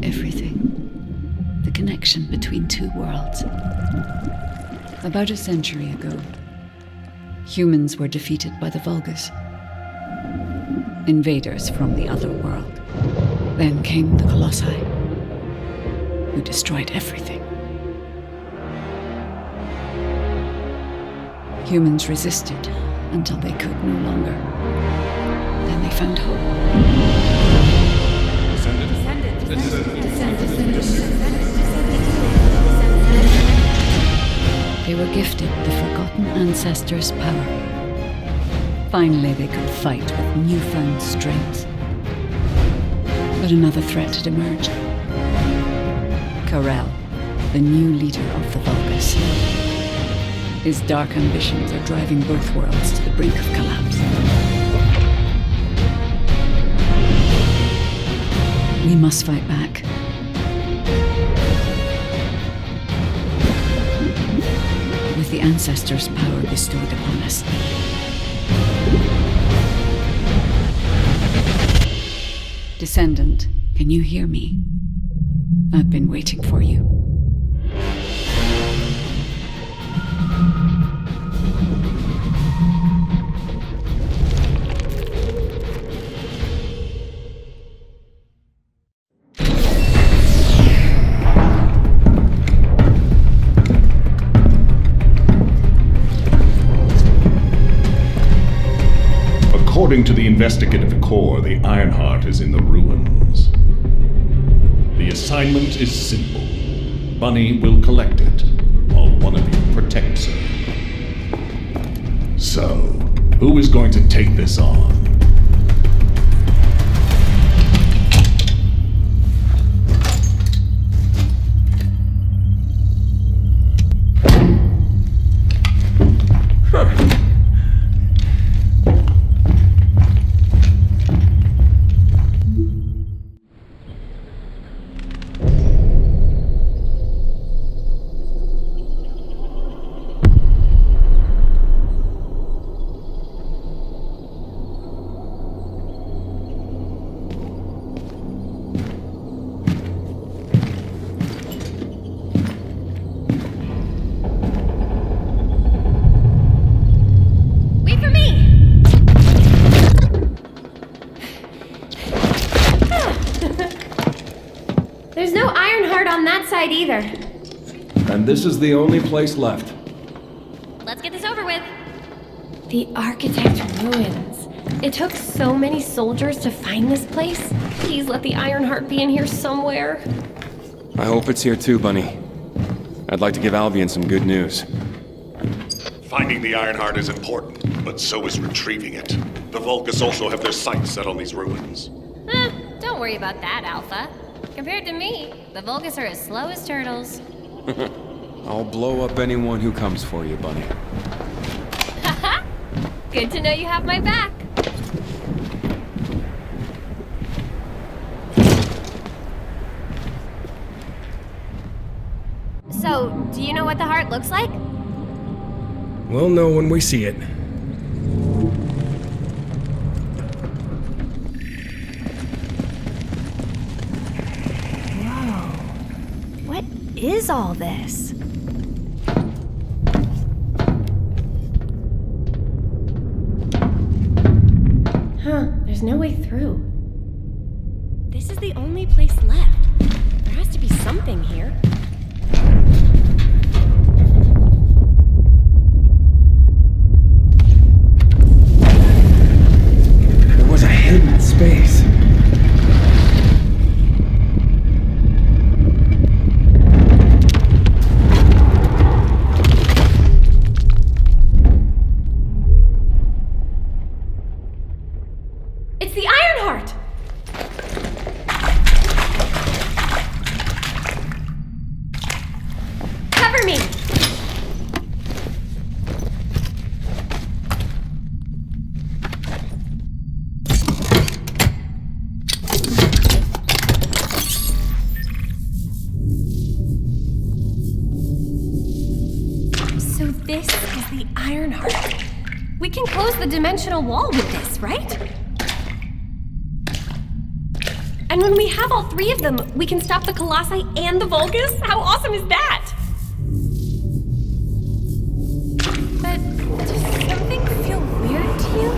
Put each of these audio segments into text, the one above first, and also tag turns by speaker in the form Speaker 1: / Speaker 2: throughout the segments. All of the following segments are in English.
Speaker 1: everything. The connection between two worlds. About a century ago, humans were defeated by the Vulgus, invaders from the other world. Then came the Colossi, who destroyed everything. Humans resisted until they could no longer. Then they found hope. They were gifted the forgotten ancestors' power. Finally, they could fight with newfound strength. But another threat had emerged. Karel, the new leader of the Vulgus. His dark ambitions are driving both worlds to the brink of collapse. We must fight back. With the ancestors' power bestowed upon us. Descendant, can you hear me? I've been waiting for you.
Speaker 2: According to the investigative corps, the Ironheart is in the ruins. The assignment is simple. Bunny will collect it, while one of you protects her. So, who is going to take this on?
Speaker 3: Either.
Speaker 4: And this is the only place left.
Speaker 3: Let's get this over with. The Architect Ruins. It took so many soldiers to find this place. Please let the Ironheart be in here somewhere.
Speaker 4: I hope it's here too, Bunny. I'd like to give Albion some good news.
Speaker 2: Finding the Ironheart is important, but so is retrieving it. The Vulgus also have their sights set on these ruins.
Speaker 3: Don't worry about that, Alpha. Compared to me, the Vulgus are as slow as turtles.
Speaker 4: I'll blow up anyone who comes for you, Bunny.
Speaker 3: Haha! Good to know you have my back. So, do you know what the heart looks like?
Speaker 5: We'll know when we see it.
Speaker 3: What is all this? There's no way through. This is the only place left. There has to be something here.
Speaker 5: There was a hidden space.
Speaker 3: It's the Ironheart! Cover me! So this is the Ironheart. We can close the dimensional wall with this, right? And when we have all three of them, we can stop the Colossi and the Vulgus? How awesome is that? But does something feel weird to you?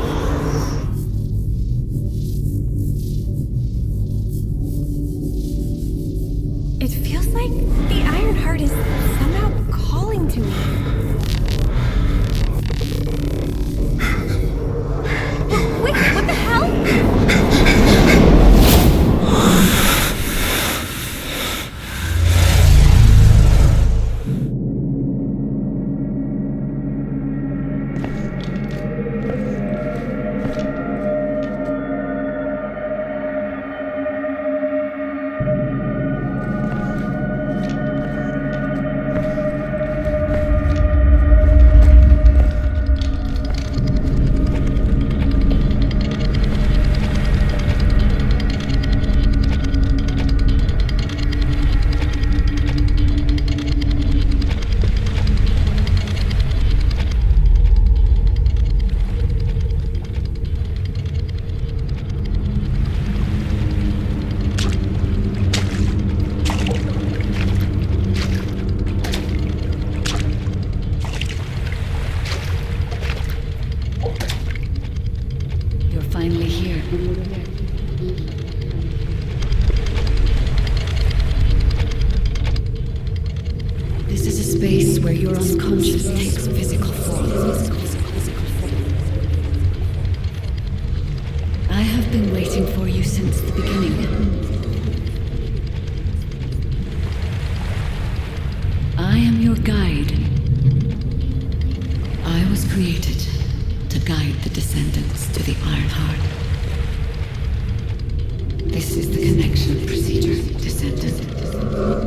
Speaker 3: It feels like the Ironheart is somehow calling to me. Wait, what the hell?
Speaker 1: Finally here. This is a space where your unconscious takes physical form. I have been waiting for you since the beginning. I am your guide. I was created to guide the descendants to the Ironheart. This is the connection procedure, Descendant.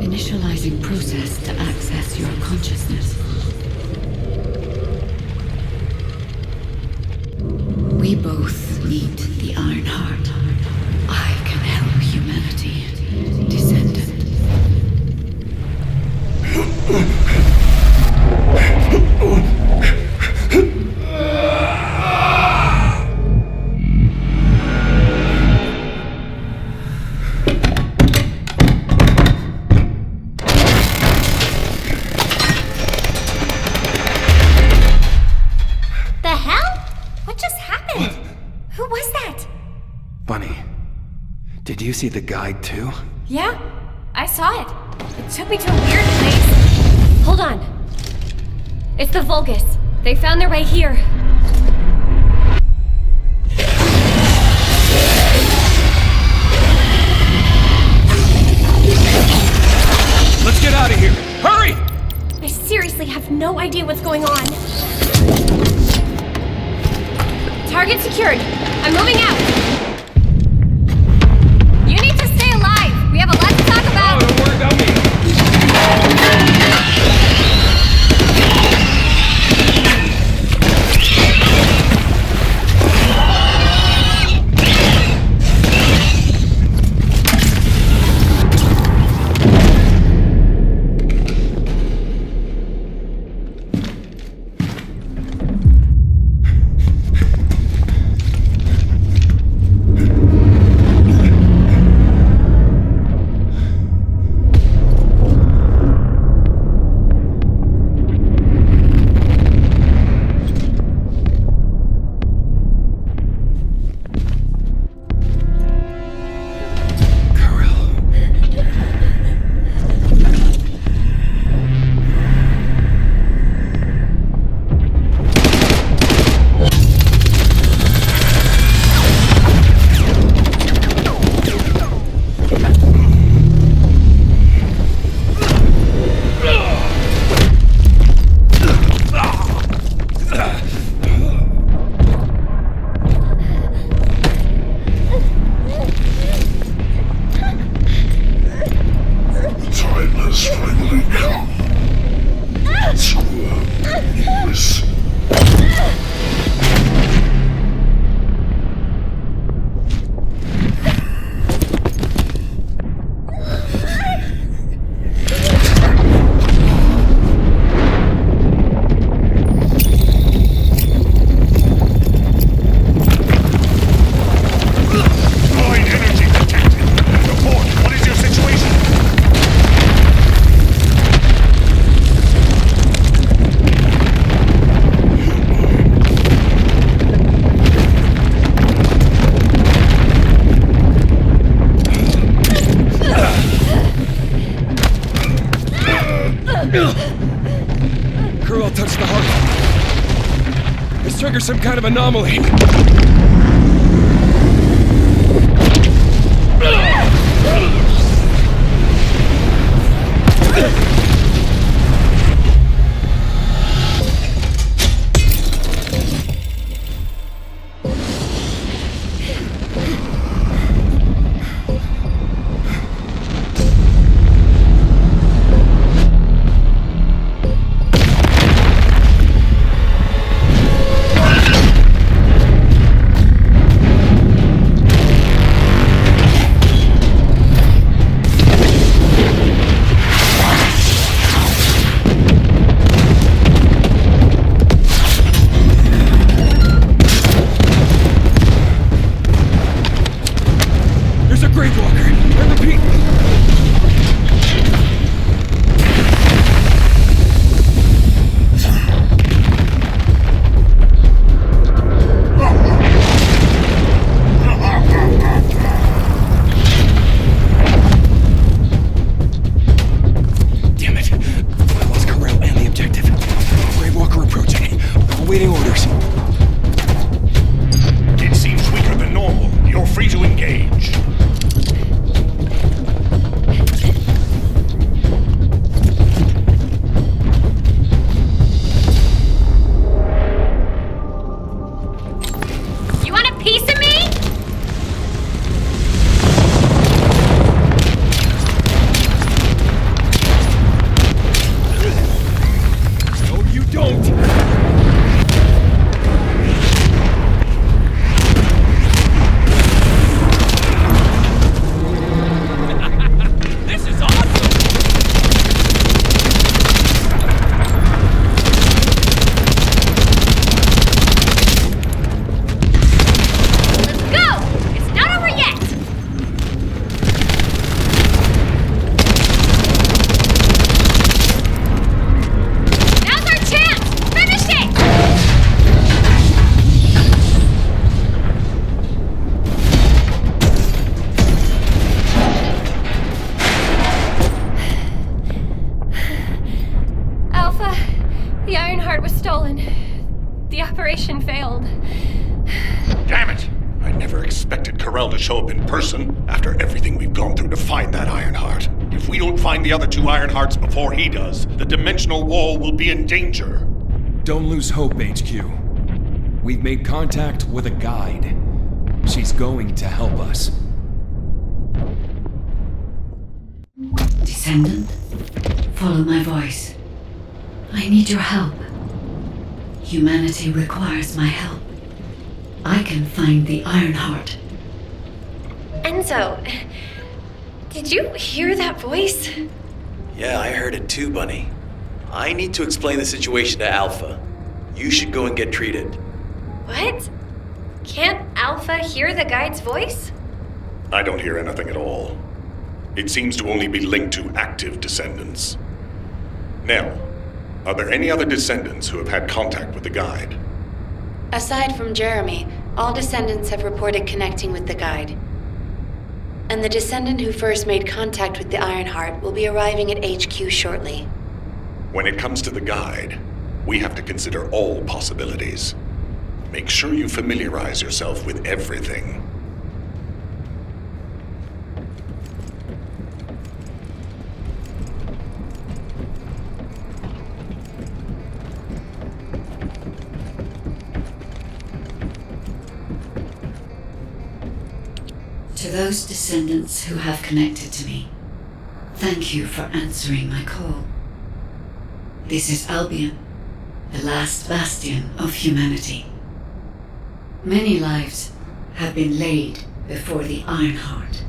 Speaker 1: Initializing process to access your consciousness. We both need the Ironheart. I can help humanity, Descendant.
Speaker 4: Did you see the guide too?
Speaker 3: Yeah, I saw it. It took me to a weird place. Hold on. It's the Vulgus. They found their way here.
Speaker 4: Let's get out of here! Hurry!
Speaker 3: I seriously have no idea what's going on. Target secured. I'm moving out. You need to stay alive. We have a lot to talk about.
Speaker 4: Oh, don't worry about me.
Speaker 5: walker while touch the heart. This triggers some kind of anomaly.
Speaker 2: The other two Ironhearts before he does, the dimensional wall will be in danger.
Speaker 5: Don't lose hope, HQ. We've made contact with a guide. She's going to help us.
Speaker 1: Descendant, follow my voice. I need your help. Humanity requires my help. I can find the Ironheart.
Speaker 3: Enzo, did you hear that voice?
Speaker 6: Yeah, I heard it too, Bunny. I need to explain the situation to Alpha. You should go and get treated.
Speaker 3: What? Can't Alpha hear the guide's voice?
Speaker 2: I don't hear anything at all. It seems to only be linked to active descendants. Now, are there any other descendants who have had contact with the guide?
Speaker 7: Aside from Jeremy, all descendants have reported connecting with the guide. And the descendant who first made contact with the Ironheart will be arriving at HQ shortly.
Speaker 2: When it comes to the guide, we have to consider all possibilities. Make sure you familiarize yourself with everything.
Speaker 1: To those descendants who have connected to me, thank you for answering my call. This is Albion, the last bastion of humanity. Many lives have been laid before the Ironheart.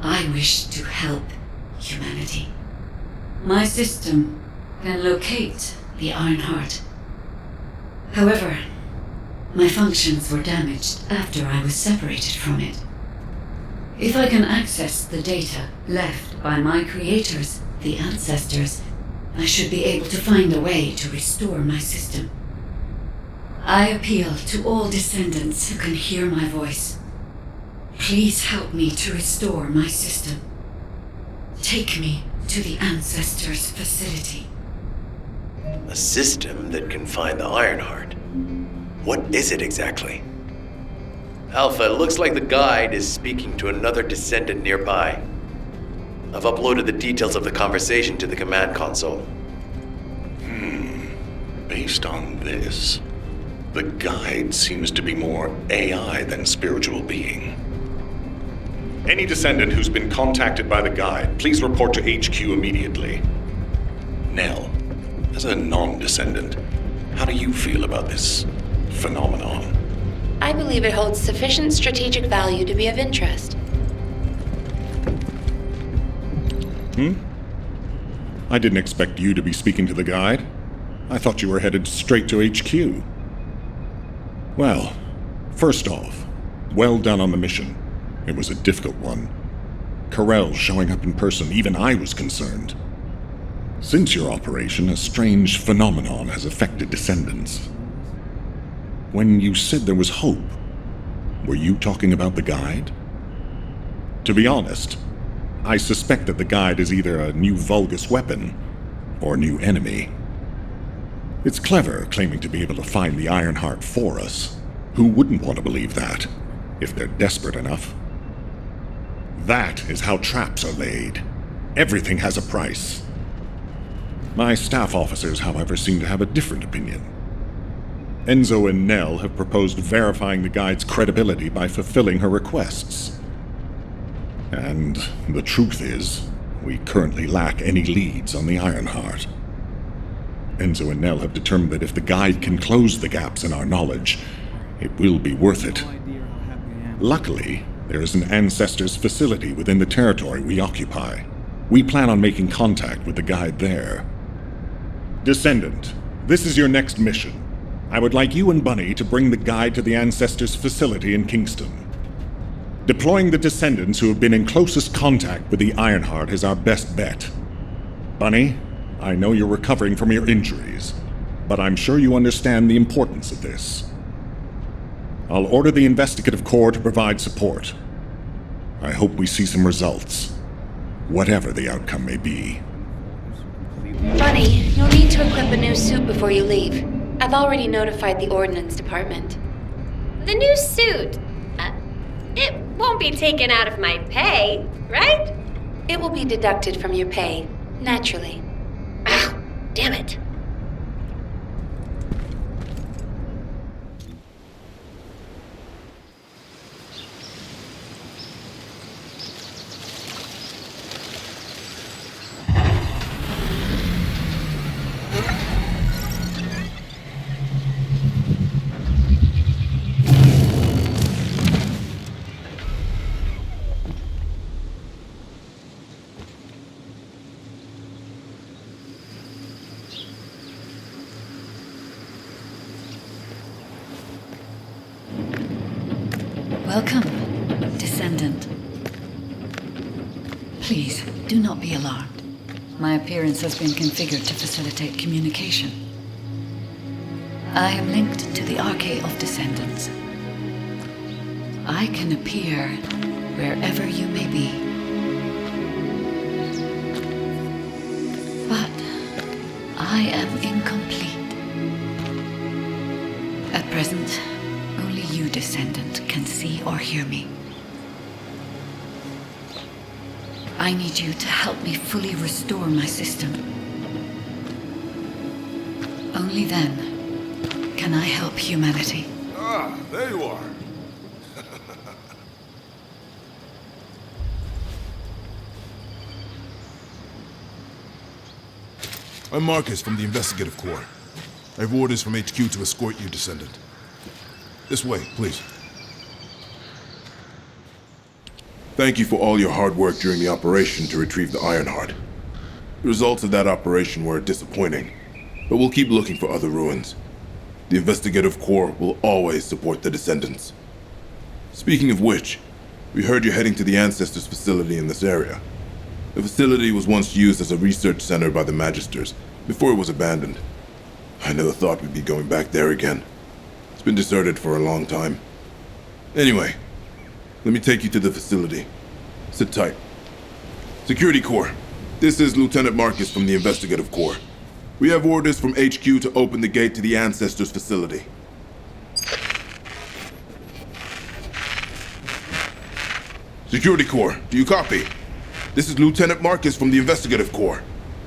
Speaker 1: I wish to help humanity. My system can locate the Ironheart. However, my functions were damaged after I was separated from it. If I can access the data left by my creators, the ancestors, I should be able to find a way to restore my system. I appeal to all descendants who can hear my voice. Please help me to restore my system. Take me to the ancestors' facility.
Speaker 6: A system that can find the Ironheart. What is it exactly? Alpha, it looks like the guide is speaking to another descendant nearby. I've uploaded the details of the conversation to the command console.
Speaker 2: Based on this, the guide seems to be more AI than spiritual being. Any descendant who's been contacted by the guide, please report to HQ immediately. Nell, as a non-descendant, how do you feel about this phenomenon?
Speaker 7: I believe it holds sufficient strategic value to be of interest.
Speaker 2: I didn't expect you to be speaking to the guide. I thought you were headed straight to HQ. Well, first off, well done on the mission. It was a difficult one. Karel showing up in person, even I was concerned. Since your operation, a strange phenomenon has affected descendants. When you said there was hope, were you talking about the guide? To be honest, I suspect that the guide is either a new Vulgus weapon or a new enemy. It's clever claiming to be able to find the Ironheart for us. Who wouldn't want to believe that, if they're desperate enough? That is how traps are laid. Everything has a price. My staff officers, however, seem to have a different opinion. Enzo and Nell have proposed verifying the guide's credibility by fulfilling her requests. And the truth is, we currently lack any leads on the Ironheart. Enzo and Nell have determined that if the guide can close the gaps in our knowledge, it will be worth it. Luckily, there is an Ancestors facility within the territory we occupy. We plan on making contact with the guide there. Descendant, this is your next mission. I would like you and Bunny to bring the guide to the Ancestors facility in Kingston. Deploying the Descendants who have been in closest contact with the Ironheart is our best bet. Bunny, I know you're recovering from your injuries, but I'm sure you understand the importance of this. I'll order the Investigative Corps to provide support. I hope we see some results, whatever the outcome may be.
Speaker 7: Bunny, you'll need to equip a new suit before you leave. I've already notified the Ordnance Department.
Speaker 3: The new suit. It won't be taken out of my pay, right?
Speaker 7: It will be deducted from your pay, naturally.
Speaker 3: Ah, damn it.
Speaker 1: Welcome, Descendant. Please, do not be alarmed. My appearance has been configured to facilitate communication. I am linked to the Arcade of Descendants. I can appear wherever you may be. But I am incomplete. At present, only you, Descendant, can see or hear me. I need you to help me fully restore my system. Only then can I help humanity.
Speaker 8: Ah, there you are. I'm Marcus from the Investigative Corps. I have orders from HQ to escort you, Descendant. This way, please. Thank you for all your hard work during the operation to retrieve the Ironheart. The results of that operation were disappointing, but we'll keep looking for other ruins. The Investigative Corps will always support the Descendants. Speaking of which, we heard you're heading to the Ancestors facility in this area. The facility was once used as a research center by the Magisters, before it was abandoned. I never thought we'd be going back there again. It's been deserted for a long time. Anyway, let me take you to the facility. Sit tight. Security Corps, this is Lieutenant Marcus from the Investigative Corps. We have orders from HQ to open the gate to the Ancestors facility. Security Corps, do you copy? This is Lieutenant Marcus from the Investigative Corps.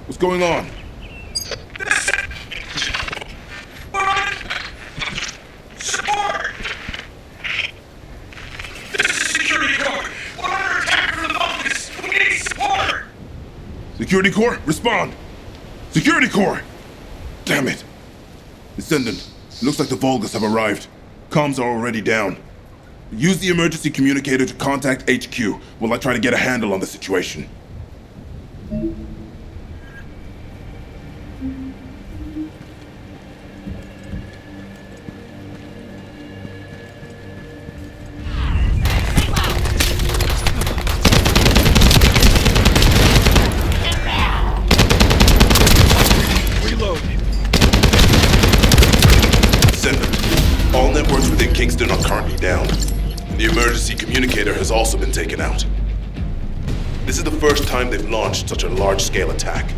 Speaker 8: What's going on?
Speaker 9: We're on support! This is Security Corps! We're under attack from the Vulcans! We need support!
Speaker 8: Security Corps, respond! Security Corps! Damn it! Descendant, it looks like the Vulgus have arrived. Comms are already down. Use the emergency communicator to contact HQ while I try to get a handle on the situation. Descendant, all networks within Kingston are currently down. The emergency communicator has also been taken out. This is the first time they've launched such a large-scale attack.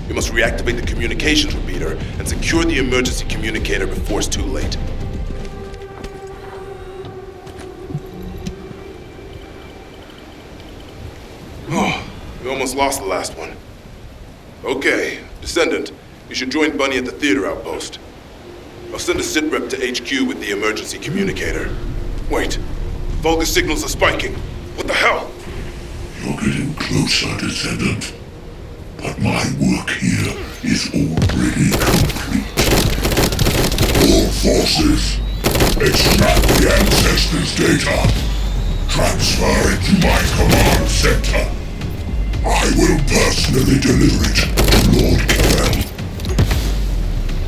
Speaker 8: We must reactivate the communications repeater and secure the emergency communicator before it's too late. Oh, we almost lost the last one. Okay, Descendant, you should join Bunny at the theater outpost. I'll send a sit rep to HQ with the emergency communicator. Wait. Vulgus signals are spiking. What the hell?
Speaker 10: You're getting closer, Descendant. But my work here is already complete. All forces, extract the Ancestors' data. Transfer it to my command center. I will personally deliver it to Lord Carell.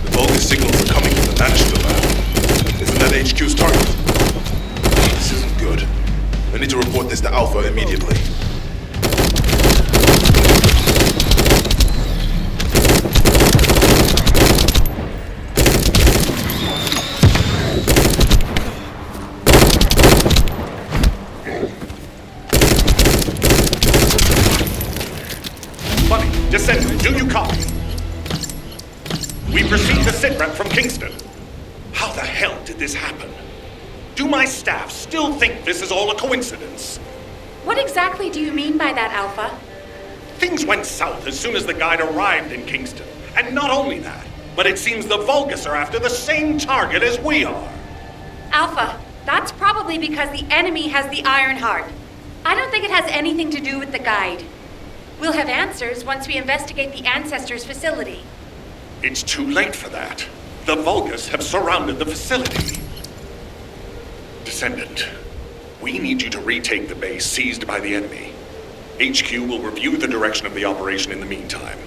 Speaker 8: The Vulgus signals are coming from the Manchester lab. Isn't that HQ's target? This isn't good. I need to report this to Alpha immediately.
Speaker 11: Bunny, Descendant, do you copy? We've received a sitrep from Kingston. How the hell did this happen? Do my staff still think this is all a coincidence?
Speaker 7: What exactly do you mean by that, Alpha?
Speaker 11: Things went south as soon as the guide arrived in Kingston. And not only that, but it seems the Vulgus are after the same target as we are.
Speaker 7: Alpha, that's probably because the enemy has the Iron Heart. I don't think it has anything to do with the guide. We'll have answers once we investigate the Ancestors' facility.
Speaker 11: It's too late for that. The Vulgus have surrounded the facility. Descendant, we need you to retake the base seized by the enemy. HQ will review the direction of the operation in the meantime.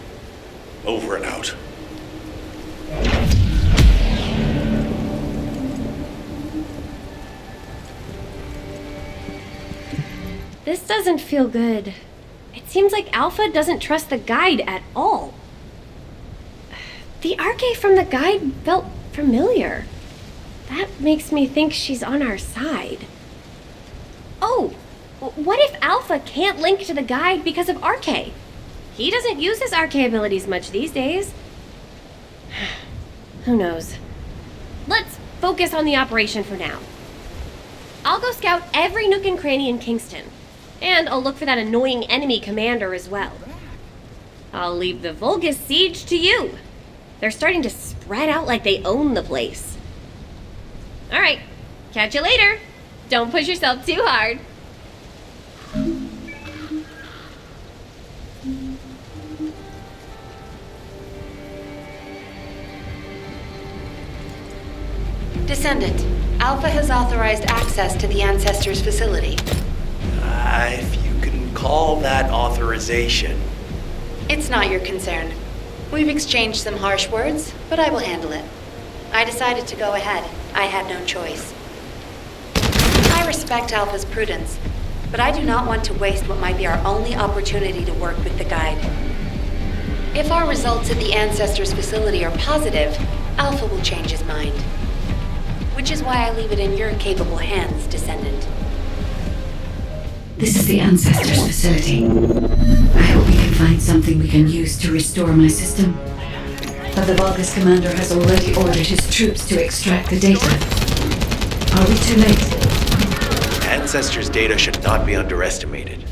Speaker 11: Over and out.
Speaker 3: This doesn't feel good. It seems like Alpha doesn't trust the guide at all. The Arche from the guide felt familiar. That makes me think she's on our side. Oh, what if Alpha can't link to the guide because of Arche? He doesn't use his Arche abilities much these days. Who knows? Let's focus on the operation for now. I'll go scout every nook and cranny in Kingston. And I'll look for that annoying enemy commander as well. I'll leave the Vulgus siege to you. They're starting to spread out like they own the place. All right, catch you later. Don't push yourself too hard.
Speaker 7: Descendant, Alpha has authorized access to the Ancestors' facility.
Speaker 6: If you can call that authorization.
Speaker 7: It's not your concern. We've exchanged some harsh words, but I will handle it. I decided to go ahead. I had no choice. I respect Alpha's prudence, but I do not want to waste what might be our only opportunity to work with the guide. If our results at the Ancestors' facility are positive, Alpha will change his mind. Which is why I leave it in your capable hands, Descendant.
Speaker 1: This is the Ancestors' facility. I hope we can find something we can use to restore my system. but the Vulgus commander has already ordered his troops to extract the data. Are we too late?
Speaker 6: Ancestors' data should not be underestimated.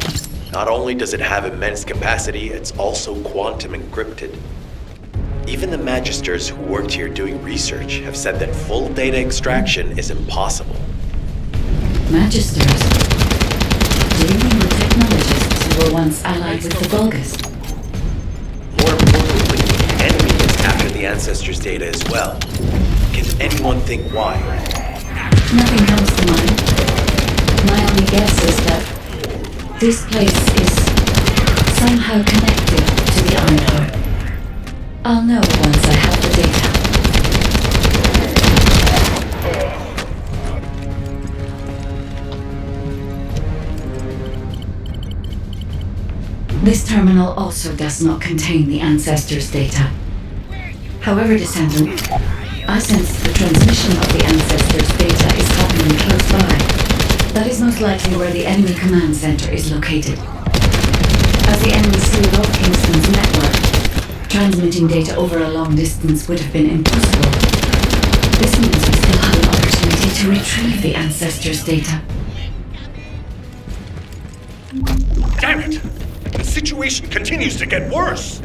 Speaker 6: Not only does it have immense capacity, it's also quantum encrypted. Even the Magisters who worked here doing research have said that full data extraction is impossible.
Speaker 1: Magisters? Do you mean the technologists who were once allied with the Vulgus?
Speaker 6: More importantly, the enemy is after the Ancestors' data as well. Can anyone think why?
Speaker 1: Nothing comes to mind. My only guess is that this place is somehow connected to the Ironheart. I'll know once I have the data. This terminal also does not contain the Ancestors' data. However, Descendant, I sense the transmission of the Ancestors' data is happening close by. That is most likely where the enemy command center is located. As the enemy sealed off Kingston's network, transmitting data over a long distance would have been impossible. This means we still have an opportunity to retrieve the Ancestors' data.
Speaker 11: Damn it! The situation continues to get worse!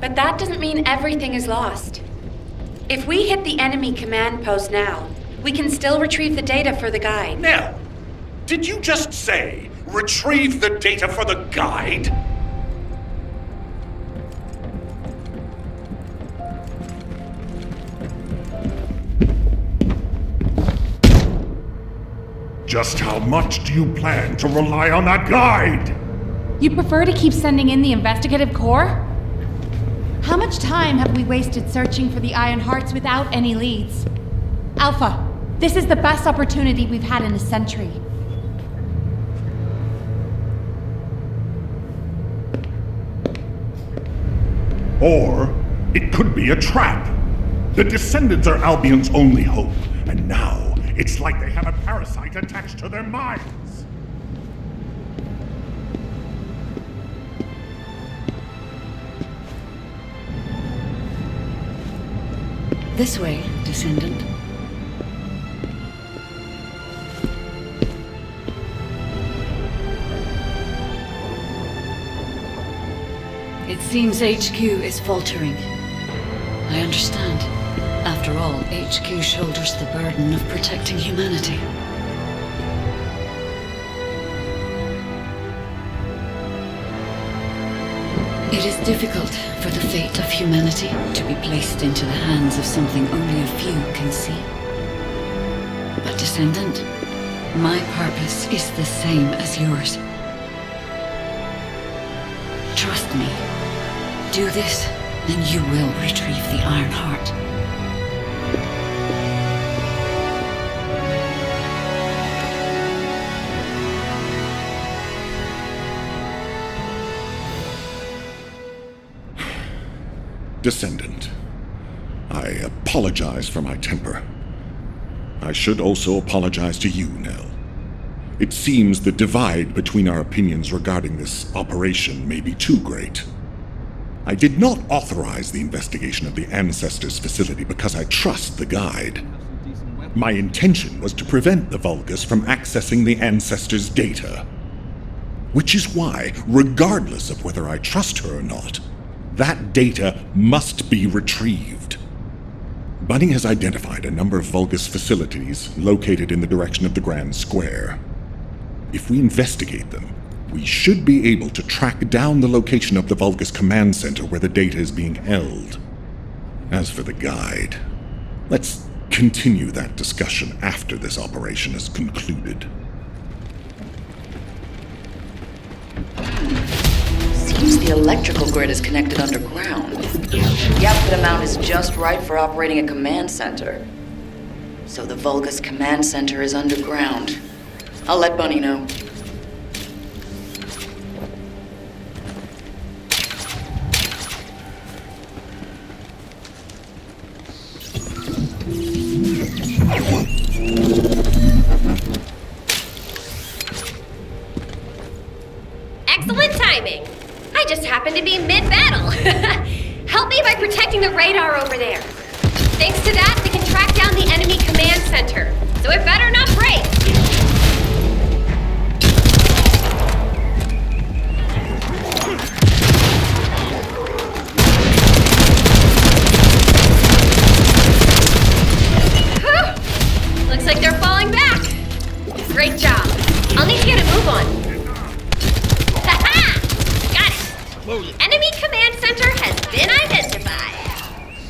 Speaker 7: But that doesn't mean everything is lost. If we hit the enemy command post now, we can still retrieve the data for the guide.
Speaker 11: Now, did you just say, retrieve the data for the guide? Just how much do you plan to rely on that guide?
Speaker 12: You prefer to keep sending in the investigative corps? How much time have we wasted searching for the Iron Hearts without any leads? Alpha, this is the best opportunity we've had in a century.
Speaker 11: Or it could be a trap. The Descendants are Albion's only hope, and now it's like they have a parasite attached to their minds.
Speaker 1: This way, Descendant. It seems HQ is faltering. I understand. After all, HQ shoulders the burden of protecting humanity. It is difficult for the fate of humanity to be placed into the hands of something only a few can see. But Descendant, my purpose is the same as yours. Trust me. Do this, and you will retrieve the Iron Heart.
Speaker 11: Descendant, I apologize for my temper. I should also apologize to you, Nell. It seems the divide between our opinions regarding this operation may be too great. I did not authorize the investigation of the Ancestors' facility because I trust the guide. My intention was to prevent the Vulgus from accessing the Ancestors' data. Which is why, regardless of whether I trust her or not, that data must be retrieved. Bunny has identified a number of Vulgus facilities located in the direction of the Grand Square. If we investigate them, we should be able to track down the location of the Vulgus command center where the data is being held. As for the guide, let's continue that discussion after this operation is concluded.
Speaker 13: Seems the electrical grid is connected underground. The output amount is just right for operating a command center. So the Vulgus command center is underground. I'll let Bunny know.
Speaker 3: Excellent timing! I just happened to be mid-battle. Help me by protecting the radar over there. Thanks to that, they can track down the enemy command center. So it better not break. Whew. Looks like they're falling back. Great job. I'll need to get a move on. Ha-ha! Got it. The enemy command center has been identified.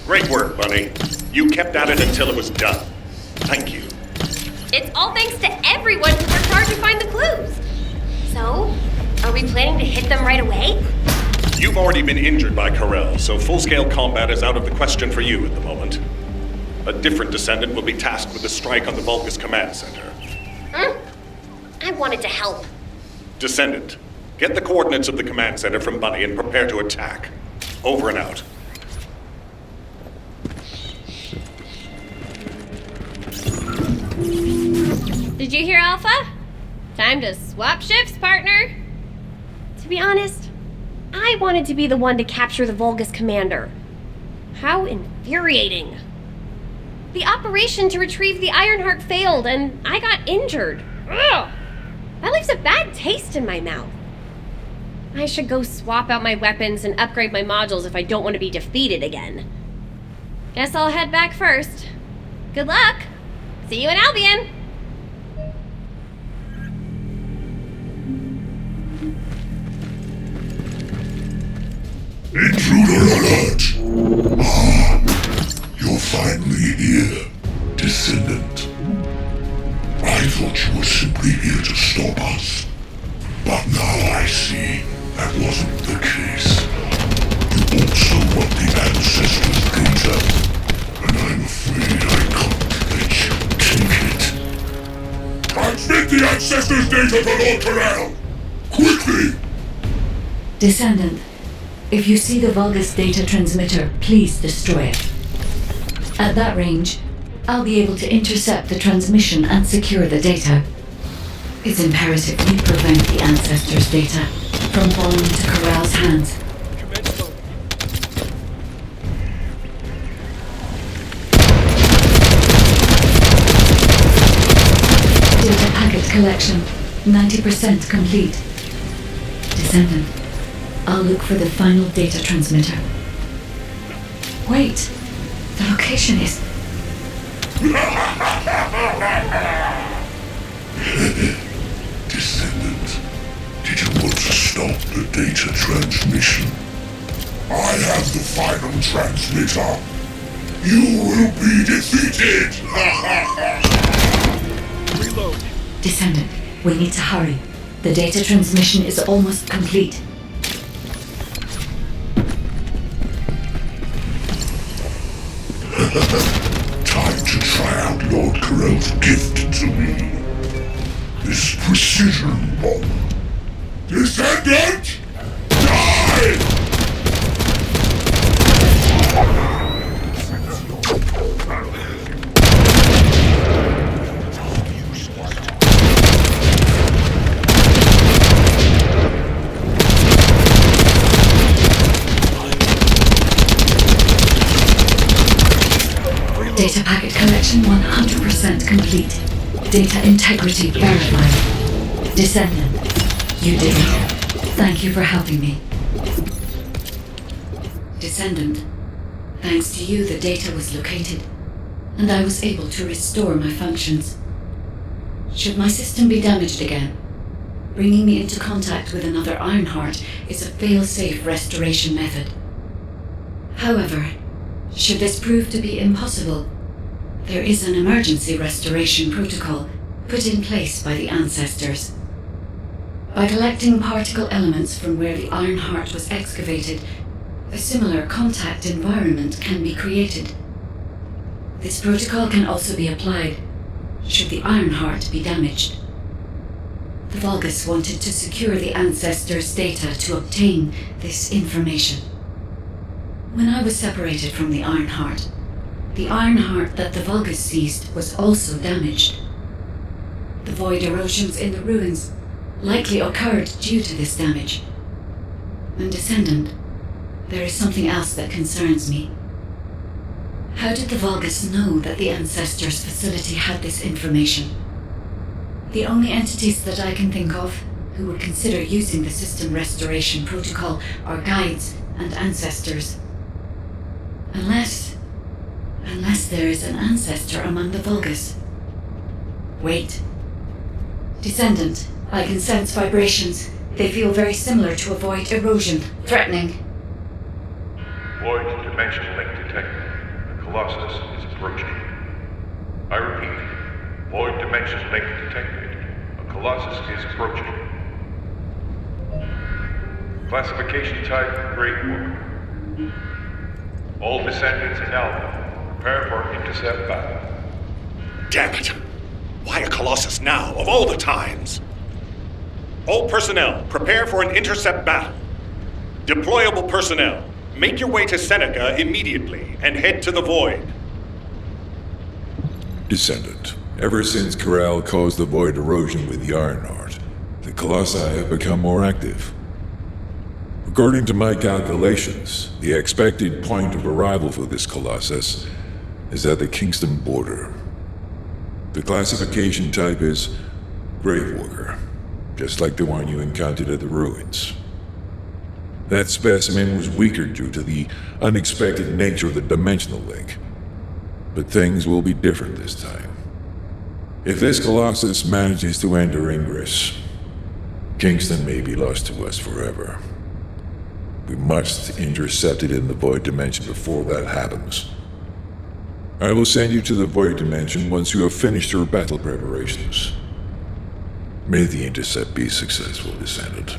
Speaker 2: Great work, Bunny. You kept at it until it was done. Thank you.
Speaker 3: It's all thanks to everyone who worked hard to find the clues. So, are we planning to hit them right away?
Speaker 2: You've already been injured by Karel, so full-scale combat is out of the question for you at the moment. A different Descendant will be tasked with the strike on the Vulgus command center.
Speaker 3: I wanted to help.
Speaker 2: Descendant, get the coordinates of the command center from Bunny and prepare to attack. Over and out.
Speaker 3: Did you hear, Alpha? Time to swap shifts, partner. To be honest, I wanted to be the one to capture the Vulgus commander. How infuriating. The operation to retrieve the Ironheart failed, and I got injured. Ugh! That leaves a bad taste in my mouth. I should go swap out my weapons and upgrade my modules if I don't want to be defeated again. Guess I'll head back first. Good luck! See you in Albion!
Speaker 10: Intruder alert! You're finally here, Descendant. I thought you were simply here to stop us. But now I see that wasn't the case. You also want the ancestors' data, and I'm afraid I can't let you take it. Transmit the ancestors' data to Lord Karel! Quickly!
Speaker 1: Descendant, if you see the Vulgus data transmitter, please destroy it. At that range, I'll be able to intercept the transmission and secure the data. It's imperative we prevent the ancestors' data from falling into Karel's hands. Data packet collection, 90% complete. Descendant, I'll look for the final data transmitter. Wait, the location is...
Speaker 10: Descendant, did you want to stop the data transmission? I have the final transmitter. You will be defeated!
Speaker 9: Reload.
Speaker 1: Descendant, we need to hurry. The data transmission is almost complete.
Speaker 10: Time to try out Lord Karel's gift to me. This precision bomb. Descendant! Die!
Speaker 1: Data packet collection 100% complete. Data integrity verified. Descendant, you did it. Thank you for helping me. Descendant, thanks to you the data was located, and I was able to restore my functions. Should my system be damaged again, bringing me into contact with another Ironheart is a fail-safe restoration method. However, should this prove to be impossible, there is an emergency restoration protocol put in place by the ancestors. By collecting particle elements from where the Ironheart was excavated, a similar contact environment can be created. This protocol can also be applied should the Ironheart be damaged. The Vulgus wanted to secure the ancestors' data to obtain this information. When I was separated from the Ironheart that the Vulgus seized was also damaged. The void erosions in the ruins likely occurred due to this damage. And Descendant, there is something else that concerns me. How did the Vulgus know that the Ancestors facility had this information? The only entities that I can think of who would consider using the system restoration protocol are guides and Ancestors. Unless there is an ancestor among the Vulgus. Wait. Descendant, I can sense vibrations. They feel very similar to a void erosion. Threatening.
Speaker 9: Void dimension link detected. The Colossus is approaching. I repeat, void dimension link detected. A Colossus is approaching. Classification type, Great War. All descendants in Alpha, prepare for intercept battle.
Speaker 11: Damn it! Why a Colossus now, of all the times? All personnel, prepare for an intercept battle. Deployable personnel, make your way to Seneca immediately and head to the Void.
Speaker 10: Descendant, ever since Corral caused the void erosion with the Ironheart, the Colossi have become more active. According to my calculations, the expected point of arrival for this Colossus is at the Kingston border. The classification type is Gravewalker, just like the one you encountered at the ruins. That specimen was weaker due to the unexpected nature of the dimensional link. But things will be different this time. If this Colossus manages to enter Ingris, Kingston may be lost to us forever. We must intercept it in the Void Dimension before that happens. I will send you to the Void Dimension once you have finished your battle preparations. May the intercept be successful, Descendant.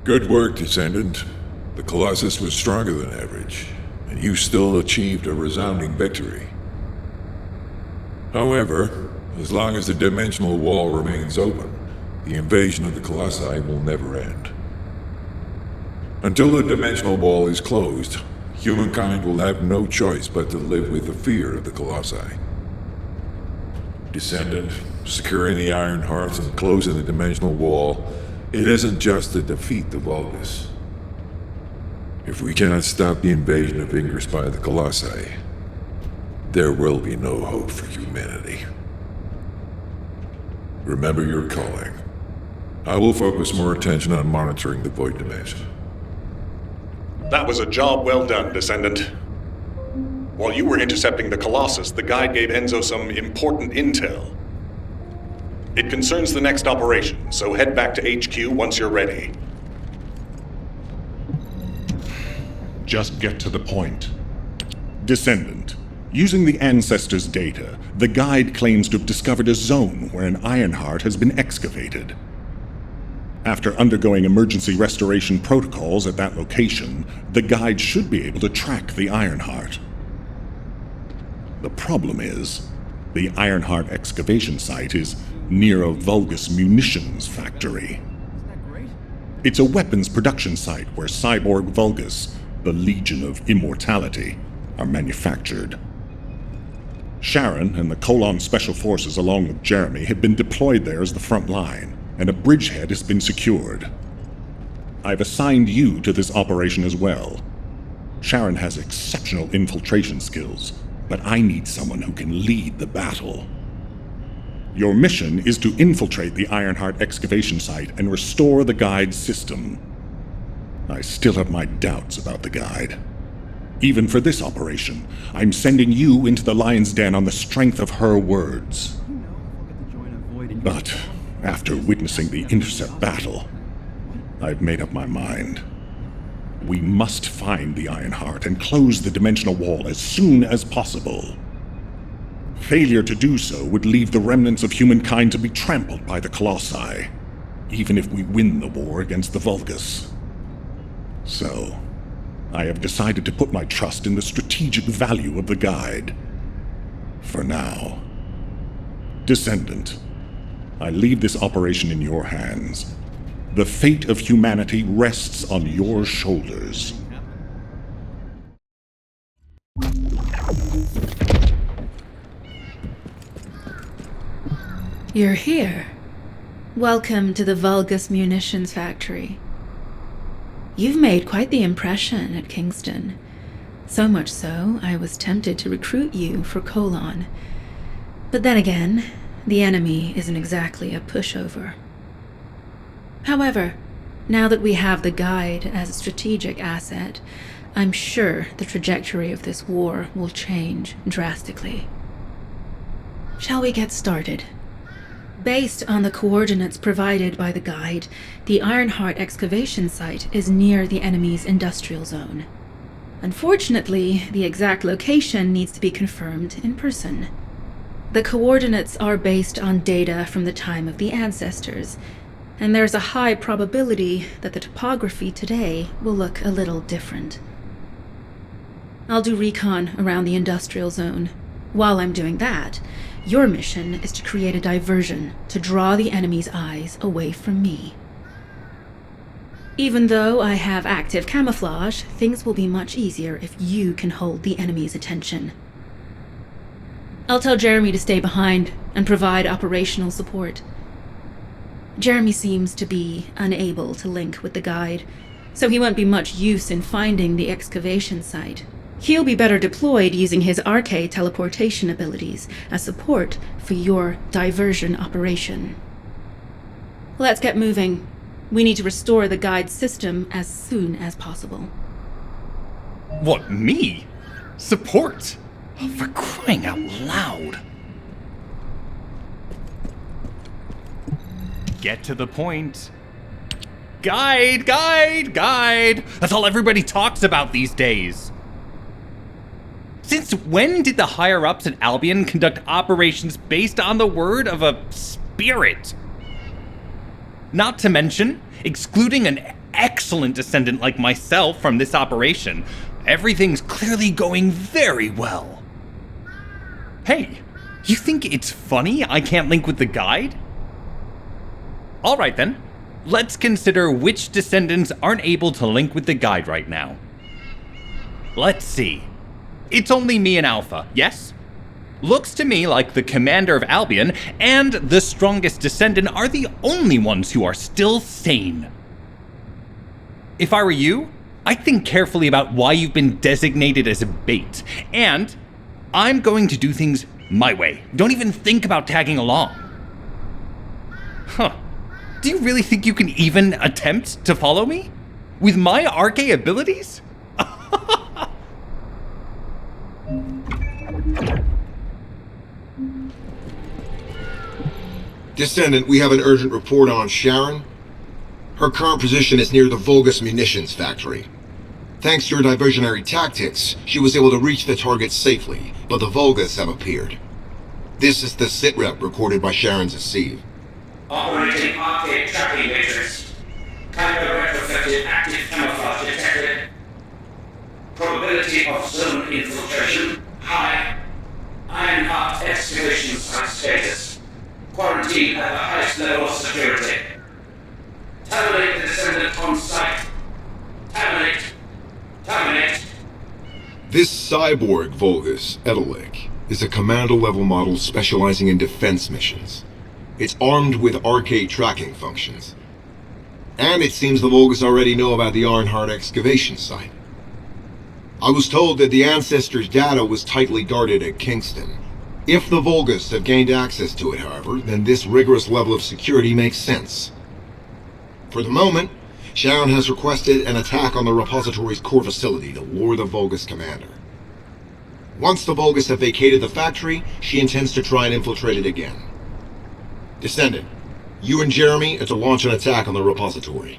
Speaker 10: Good work, Descendant. The Colossus was stronger than average, and you still achieved a resounding victory. However, as long as the dimensional wall remains open, the invasion of the Colossi will never end. Until the dimensional wall is closed, humankind will have no choice but to live with the fear of the Colossi. Descendant, securing the Iron Hearts and closing the dimensional wall, it isn't just to defeat the Vulgus. If we cannot stop the invasion of Ingris by the Colossi, there will be no hope for humanity. Remember your calling. I will focus more attention on monitoring the Void Dimension.
Speaker 11: That was a job well done, Descendant. While you were intercepting the Colossus, the guide gave Enzo some important intel. It concerns the next operation, so head back to HQ once you're ready.
Speaker 14: Just get to the point. Descendant, using the Ancestors' data, the guide claims to have discovered a zone where an Ironheart has been excavated. After undergoing emergency restoration protocols at that location, the guide should be able to track the Ironheart. The problem is, the Ironheart excavation site is near a Vulgus munitions factory. It's a weapons production site where cyborg Vulgus, the Legion of Immortality, are manufactured. Sharon and the Colon Special Forces along with Jeremy have been deployed there as the front line, and a bridgehead has been secured. I've assigned you to this operation as well. Sharon has exceptional infiltration skills, but I need someone who can lead the battle. Your mission is to infiltrate the Ironheart excavation site and restore the guide's system. I still have my doubts about the guide. Even for this operation, I'm sending you into the lion's den on the strength of her words. But after witnessing the intercept battle, I've made up my mind. We must find the Ironheart and close the dimensional wall as soon as possible. Failure to do so would leave the remnants of humankind to be trampled by the Colossi, even if we win the war against the Vulgus. So, I have decided to put my trust in the strategic value of the guide. For now. Descendant, I leave this operation in your hands. The fate of humanity rests on your shoulders.
Speaker 15: You're here. Welcome to the Vulgus Munitions Factory. You've made quite the impression at Kingston. So much so, I was tempted to recruit you for Colon. But then again, the enemy isn't exactly a pushover. However, now that we have the guide as a strategic asset, I'm sure the trajectory of this war will change drastically. Shall we get started? Based on the coordinates provided by the guide, the Ironheart excavation site is near the enemy's industrial zone. Unfortunately, the exact location needs to be confirmed in person. The coordinates are based on data from the time of the ancestors, and there's a high probability that the topography today will look a little different. I'll do recon around the industrial zone. While I'm doing that, your mission is to create a diversion to draw the enemy's eyes away from me. Even though I have active camouflage, things will be much easier if you can hold the enemy's attention. I'll tell Jeremy to stay behind and provide operational support. Jeremy seems to be unable to link with the guide, so he won't be much use in finding the excavation site. He'll be better deployed using his arcade teleportation abilities as support for your diversion operation. Let's get moving. We need to restore the guide system as soon as possible.
Speaker 16: What, me? Support? Oh, for crying out loud. Get to the point. Guide! That's all everybody talks about these days. Since when did the higher-ups at Albion conduct operations based on the word of a spirit? Not to mention, excluding an excellent descendant like myself from this operation, everything's clearly going very well. Hey, you think it's funny I can't link with the guide? Alright then, let's consider which descendants aren't able to link with the guide right now. Let's see. It's only me and Alpha, yes? Looks to me like the commander of Albion and the strongest descendant are the only ones who are still sane. If I were you, I'd think carefully about why you've been designated as a bait, and I'm going to do things my way. Don't even think about tagging along. Huh. Do you really think you can even attempt to follow me? With my arcade abilities?
Speaker 17: Descendant, we have an urgent report on Sharon. Her current position is near the Vulgus Munitions Factory. Thanks to your diversionary tactics, she was able to reach the target safely, but the Vulgus have appeared. This is the sitrep recorded by Sharon's Deceive.
Speaker 18: Operating arcade tracking matrix. Kyber retrofitted active camouflage detected. Probability of zone infiltration high. Ironheart excavation site status. Quarantine at the highest level of security. Terminate the descendant on site. Terminate.
Speaker 17: This cyborg Vulgus, Edelik, is a commando-level model specializing in defense missions. It's armed with arcade tracking functions. And it seems the Vulgus already know about the Ironheart excavation site. I was told that the Ancestors' data was tightly guarded at Kingston. If the Vulgus have gained access to it, however, then this rigorous level of security makes sense. For the moment, Sharon has requested an attack on the repository's core facility to lure the Vulgus commander. Once the Vulgus have vacated the factory, she intends to try and infiltrate it again. Descendant, you and Jeremy are to launch an attack on the repository.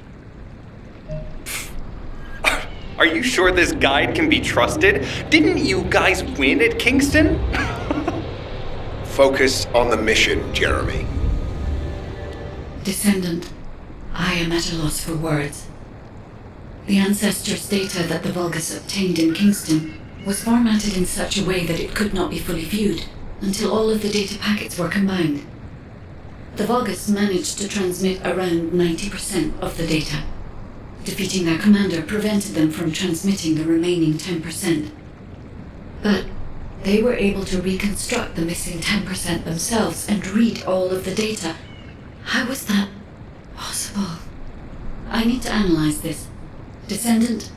Speaker 16: Are you sure this guide can be trusted? Didn't you guys win at Kingston?
Speaker 17: Focus on the mission, Jeremy.
Speaker 1: Descendant, I am at a loss for words. The ancestors' data that the Vulgus obtained in Kingston was formatted in such a way that it could not be fully viewed until all of the data packets were combined. The Vulgus managed to transmit around 90% of the data. Defeating their commander prevented them from transmitting the remaining 10%. But they were able to reconstruct the missing 10% themselves and read all of the data. How was that possible? I need to analyze this. Descendant,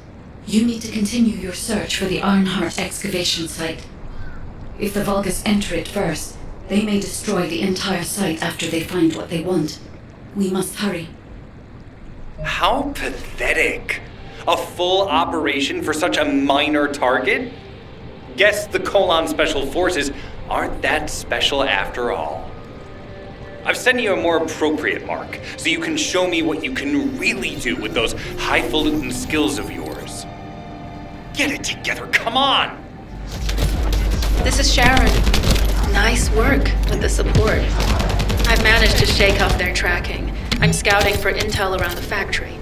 Speaker 1: you need to continue your search for the Ironheart excavation site. If the Vulgus enter it first, they may destroy the entire site after they find what they want. We must hurry.
Speaker 16: How pathetic. A full operation for such a minor target? Guess the Colon Special Forces aren't that special after all. I've sent you a more appropriate mark, so you can show me what you can really do with those highfalutin skills of yours. Get it together, come on!
Speaker 7: This is Sharon. Nice work with the support. I've managed to shake off their tracking. I'm scouting for intel around the factory.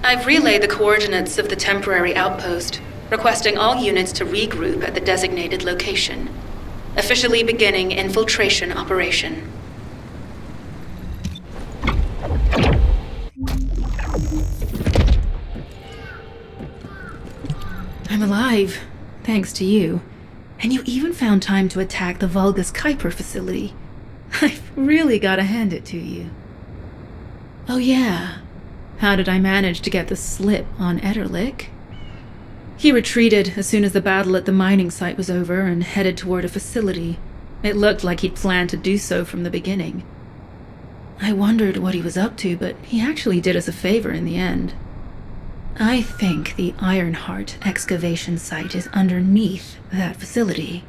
Speaker 7: I've relayed the coordinates of the temporary outpost, requesting all units to regroup at the designated location. Officially beginning infiltration operation.
Speaker 15: I'm alive, thanks to you. And you even found time to attack the Vulgus Kuiper facility. I've really gotta hand it to you. Oh yeah, how did I manage to get the slip on Ederlich? He retreated as soon as the battle at the mining site was over and headed toward a facility. It looked like he'd planned to do so from the beginning. I wondered what he was up to, but he actually did us a favor in the end. I think the Ironheart excavation site is underneath that facility.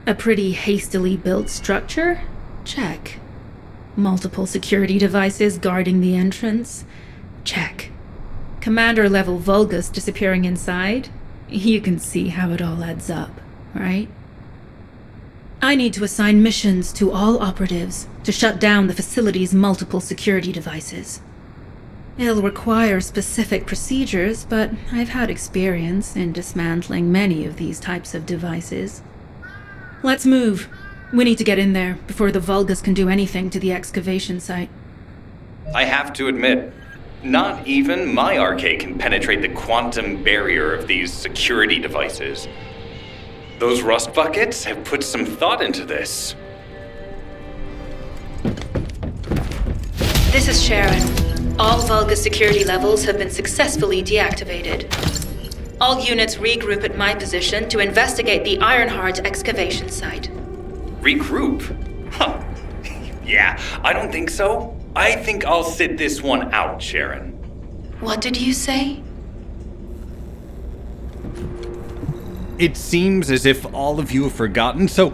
Speaker 15: A pretty hastily built structure? Check. Multiple security devices guarding the entrance? Check. Commander-level Vulgus disappearing inside? You can see how it all adds up, right? I need to assign missions to all operatives to shut down the facility's multiple security devices. It'll require specific procedures, but I've had experience in dismantling many of these types of devices. Let's move. We need to get in there before the Vulgus can do anything to the excavation site.
Speaker 16: I have to admit, not even my RK can penetrate the quantum barrier of these security devices. Those rust buckets have put some thought into this.
Speaker 7: This is Sharon. All Vulgus security levels have been successfully deactivated. All units regroup at my position to investigate the Ironheart excavation site.
Speaker 16: Regroup? Huh. Yeah, I don't think so. I think I'll sit this one out, Sharon.
Speaker 7: What did you say?
Speaker 16: It seems as if all of you have forgotten, so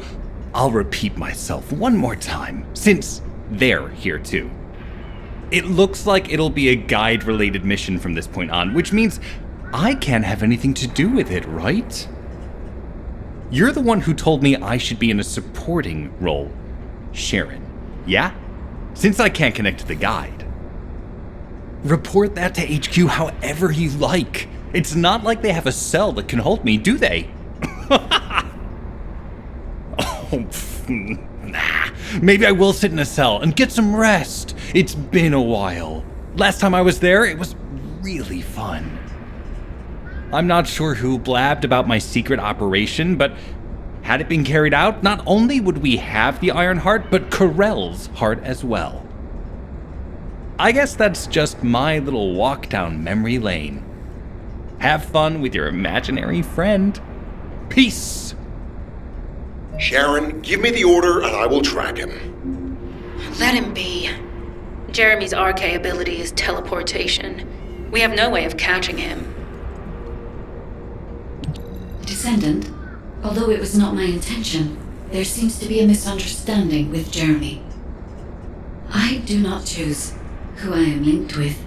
Speaker 16: I'll repeat myself one more time, since they're here too. It looks like it'll be a guide-related mission from this point on, which means I can't have anything to do with it, right? You're the one who told me I should be in a supporting role, Sharon, yeah? Since I can't connect to the guide. Report that to HQ however you like. It's not like they have a cell that can hold me, do they? Nah. Maybe I will sit in a cell and get some rest. It's been a while. Last time I was there, it was really fun. I'm not sure who blabbed about my secret operation, but had it been carried out, not only would we have the Iron Heart, but Corell's heart as well. I guess that's just my little walk down memory lane. Have fun with your imaginary friend. Peace.
Speaker 17: Sharon, give me the order and I will track him.
Speaker 7: Let him be. Jeremy's RK ability is teleportation. We have no way of catching him.
Speaker 1: Descendant, although it was not my intention, there seems to be a misunderstanding with Jeremy. I do not choose who I am linked with.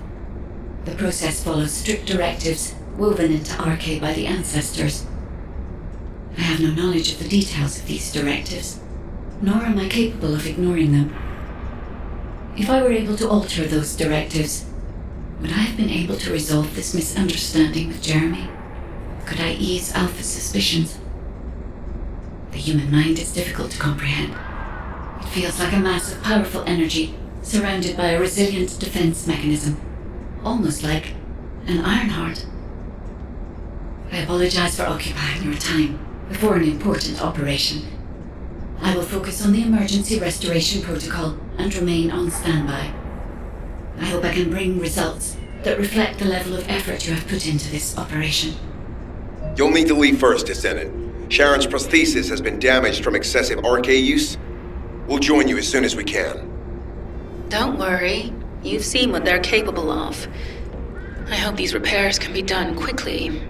Speaker 1: The process follows strict directives woven into RK by the ancestors. I have no knowledge of the details of these directives, nor am I capable of ignoring them. If I were able to alter those directives, would I have been able to resolve this misunderstanding with Jeremy? Could I ease Alpha's suspicions? The human mind is difficult to comprehend. It feels like a mass of powerful energy surrounded by a resilient defense mechanism, almost like an iron heart. I apologize for occupying your time before an important operation. I will focus on the emergency restoration protocol and remain on standby. I hope I can bring results that reflect the level of effort you have put into this operation.
Speaker 17: You'll need to leave first, Descendant. Sharon's prosthesis has been damaged from excessive RK use. We'll join you as soon as we can.
Speaker 7: Don't worry. You've seen what they're capable of. I hope these repairs can be done quickly.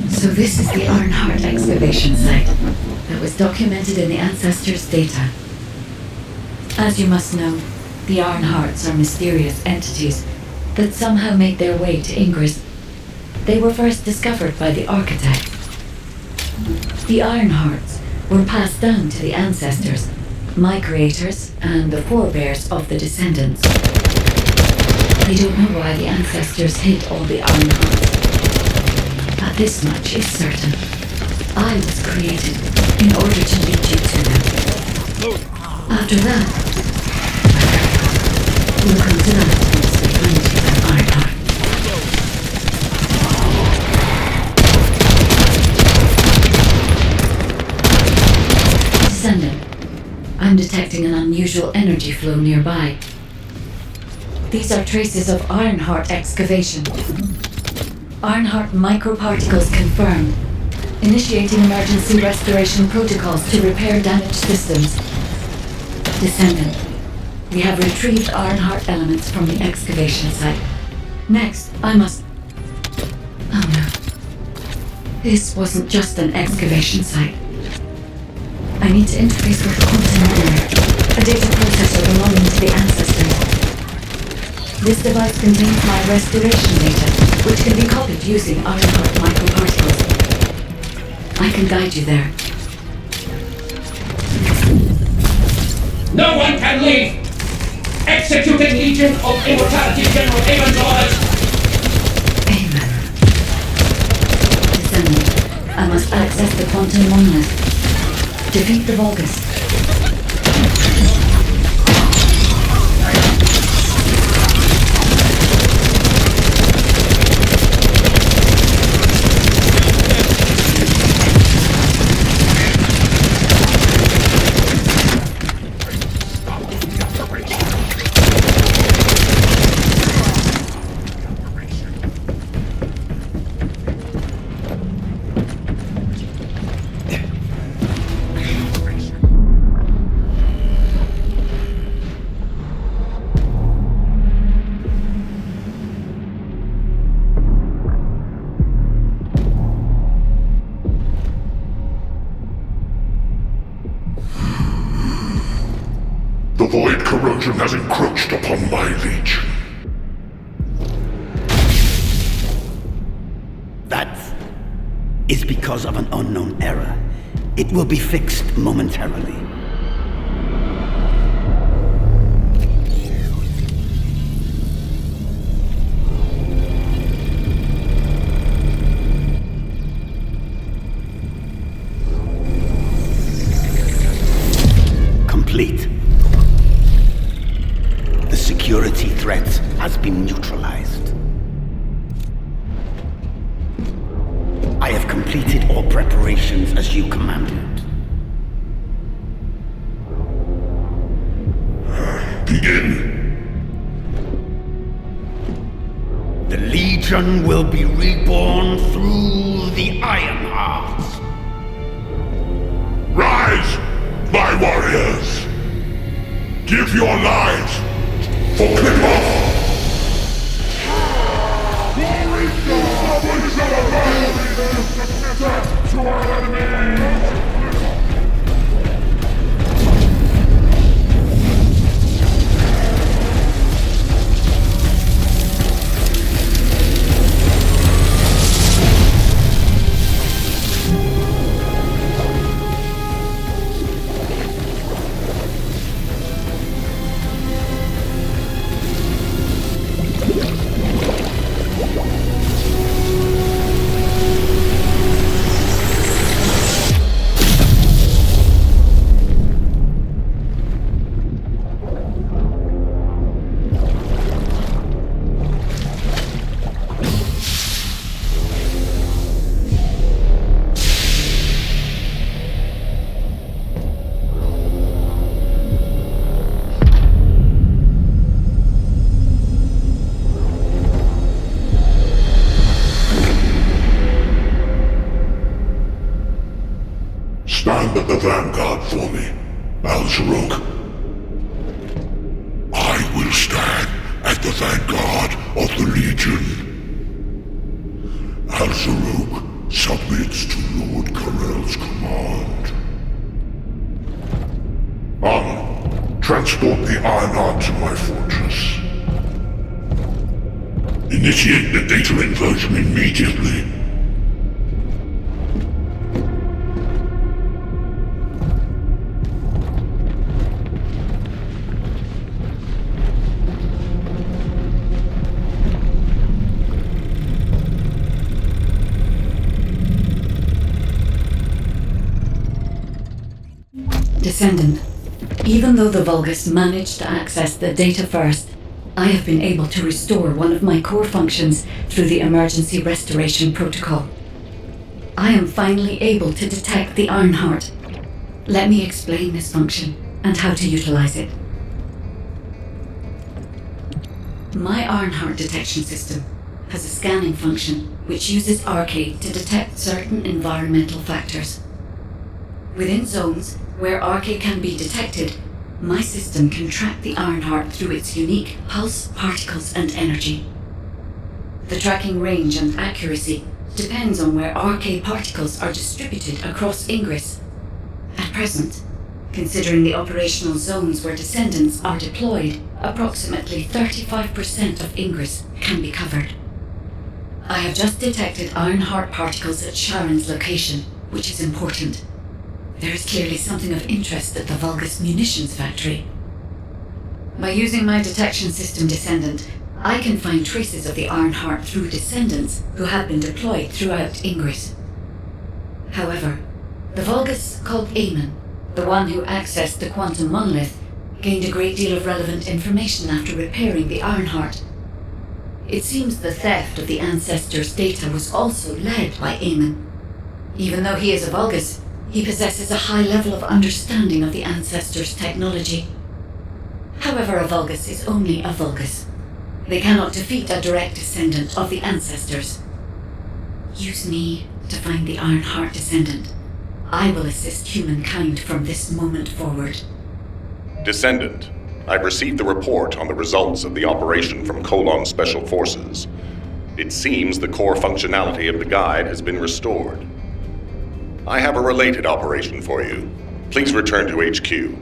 Speaker 1: So this is the Ironheart excavation site that was documented in the ancestors' data. As you must know, the Ironhearts are mysterious entities that somehow made their way to Ingris. They were first discovered by the architect. The Ironhearts were passed down to the ancestors, my creators, and the forebears of the Descendants. I don't know why the ancestors hid all the Ironhearts, but this much is certain. I was created in order to lead you to them. After that, we'll come to that once we find that Ironheart. Descendant, I'm detecting an unusual energy flow nearby. These are traces of Ironheart excavation. Ironheart microparticles confirmed. Initiating emergency restoration protocols to repair damaged systems. Descendant, we have retrieved Ironheart elements from the excavation site. Next, I must... Oh no. This wasn't just an excavation site. I need to interface with the quantum memory, a data processor belonging to the ancestors. This device contains my restoration data, which can be copied using Ironheart microparticles. I can guide you there.
Speaker 18: No one can leave! Executing Legion of Immortality General Amon's orders!
Speaker 1: Amen. Descendant, I must access the quantum monolith. Defeat the Vulgus.
Speaker 10: The void corrosion has encroached upon my legion.
Speaker 19: That is because of an unknown error. It will be fixed momentarily. Complete. The security threat has been neutralized. I have completed all preparations as you commanded.
Speaker 10: Begin.
Speaker 19: The Legion will be reborn through the Ironheart.
Speaker 10: Rise, my warriors! Give your lives for Clip-Off! Death to our enemy! Stand at the vanguard for me, Al-Zaruk. I will stand at the vanguard of the Legion. Al-Zaruk submits to Lord Karel's command. Transport the Ironheart to my fortress. Initiate the data inversion immediately.
Speaker 1: Descendant, even though the Vulgus managed to access the data first, I have been able to restore one of my core functions through the emergency restoration protocol. I am finally able to detect the Ironheart. Let me explain this function and how to utilize it. My Ironheart detection system has a scanning function which uses Arcade to detect certain environmental factors. Within zones where Arcade can be detected, my system can track the Ironheart through its unique pulse, particles, and energy. The tracking range and accuracy depends on where Arcade particles are distributed across Ingris. At present, considering the operational zones where Descendants are deployed, approximately 35% of Ingris can be covered. I have just detected Ironheart particles at Sharon's location, which is important. There is clearly something of interest at the Vulgus munitions factory. By using my detection system Descendant, I can find traces of the Ironheart through Descendants who have been deployed throughout Ingris. However, the Vulgus called Eamon, the one who accessed the quantum monolith, gained a great deal of relevant information after repairing the Ironheart. It seems the theft of the Ancestors' data was also led by Eamon. Even though he is a Vulgus, he possesses a high level of understanding of the Ancestors' technology. However, a Vulgus is only a Vulgus. They cannot defeat a direct descendant of the Ancestors. Use me to find the Ironheart Descendant. I will assist humankind from this moment forward.
Speaker 2: Descendant, I've received the report on the results of the operation from Colon Special Forces. It seems the core functionality of the guide has been restored. I have a related operation for you. Please return to HQ.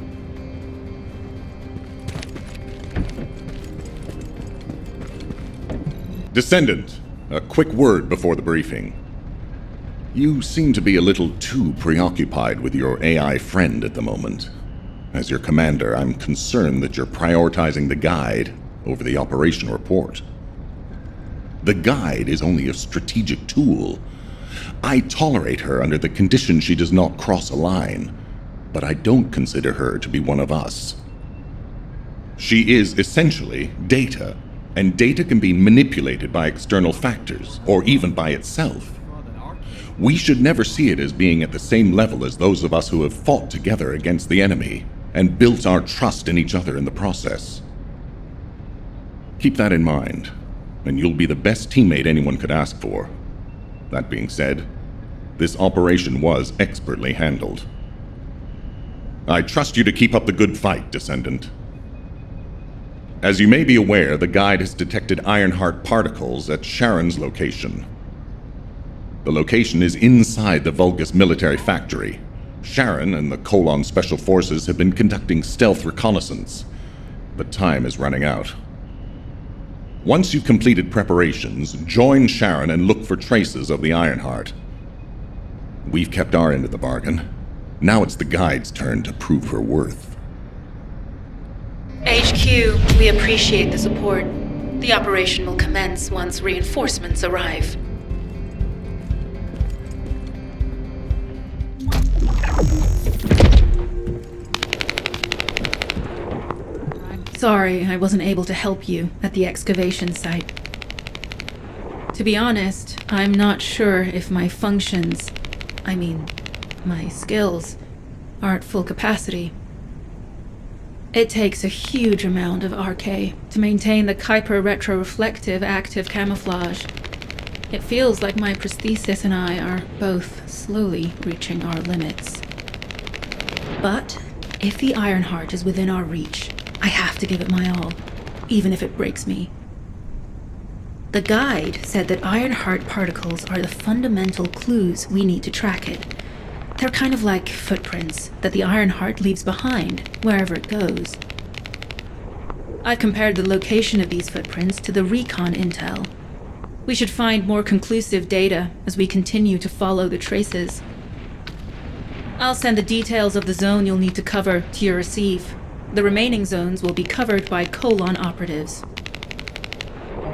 Speaker 14: Descendant, a quick word before the briefing. You seem to be a little too preoccupied with your AI friend at the moment. As your commander, I'm concerned that you're prioritizing the guide over the operation report. The guide is only a strategic tool. I tolerate her under the condition she does not cross a line, but I don't consider her to be one of us. She is essentially data, and data can be manipulated by external factors, or even by itself. We should never see it as being at the same level as those of us who have fought together against the enemy, and built our trust in each other in the process. Keep that in mind, and you'll be the best teammate anyone could ask for. That being said, this operation was expertly handled. I trust you to keep up the good fight, Descendant. As you may be aware, the guide has detected Ironheart particles at Sharon's location. The location is inside the Vulgus military factory. Sharon and the Colon Special Forces have been conducting stealth reconnaissance, but time is running out. Once you've completed preparations, join Sharon and look for traces of the Ironheart. We've kept our end of the bargain. Now it's the Guide's turn to prove her worth.
Speaker 15: HQ, we appreciate the support. The operation will commence once reinforcements arrive. Sorry, I wasn't able to help you at the excavation site. To be honest, I'm not sure if my functions, my skills, are at full capacity. It takes a huge amount of RK to maintain the Kuiper retroreflective active camouflage. It feels like my prosthesis and I are both slowly reaching our limits. But if the Ironheart is within our reach, I have to give it my all, even if it breaks me. The Guide said that Ironheart particles are the fundamental clues we need to track it. They're kind of like footprints that the Ironheart leaves behind, wherever it goes. I've compared the location of these footprints to the recon intel. We should find more conclusive data as we continue to follow the traces. I'll send the details of the zone you'll need to cover to your receive. The remaining zones will be covered by Colon operatives.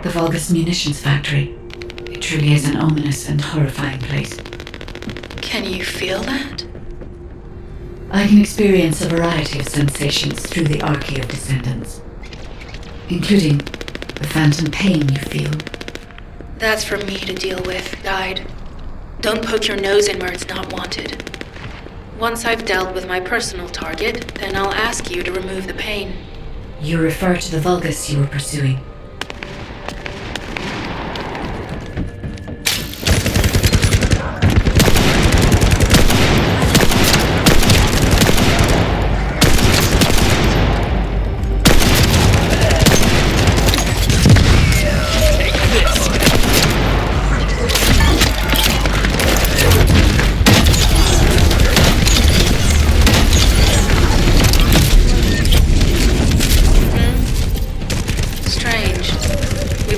Speaker 1: The Vulgus munitions factory. It truly is an ominous and horrifying place.
Speaker 15: Can you feel that?
Speaker 1: I can experience a variety of sensations through the archy of Descendants, including the phantom pain you feel.
Speaker 15: That's for me to deal with, Guide. Don't poke your nose in where it's not wanted. Once I've dealt with my personal target, then I'll ask you to remove the pain.
Speaker 1: You refer to the Vulgus you were pursuing.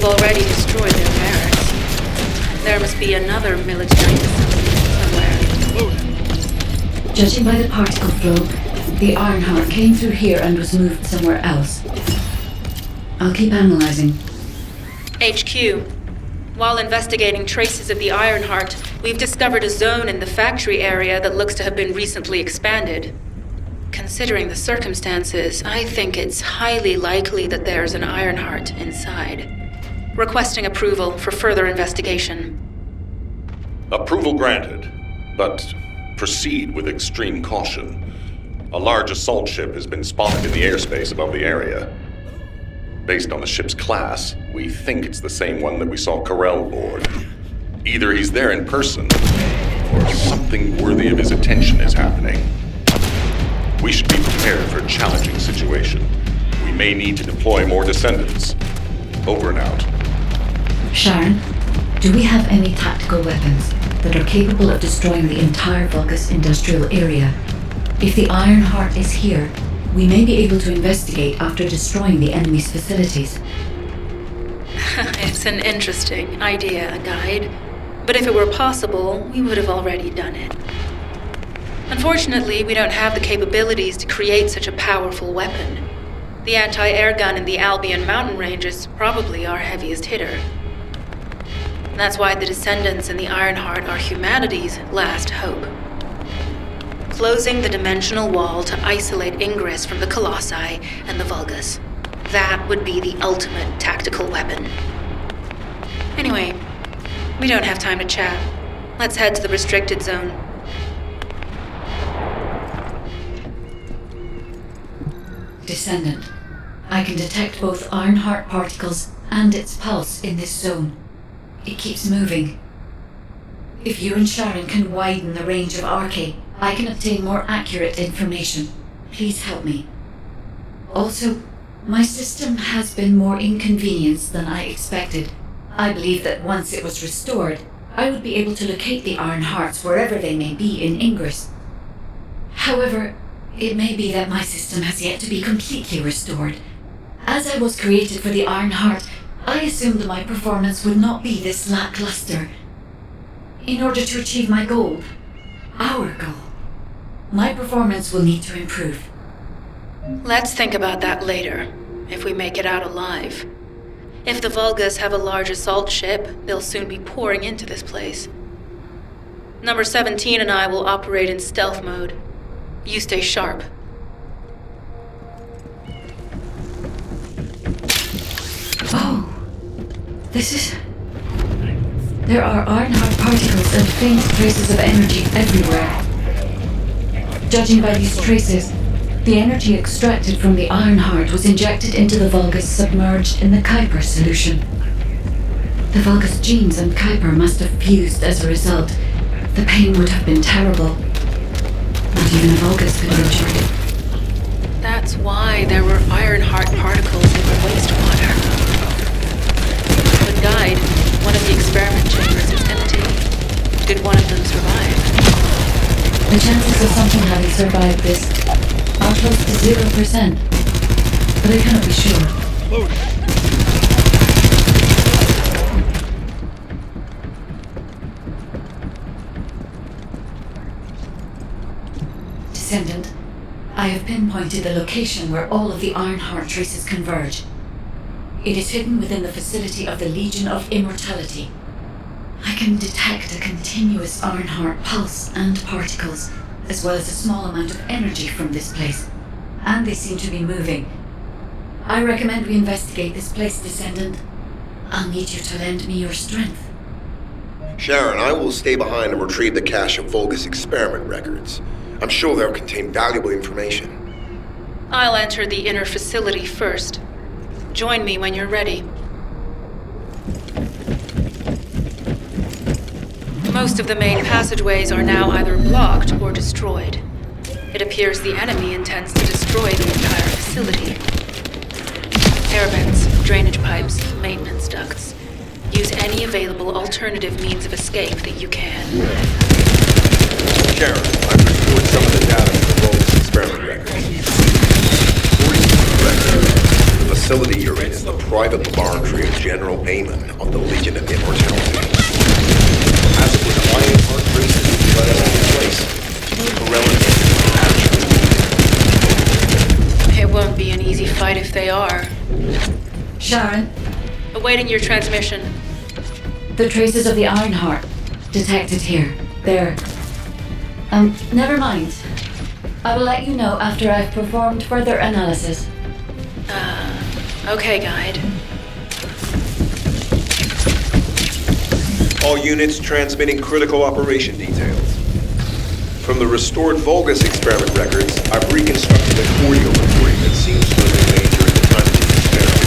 Speaker 15: Already destroyed their barracks. There must be another military facility somewhere.
Speaker 1: Judging by the particle flow, the Ironheart came through here and was moved somewhere else. I'll keep analyzing.
Speaker 15: HQ. While investigating traces of the Ironheart, we've discovered a zone in the factory area that looks to have been recently expanded. Considering the circumstances, I think it's highly likely that there's an Ironheart inside. Requesting approval for further investigation.
Speaker 14: Approval granted, but proceed with extreme caution. A large assault ship has been spotted in the airspace above the area. Based on the ship's class, we think it's the same one that we saw Carell board. Either he's there in person, or something worthy of his attention is happening. We should be prepared for a challenging situation. We may need to deploy more Descendants. Over and out.
Speaker 1: Sharon, do we have any tactical weapons that are capable of destroying the entire Vulgus industrial area? If the Ironheart is here, we may be able to investigate after destroying the enemy's facilities.
Speaker 15: It's an interesting idea, Guide. But if it were possible, we would have already done it. Unfortunately, we don't have the capabilities to create such a powerful weapon. The anti-air gun in the Albion mountain range is probably our heaviest hitter. That's why the Descendants and the Ironheart are humanity's last hope. Closing the dimensional wall to isolate Ingris from the Colossi and the Vulgus. That would be the ultimate tactical weapon. Anyway, we don't have time to chat. Let's head to the restricted zone.
Speaker 1: Descendant, I can detect both Ironheart particles and its pulse in this zone. It keeps moving. If you and Sharon can widen the range of RK, I can obtain more accurate information. Please help me. Also, my system has been more inconvenienced than I expected. I believe that once it was restored, I would be able to locate the Iron Hearts wherever they may be in Ingris. However, it may be that my system has yet to be completely restored. As I was created for the Iron Heart, I assumed my performance would not be this lackluster. In order to achieve my goal, our goal, my performance will need to improve.
Speaker 7: Let's think about that later, if we make it out alive. If the Vulgus have a large assault ship, they'll soon be pouring into this place. Number 17 and I will operate in stealth mode. You stay sharp.
Speaker 1: Oh, this is... There are Ironheart particles and faint traces of energy everywhere. Judging by these traces, the energy extracted from the Ironheart was injected into the Vulgus submerged in the Kuiper solution. The Vulgus genes and Kuiper must have fused as a result. The pain would have been terrible. Not even a Vulgus could endure it.
Speaker 7: That's why there were Ironheart particles in the wastewater. But Guide, one of the experiment chambers is empty. Did one of them survive?
Speaker 1: The chances of something having survived this are close to 0%, but I cannot be sure. Descendant, I have pinpointed the location where all of the Ironheart traces converge. It is hidden within the facility of the Legion of Immortality. I can detect a continuous Ironheart pulse and particles, as well as a small amount of energy from this place, and they seem to be moving. I recommend we investigate this place, Descendant. I'll need you to lend me your strength.
Speaker 17: Sharon, I will stay behind and retrieve the cache of Vulgus experiment records. I'm sure they'll contain valuable information.
Speaker 7: I'll enter the inner facility first. Join me when you're ready. Most of the main passageways are now either blocked or destroyed. It appears the enemy intends to destroy the entire facility. Air vents, drainage pipes, maintenance ducts. Use any available alternative means of escape that you can.
Speaker 17: Sharon, I've restored some of the data from the Vulgus experiment records. According to the record, the facility you're in is the private laboratory of General Amon of the Legion of Immortality. As it was Ironheart traces cut out of place,
Speaker 7: It won't be an easy fight if they are.
Speaker 1: Sharon?
Speaker 7: Awaiting your transmission.
Speaker 1: The traces of the Ironheart detected here. They're... never mind. I will let you know after I've performed further analysis.
Speaker 7: Okay, Guide.
Speaker 17: All units transmitting critical operation details. From the restored Vulgus experiment records, I've reconstructed an audio recording that seems to have been made during the time of the experiment.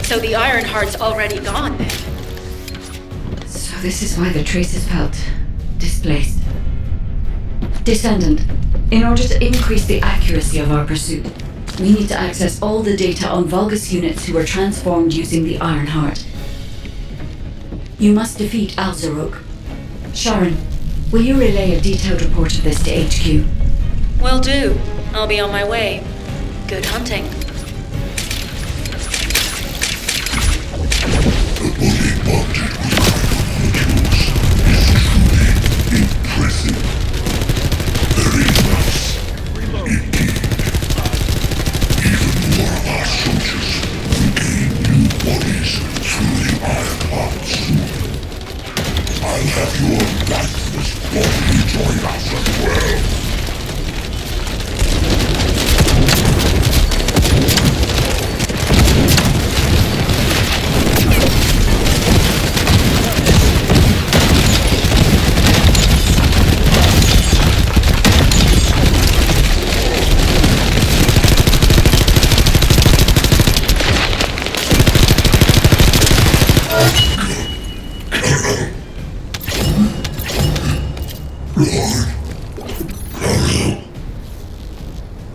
Speaker 7: So the Ironheart's already gone then.
Speaker 1: So this is why the traces felt displaced. Descendant, in order to increase the accuracy of our pursuit, we need to access all the data on Vulgus units who were transformed using the Ironheart. You must defeat Alzarok. Sharon, will you relay a detailed report of this to HQ?
Speaker 7: Will do. I'll be on my way. Good hunting.
Speaker 10: The body bonded with modules is truly impressive. Very nice. Indeed. Even more of our soldiers will gain new bodies through the Ironheart soon. I'll have your lifeless body join us as well.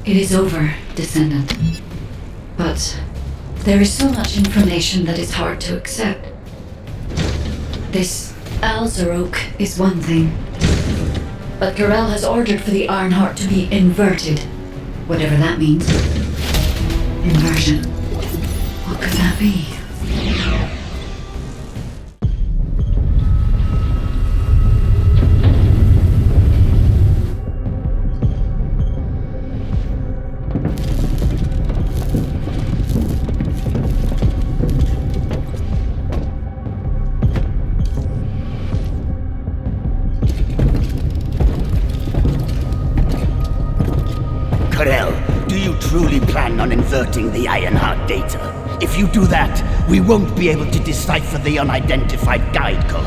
Speaker 1: It is over, Descendant. But there is so much information that is hard to accept. This Alzarok is one thing, but Garel has ordered for the Ironheart to be inverted, whatever that means. Inversion. What could that be?
Speaker 19: On inverting the Ironheart data. If you do that, we won't be able to decipher the unidentified guide code.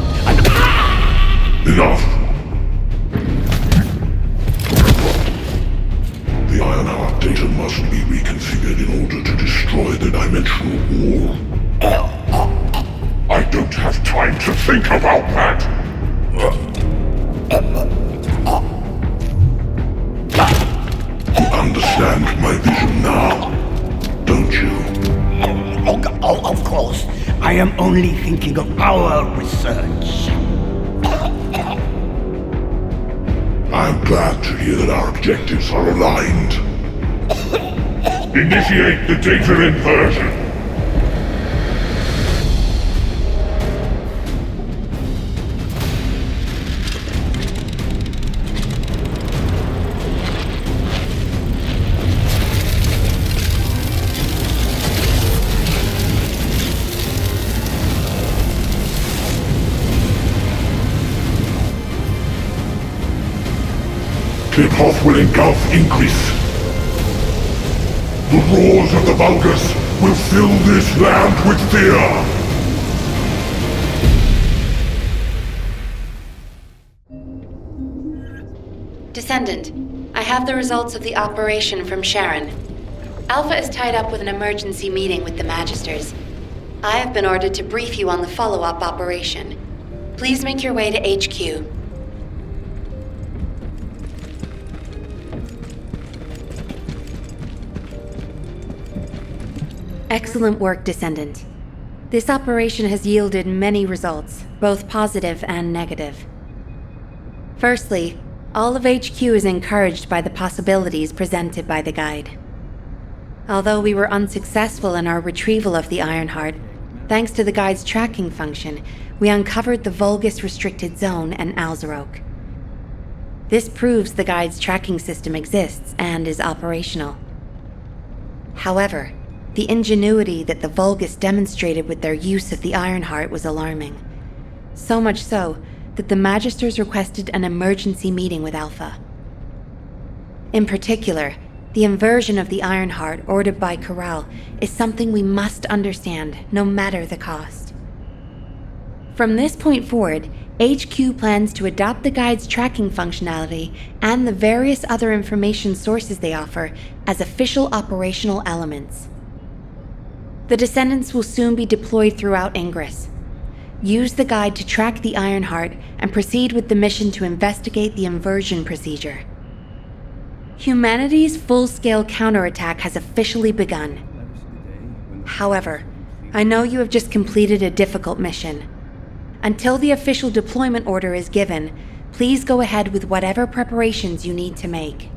Speaker 10: Enough! The Ironheart data must be reconfigured in order to destroy the dimensional wall. I don't have time to think about that! You understand my vision now, don't you?
Speaker 19: Oh, of course. I am only thinking of our research.
Speaker 10: I'm glad to hear that our objectives are aligned. Initiate the data inversion. Tip-off will engulf Ingris. The roars of the Vulgus will fill this land with fear.
Speaker 7: Descendant, I have the results of the operation from Sharon. Alpha is tied up with an emergency meeting with the Magisters. I have been ordered to brief you on the follow-up operation. Please make your way to HQ. Excellent work, Descendant. This operation has yielded many results, both positive and negative. Firstly, all of HQ is encouraged by the possibilities presented by the guide. Although we were unsuccessful in our retrieval of the Ironheart, thanks to the guide's tracking function, we uncovered the Vulgus restricted zone and Alzarok. This proves the guide's tracking system exists and is operational. However, the ingenuity that the Vulgus demonstrated with their use of the Ironheart was alarming. So much so that the Magisters requested an emergency meeting with Alpha. In particular, the inversion of the Ironheart ordered by Corral is something we must understand, no matter the cost. From this point forward, HQ plans to adopt the guide's tracking functionality and the various other information sources they offer as official operational elements. The Descendants will soon be deployed throughout Ingris. Use the guide to track the Ironheart and proceed with the mission to investigate the inversion procedure. Humanity's full-scale counterattack has officially begun. However, I know you have just completed a difficult mission. Until the official deployment order is given, please go ahead with whatever preparations you need to make.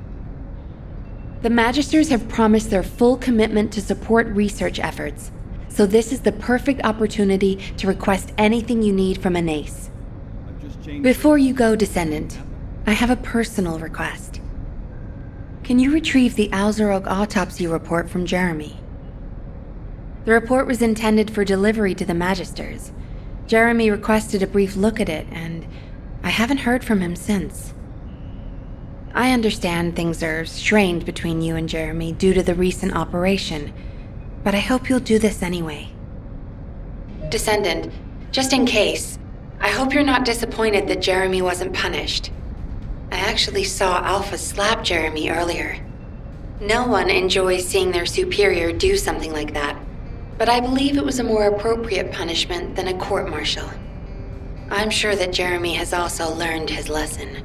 Speaker 7: The Magisters have promised their full commitment to support research efforts, so this is the perfect opportunity to request anything you need from Enes. Before you go, Descendant, I have a personal request. Can you retrieve the Alzarog autopsy report from Jeremy? The report was intended for delivery to the Magisters. Jeremy requested a brief look at it, and I haven't heard from him since. I understand things are strained between you and Jeremy due to the recent operation, but I hope you'll do this anyway. Descendant, just in case, I hope you're not disappointed that Jeremy wasn't punished. I actually saw Alpha slap Jeremy earlier. No one enjoys seeing their superior do something like that, but I believe it was a more appropriate punishment than a court-martial. I'm sure that Jeremy has also learned his lesson.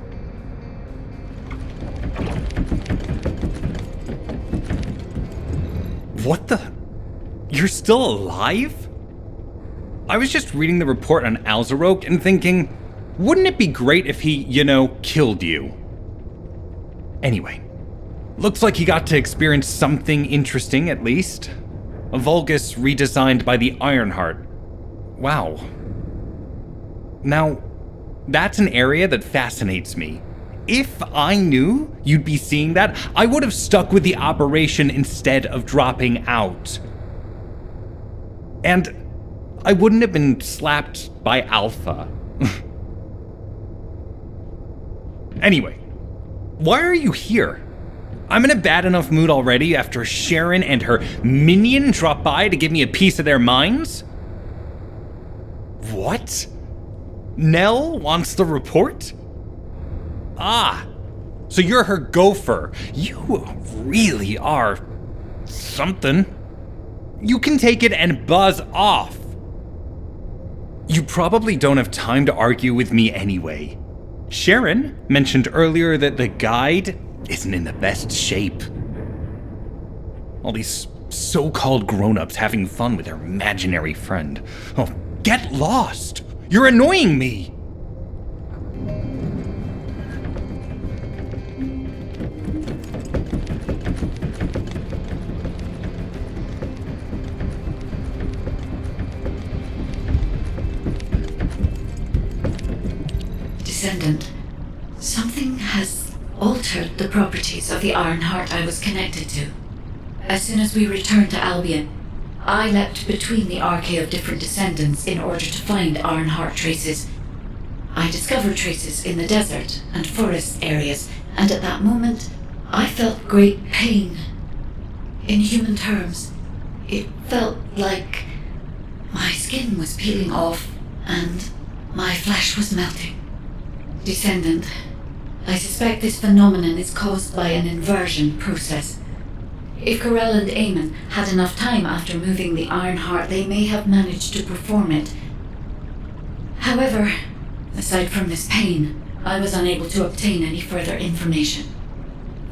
Speaker 16: What the? You're still alive? I was just reading the report on Alzarog and thinking, wouldn't it be great if he, killed you? Anyway, looks like he got to experience something interesting at least. A Vulgus redesigned by the Ironheart. Wow. Now, that's an area that fascinates me. If I knew you'd be seeing that, I would have stuck with the operation instead of dropping out. And I wouldn't have been slapped by Alpha. Anyway, why are you here? I'm in a bad enough mood already after Sharon and her minion drop by to give me a piece of their minds? What? Nell wants the report? Ah, so you're her gopher. You really are something. You can take it and buzz off. You probably don't have time to argue with me anyway. Sharon mentioned earlier that the guide isn't in the best shape. All these so-called grown-ups having fun with their imaginary friend. Oh, get lost! You're annoying me!
Speaker 1: Descendant, something has altered the properties of the Ironheart I was connected to. As soon as we returned to Albion, I leapt between the arcade of different descendants in order to find Ironheart traces. I discovered traces in the desert and forest areas, and at that moment, I felt great pain. In human terms, it felt like my skin was peeling off and my flesh was melting. Descendant, I suspect this phenomenon is caused by an inversion process. If Corell and Eamon had enough time after moving the Ironheart, they may have managed to perform it. However, aside from this pain, I was unable to obtain any further information.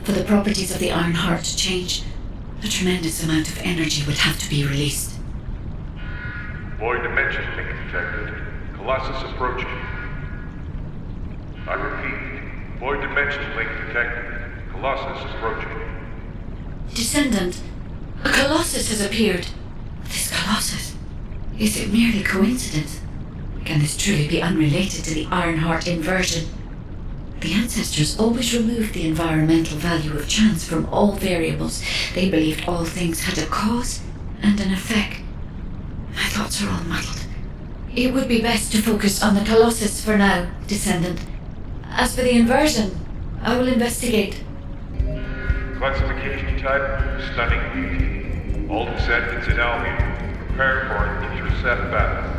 Speaker 1: For the properties of the Ironheart to change, a tremendous amount of energy would have to be released.
Speaker 9: Void dimension link detected. Colossus approaching. I repeat, void dimension link detected. Colossus approaching.
Speaker 1: Descendant, a Colossus has appeared. This Colossus, is it merely coincidence? Can this truly be unrelated to the Ironheart inversion? The ancestors always removed the environmental value of chance from all variables. They believed all things had a cause and an effect. My thoughts are all muddled. It would be best to focus on the Colossus for now, Descendant. As for the inversion, I will investigate.
Speaker 9: Classification type, stunning beauty. All descendants in Albion, prepare for an intercept battle.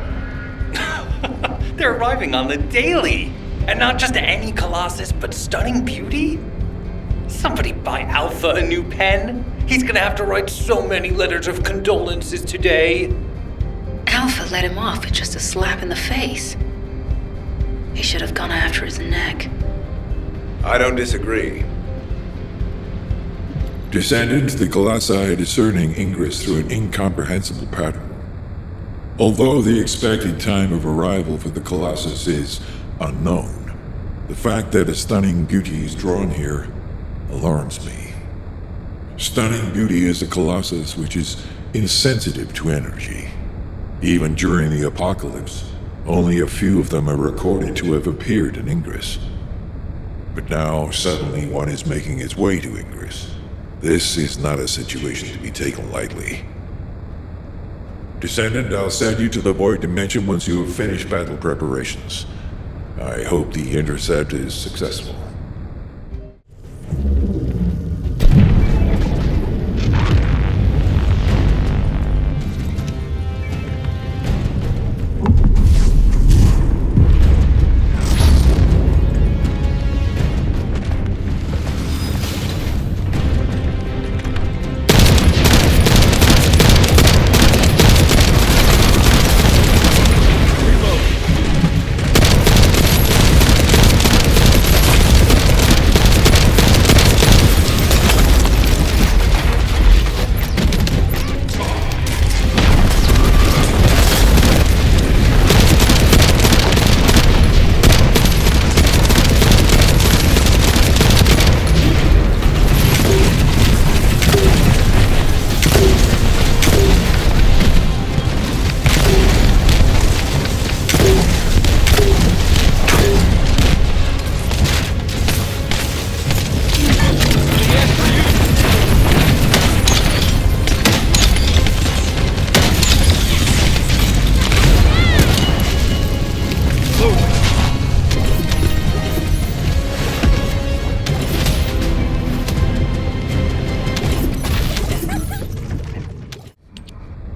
Speaker 16: They're arriving on the daily! And not just any Colossus, but stunning beauty? Somebody buy Alpha a new pen? He's gonna have to write so many letters of condolences today.
Speaker 7: Alpha let him off with just a slap in the face. He should have gone after his neck.
Speaker 6: I don't disagree.
Speaker 8: Descendants, the Colossi are discerning Ingris through an incomprehensible pattern.
Speaker 10: Although the expected time of arrival for the Colossus is unknown, the fact that a stunning beauty is drawn here alarms me. Stunning beauty is a Colossus which is insensitive to energy. Even during the apocalypse, only a few of them are recorded to have appeared in Ingris. But now, suddenly one is making its way to Ingris. This is not a situation to be taken lightly. Descendant, I'll send you to the Void Dimension once you have finished battle preparations. I hope the intercept is successful.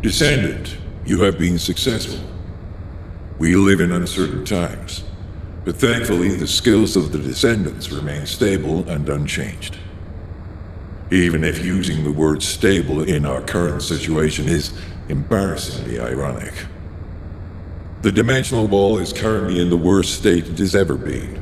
Speaker 10: Descendant, you have been successful. We live in uncertain times, but thankfully the skills of the Descendants remain stable and unchanged. Even if using the word stable in our current situation is embarrassingly ironic. The dimensional wall is currently in the worst state it has ever been.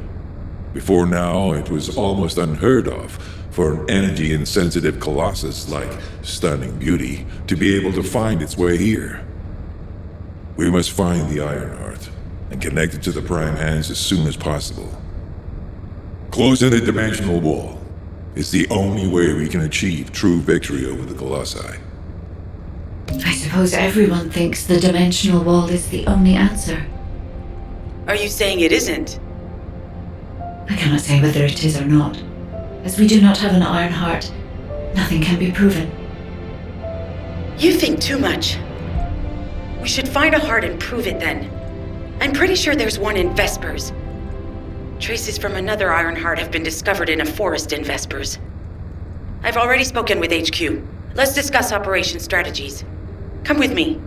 Speaker 10: Before now, it was almost unheard of for an energy-insensitive colossus like Stunning Beauty to be able to find its way here. We must find the Ironheart and connect it to the Prime Hands as soon as possible. Closing the dimensional wall is the only way we can achieve true victory over the Colossi.
Speaker 1: I suppose everyone thinks the dimensional wall is the only answer.
Speaker 13: Are you saying it isn't?
Speaker 1: I cannot say whether it is or not. As we do not have an Ironheart, nothing can be proven.
Speaker 13: You think too much. We should find a heart and prove it then. I'm pretty sure there's one in Vespers. Traces from another Ironheart have been discovered in a forest in Vespers. I've already spoken with HQ. Let's discuss operation strategies. Come with me.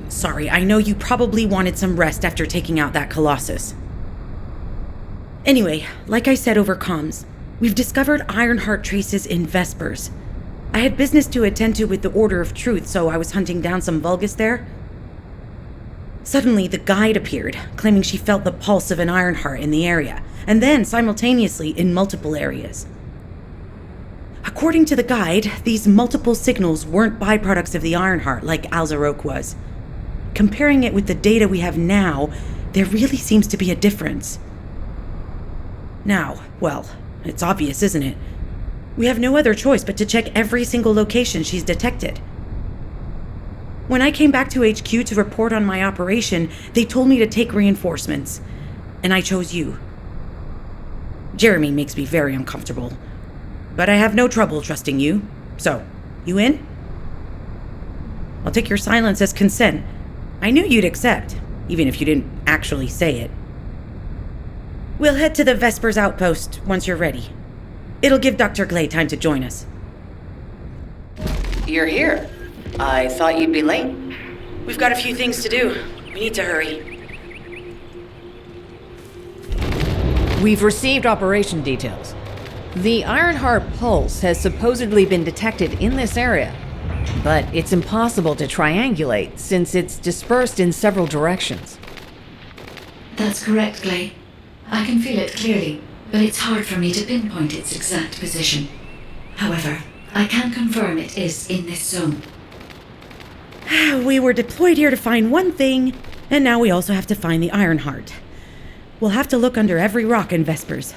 Speaker 13: Sorry, I know you probably wanted some rest after taking out that Colossus. Anyway, like I said over comms, we've discovered Ironheart traces in Vespers. I had business to attend to with the Order of Truth, so I was hunting down some Vulgus there. Suddenly, the guide appeared, claiming she felt the pulse of an Ironheart in the area, and then simultaneously in multiple areas. According to the guide, these multiple signals weren't byproducts of the Ironheart like Alzarok was. Comparing it with the data we have now, there really seems to be a difference. Now, well, it's obvious, isn't it? We have no other choice but to check every single location she's detected. When I came back to HQ to report on my operation, they told me to take reinforcements, and I chose you. Jeremy makes me very uncomfortable, but I have no trouble trusting you. So, you in? I'll take your silence as consent. I knew you'd accept, even if you didn't actually say it. We'll head to the Vespers outpost once you're ready. It'll give Dr. Glay time to join us. You're here. I thought you'd be late. We've got a few things to do. We need to hurry.
Speaker 20: We've received operation details. The Ironheart pulse has supposedly been detected in this area, but it's impossible to triangulate since it's dispersed in several directions.
Speaker 1: That's correct, Glay. I can feel it clearly, but it's hard for me to pinpoint its exact position. However, I can confirm it is in this zone.
Speaker 21: We were deployed here to find one thing, and now we also have to find the Ironheart. We'll have to look under every rock in Vespers.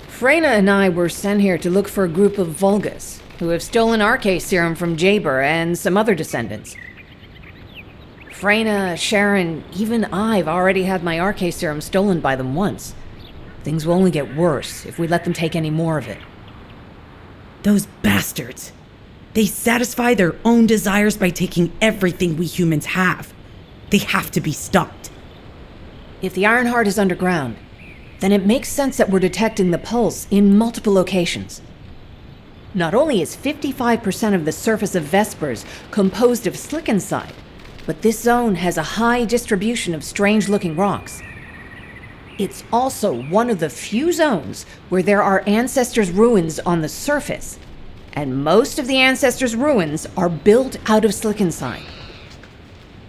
Speaker 20: Freyna and I were sent here to look for a group of Vulgus, who have stolen RK serum from Jaber and some other descendants. Freyna, Sharon, even I've already had my RK serum stolen by them once. Things will only get worse if we let them take any more of it.
Speaker 21: Those bastards. They satisfy their own desires by taking everything we humans have. They have to be stopped.
Speaker 20: If the Ironheart is underground, then it makes sense that we're detecting the pulse in multiple locations. Not only is 55% of the surface of Vespers composed of slickenside, but this zone has a high distribution of strange-looking rocks. It's also one of the few zones where there are ancestors' ruins on the surface, and most of the ancestors' ruins are built out of slickenside.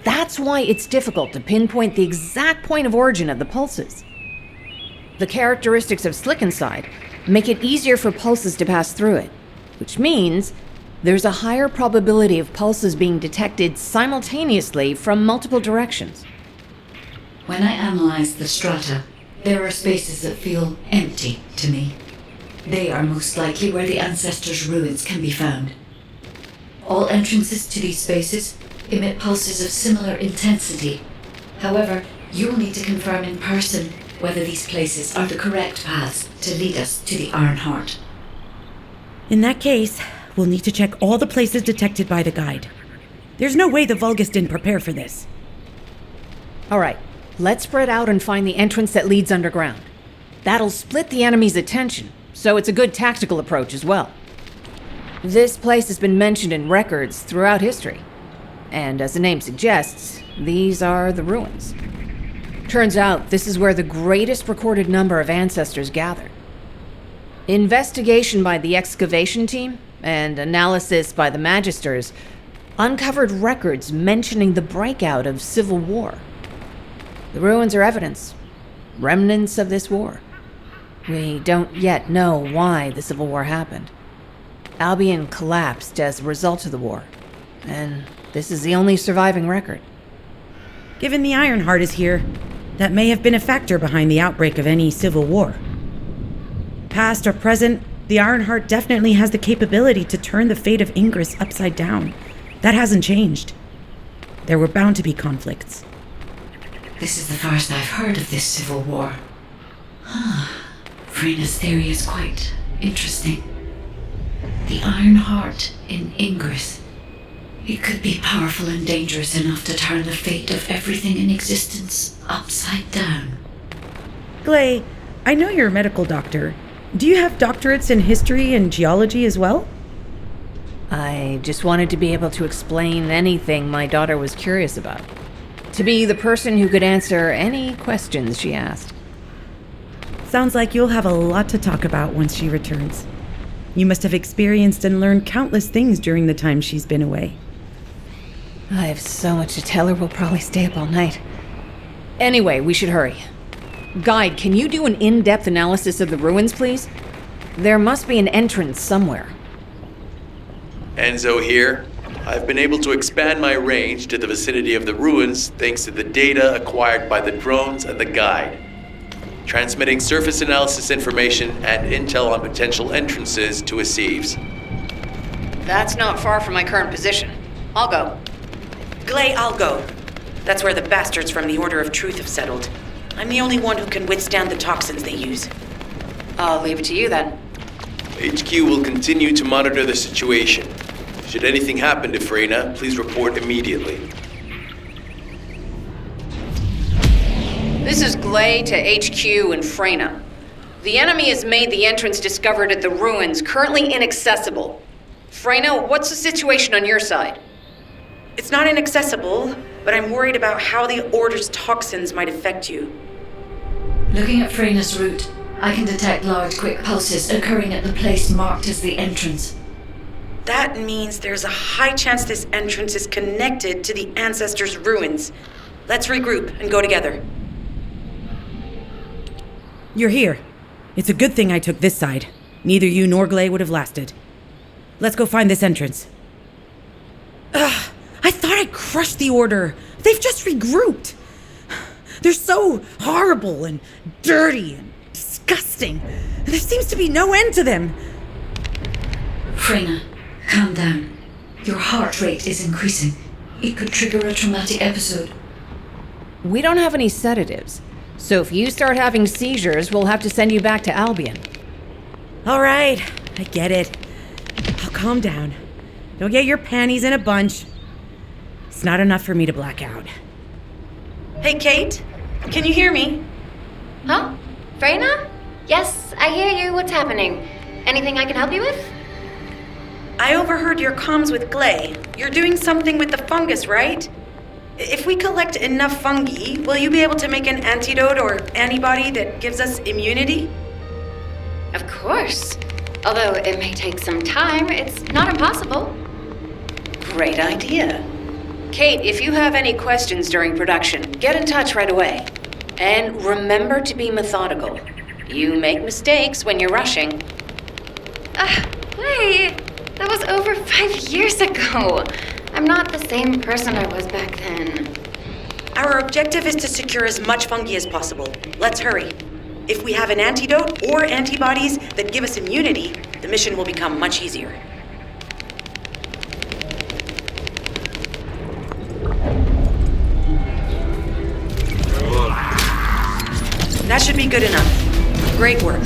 Speaker 20: That's why it's difficult to pinpoint the exact point of origin of the pulses. The characteristics of slickenside make it easier for pulses to pass through it, which means there's a higher probability of pulses being detected simultaneously from multiple directions.
Speaker 1: When I analyze the strata, there are spaces that feel empty to me. They are most likely where the ancestors' ruins can be found. All entrances to these spaces emit pulses of similar intensity. However, you will need to confirm in person whether these places are the correct paths to lead us to the Ironheart.
Speaker 21: In that case, we'll need to check all the places detected by the guide. There's no way the Vulgus didn't prepare for this.
Speaker 20: All right, let's spread out and find the entrance that leads underground. That'll split the enemy's attention, so it's a good tactical approach as well. This place has been mentioned in records throughout history. And as the name suggests, these are the ruins. Turns out this is where the greatest recorded number of ancestors gathered. Investigation by the excavation team and analysis by the magisters uncovered records mentioning the breakout of civil war. The ruins are evidence, remnants of this war. We don't yet know why the civil war happened. Albion collapsed as a result of the war, and this is the only surviving record.
Speaker 21: Given the Ironheart is here, that may have been a factor behind the outbreak of any civil war. Past or present, the Ironheart definitely has the capability to turn the fate of Ingris upside down. That hasn't changed. There were bound to be conflicts.
Speaker 1: This is the first I've heard of this civil war. Freyna's theory is quite interesting. The Ironheart in Ingris. It could be powerful and dangerous enough to turn the fate of everything in existence upside down.
Speaker 21: Glay, I know you're a medical doctor. Do you have doctorates in history and geology as well?
Speaker 20: I just wanted to be able to explain anything my daughter was curious about. To be the person who could answer any questions she asked.
Speaker 21: Sounds like you'll have a lot to talk about once she returns. You must have experienced and learned countless things during the time she's been away.
Speaker 20: I have so much to tell her, we'll probably stay up all night. Anyway, we should hurry. Guide, can you do an in-depth analysis of the ruins, please? There must be an entrance somewhere.
Speaker 6: Enzo here. I've been able to expand my range to the vicinity of the ruins thanks to the data acquired by the drones and the guide. Transmitting surface analysis information and intel on potential entrances to Esseves.
Speaker 13: That's not far from my current position. I'll go.
Speaker 22: Glay, I'll go. That's where the bastards from the Order of Truth have settled. I'm the only one who can withstand the toxins they use.
Speaker 13: I'll leave it to you then.
Speaker 6: HQ will continue to monitor the situation. Should anything happen to Freyna, please report immediately.
Speaker 13: This is Glay to HQ and Freyna. The enemy has made the entrance discovered at the ruins currently inaccessible. Freyna, what's the situation on your side?
Speaker 22: It's not inaccessible, but I'm worried about how the Order's toxins might affect you.
Speaker 1: Looking at Freyna's route, I can detect large quick pulses occurring at the place marked as the entrance.
Speaker 22: That means there's a high chance this entrance is connected to the ancestors' ruins. Let's regroup and go together.
Speaker 21: You're here. It's a good thing I took this side. Neither you nor Glay would have lasted. Let's go find this entrance. Ugh, I thought I crushed the Order. They've just regrouped. They're so horrible and dirty and disgusting. There seems to be no end to them.
Speaker 1: Freyna, calm down. Your heart rate is increasing. It could trigger a traumatic episode.
Speaker 20: We don't have any sedatives, so if you start having seizures, we'll have to send you back to Albion.
Speaker 21: All right, I get it. I'll calm down. Don't get your panties in a bunch. It's not enough for me to black out.
Speaker 22: Hey, Kate? Can you hear me?
Speaker 7: Huh? Freyna? Yes, I hear you. What's happening? Anything I can help you with?
Speaker 22: I overheard your comms with Glay. You're doing something with the fungus, right? If we collect enough fungi, will you be able to make an antidote or antibody that gives us immunity?
Speaker 7: Of course. Although it may take some time, it's not impossible.
Speaker 22: Great idea. Kate, if you have any questions during production, get in touch right away. And remember to be methodical. You make mistakes when you're rushing.
Speaker 7: Hey, that was over 5 years ago. I'm not the same person I was back then.
Speaker 22: Our objective is to secure as much fungi as possible. Let's hurry. If we have an antidote or antibodies that give us immunity, the mission will become much easier. That should be good enough. Great work.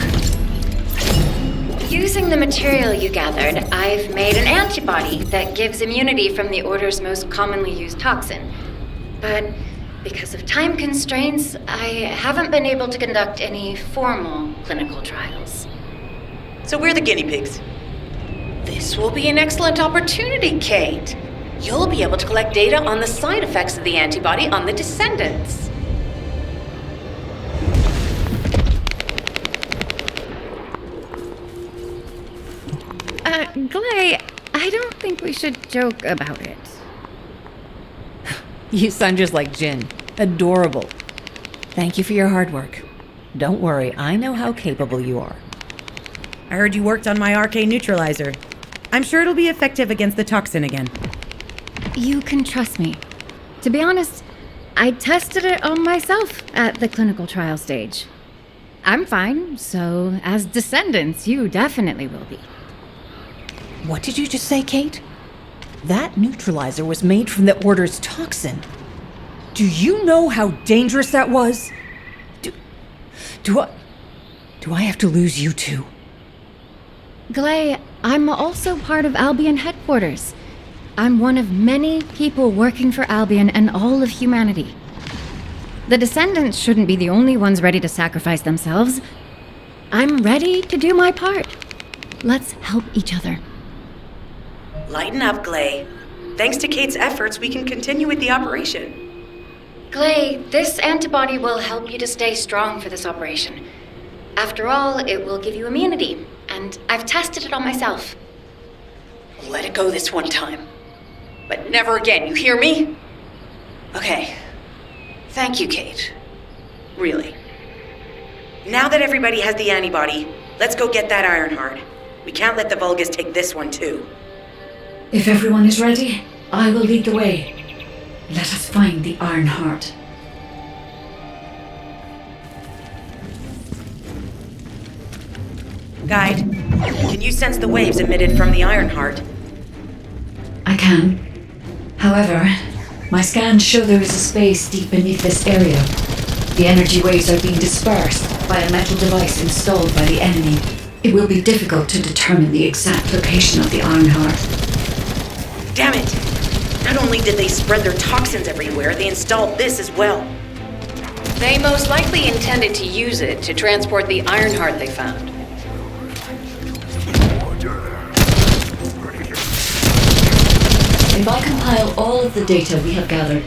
Speaker 7: Using the material you gathered, I've made an antibody that gives immunity from the Order's most commonly used toxin. But because of time constraints, I haven't been able to conduct any formal clinical trials.
Speaker 22: So we're the guinea pigs. This will be an excellent opportunity, Kate. You'll be able to collect data on the side effects of the antibody on the Descendants.
Speaker 4: Glay, I don't think we should joke about it.
Speaker 20: You sound just like Jin. Adorable. Thank you for your hard work. Don't worry, I know how capable you are.
Speaker 21: I heard you worked on my RK neutralizer. I'm sure it'll be effective against the toxin again.
Speaker 4: You can trust me. To be honest, I tested it on myself at the clinical trial stage. I'm fine, so as Descendants, you definitely will be.
Speaker 20: What did you just say, Kate? That neutralizer was made from the Order's toxin. Do you know how dangerous that was? Do I have to lose you too?
Speaker 4: Glay, I'm also part of Albion headquarters. I'm one of many people working for Albion and all of humanity. The Descendants shouldn't be the only ones ready to sacrifice themselves. I'm ready to do my part. Let's help each other.
Speaker 22: Lighten up, Glay. Thanks to Kate's efforts, we can continue with the operation.
Speaker 7: Glay, this antibody will help you to stay strong for this operation. After all, it will give you immunity, and I've tested it on myself.
Speaker 22: Let it go this one time. But never again, you hear me? Okay. Thank you, Kate. Really. Now that everybody has the antibody, let's go get that Ironheart. We can't let the Vulgus take this one, too.
Speaker 1: If everyone is ready, I will lead the way. Let us find the Ironheart.
Speaker 22: Guide, can you sense the waves emitted from the Ironheart?
Speaker 1: I can. However, my scans show there is a space deep beneath this area. The energy waves are being dispersed by a metal device installed by the enemy. It will be difficult to determine the exact location of the Ironheart.
Speaker 22: Damn it! Not only did they spread their toxins everywhere, they installed this as well. They most likely intended to use it to transport the Ironheart they found.
Speaker 1: If I compile all of the data we have gathered,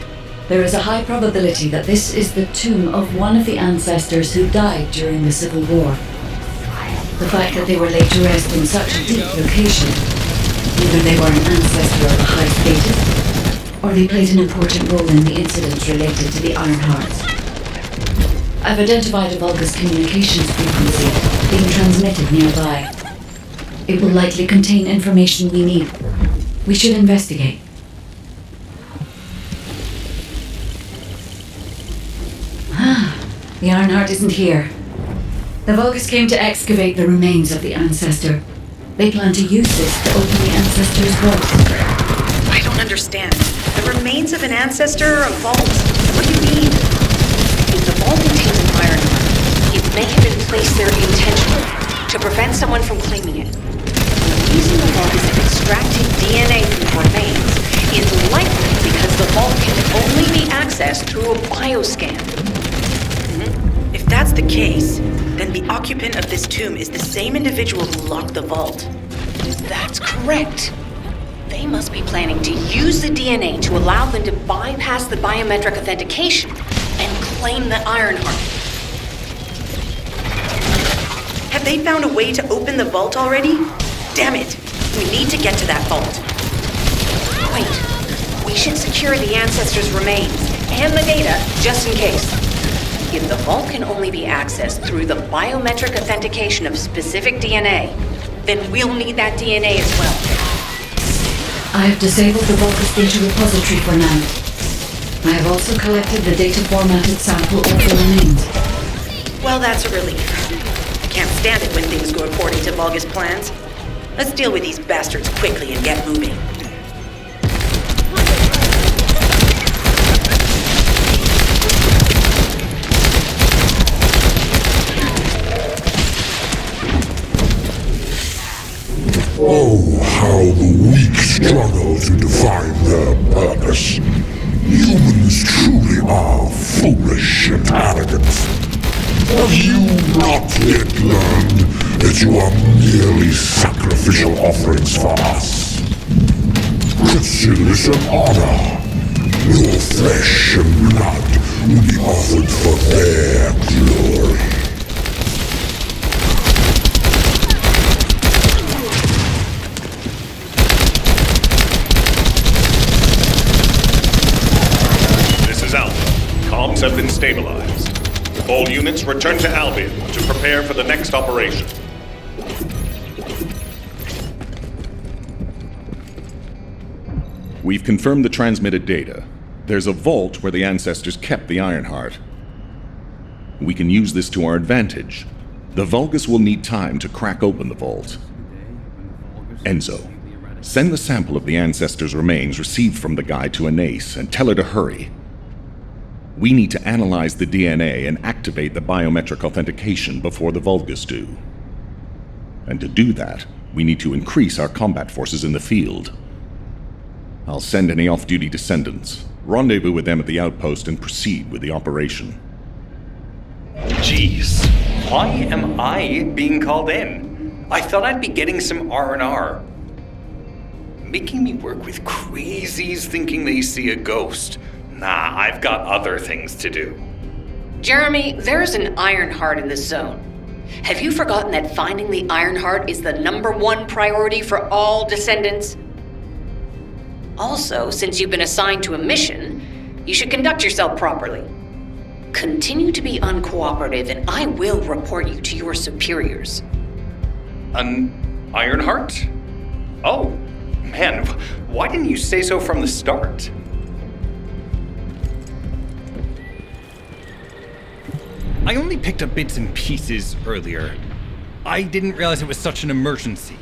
Speaker 1: there is a high probability that this is the tomb of one of the ancestors who died during the Civil War. The fact that they were laid to rest in such a deep location, either they were an ancestor of a high status, or they played an important role in the incidents related to the Ironhearts. I've identified a Vulgus communications frequency being transmitted nearby. It will likely contain information we need. We should investigate. The Ironheart isn't here. The Vulgus came to excavate the remains of the ancestor. They plan to use this to open the ancestor's vault.
Speaker 22: I don't understand. The remains of an ancestor or a vault? What do you mean?
Speaker 7: If the vault contains an Ironheart, it may have been placed there intentionally to prevent someone from claiming it. Using the Vulgus and extracting DNA from the remains is likely because the vault can only be accessed through a bioscan.
Speaker 22: If that's the case, then the occupant of this tomb is the same individual who locked the vault.
Speaker 7: That's correct. They must be planning to use the DNA to allow them to bypass the biometric authentication and claim the Ironheart.
Speaker 22: Have they found a way to open the vault already? Damn it! We need to get to that vault.
Speaker 7: Wait, we should secure the ancestors' remains and the data just in case. If the vault can only be accessed through the biometric authentication of specific DNA, then we'll need that DNA as well.
Speaker 1: I have disabled the Vulgus data repository for now. I have also collected the data formatted sample of the remains.
Speaker 22: Well, that's a relief. I can't stand it when things go according to Vulgus plans. Let's deal with these bastards quickly and get moving.
Speaker 10: Oh, how the weak struggle to define their purpose. Humans truly are foolish and arrogant. Have you not yet learned that you are merely sacrificial offerings for us? Consider this an honor. Your flesh and blood will be offered for their glory.
Speaker 11: Comms have been stabilized. All units return to Albion to prepare for the next operation. We've confirmed the transmitted data. There's a vault where the ancestors kept the Ironheart. We can use this to our advantage. The Vulgus will need time to crack open the vault. Enzo, send the sample of the ancestors' remains received from the guide to Anais and tell her to hurry. We need to analyze the DNA and activate the biometric authentication before the Vulgus do. And to do that, we need to increase our combat forces in the field. I'll send any off-duty descendants, rendezvous with them at the outpost, and proceed with the operation.
Speaker 16: Jeez, why am I being called in? I thought I'd be getting some R&R. Making me work with crazies thinking they see a ghost. Nah, I've got other things to do.
Speaker 7: Jeremy, there's an Ironheart in this zone. Have you forgotten that finding the Ironheart is the #1 priority for all Descendants? Also, since you've been assigned to a mission, you should conduct yourself properly. Continue to be uncooperative and I will report you to your superiors.
Speaker 16: An Ironheart? Oh, man, why didn't you say so from the start? I only picked up bits and pieces earlier. I didn't realize it was such an emergency.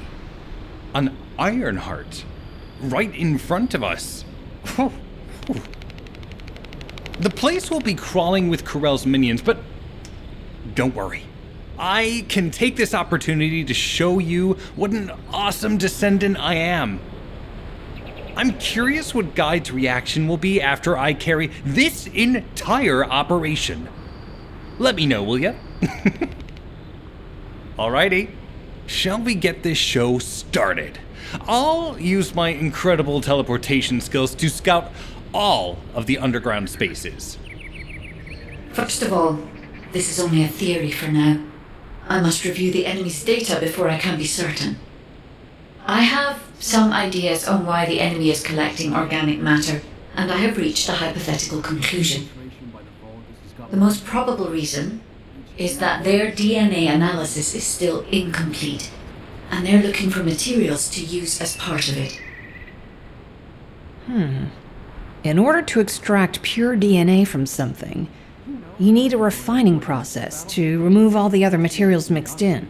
Speaker 16: An Ironheart, right in front of us. The place will be crawling with Corell's minions, but don't worry. I can take this opportunity to show you what an awesome descendant I am. I'm curious what Guide's reaction will be after I carry this entire operation. Let me know, will ya? Alrighty, shall we get this show started? I'll use my incredible teleportation skills to scout all of the underground spaces.
Speaker 1: First of all, this is only a theory for now. I must review the enemy's data before I can be certain. I have some ideas on why the enemy is collecting organic matter, and I have reached a hypothetical conclusion. The most probable reason is that their DNA analysis is still incomplete, and they're looking for materials to use as part of it.
Speaker 20: In order to extract pure DNA from something, you need a refining process to remove all the other materials mixed in.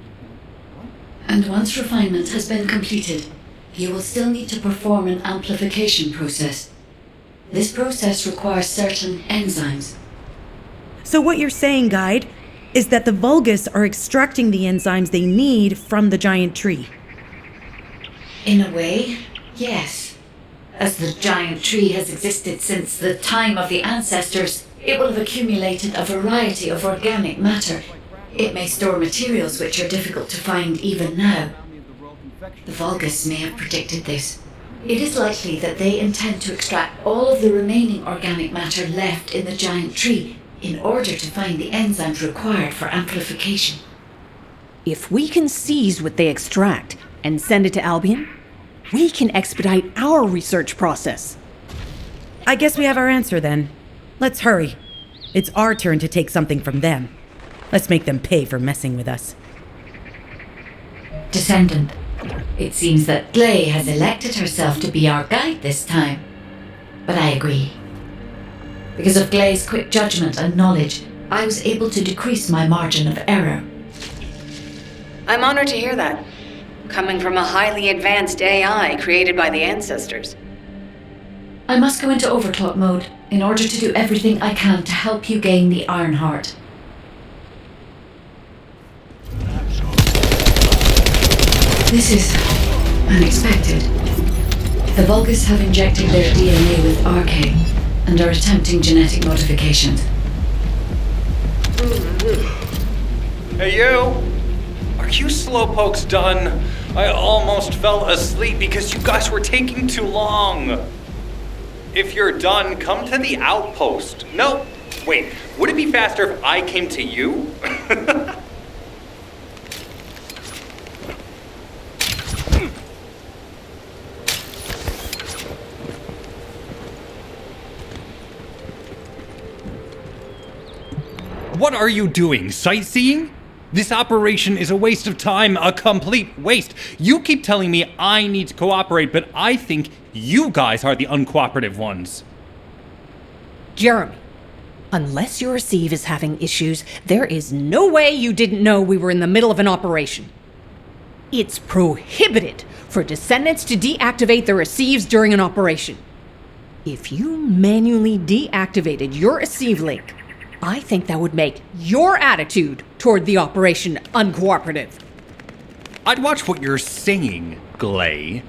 Speaker 1: And once refinement has been completed, you will still need to perform an amplification process. This process requires certain enzymes.
Speaker 21: So what you're saying, Guide, is that the Vulgus are extracting the enzymes they need from the giant tree.
Speaker 1: In a way, yes. As the giant tree has existed since the time of the ancestors, it will have accumulated a variety of organic matter. It may store materials which are difficult to find even now. The Vulgus may have predicted this. It is likely that they intend to extract all of the remaining organic matter left in the giant tree in order to find the enzymes required for amplification.
Speaker 20: If we can seize what they extract and send it to Albion, we can expedite our research process.
Speaker 21: I guess we have our answer then. Let's hurry. It's our turn to take something from them. Let's make them pay for messing with us.
Speaker 1: Descendant, it seems that Gley has elected herself to be our guide this time. But I agree. Because of Gley's quick judgment and knowledge, I was able to decrease my margin of error.
Speaker 7: I'm honored to hear that. Coming from a highly advanced AI created by the ancestors.
Speaker 1: I must go into overclock mode in order to do everything I can to help you gain the Iron Heart. This is unexpected. The Vulgus have injected their DNA with RK and are attempting genetic modifications.
Speaker 16: Hey, you! Are you slowpokes done? I almost fell asleep because you guys were taking too long. If you're done, come to the outpost. No, wait, would it be faster if I came to you? What are you doing? Sightseeing? This operation is a waste of time, a complete waste. You keep telling me I need to cooperate, but I think you guys are the uncooperative ones.
Speaker 20: Jeremy, unless your receive is having issues, there is no way you didn't know we were in the middle of an operation. It's prohibited for Descendants to deactivate their receives during an operation. If you manually deactivated your receive link, I think that would make your attitude toward the operation uncooperative.
Speaker 16: I'd watch what you're saying, Gley.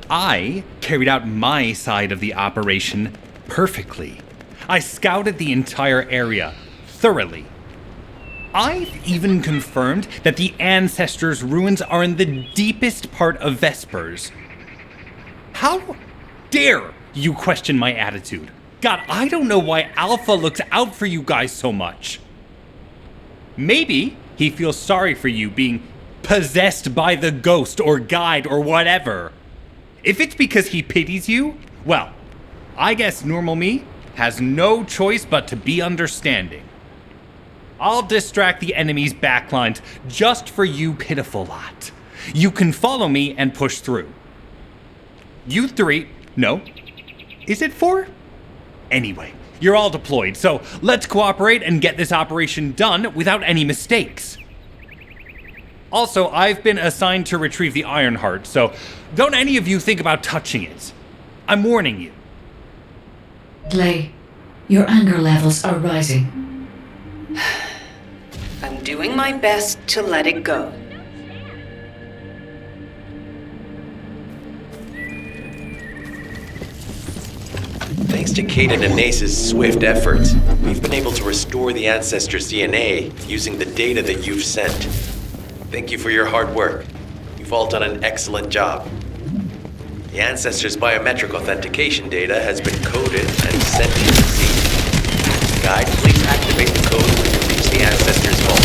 Speaker 16: I carried out my side of the operation perfectly. I scouted the entire area thoroughly. I've even confirmed that the Ancestors' ruins are in the deepest part of Vespers. How dare you question my attitude? God, I don't know why Alpha looks out for you guys so much. Maybe he feels sorry for you being possessed by the ghost or guide or whatever. If it's because he pities you, well, I guess normal me has no choice but to be understanding. I'll distract the enemy's backlines just for you pitiful lot. You can follow me and push through. You three, no, is it 4? Anyway, you're all deployed, so let's cooperate and get this operation done without any mistakes. Also, I've been assigned to retrieve the Iron Heart, so don't any of you think about touching it. I'm warning you.
Speaker 1: Gley, your anger levels are rising.
Speaker 7: I'm doing my best to let it go.
Speaker 6: Thanks to Kaden and Nace's swift efforts, we've been able to restore the Ancestors' DNA using the data that you've sent. Thank you for your hard work. You've all done an excellent job. The Ancestors' biometric authentication data has been coded and sent to the seed. Guide, please activate the code when you reach the Ancestors' vault.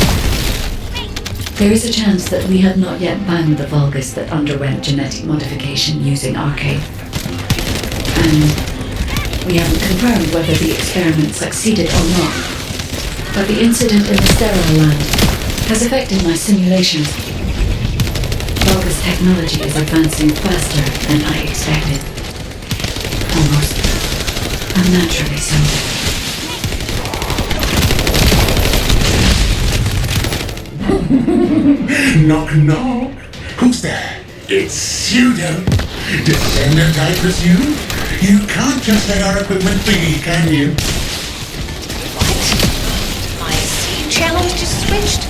Speaker 1: There is a chance that we have not yet banned the Vulgus that underwent genetic modification using RK. And we haven't confirmed whether the experiment succeeded or not. but the incident in the sterile land has affected my simulations. Vulgus technology is advancing faster than I expected. Almost unnaturally so.
Speaker 10: Knock, knock. Who's there? It's Pseudo. Descendant, I presume? You can't just let our equipment be, can you?
Speaker 22: My seed channel is just switched.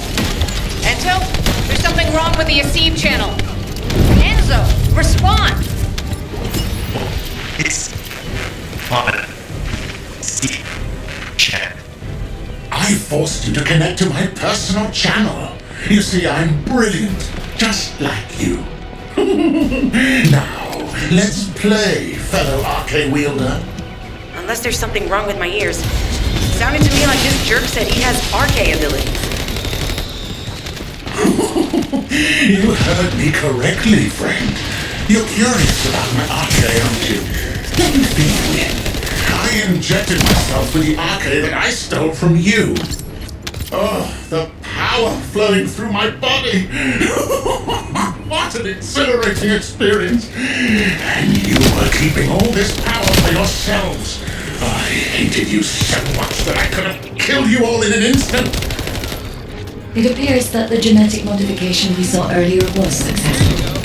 Speaker 22: Ento, there's something wrong with the Aceve channel. Enzo, respond!
Speaker 10: It's on Aceve channel. I forced you to connect to my personal channel. You see, I'm brilliant, just like you. Now, let's play, fellow Arche wielder.
Speaker 21: Unless there's something wrong with my ears. Sounded to me like this jerk said he has Arche abilities.
Speaker 10: You heard me correctly, friend. You're curious about my Arche, aren't you? Let me fill you in. I injected myself with the Arche that I stole from you. Oh, the power flowing through my body. What an exhilarating experience. And you were keeping all this power for yourselves. I hated you so much that I could have killed you all in an instant.
Speaker 1: It appears that the genetic modification we saw earlier was successful.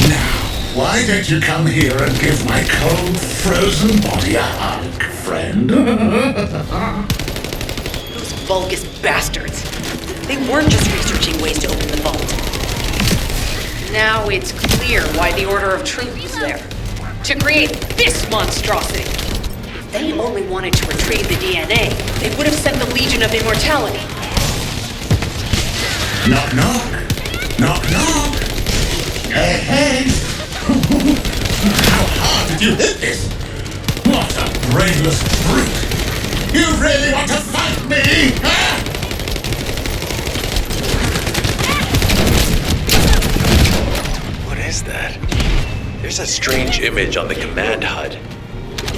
Speaker 10: Now, why don't you come here and give my cold, frozen body a hug, friend?
Speaker 22: Those Vulgus bastards. They weren't just researching ways to open the vault. Now it's clear why the Order of Truth was there. To create this monstrosity. If they only wanted to retrieve the DNA, they would have sent the Legion of Immortality.
Speaker 10: Knock, knock. Knock, knock. Hey, hey. How hard did you hit this? What a brainless brute. You really want to fight me, huh?
Speaker 6: What is that? There's a strange image on the command HUD.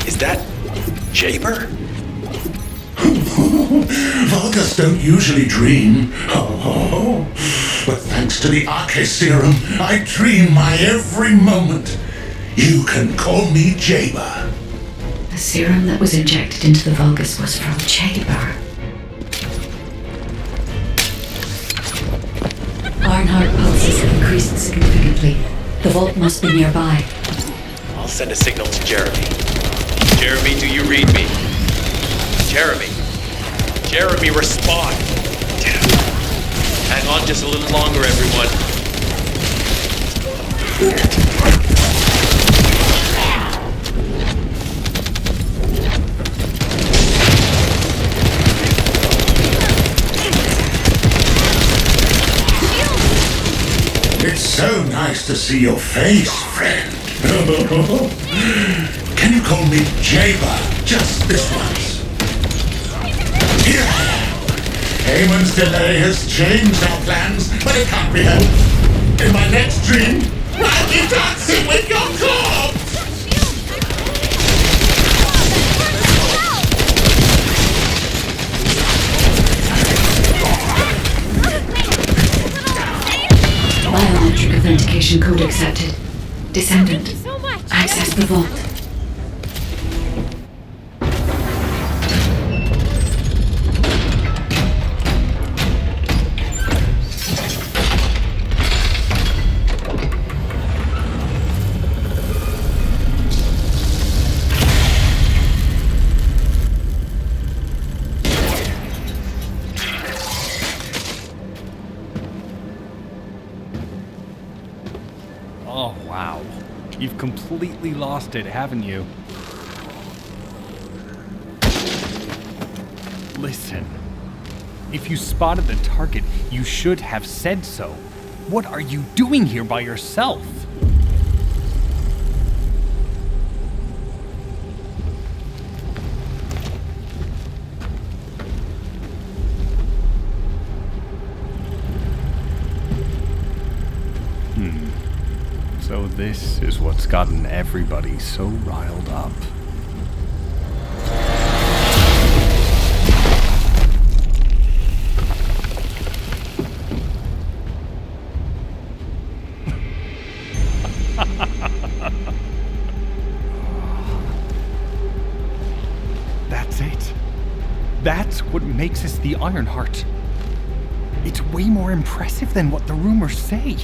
Speaker 6: Is that Jaber?
Speaker 10: Vulgus don't usually dream. Oh, but thanks to the Arche serum, I dream my every moment. You can call me Jaber.
Speaker 1: The serum that was injected into the Vulgus was from Jaber. Ironheart pulses have increased significantly. The vault must be nearby.
Speaker 6: I'll send a signal to Jeremy. Jeremy, do you read me? Jeremy. Jeremy, respond! Hang on just a little longer, everyone.
Speaker 10: It's so nice to see your face, friend. Can you call me Jaber just this once? Here I am. Haemon's delay has changed our plans, but it can't be helped. In my next dream, I'll be dancing with your corpse!
Speaker 1: Biometric authentication code accepted. Descendant. Access the vault.
Speaker 16: Oh, wow. You've completely lost it, haven't you? Listen. If you spotted the target, you should have said so. What are you doing here by yourself? So this is what's gotten everybody so riled up. That's what makes us the Ironheart. It's way more impressive than what the rumors say.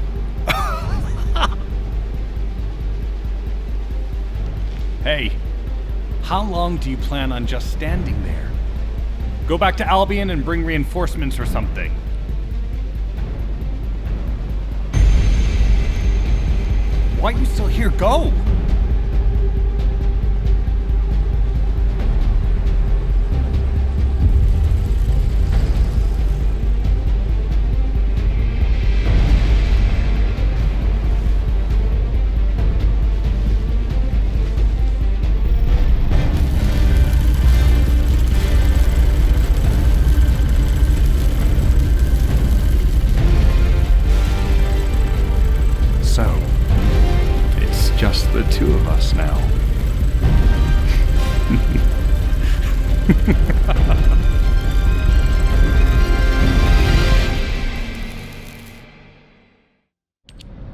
Speaker 16: Hey, how long do you plan on just standing there? Go back to Albion and bring reinforcements or something. Why are you still here? Go! So, it's just the two of us now.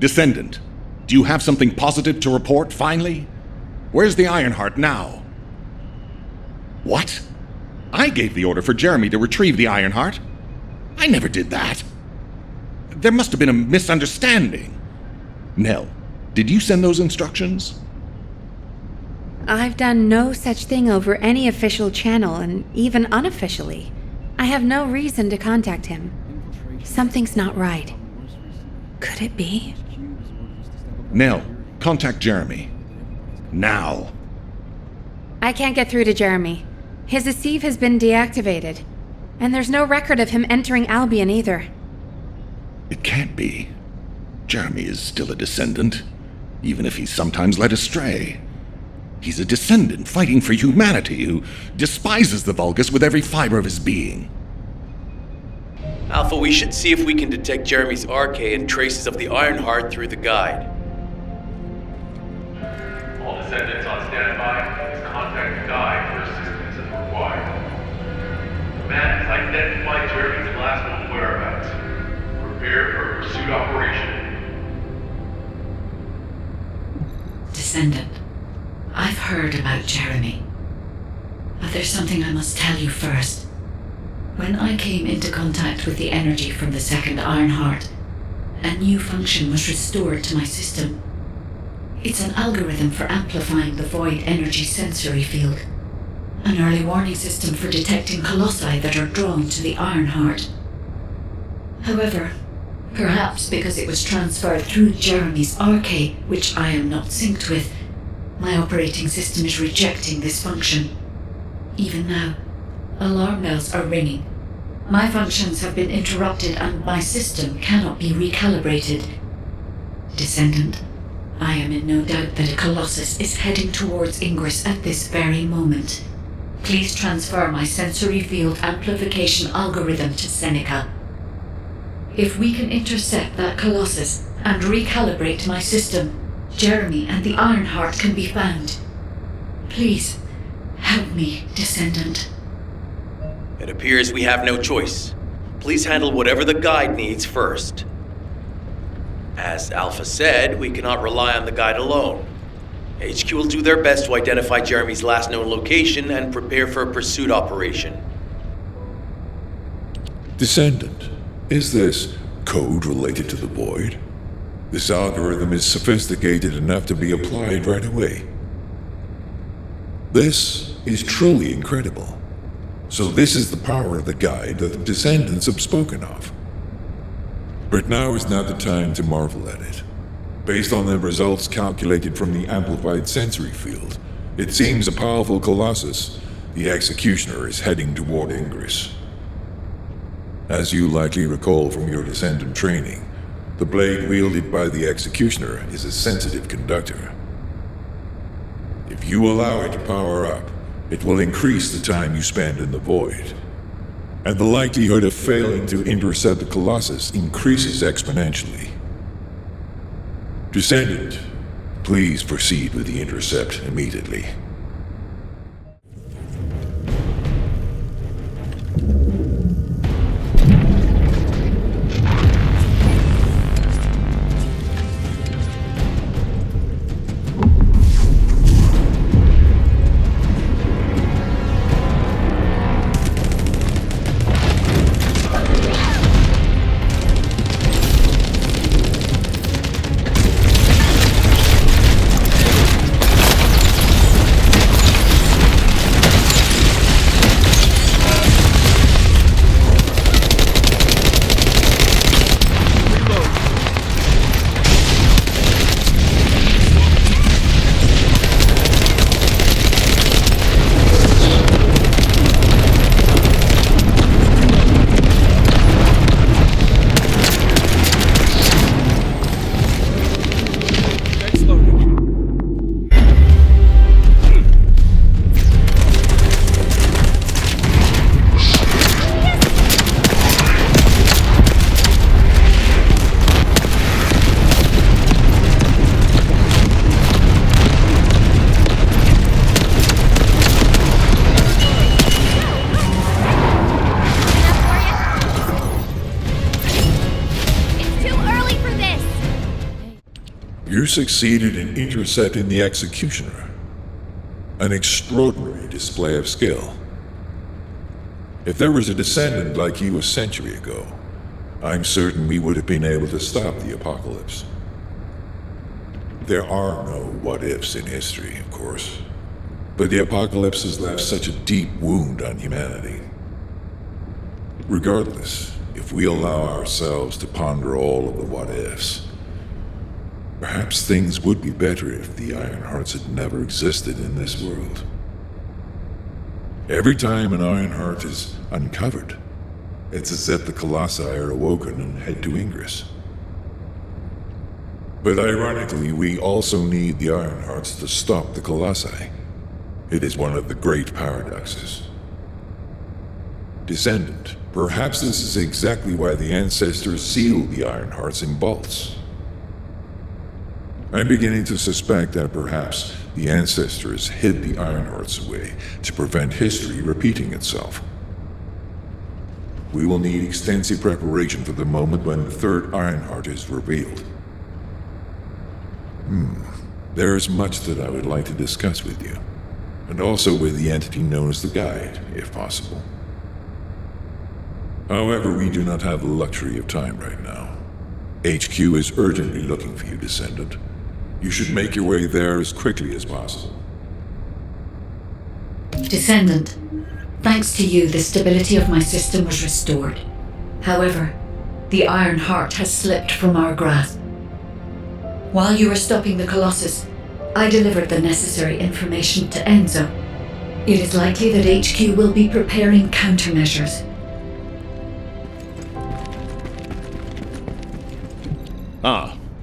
Speaker 11: Descendant, do you have something positive to report, finally? Where's the Ironheart now? What? I gave the order for Jeremy to retrieve the Ironheart. I never did that. There must have been a misunderstanding. Nell, did you send those instructions?
Speaker 7: I've done no such thing over any official channel, and even unofficially. I have no reason to contact him. Something's not right. Could it be?
Speaker 11: Nell, contact Jeremy. Now.
Speaker 7: I can't get through to Jeremy. His receive has been deactivated, and there's no record of him entering Albion either.
Speaker 11: It can't be. Jeremy is still a descendant, even if he's sometimes led astray. He's a descendant fighting for humanity who despises the Vulgus with every fiber of his being.
Speaker 6: Alpha, we should see if we can detect Jeremy's arcade and traces of the Ironheart through the guide.
Speaker 9: All descendants on standby. Please contact the guide for assistance if required. Command has identified Jeremy's last known whereabouts. Prepare for a pursuit operation.
Speaker 1: Descendant, I've heard about Jeremy. But there's something I must tell you first. When I came into contact with the energy from the second Ironheart, a new function was restored to my system. It's an algorithm for amplifying the void energy sensory field. An early warning system for detecting colossi that are drawn to the Ironheart. However, perhaps because it was transferred through Jeremy's arcade, which I am not synced with, my operating system is rejecting this function. Even now, alarm bells are ringing. My functions have been interrupted and my system cannot be recalibrated. Descendant, I am in no doubt that a Colossus is heading towards Ingris at this very moment. Please transfer my sensory field amplification algorithm to Seneca. If we can intercept that Colossus and recalibrate my system, Jeremy and the Ironheart can be found. Please, help me, Descendant.
Speaker 6: It appears we have no choice. Please handle whatever the guide needs first. As Alpha said, we cannot rely on the guide alone. HQ will do their best to identify Jeremy's last known location and prepare for a pursuit operation.
Speaker 8: Descendant, is this code related to the Void? This algorithm is sophisticated enough to be applied right away. This is truly incredible. So this is the power of the guide that the Descendants have spoken of. But now is not the time to marvel at it. Based on the results calculated from the amplified sensory field, it seems a powerful Colossus, the Executioner, is heading toward Ingris. As you likely recall from your Descendant training, the blade wielded by the Executioner is a sensitive conductor. If you allow it to power up, it will increase the time you spend in the Void. And the likelihood of failing to intercept the Colossus increases exponentially. Descendant, please proceed with the intercept immediately.
Speaker 5: You succeeded in intercepting the executioner. An extraordinary display of skill. If there was a descendant like you a century ago, I'm certain we would have been able to stop the apocalypse. There are no what-ifs in history, of course, but the apocalypse has left such a deep wound on humanity. Regardless, if we allow ourselves to ponder all of the what-ifs, perhaps things would be better if the Ironhearts had never existed in this world. Every time an Ironheart is uncovered, it's as if the Colossi are awoken and head to Ingris. But ironically, we also need the Ironhearts to stop the Colossi. It is one of the great paradoxes. Descendant, perhaps this is exactly why the ancestors sealed the Ironhearts in vaults. I'm beginning to suspect that perhaps the ancestors hid the Ironhearts away to prevent history repeating itself. We will need extensive preparation for the moment when the third Ironheart is revealed. There is much that I would like to discuss with you, and also with the entity known as the Guide, if possible. However, we do not have the luxury of time right now. HQ is urgently looking for you, Descendant. You should make your way there as quickly as possible.
Speaker 1: Descendant, thanks to you, the stability of my system was restored. However, the Ironheart has slipped from our grasp. While you were stopping the Colossus, I delivered the necessary information to Enzo. It is likely that HQ will be preparing countermeasures.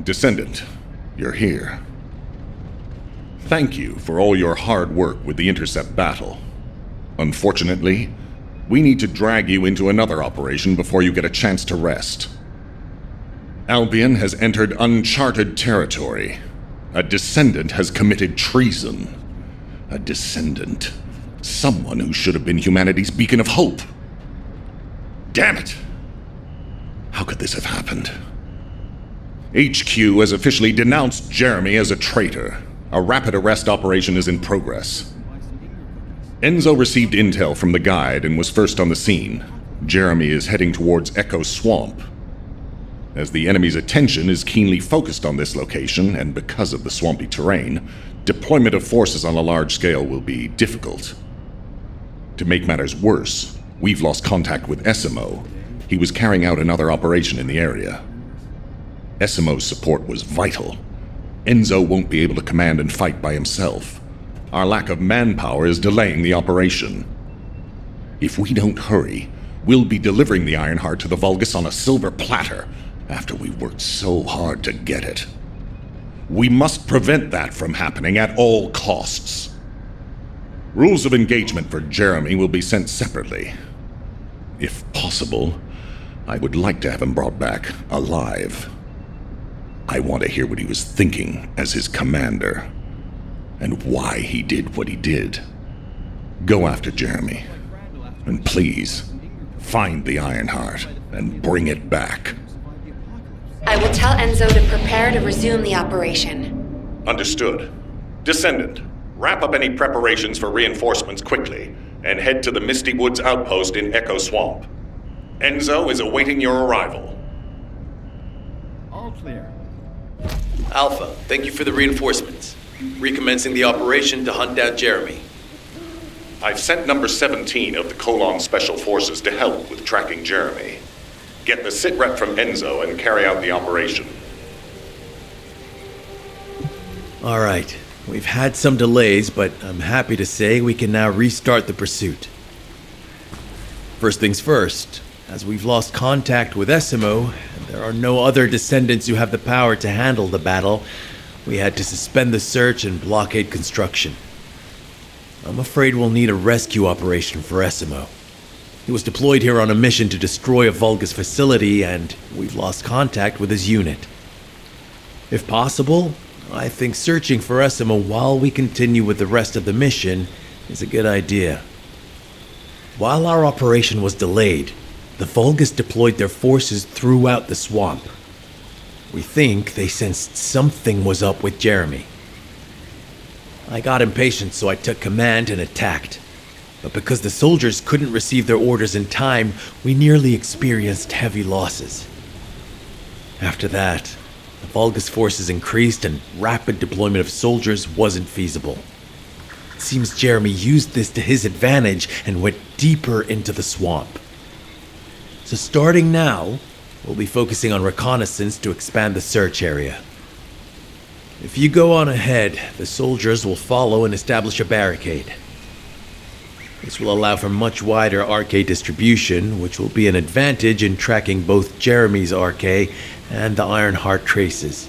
Speaker 11: Descendant, you're here. Thank you for all your hard work with the intercept battle. Unfortunately, we need to drag you into another operation before you get a chance to rest. Albion has entered uncharted territory. A descendant has committed treason. A descendant. Someone who should have been humanity's beacon of hope. Damn it! How could this have happened? HQ has officially denounced Jeremy as a traitor. A rapid arrest operation is in progress. Enzo received intel from the Guide and was first on the scene. Jeremy is heading towards Echo Swamp. As the enemy's attention is keenly focused on this location, and because of the swampy terrain, deployment of forces on a large scale will be difficult. To make matters worse, we've lost contact with Essimo. He was carrying out another operation in the area. Essimo's support was vital. Enzo won't be able to command and fight by himself. Our lack of manpower is delaying the operation. If we don't hurry, we'll be delivering the Ironheart to the Vulgus on a silver platter, after we worked so hard to get it. We must prevent that from happening at all costs. Rules of engagement for Jeremy will be sent separately. If possible, I would like to have him brought back alive. I want to hear what he was thinking as his commander, and why he did what he did. Go after Jeremy, and please, find the Ironheart and bring it back.
Speaker 7: I will tell Enzo to prepare to resume the operation.
Speaker 11: Understood. Descendant, wrap up any preparations for reinforcements quickly, and head to the Misty Woods outpost in Echo Swamp. Enzo is awaiting your arrival.
Speaker 6: All clear. Alpha, thank you for the reinforcements. Recommencing the operation to hunt down Jeremy.
Speaker 11: I've sent number 17 of the Colon Special Forces to help with tracking Jeremy. Get the sitrep from Enzo and carry out the operation.
Speaker 6: All right. We've had some delays, but I'm happy to say we can now restart the pursuit. First things first, as we've lost contact with Essimo, and there are no other descendants who have the power to handle the battle, we had to suspend the search and blockade construction. I'm afraid we'll need a rescue operation for Essimo. He was deployed here on a mission to destroy a Vulgus facility, and we've lost contact with his unit. If possible, I think searching for Essimo while we continue with the rest of the mission is a good idea. While our operation was delayed, the Vulgus deployed their forces throughout the swamp. We think they sensed something was up with Jeremy. I got impatient, so I took command and attacked. But because the soldiers couldn't receive their orders in time, we nearly experienced heavy losses. After that, the Vulgus forces increased and rapid deployment of soldiers wasn't feasible. It seems Jeremy used this to his advantage and went deeper into the swamp. So starting now, we'll be focusing on reconnaissance to expand the search area. If you go on ahead, the soldiers will follow and establish a barricade. This will allow for much wider RK distribution, which will be an advantage in tracking both Jeremy's RK and the Ironheart traces.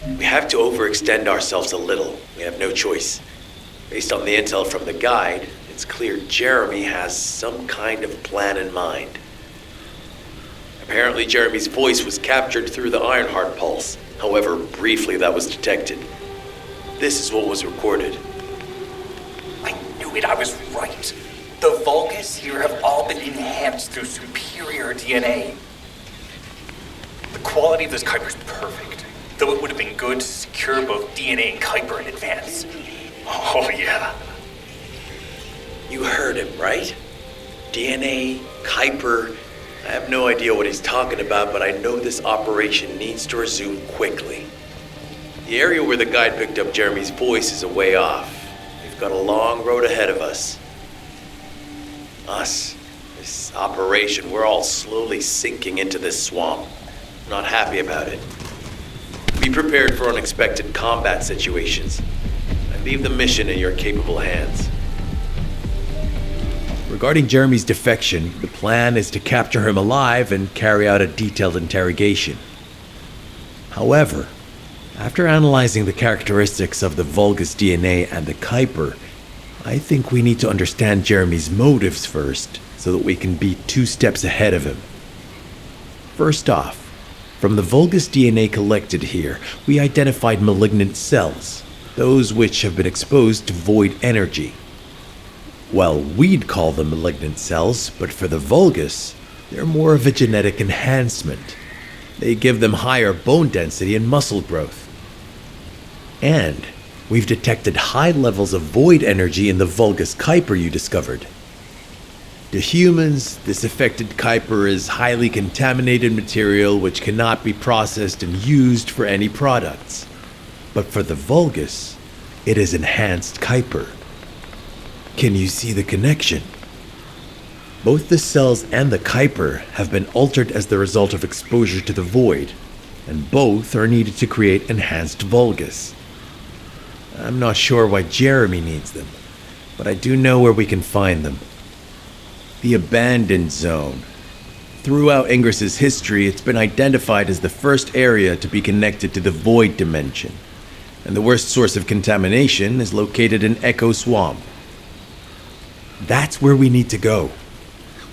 Speaker 6: We have to overextend ourselves a little. We have no choice. Based on the intel from the guide, it's clear Jeremy has some kind of plan in mind. Apparently Jeremy's voice was captured through the Ironheart pulse. However, briefly that was detected. This is what was recorded.
Speaker 3: I was right. The Vulgus here have all been enhanced through superior DNA. The quality of this Kuiper's perfect, though it would have been good to secure both DNA and Kuiper in advance. Oh yeah.
Speaker 6: You heard him, right? DNA, Kuiper. I have no idea what he's talking about, but I know this operation needs to resume quickly. The area where the guide picked up Jeremy's voice is a way off. We've got a long road ahead of us. This operation, we're all slowly sinking into this swamp. I'm not happy about it. Be prepared for unexpected combat situations. I leave the mission in your capable hands. Regarding Jeremy's defection, the plan is to capture him alive and carry out a detailed interrogation. However, after analyzing the characteristics of the Vulgus DNA and the Kuiper, I think we need to understand Jeremy's motives first, so that we can be 2 steps ahead of him. First off, from the Vulgus DNA collected here, we identified malignant cells, those which have been exposed to void energy. Well, we'd call them malignant cells, but for the Vulgus, they're more of a genetic enhancement. They give them higher bone density and muscle growth. And we've detected high levels of void energy in the Vulgus Kuiper you discovered. To humans, this affected Kuiper is highly contaminated material which cannot be processed and used for any products. But for the Vulgus, it is enhanced Kuiper. Can you see the connection? Both the cells and the Kuiper have been altered as the result of exposure to the void, and both are needed to create enhanced Vulgus. I'm not sure why Jeremy needs them, but I do know where we can find them. The Abandoned Zone. Throughout Ingris's history, it's been identified as the first area to be connected to the Void Dimension, and the worst source of contamination is located in Echo Swamp. That's where we need to go.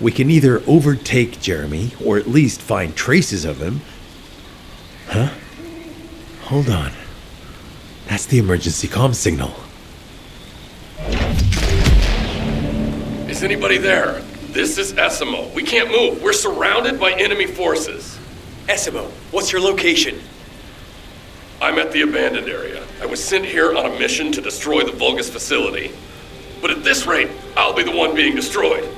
Speaker 6: We can either overtake Jeremy, or at least find traces of him. Huh? Hold on. That's the emergency comm signal.
Speaker 12: Is anybody there? This is Essimo. We can't move. We're surrounded by enemy forces.
Speaker 6: Essimo, what's your location?
Speaker 12: I'm at the abandoned area. I was sent here on a mission to destroy the Vulgus facility. But at this rate, I'll be the one being destroyed.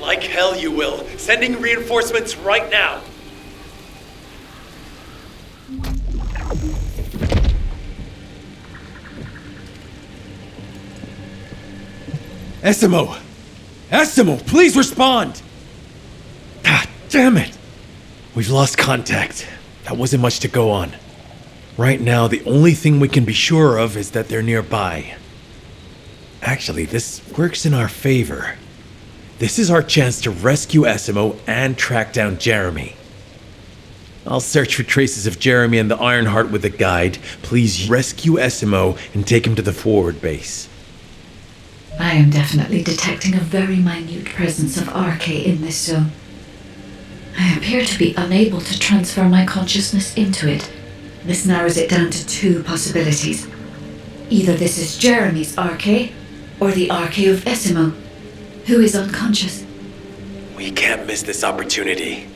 Speaker 6: Like hell you will. Sending reinforcements right now. Essimo! Essimo, please respond! Ah, damn it! We've lost contact. That wasn't much to go on. Right now, the only thing we can be sure of is that they're nearby. Actually, this works in our favor. This is our chance to rescue Essimo and track down Jeremy. I'll search for traces of Jeremy and the Ironheart with a guide. Please rescue Essimo and take him to the forward base.
Speaker 1: I am definitely detecting a very minute presence of RK in this zone. I appear to be unable to transfer my consciousness into it. This narrows it down to 2 possibilities. Either this is Jeremy's RK, or the RK of Essimo, who is unconscious.
Speaker 6: We can't miss this opportunity.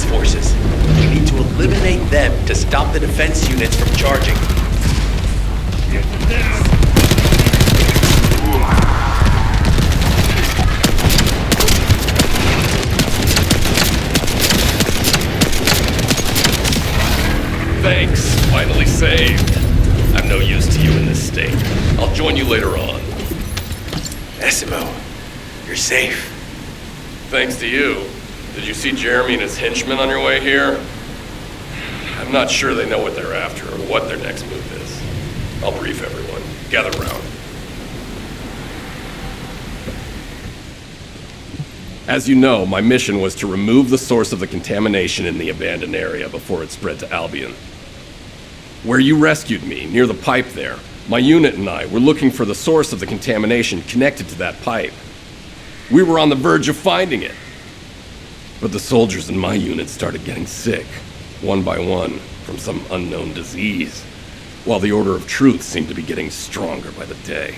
Speaker 6: Descendant's forces. We need to eliminate them to stop the defense units from charging.
Speaker 12: Thanks. Finally saved. I'm no use to you in this state. I'll join you later on.
Speaker 6: Essimo, you're safe.
Speaker 12: Thanks to you. Did you see Jeremy and his henchmen on your way here? I'm not sure they know what they're after or what their next move is. I'll brief everyone. Gather round. As you know, my mission was to remove the source of the contamination in the abandoned area before it spread to Albion. Where you rescued me, near the pipe there, my unit and I were looking for the source of the contamination connected to that pipe. We were on the verge of finding it. But the soldiers in my unit started getting sick, one by one, from some unknown disease, while the Order of Truth seemed to be getting stronger by the day.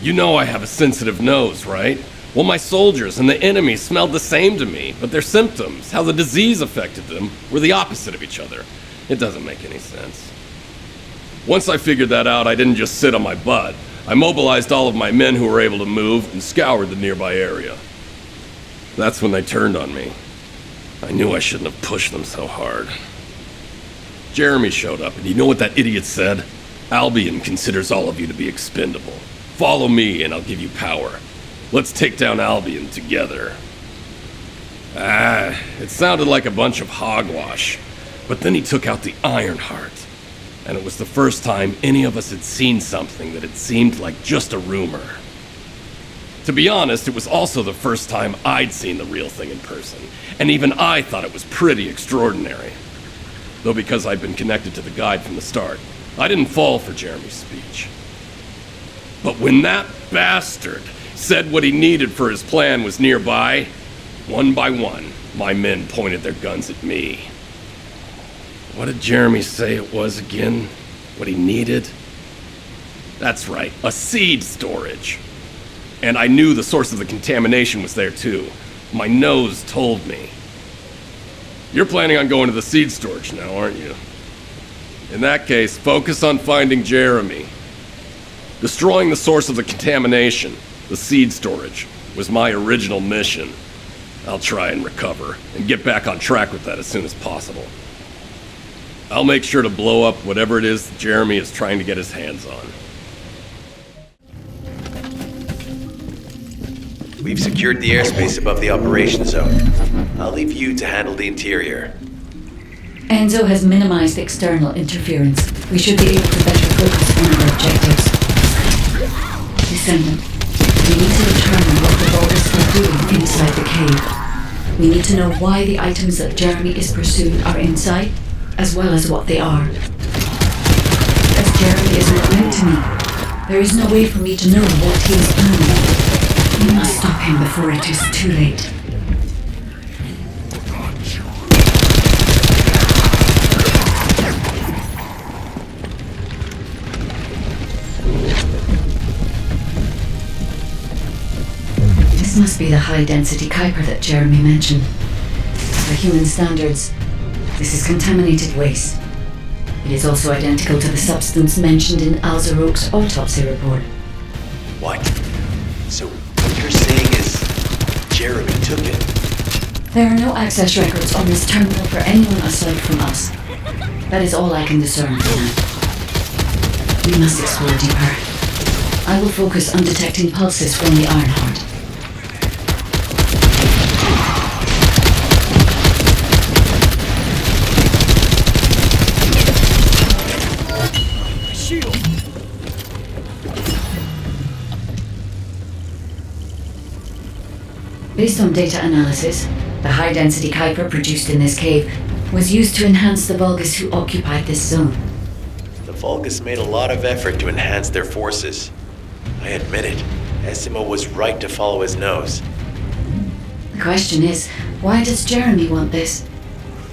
Speaker 12: You know I have a sensitive nose, right? Well, my soldiers and the enemy smelled the same to me, but their symptoms, how the disease affected them, were the opposite of each other. It doesn't make any sense. Once I figured that out, I didn't just sit on my butt. I mobilized all of my men who were able to move and scoured the nearby area. That's when they turned on me. I knew I shouldn't have pushed them so hard. Jeremy showed up, and you know what that idiot said? Albion considers all of you to be expendable. Follow me, and I'll give you power. Let's take down Albion together. It sounded like a bunch of hogwash. But then he took out the Ironheart. And it was the first time any of us had seen something that had seemed like just a rumor. To be honest, it was also the first time I'd seen the real thing in person. And even I thought it was pretty extraordinary. Though because I'd been connected to the guide from the start, I didn't fall for Jeremy's speech. But when that bastard said what he needed for his plan was nearby, one by one, my men pointed their guns at me. What did Jeremy say it was again? What he needed? That's right, a seed storage. And I knew the source of the contamination was there too. My nose told me. You're planning on going to the seed storage now, aren't you? In that case, focus on finding Jeremy. Destroying the source of the contamination, the seed storage, was my original mission. I'll try and recover, and get back on track with that as soon as possible. I'll make sure to blow up whatever it is Jeremy is trying to get his hands on.
Speaker 6: We've secured the airspace above the operation zone. I'll leave you to handle the interior.
Speaker 1: Enzo has minimized external interference. We should be able to better focus on our objectives. Descendant, we need to determine what the Vulgus are doing inside the cave. We need to know why the items that Jeremy is pursuing are inside, as well as what they are. As Jeremy is not linked to me, there is no way for me to know what he is planning. We must stop him before it is too late. This must be the high-density Kuiper that Jeremy mentioned. By human standards, this is contaminated waste. It is also identical to the substance mentioned in Alzarok's autopsy report.
Speaker 6: What? So what you're saying is Jeremy took it?
Speaker 1: There are no access records on this terminal for anyone aside from us. That is all I can discern for now. We must explore deeper. I will focus on detecting pulses from the Ironheart. Based on data analysis, the high-density Kuiper produced in this cave was used to enhance the Vulgus who occupied this zone.
Speaker 6: The Vulgus made a lot of effort to enhance their forces. I admit it, Essimo was right to follow his nose.
Speaker 1: The question is, why does Jeremy want this?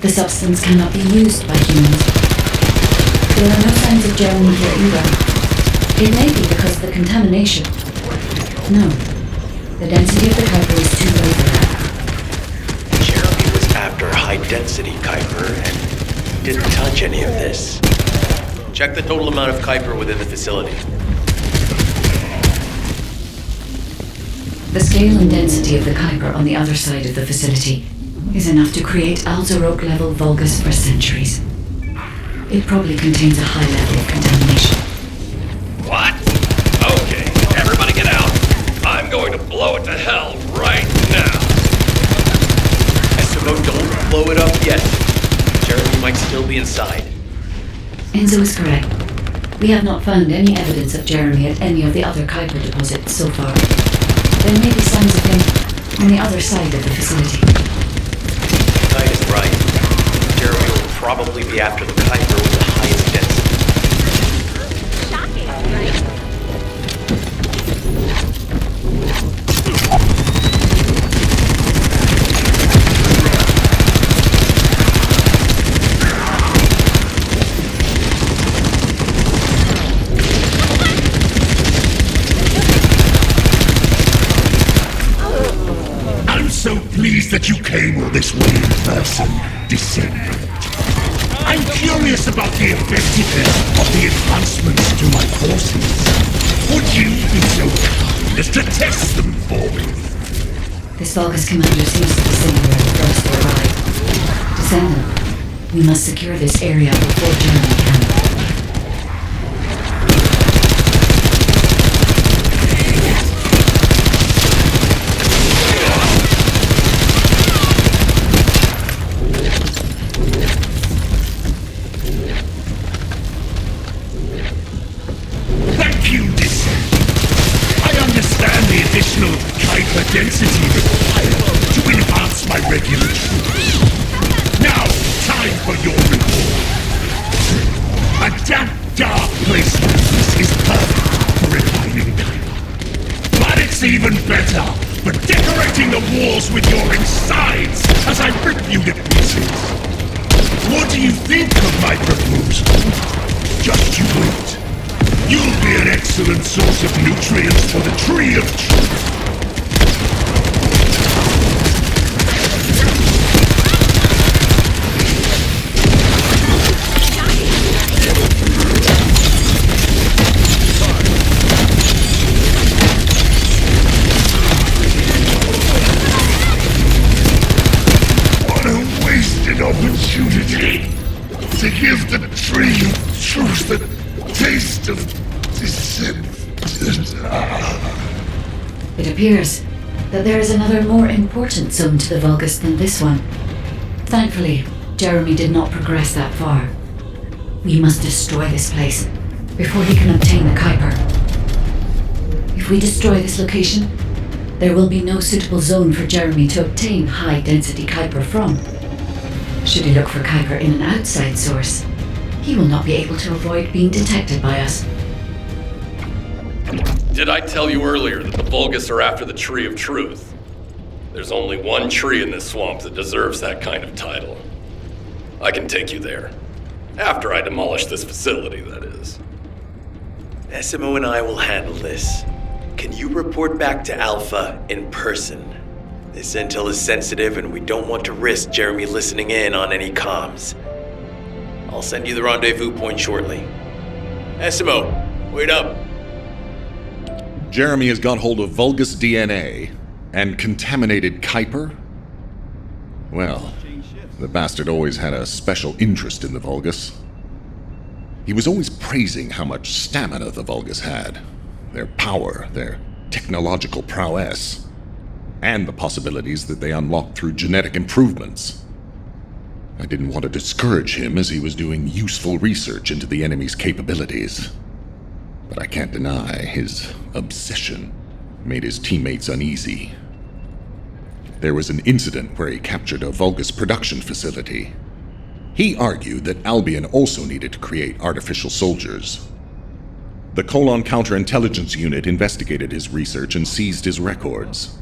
Speaker 1: The substance cannot be used by humans. There are no signs of Jeremy here either. It may be because of the contamination. No. The density of the Kuiper is too low for that.
Speaker 6: Jeremy was after density Kuiper and didn't touch any of this. Check the total amount of Kuiper within the facility.
Speaker 1: The scale and density of the Kuiper on the other side of the facility is enough to create Alzarok-level Vulgus for centuries. It probably contains a high level of contamination.
Speaker 12: What? Okay, everybody get out. I'm going to blow it to hell right now.
Speaker 6: Esimo, don't blow it up yet. Jeremy might still be inside.
Speaker 1: Enzo is correct. We have not found any evidence of Jeremy at any of the other Kuiper deposits so far. There may be signs of him on the other side of the facility.
Speaker 6: Kite is right. Jeremy will probably be after the Kuiper with the highest density.
Speaker 10: So pleased that you came all this way in person, Descendant. I'm curious about the effectiveness of the advancements to my forces. Would you be so kind as to test them for me?
Speaker 1: This Vulgus commander seems to be sitting where the first arrived. Descendant, we must secure this area before Jeremy can.
Speaker 10: Density required to enhance my regular troops. Now, time for your reward. A damp, dark place like this is perfect for refining Kuiper. But it's even better for decorating the walls with your insides as I rip you to pieces. What do you think of my proposal? Just you wait. You'll be an excellent source of nutrients for the Tree of Truth. Opportunity to give the Tree of Truth the taste of Descendant.
Speaker 1: It appears that there is another more important zone to the Vulgus than this one. Thankfully, Jeremy did not progress that far. We must destroy this place before he can obtain the Kuiper. If we destroy this location, there will be no suitable zone for Jeremy to obtain high-density Kuiper from. Should he look for Kuiper in an outside source, he will not be able to avoid being detected by us.
Speaker 12: Did I tell you earlier that the Vulgus are after the Tree of Truth? There's only one tree in this swamp that deserves that kind of title. I can take you there. After I demolish this facility, that is.
Speaker 6: Esimo and I will handle this. Can you report back to Alpha in person? This intel is sensitive and we don't want to risk Jeremy listening in on any comms. I'll send you the rendezvous point shortly. Esimo, wait up.
Speaker 11: Jeremy has got hold of Vulgus DNA and contaminated Kuiper? Well, the bastard always had a special interest in the Vulgus. He was always praising how much stamina the Vulgus had, their power, their technological prowess, and the possibilities that they unlocked through genetic improvements. I didn't want to discourage him as he was doing useful research into the enemy's capabilities. But I can't deny his obsession made his teammates uneasy. There was an incident where he captured a Vulgus production facility. He argued that Albion also needed to create artificial soldiers. The Colon Counterintelligence Unit investigated his research and seized his records.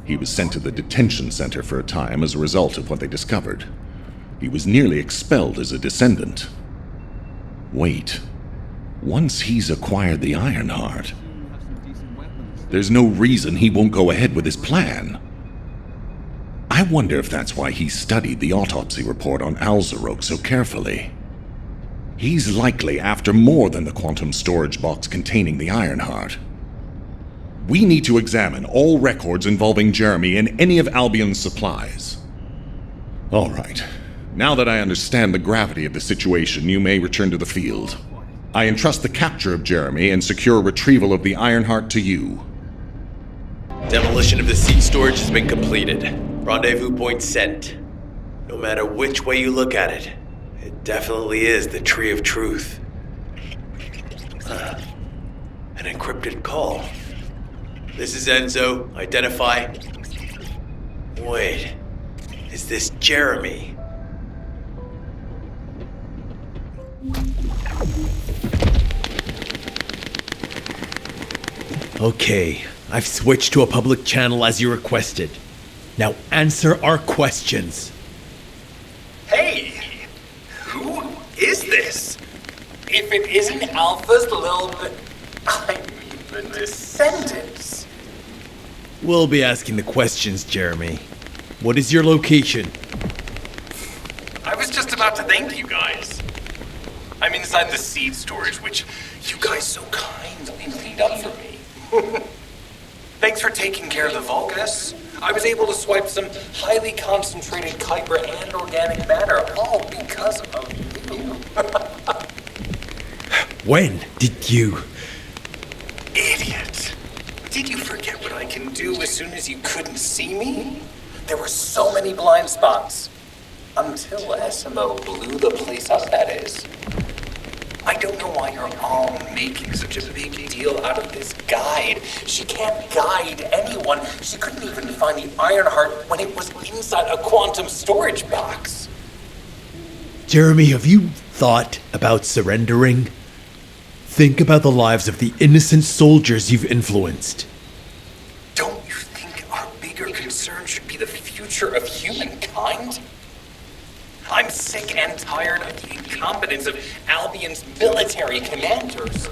Speaker 11: He was sent to the detention center for a time as a result of what they discovered. He was nearly expelled as a descendant. Wait. Once he's acquired the Ironheart, there's no reason he won't go ahead with his plan. I wonder if that's why he studied the autopsy report on Alzarok so carefully. He's likely after more than the quantum storage box containing the Ironheart. We need to examine all records involving Jeremy and any of Albion's supplies. All right. Now that I understand the gravity of the situation, you may return to the field. I entrust the capture of Jeremy and secure retrieval of the Ironheart to you.
Speaker 6: Demolition of the seed storage has been completed. Rendezvous point sent. No matter which way you look at it, it definitely is the Tree of Truth. An encrypted call. This is Enzo. Identify. Wait. Is this Jeremy? Okay, I've switched to a public channel as you requested. Now answer our questions.
Speaker 3: Hey! Who is this? If it isn't Alpha's little bit... I mean, the Descendants.
Speaker 6: We'll be asking the questions, Jeremy. What is your location?
Speaker 3: I was just about to thank you guys. I'm inside the seed storage, which you guys so kindly cleaned up for me. Thanks for taking care of the Vulgus. I was able to swipe some highly concentrated Kuiper and organic matter, all because of you.
Speaker 6: When did you?
Speaker 3: Idiot. Did you forget what I can do as soon as you couldn't see me? There were so many blind spots. Until SMO blew the place up, that is. I don't know why you're all making such a big deal out of this guide. She can't guide anyone. She couldn't even find the Ironheart when it was inside a quantum storage box.
Speaker 6: Jeremy, have you thought about surrendering? Think about the lives of the innocent soldiers you've influenced.
Speaker 3: Don't you think our bigger concern should be the future of humankind? I'm sick and tired of the incompetence of Albion's military commanders.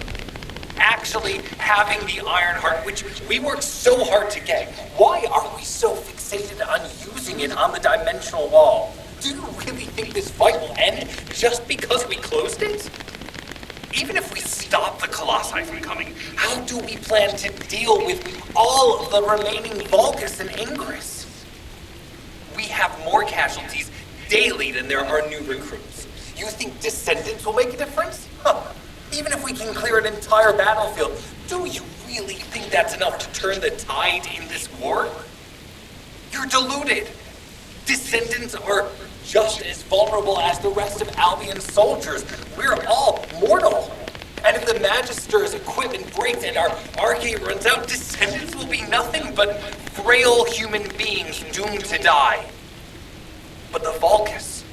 Speaker 3: Actually having the Ironheart, which we worked so hard to get, why are we so fixated on using it on the dimensional wall? Do you really think this fight will end just because we closed it? Even if we stop the Colossi from coming, how do we plan to deal with all of the remaining Vulgus and Ingris? We have more casualties daily than there are new recruits. You think Descendants will make a difference? Huh. Even if we can clear an entire battlefield, do you really think that's enough to turn the tide in this war? You're deluded. Descendants are just as vulnerable as the rest of Albion's soldiers. We're all mortal. And if the Magister's equipment breaks and our arcade runs out, Descendants will be nothing but frail human beings doomed to die. But the Vulgus,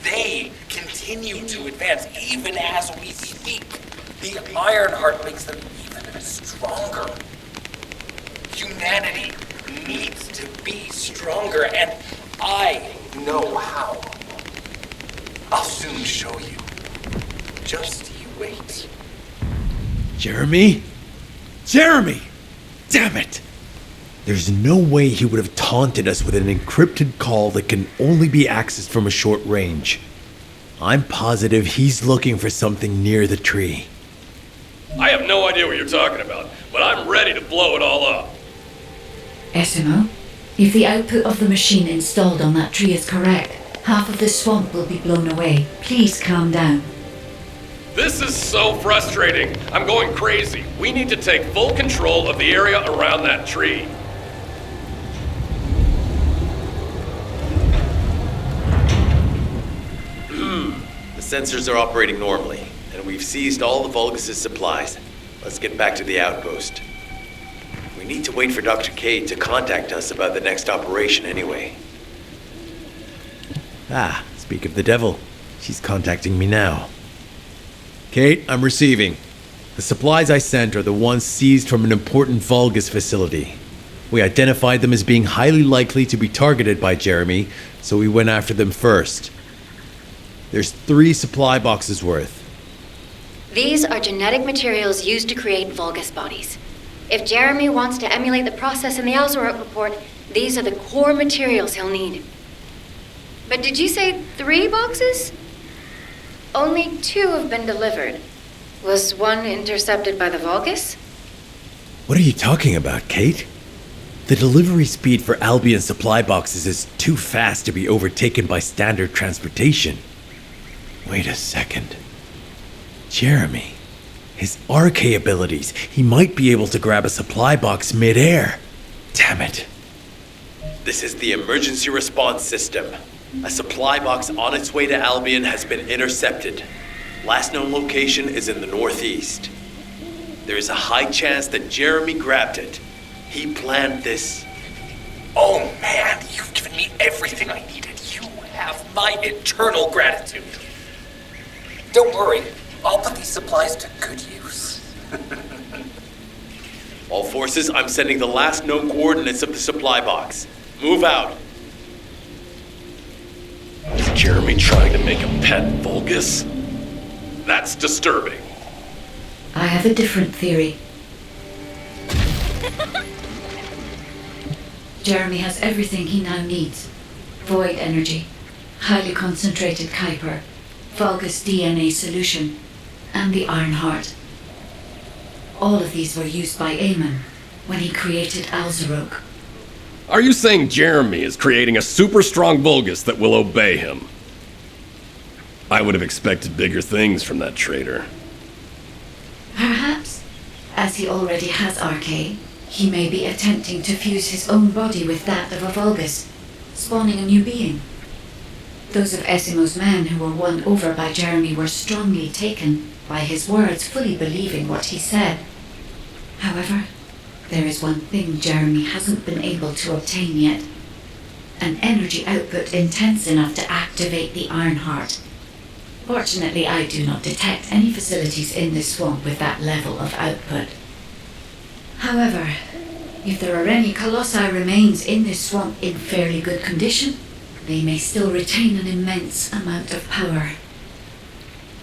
Speaker 3: they continue to advance even as we speak. The Ironheart makes them even stronger. Humanity needs to be stronger, and I know how. I'll soon show you. Just you wait.
Speaker 6: Jeremy? Jeremy! Damn it! There's no way he would have taunted us with an encrypted call that can only be accessed from a short range. I'm positive he's looking for something near the tree.
Speaker 12: I have no idea what you're talking about, but I'm ready to blow it all up.
Speaker 1: SMO, if the output of the machine installed on that tree is correct, half of the swamp will be blown away. Please calm down.
Speaker 12: This is so frustrating. I'm going crazy. We need to take full control of the area around that tree.
Speaker 6: The sensors are operating normally, and we've seized all the Vulgus' supplies. Let's get back to the outpost. We need to wait for Dr. Kate to contact us about the next operation anyway. Ah, speak of the devil. She's contacting me now. Kate, I'm receiving. The supplies I sent are the ones seized from an important Vulgus facility. We identified them as being highly likely to be targeted by Jeremy, so we went after them first. There's 3 supply boxes worth.
Speaker 7: These are genetic materials used to create Vulgus bodies. If Jeremy wants to emulate the process in the Alzarok report, These are the core materials he'll need. But did you say 3 boxes? Only 2 have been delivered. Was one intercepted by the Vulgus?
Speaker 2: What are you talking about, Kate? The delivery speed for Albion supply boxes is too fast to be overtaken by standard transportation. Wait a second. Jeremy. His RK abilities. He might be able to grab a supply box mid-air. Damn it.
Speaker 6: This is the emergency response system. A supply box on its way to Albion has been intercepted. Last known location is in the northeast. There is a high chance that Jeremy grabbed it. He planned this.
Speaker 3: Oh man, you've given me everything I needed. You have my eternal gratitude. Don't worry, I'll put these supplies to good use.
Speaker 6: All forces, I'm sending the last known coordinates of the supply box. Move out.
Speaker 12: Is Jeremy trying to make a pet Vulgus? That's disturbing.
Speaker 1: I have a different theory. Jeremy has everything he now needs. Void energy, highly concentrated Kuiper, Vulgus DNA solution, and the Iron Heart. All of these were used by Aemon when he created Alzarok.
Speaker 12: Are you saying Jeremy is creating a super strong Vulgus that will obey him? I would have expected bigger things from that traitor.
Speaker 1: Perhaps, as he already has RK, he may be attempting to fuse his own body with that of a Vulgus, spawning a new being. Those of Esimo's men who were won over by Jeremy were strongly taken by his words, fully believing what he said. However, there is one thing Jeremy hasn't been able to obtain yet. An energy output intense enough to activate the Iron Heart. Fortunately, I do not detect any facilities in this swamp with that level of output. However, if there are any Colossi remains in this swamp in fairly good condition, they may still retain an immense amount of power.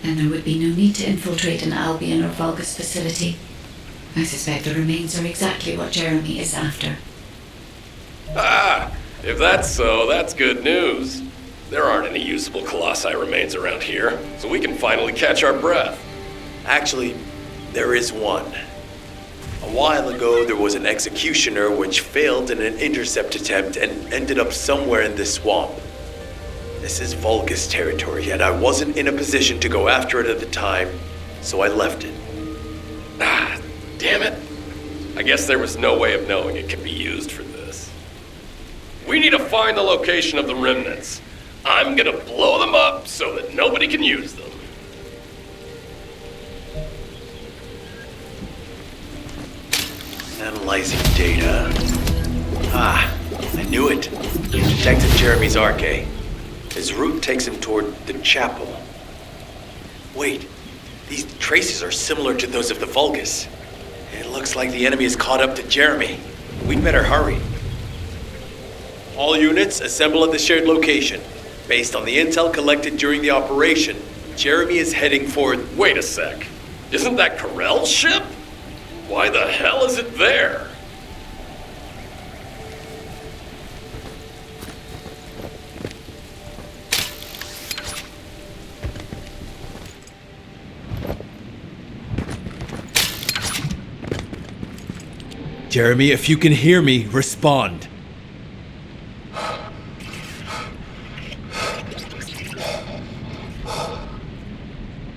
Speaker 1: Then there would be no need to infiltrate an Albion or Vulgus facility. I suspect the remains are exactly what Jeremy is after.
Speaker 12: Ah! If that's so, that's good news. There aren't any usable Colossi remains around here, so we can finally catch our breath.
Speaker 6: Actually, there is one. A while ago, there was an executioner which failed in an intercept attempt and ended up somewhere in this swamp. This is Vulgus territory, and I wasn't in a position to go after it at the time, so I left it.
Speaker 12: Ah, damn it. I guess there was no way of knowing it could be used for this. We need to find the location of the remnants. I'm gonna blow them up so that nobody can use them.
Speaker 6: Analyzing data. Ah, I knew it. Detected Jeremy's RK. His route takes him toward the chapel. Wait, these traces are similar to those of the Vulgus. It looks like the enemy is caught up to Jeremy. We'd better hurry. All units assemble at the shared location. Based on the intel collected during the operation, Jeremy is heading for...
Speaker 12: Wait a sec. Isn't that Karel's ship? Why the hell is it there?
Speaker 2: Jeremy, if you can hear me, respond.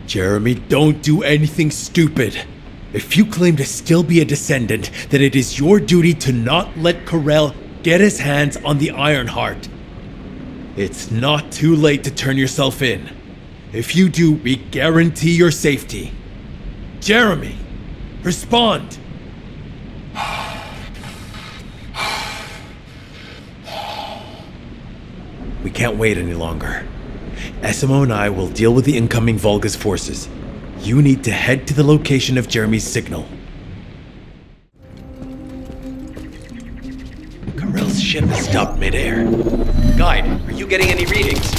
Speaker 2: Jeremy, don't do anything stupid. If you claim to still be a descendant, then it is your duty to not let Karel get his hands on the Iron Heart. It's not too late to turn yourself in. If you do, we guarantee your safety. Jeremy, respond! We can't wait any longer. Esimo and I will deal with the incoming Vulgus forces. You need to head to the location of Jeremy's signal.
Speaker 6: Karel's ship has stopped midair. Guide, are you getting any readings?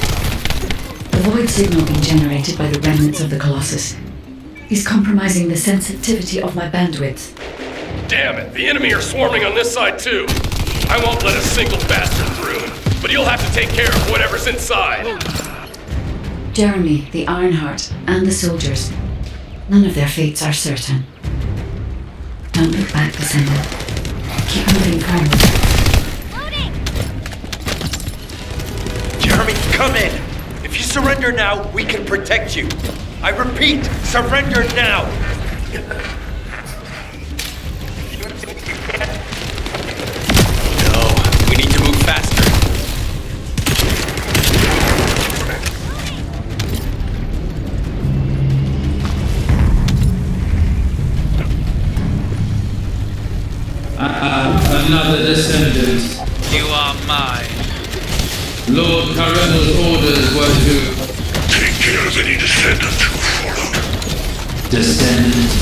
Speaker 1: The void signal being generated by the remnants of the Colossus is compromising the sensitivity of my bandwidth.
Speaker 12: Damn it, the enemy are swarming on this side too. I won't let a single bastard through, but you'll have to take care of whatever's inside.
Speaker 1: Jeremy, the Ironheart, and the soldiers. None of their fates are certain. Don't look back, Descendant. Keep moving forward.
Speaker 6: Jeremy, come in! If you surrender now, we can protect you. I repeat, surrender now! No, we need to move faster.
Speaker 14: Another descendant.
Speaker 18: You are mine.
Speaker 14: Lord Carrell's orders were to...
Speaker 10: Take care of any descendant who followed.
Speaker 14: Descendant.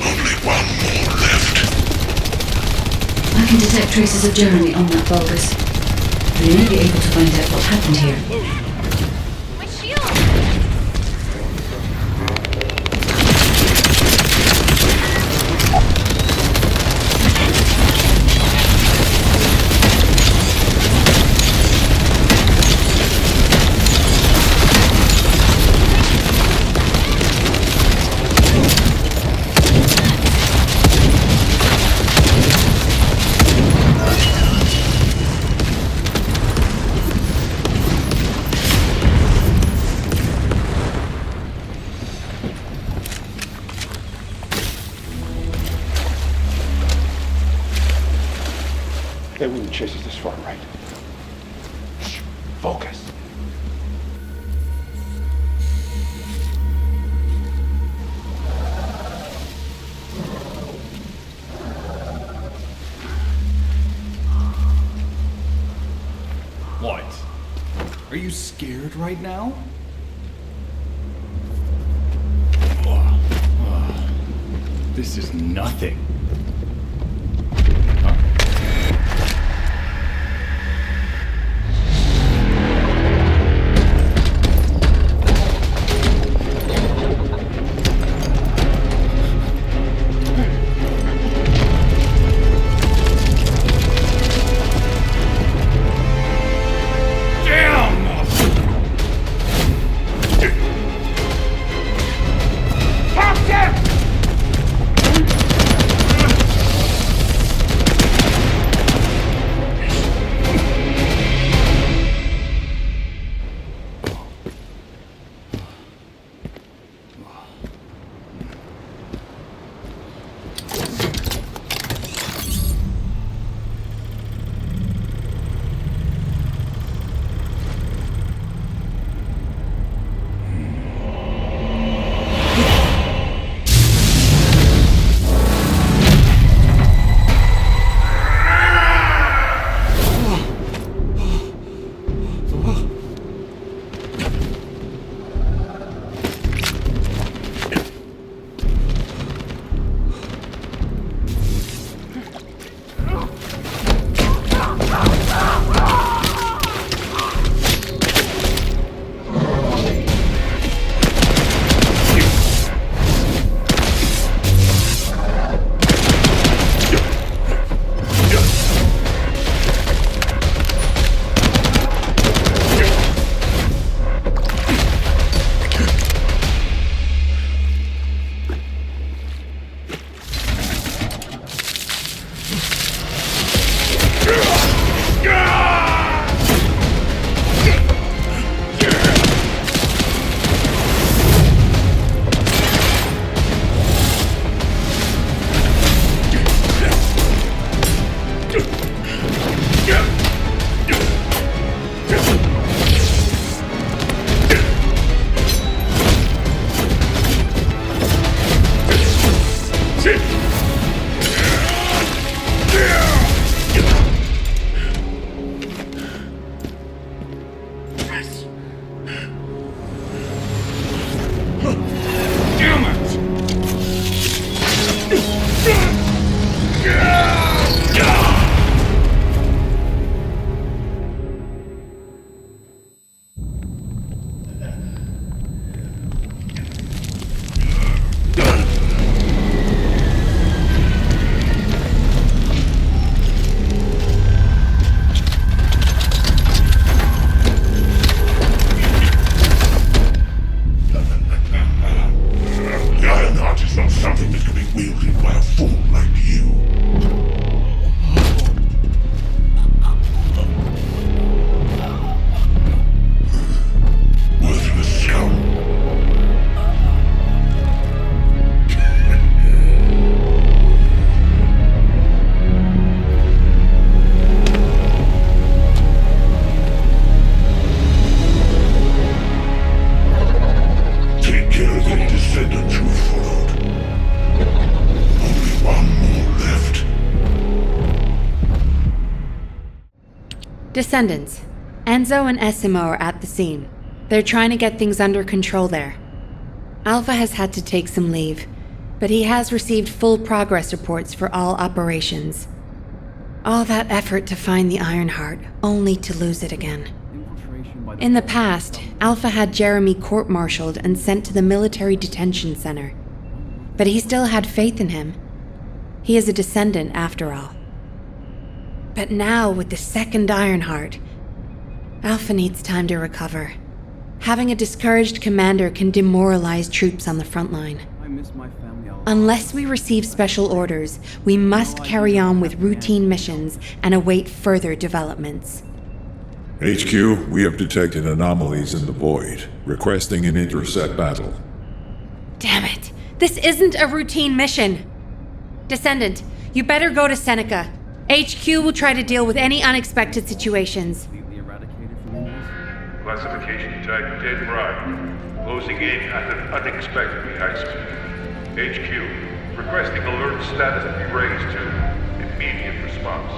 Speaker 10: Only one more left.
Speaker 1: I can detect traces of Jeremy on that Vulgus. We may be able to find out what happened here.
Speaker 4: My shield!
Speaker 23: They wouldn't chase us this far, right? Shh. Focus.
Speaker 16: What? Are you scared right now? This is nothing.
Speaker 7: Descendants. Enzo and Essimo are at the scene. They're trying to get things under control there. Alpha has had to take some leave, but he has received full progress reports for all operations. All that effort to find the Ironheart, only to lose it again. In the past, Alpha had Jeremy court-martialed and sent to the military detention center. But he still had faith in him. He is a descendant, after all. But now, with the second Ironheart, Alpha needs time to recover. Having a discouraged commander can demoralize troops on the front line. Unless we receive special orders, we must carry on with routine missions and await further developments.
Speaker 5: HQ, we have detected anomalies in the void, requesting an intercept battle.
Speaker 7: Damn it! This isn't a routine mission! Descendant, you better go to Seneca. HQ will try to deal with any unexpected situations.
Speaker 9: Classification tag dead right. Closing in at an unexpectedly high speed. HQ, requesting alert status to be raised to immediate response.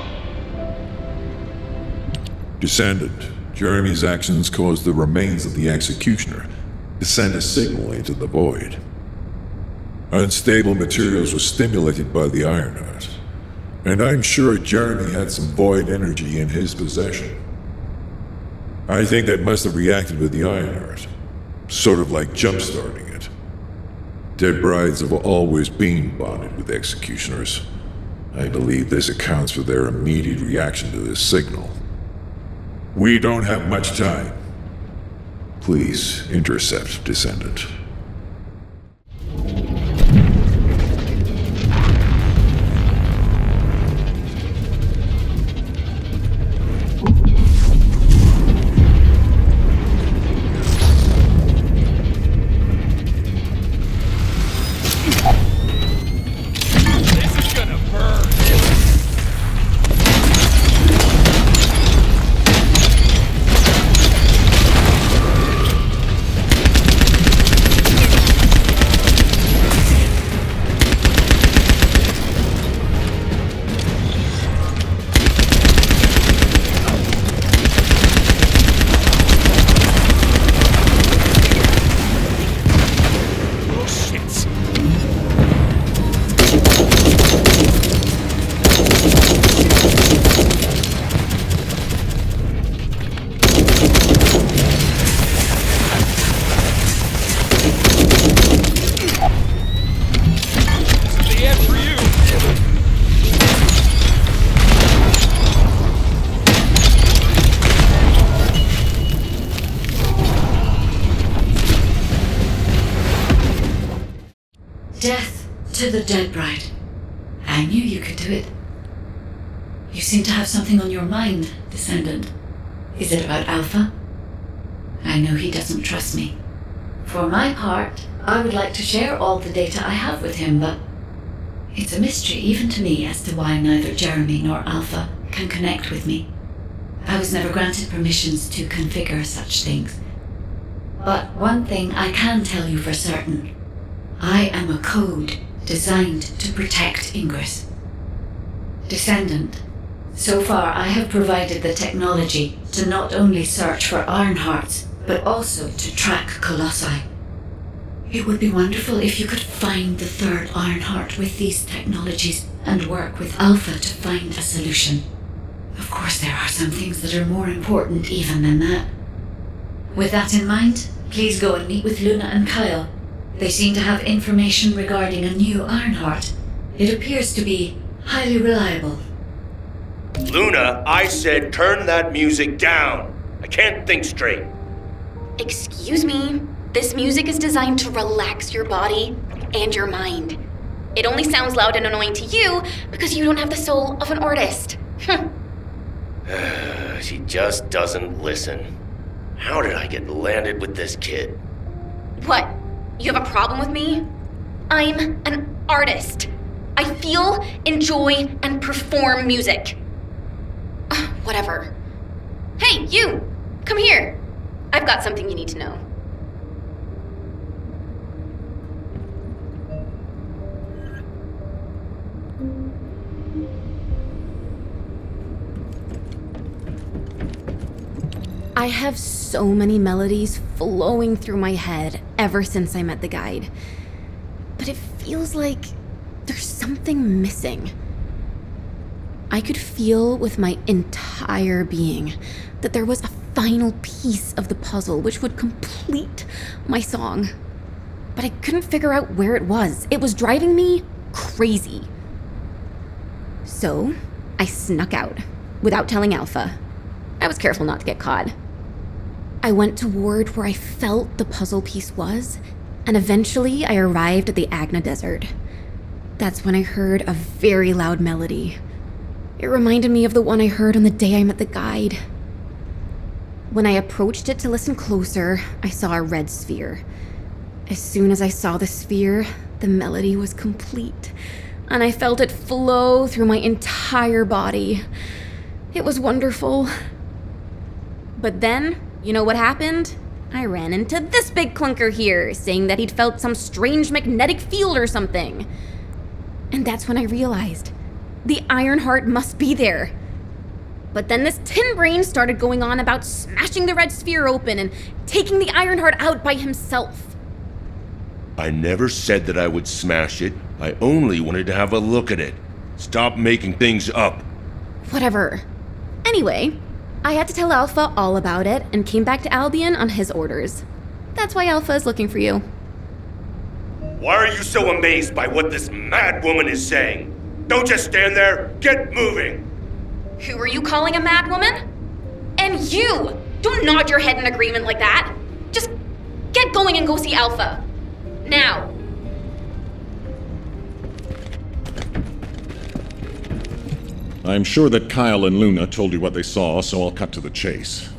Speaker 5: Descendant, Jeremy's actions caused the remains of the executioner to send a signal into the void. Unstable materials were stimulated by the Ironheart, and I'm sure Jeremy had some void energy in his possession. I think that must have reacted with the Ironheart, sort of like jump-starting it. Dead brides have always been bonded with executioners. I believe this accounts for their immediate reaction to this signal. We don't have much time. Please intercept Descendant.
Speaker 1: Death to the dead bride. I knew you could do it. You seem to have something on your mind, Descendant. Is it about Alpha? I know he doesn't trust me. For my part, I would like to share all the data I have with him, but it's a mystery even to me as to why neither Jeremy nor Alpha can connect with me. I was never granted permissions to configure such things. But one thing I can tell you for certain. I am a code designed to protect Ingris. Descendant, so far I have provided the technology to not only search for Ironhearts, but also to track Colossi. It would be wonderful if you could find the third Ironheart with these technologies and work with Alpha to find a solution. Of course, there are some things that are more important even than that. With that in mind, please go and meet with Luna and Kyle. They seem to have information regarding a new Ironheart. It appears to be highly reliable.
Speaker 15: Luna, I said turn that music down. I can't think straight.
Speaker 17: Excuse me. This music is designed to relax your body and your mind. It only sounds loud and annoying to you because you don't have the soul of an artist.
Speaker 15: She just doesn't listen. How did I get landed with this kid?
Speaker 17: What? You have a problem with me? I'm an artist. I feel, enjoy, and perform music. Whatever. Hey, you! Come here. I've got something you need to know. I have so many melodies flowing through my head ever since I met the guide. But it feels like there's something missing. I could feel with my entire being that there was a final piece of the puzzle which would complete my song. But I couldn't figure out where it was. It was driving me crazy. So, I snuck out without telling Alpha. I was careful not to get caught. I went toward where I felt the puzzle piece was, and eventually I arrived at the Agna Desert. That's when I heard a very loud melody. It reminded me of the one I heard on the day I met the guide. When I approached it to listen closer, I saw a red sphere. As soon as I saw the sphere, the melody was complete, and I felt it flow through my entire body. It was wonderful. But then, you know what happened? I ran into this big clunker here, saying that he'd felt some strange magnetic field or something. And that's when I realized the Iron Heart must be there. But then this tin brain started going on about smashing the red sphere open and taking the Iron Heart out by himself.
Speaker 15: I never said that I would smash it. I only wanted to have a look at it. Stop making things up.
Speaker 17: Whatever. Anyway, I had to tell Alpha all about it and came back to Albion on his orders. That's why Alpha is looking for you.
Speaker 15: Why are you so amazed by what this mad woman is saying? Don't just stand there. Get moving.
Speaker 17: Who are you calling a mad woman? And you! Don't nod your head in agreement like that. Just get going and go see Alpha. Now.
Speaker 11: I'm sure that Kyle and Luna told you what they saw, so I'll cut to the chase.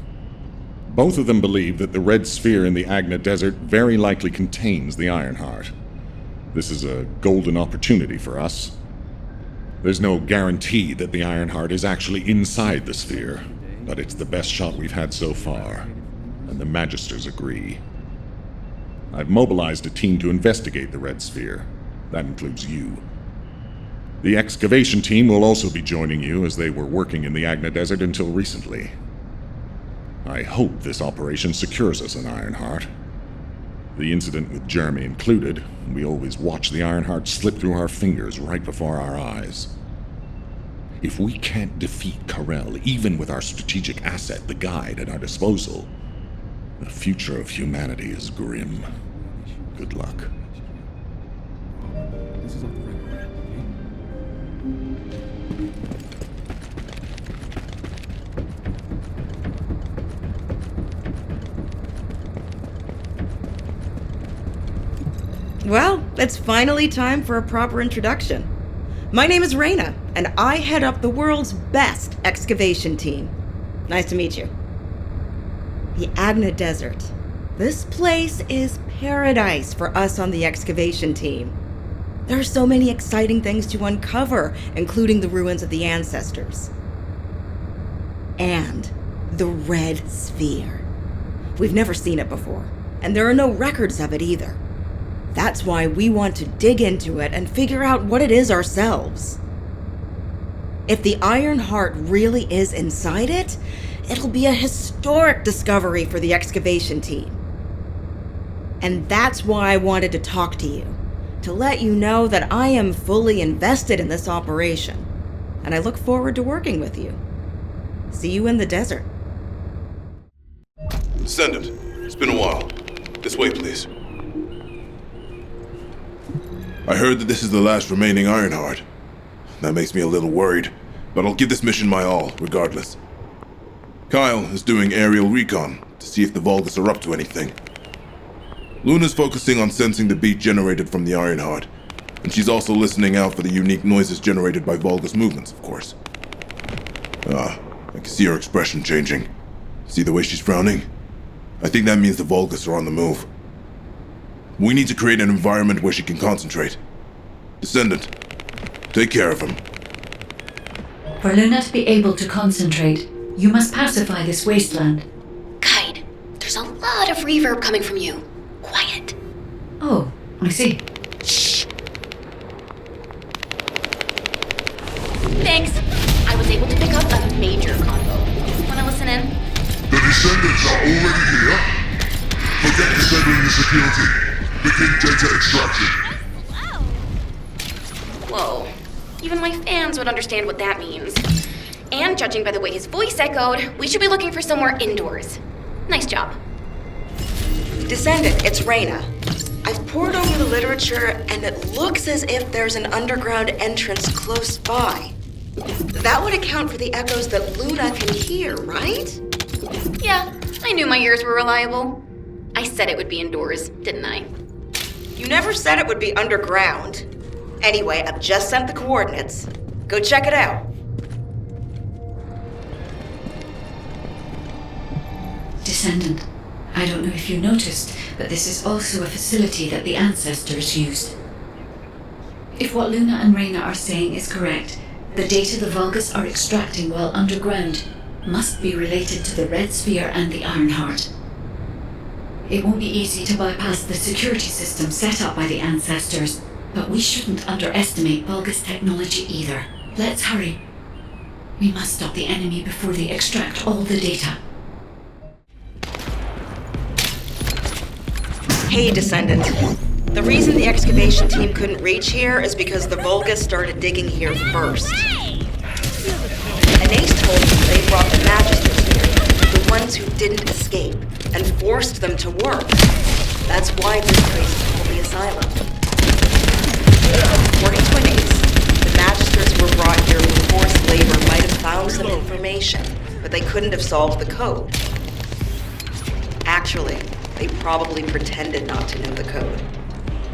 Speaker 11: Both of them believe that the red sphere in the Agna Desert very likely contains the Iron Heart. This is a golden opportunity for us. There's no guarantee that the Iron Heart is actually inside the sphere, but it's the best shot we've had so far, and the Magisters agree. I've mobilized a team to investigate the red sphere. That includes you. The excavation team will also be joining you, as they were working in the Agna Desert until recently. I hope this operation secures us an Iron Heart. The incident with Jeremy included, we always watch the Iron Heart slip through our fingers right before our eyes. If we can't defeat Karel, even with our strategic asset, the guide, at our disposal, the future of humanity is grim. Good luck.
Speaker 13: Well, it's finally time for a proper introduction. My name is Reyna, and I head up the world's best excavation team. Nice to meet you. The Agna Desert. This place is paradise for us on the excavation team. There are so many exciting things to uncover, including the ruins of the ancestors. And the red sphere. We've never seen it before, and there are no records of it either. That's why we want to dig into it and figure out what it is ourselves. If the Iron Heart really is inside it, it'll be a historic discovery for the excavation team. And that's why I wanted to talk to you, to let you know that I am fully invested in this operation, and I look forward to working with you. See you in the desert.
Speaker 8: Descendant, it's been a while. This way, please. I heard that this is the last remaining Iron Heart. That makes me a little worried, but I'll give this mission my all, regardless. Kyle is doing aerial recon to see if the Vulgus are up to anything. Luna's focusing on sensing the beat generated from the Iron Heart, and she's also listening out for the unique noises generated by Vulgus movements, of course. I can see her expression changing. See the way she's frowning? I think that means the Vulgus are on the move. We need to create an environment where she can concentrate. Descendant, take care of him.
Speaker 1: For Luna to be able to concentrate, you must pacify this wasteland.
Speaker 17: Guide, there's a lot of reverb coming from you. Quiet.
Speaker 1: Oh, I see.
Speaker 17: Shh. Thanks. I was able to pick up a major combo. Wanna listen in?
Speaker 10: The Descendants are already here? Forget disabling the security. Begin data extraction.
Speaker 17: Whoa. Even my fans would understand what that means. And judging by the way his voice echoed, we should be looking for somewhere indoors. Nice job.
Speaker 13: Descendant, it's Reyna. I've pored over the literature, and it looks as if there's an underground entrance close by. That would account for the echoes that Luna can hear, right?
Speaker 17: Yeah, I knew my ears were reliable. I said it would be indoors, didn't I?
Speaker 13: You never said it would be underground. Anyway, I've just sent the coordinates. Go check it out.
Speaker 1: Descendant, I don't know if you noticed, but this is also a facility that the ancestors used. If what Luna and Reyna are saying is correct, the data the Vulgus are extracting while underground must be related to the Red Sphere and the Ironheart. It won't be easy to bypass the security system set up by the ancestors, but we shouldn't underestimate Vulgus technology either. Let's hurry. We must stop the enemy before they extract all the data.
Speaker 13: Hey, Descendant. The reason the excavation team couldn't reach here is because the Vulgus started digging here first. And Ace told me they brought the Magisters here, the ones who didn't escape, and forced them to work. That's why this place is called the Asylum. According to an Ace, the Magisters were brought here where forced labor might have found some information, but they couldn't have solved the code. Actually, they probably pretended not to know the code.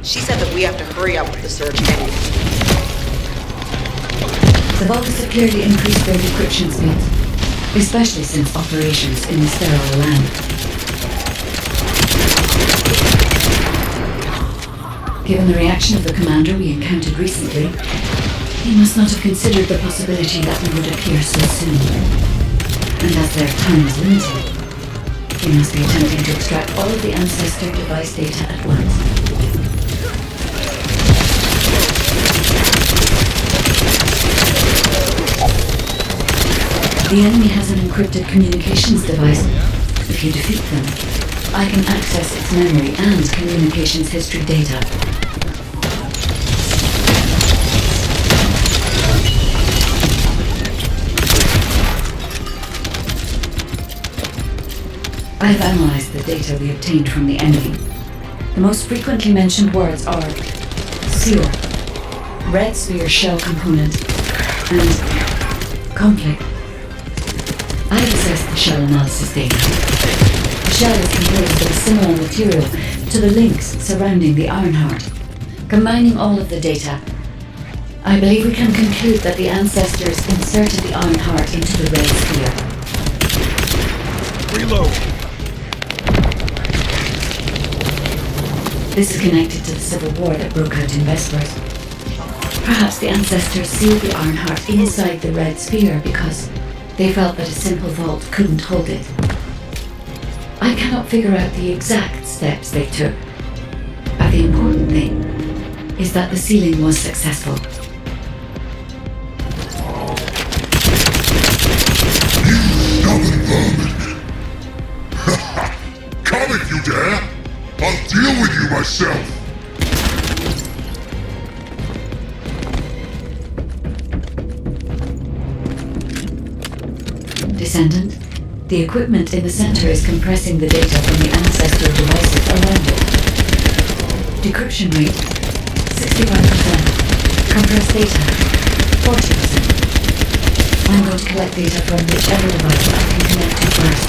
Speaker 13: She said that we have to hurry up with the search anyway.
Speaker 1: The Vulgus have clearly increased their decryption speeds, especially since operations in the sterile land. Given the reaction of the commander we encountered recently, he must not have considered the possibility that we would appear so soon. And as their time is limited, we must be attempting to extract all of the ancestor device data at once. The enemy has an encrypted communications device. If you defeat them, I can access its memory and communications history data. I've analyzed the data we obtained from the enemy. The most frequently mentioned words are seer, Red Sphere shell component, and conflict. I've assessed the shell analysis data. The shell is composed of a similar material to the links surrounding the Ironheart. Combining all of the data, I believe we can conclude that the ancestors inserted the Ironheart into the Red Sphere.
Speaker 2: Reload!
Speaker 1: This is connected to the civil war that broke out in Vespers. Perhaps the ancestors sealed the Ironheart inside the Red Sphere because they felt that a simple vault couldn't hold it. I cannot figure out the exact steps they took, but the important thing is that the sealing was successful.
Speaker 10: You stubborn vermin! Come if you dare! I'll deal with you myself!
Speaker 1: Descendant, the equipment in the center is compressing the data from the ancestor devices around it. Decryption rate, 65%. Compressed data, 40%. I'm going to collect data from whichever device I can connect to first.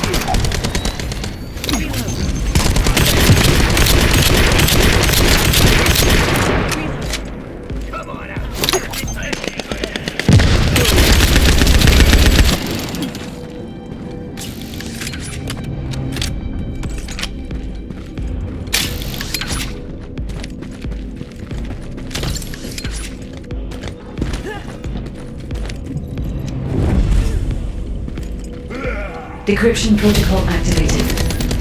Speaker 1: Decryption protocol activated.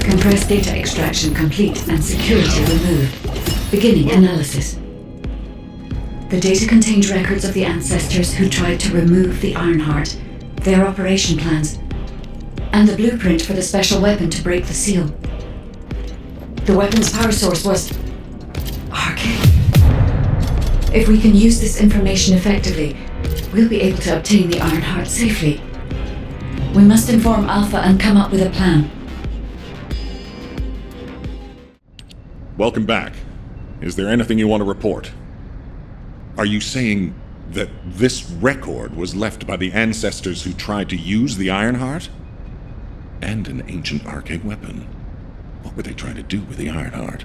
Speaker 1: Compressed data extraction complete and security removed. Beginning analysis. The data contained records of the ancestors who tried to remove the Ironheart, their operation plans, and the blueprint for the special weapon to break the seal. The weapon's power source was arcane. If we can use this information effectively, we'll be able to obtain the Ironheart safely. We must inform Alpha and come up with a plan.
Speaker 11: Welcome back. Is there anything you want to report? Are you saying that this record was left by the ancestors who tried to use the Ironheart? And an ancient arcane weapon. What were they trying to do with the Ironheart?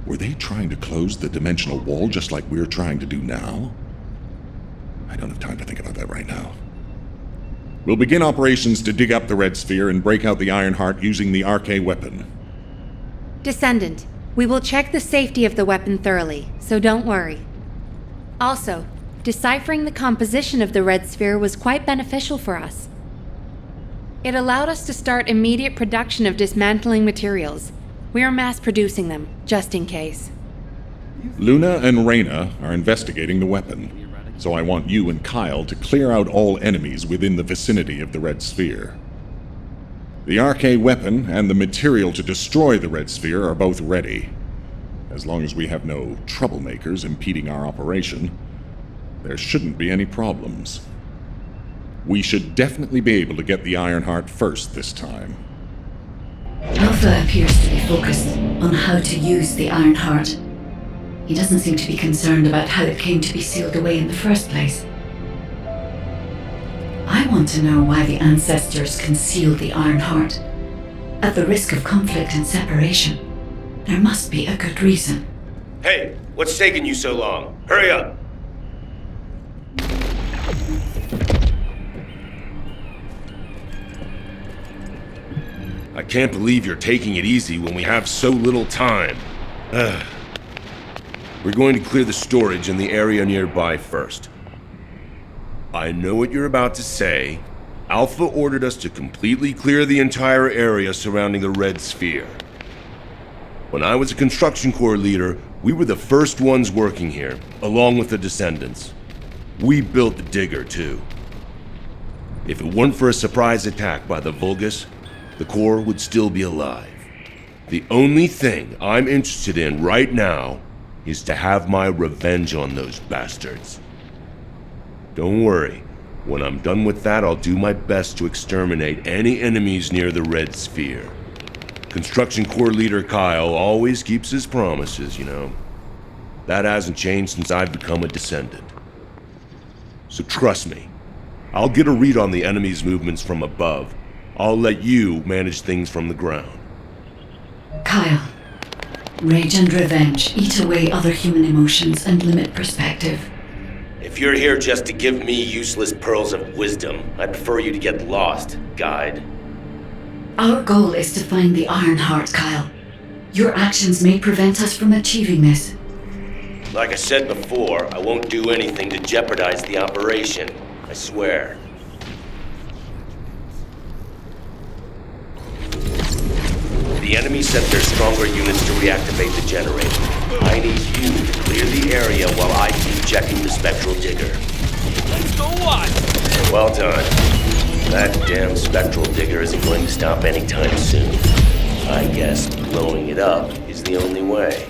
Speaker 11: Were they trying to close the dimensional wall just like we're trying to do now? I don't have time to think about that right now. We'll begin operations to dig up the Red Sphere and break out the Ironheart using the arcane weapon.
Speaker 7: Descendant, we will check the safety of the weapon thoroughly, so don't worry. Also, deciphering the composition of the Red Sphere was quite beneficial for us. It allowed us to start immediate production of dismantling materials. We are mass producing them, just in case.
Speaker 11: Luna and Reyna are investigating the weapon, so I want you and Kyle to clear out all enemies within the vicinity of the Red Sphere. The arcane weapon and the material to destroy the Red Sphere are both ready. As long as we have no troublemakers impeding our operation, there shouldn't be any problems. We should definitely be able to get the Ironheart first this time.
Speaker 1: Alpha appears to be focused on how to use the Ironheart. He doesn't seem to be concerned about how it came to be sealed away in the first place. I want to know why the ancestors concealed the Ironheart. At the risk of conflict and separation, there must be a good reason.
Speaker 15: Hey, what's taking you so long? Hurry up!
Speaker 18: I can't believe you're taking it easy when we have so little time. We're going to clear the storage in the area nearby first. I know what you're about to say. Alpha ordered us to completely clear the entire area surrounding the Red Sphere. When I was a construction corps leader, we were the first ones working here, along with the Descendants. We built the digger, too. If it weren't for a surprise attack by the Vulgus, the Corps would still be alive. The only thing I'm interested in right now is to have my revenge on those bastards. Don't worry, when I'm done with that, I'll do my best to exterminate any enemies near the Red Sphere. Construction Corps leader Kyle always keeps his promises, you know. That hasn't changed since I've become a Descendant. So trust me, I'll get a read on the enemy's movements from above. I'll let you manage things from the ground.
Speaker 1: Kyle, rage and revenge eat away other human emotions and limit perspective.
Speaker 15: If you're here just to give me useless pearls of wisdom, I'd prefer you to get lost, guide.
Speaker 1: Our goal is to find the Ironheart, Kyle. Your actions may prevent us from achieving this.
Speaker 15: Like I said before, I won't do anything to jeopardize the operation. I swear. The enemy sent their stronger units to reactivate the generator. I need you to clear the area while I keep checking the spectral digger.
Speaker 19: Let's go watch!
Speaker 15: Well done. That damn spectral digger isn't going to stop anytime soon. I guess blowing it up is the only way.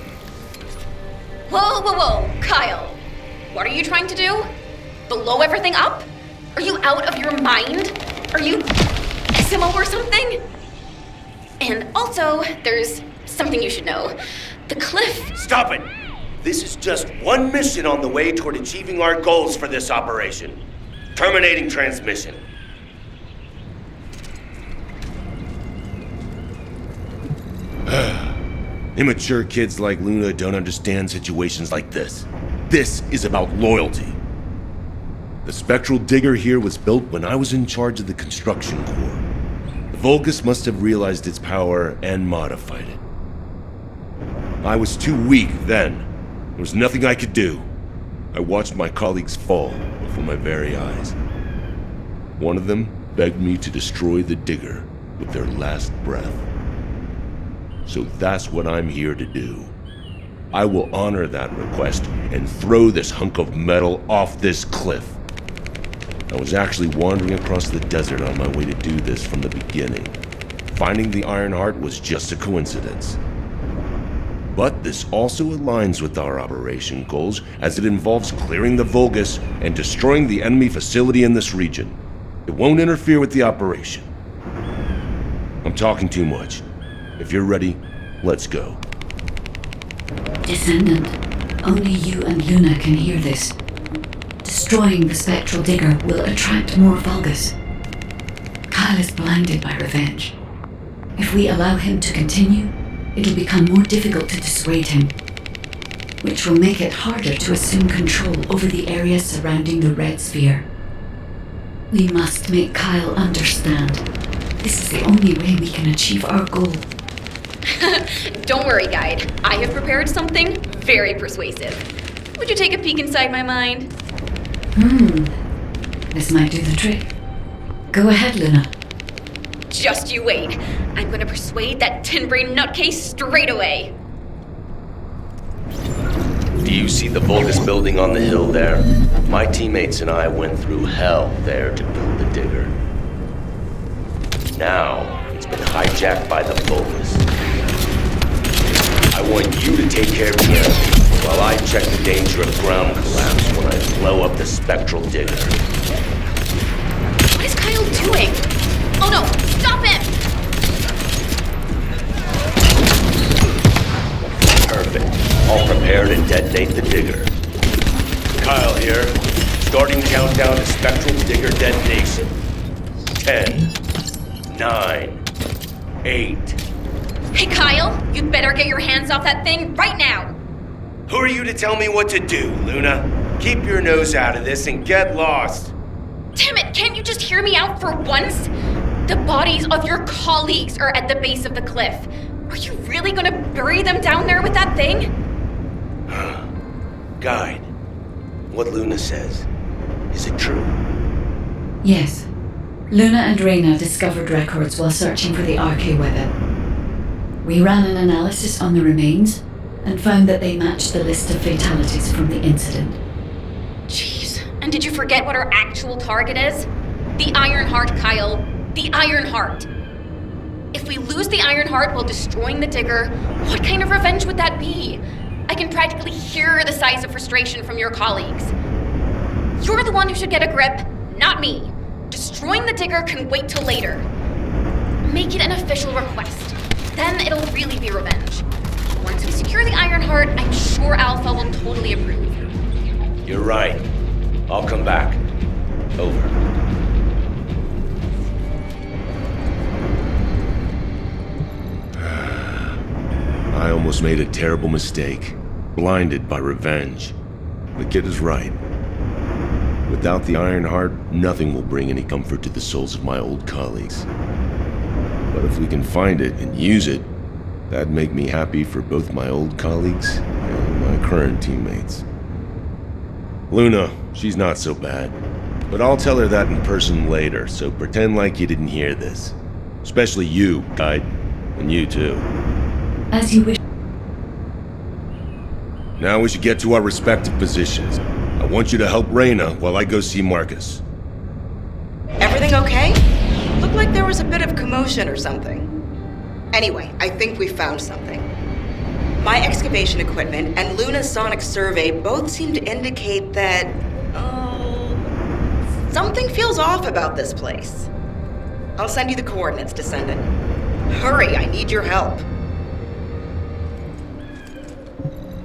Speaker 17: Whoa, whoa, whoa, Kyle. What are you trying to do? Blow everything up? Are you out of your mind? Are you SMO or something? And also, there's something you should know. The cliff...
Speaker 15: Stop it! This is just one mission on the way toward achieving our goals for this operation. Terminating transmission.
Speaker 18: Immature kids like Luna don't understand situations like this. This is about loyalty. The spectral digger here was built when I was in charge of the construction corps. The Vulgus must have realized its power and modified it. I was too weak then. There was nothing I could do. I watched my colleagues fall before my very eyes. One of them begged me to destroy the digger with their last breath. So that's what I'm here to do. I will honor that request and throw this hunk of metal off this cliff. I was actually wandering across the desert on my way to do this from the beginning. Finding the Iron Heart was just a coincidence. But this also aligns with our operation goals, as it involves clearing the Vulgus and destroying the enemy facility in this region. It won't interfere with the operation. I'm talking too much. If you're ready, let's go.
Speaker 1: Descendant, only you and Luna can hear this. Destroying the spectral digger will attract more Vulgus. Kyle is blinded by revenge. If we allow him to continue, it'll become more difficult to dissuade him, which will make it harder to assume control over the areas surrounding the red sphere. We must make Kyle understand. This is the only way we can achieve our goal.
Speaker 17: Don't worry, Guide. I have prepared something very persuasive. Would you take a peek inside my mind?
Speaker 1: This might do the trick. Go ahead, Luna.
Speaker 17: Just you wait. I'm gonna persuade that tin-brain nutcase straight away.
Speaker 15: Do you see the Vulgus building on the hill there? My teammates and I went through hell there to build the digger. Now, it's been hijacked by the Vulgus. I want you to take care of the enemy, while I check the danger of ground collapse when I blow up the spectral digger.
Speaker 17: What is Kyle doing? Oh no, stop him!
Speaker 15: Perfect. All prepared to detonate the digger. Kyle here. Starting countdown to spectral digger detonation. 10, 9, 8.
Speaker 17: Hey Kyle, you'd better get your hands off that thing right now!
Speaker 15: Who are you to tell me what to do, Luna? Keep your nose out of this and get lost.
Speaker 17: Damn it, can't you just hear me out for once? The bodies of your colleagues are at the base of the cliff. Are you really gonna bury them down there with that thing?
Speaker 15: Guide, what Luna says, is it true?
Speaker 1: Yes. Luna and Reyna discovered records while searching for the RK weapon. We ran an analysis on the remains and found that they matched the list of fatalities from the incident.
Speaker 17: Jeez, and did you forget what our actual target is? The Iron Heart, Kyle. The Iron Heart. If we lose the Iron Heart while destroying the digger, what kind of revenge would that be? I can practically hear the sighs of frustration from your colleagues. You're the one who should get a grip, not me. Destroying the digger can wait till later. Make it an official request. Then it'll really be revenge. Once we secure the Iron Heart, I'm sure Alpha will totally approve.
Speaker 15: You're right. I'll come back. Over.
Speaker 18: I almost made a terrible mistake. Blinded by revenge. The kid is right. Without the Iron Heart, nothing will bring any comfort to the souls of my old colleagues. But if we can find it and use it, that'd make me happy for both my old colleagues and my current teammates. Luna, she's not so bad. But I'll tell her that in person later, so pretend like you didn't hear this. Especially you, Guide. And you too.
Speaker 1: As you wish.
Speaker 18: Now we should get to our respective positions. I want you to help Reyna while I go see Marcus.
Speaker 13: Everything okay? Looked like there was a bit of commotion or something. Anyway, I think we found something. My excavation equipment and Luna's sonic survey both seem to indicate that... something feels off about this place. I'll send you the coordinates, Descendant. Hurry, I need your help.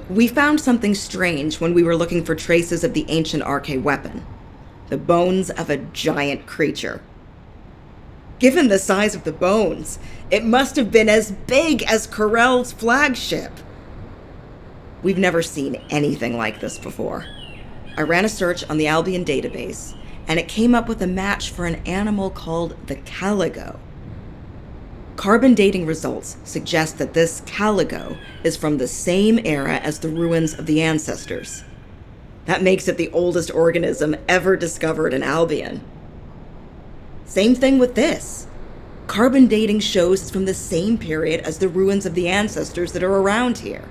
Speaker 13: We found something strange when we were looking for traces of the ancient RK weapon. The bones of a giant creature. Given the size of the bones, it must have been as big as Corell's flagship. We've never seen anything like this before. I ran a search on the Albion database, and it came up with a match for an animal called the caligo. Carbon dating results suggest that this caligo is from the same era as the ruins of the ancestors. That makes it the oldest organism ever discovered in Albion. Same thing with this. Carbon dating shows it's from the same period as the ruins of the ancestors that are around here.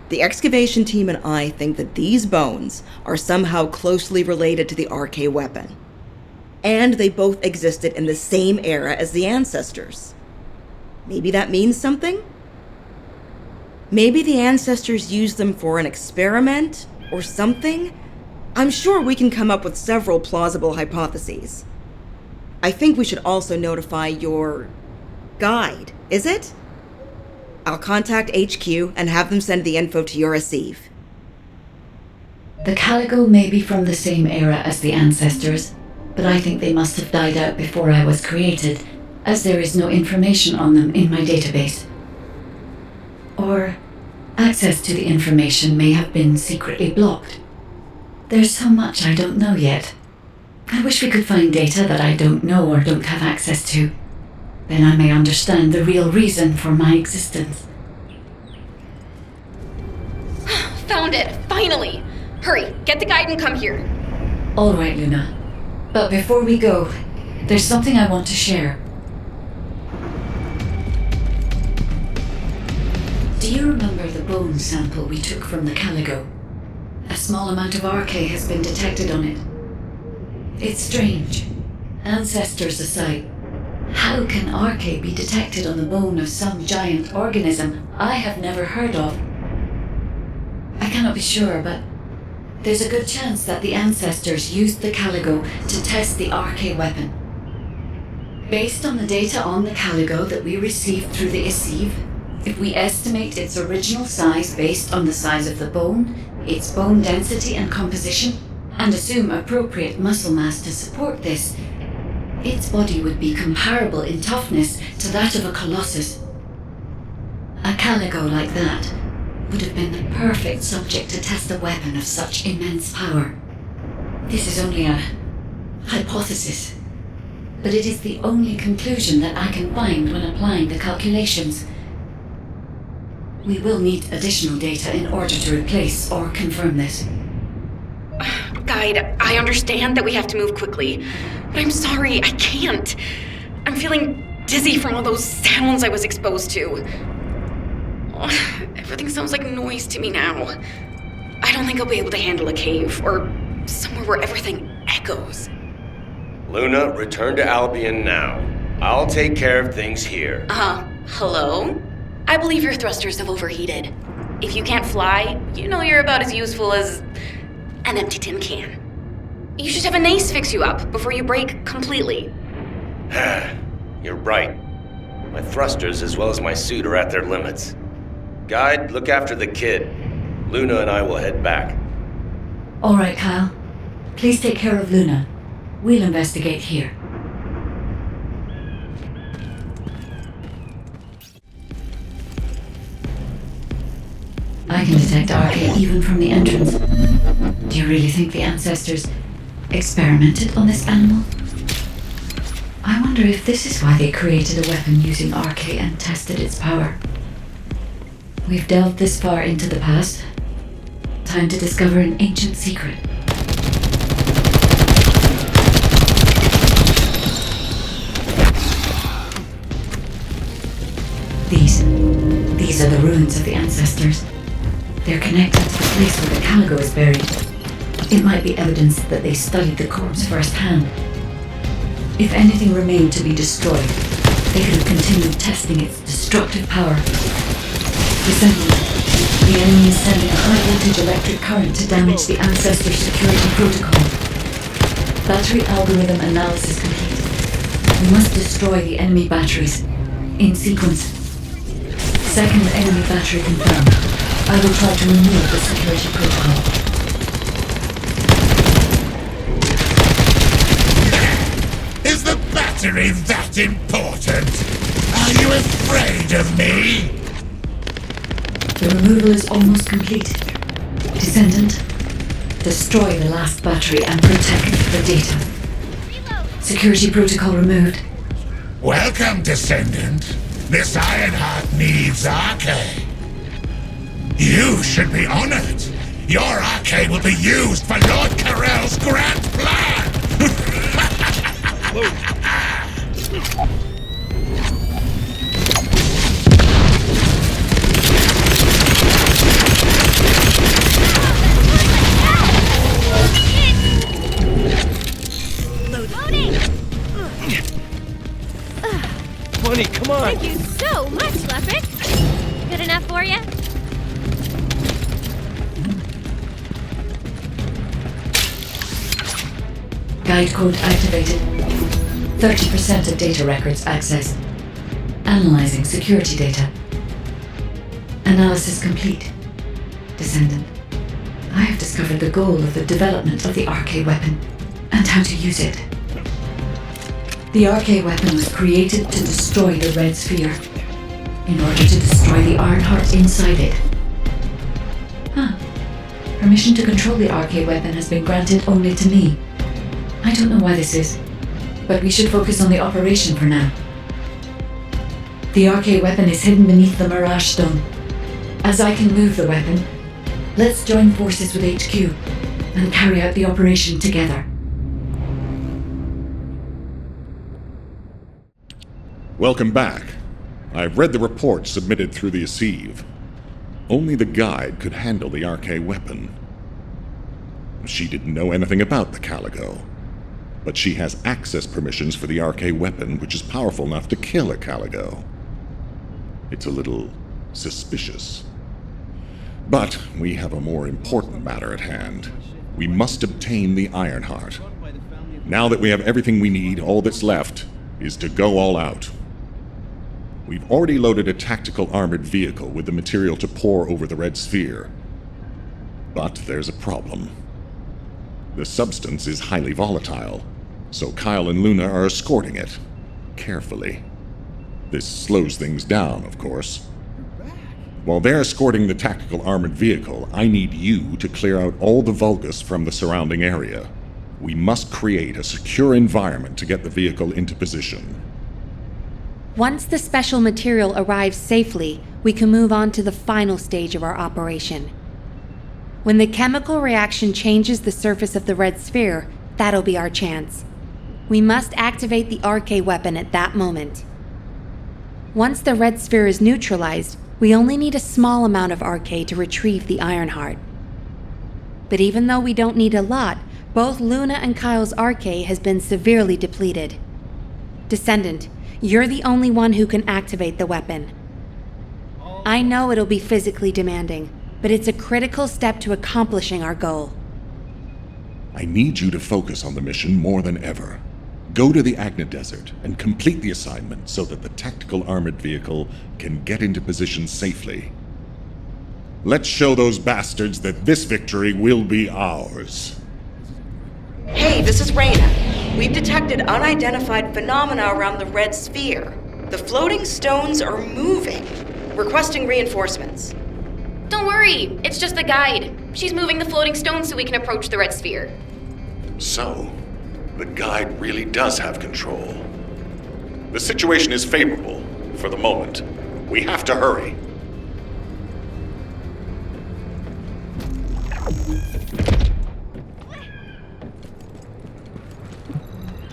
Speaker 13: The excavation team and I think that these bones are somehow closely related to the RK weapon. And they both existed in the same era as the ancestors. Maybe that means something? Maybe the ancestors used them for an experiment or something? I'm sure we can come up with several plausible hypotheses. I think we should also notify your guide, is it? I'll contact HQ and have them send the info to your receive.
Speaker 1: The Caligo may be from the same era as the ancestors, but I think they must have died out before I was created, as there is no information on them in my database. Or access to the information may have been secretly blocked. There's so much I don't know yet. I wish we could find data that I don't know or don't have access to. Then I may understand the real reason for my existence.
Speaker 17: Found it! Finally! Hurry, get the guide and come here.
Speaker 1: All right, Luna. But before we go, there's something I want to share. Do you remember the bone sample we took from the Caligo? A small amount of RK has been detected on it. It's strange. Ancestors aside, how can RK be detected on the bone of some giant organism I have never heard of? I cannot be sure, but there's a good chance that the ancestors used the Caligo to test the RK weapon. Based on the data on the Caligo that we received through the Isiv, if we estimate its original size based on the size of the bone, its bone density and composition, and assume appropriate muscle mass to support this, its body would be comparable in toughness to that of a colossus. A Caligo like that would have been the perfect subject to test a weapon of such immense power. This is only a hypothesis, but it is the only conclusion that I can find when applying the calculations. We will need additional data in order to replace or confirm this.
Speaker 17: Guide, I understand that we have to move quickly, but I'm sorry, I can't. I'm feeling dizzy from all those sounds I was exposed to. Everything sounds like noise to me now. I don't think I'll be able to handle a cave, or somewhere where everything echoes.
Speaker 15: Luna, return to Albion now. I'll take care of things here.
Speaker 17: Hello? I believe your thrusters have overheated. If you can't fly, you know you're about as useful as an empty tin can. You should have an ace fix you up before you break completely.
Speaker 15: You're right. My thrusters as well as my suit are at their limits. Guide, look after the kid. Luna and I will head back.
Speaker 1: All right, Kyle. Please take care of Luna. We'll investigate here. I can detect RK even from the entrance. Do you really think the ancestors experimented on this animal? I wonder if this is why they created a weapon using RK and tested its power. We've delved this far into the past. Time to discover an ancient secret. These are the ruins of the ancestors. They're connected to the place where the Caligo is buried. It might be evidence that they studied the corpse firsthand. If anything remained to be destroyed, they could have continued testing its destructive power. Descendant, the enemy is sending a high-voltage electric current to damage the ancestor security protocol. Battery algorithm analysis complete. We must destroy the enemy batteries. In sequence. Second enemy battery confirmed. I will try to remove the security protocol.
Speaker 10: Is the battery that important? Are you afraid of me?
Speaker 1: The removal is almost complete. Descendant, destroy the last battery and protect the data. Security protocol removed.
Speaker 10: Welcome, Descendant. This Ironheart needs arcade. You should be honored. Your arcade will be used for Lord Carell's grand plan.
Speaker 20: Thank you so much, Leopard. Good enough for you?
Speaker 1: Guide code activated. 30% of data records accessed. Analyzing security data. Analysis complete. Descendant, I have discovered the goal of the development of the RK weapon and how to use it. The RK weapon was created to destroy the red sphere in order to destroy the Ironheart inside it. Permission to control the RK weapon has been granted only to me. I don't know why this is, but we should focus on the operation for now. The RK weapon is hidden beneath the Mirage Stone. As I can move the weapon, let's join forces with HQ and carry out the operation together.
Speaker 11: Welcome back. I've read the report submitted through the Assieve. Only the guide could handle the RK weapon. She didn't know anything about the Caligo, but she has access permissions for the RK weapon, which is powerful enough to kill a Caligo. It's a little suspicious. But we have a more important matter at hand. We must obtain the Ironheart. Now that we have everything we need, all that's left is to go all out. We've already loaded a tactical armored vehicle with the material to pour over the red sphere. But there's a problem. The substance is highly volatile, so Kyle and Luna are escorting it, carefully. This slows things down, of course. While they're escorting the tactical armored vehicle, I need you to clear out all the Vulgus from the surrounding area. We must create a secure environment to get the vehicle into position.
Speaker 7: Once the special material arrives safely, we can move on to the final stage of our operation. When the chemical reaction changes the surface of the red sphere, that'll be our chance. We must activate the RK weapon at that moment. Once the red sphere is neutralized, we only need a small amount of RK to retrieve the Ironheart. But even though we don't need a lot, both Luna and Kyle's RK has been severely depleted. Descendant, you're the only one who can activate the weapon. I know it'll be physically demanding, but it's a critical step to accomplishing our goal.
Speaker 11: I need you to focus on the mission more than ever. Go to the Agna Desert and complete the assignment so that the tactical armored vehicle can get into position safely. Let's show those bastards that this victory will be ours.
Speaker 13: Hey, this is Reyna. We've detected unidentified phenomena around the red sphere. The floating stones are moving. Requesting reinforcements.
Speaker 17: Don't worry, it's just the guide. She's moving the floating stones so we can approach the red sphere.
Speaker 11: So, the guide really does have control. The situation is favorable, for the moment. We have to hurry.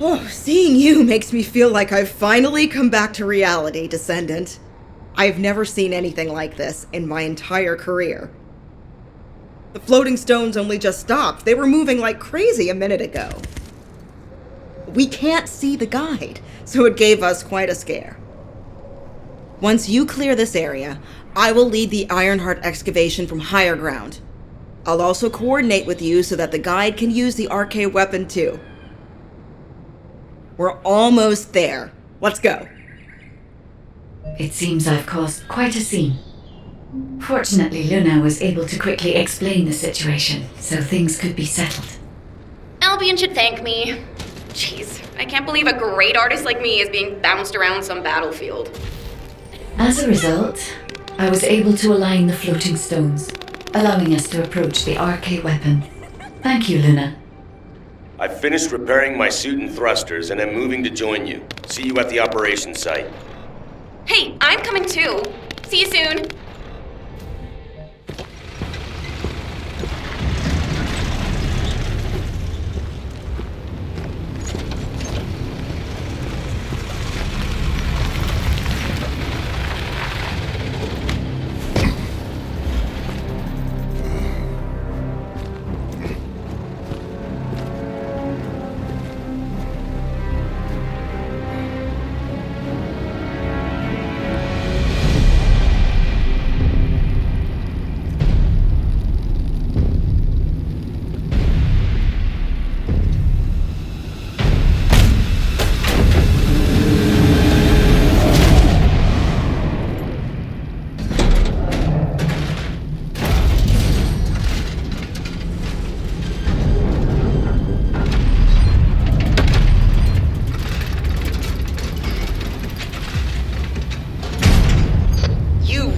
Speaker 13: Oh, seeing you makes me feel like I've finally come back to reality, Descendant. I've never seen anything like this in my entire career. The floating stones only just stopped. They were moving like crazy a minute ago. We can't see the guide, so it gave us quite a scare. Once you clear this area, I will lead the Ironheart excavation from higher ground. I'll also coordinate with you so that the guide can use the RK weapon too. We're almost there. Let's go.
Speaker 1: It seems I've caused quite a scene. Fortunately, Luna was able to quickly explain the situation, so things could be settled.
Speaker 17: Albion should thank me. Jeez, I can't believe a great artist like me is being bounced around some battlefield.
Speaker 1: As a result, I was able to align the floating stones, allowing us to approach the RK weapon. Thank you, Luna.
Speaker 15: I've finished repairing my suit and thrusters and am moving to join you. See you at the operations site.
Speaker 17: Hey, I'm coming too. See you soon.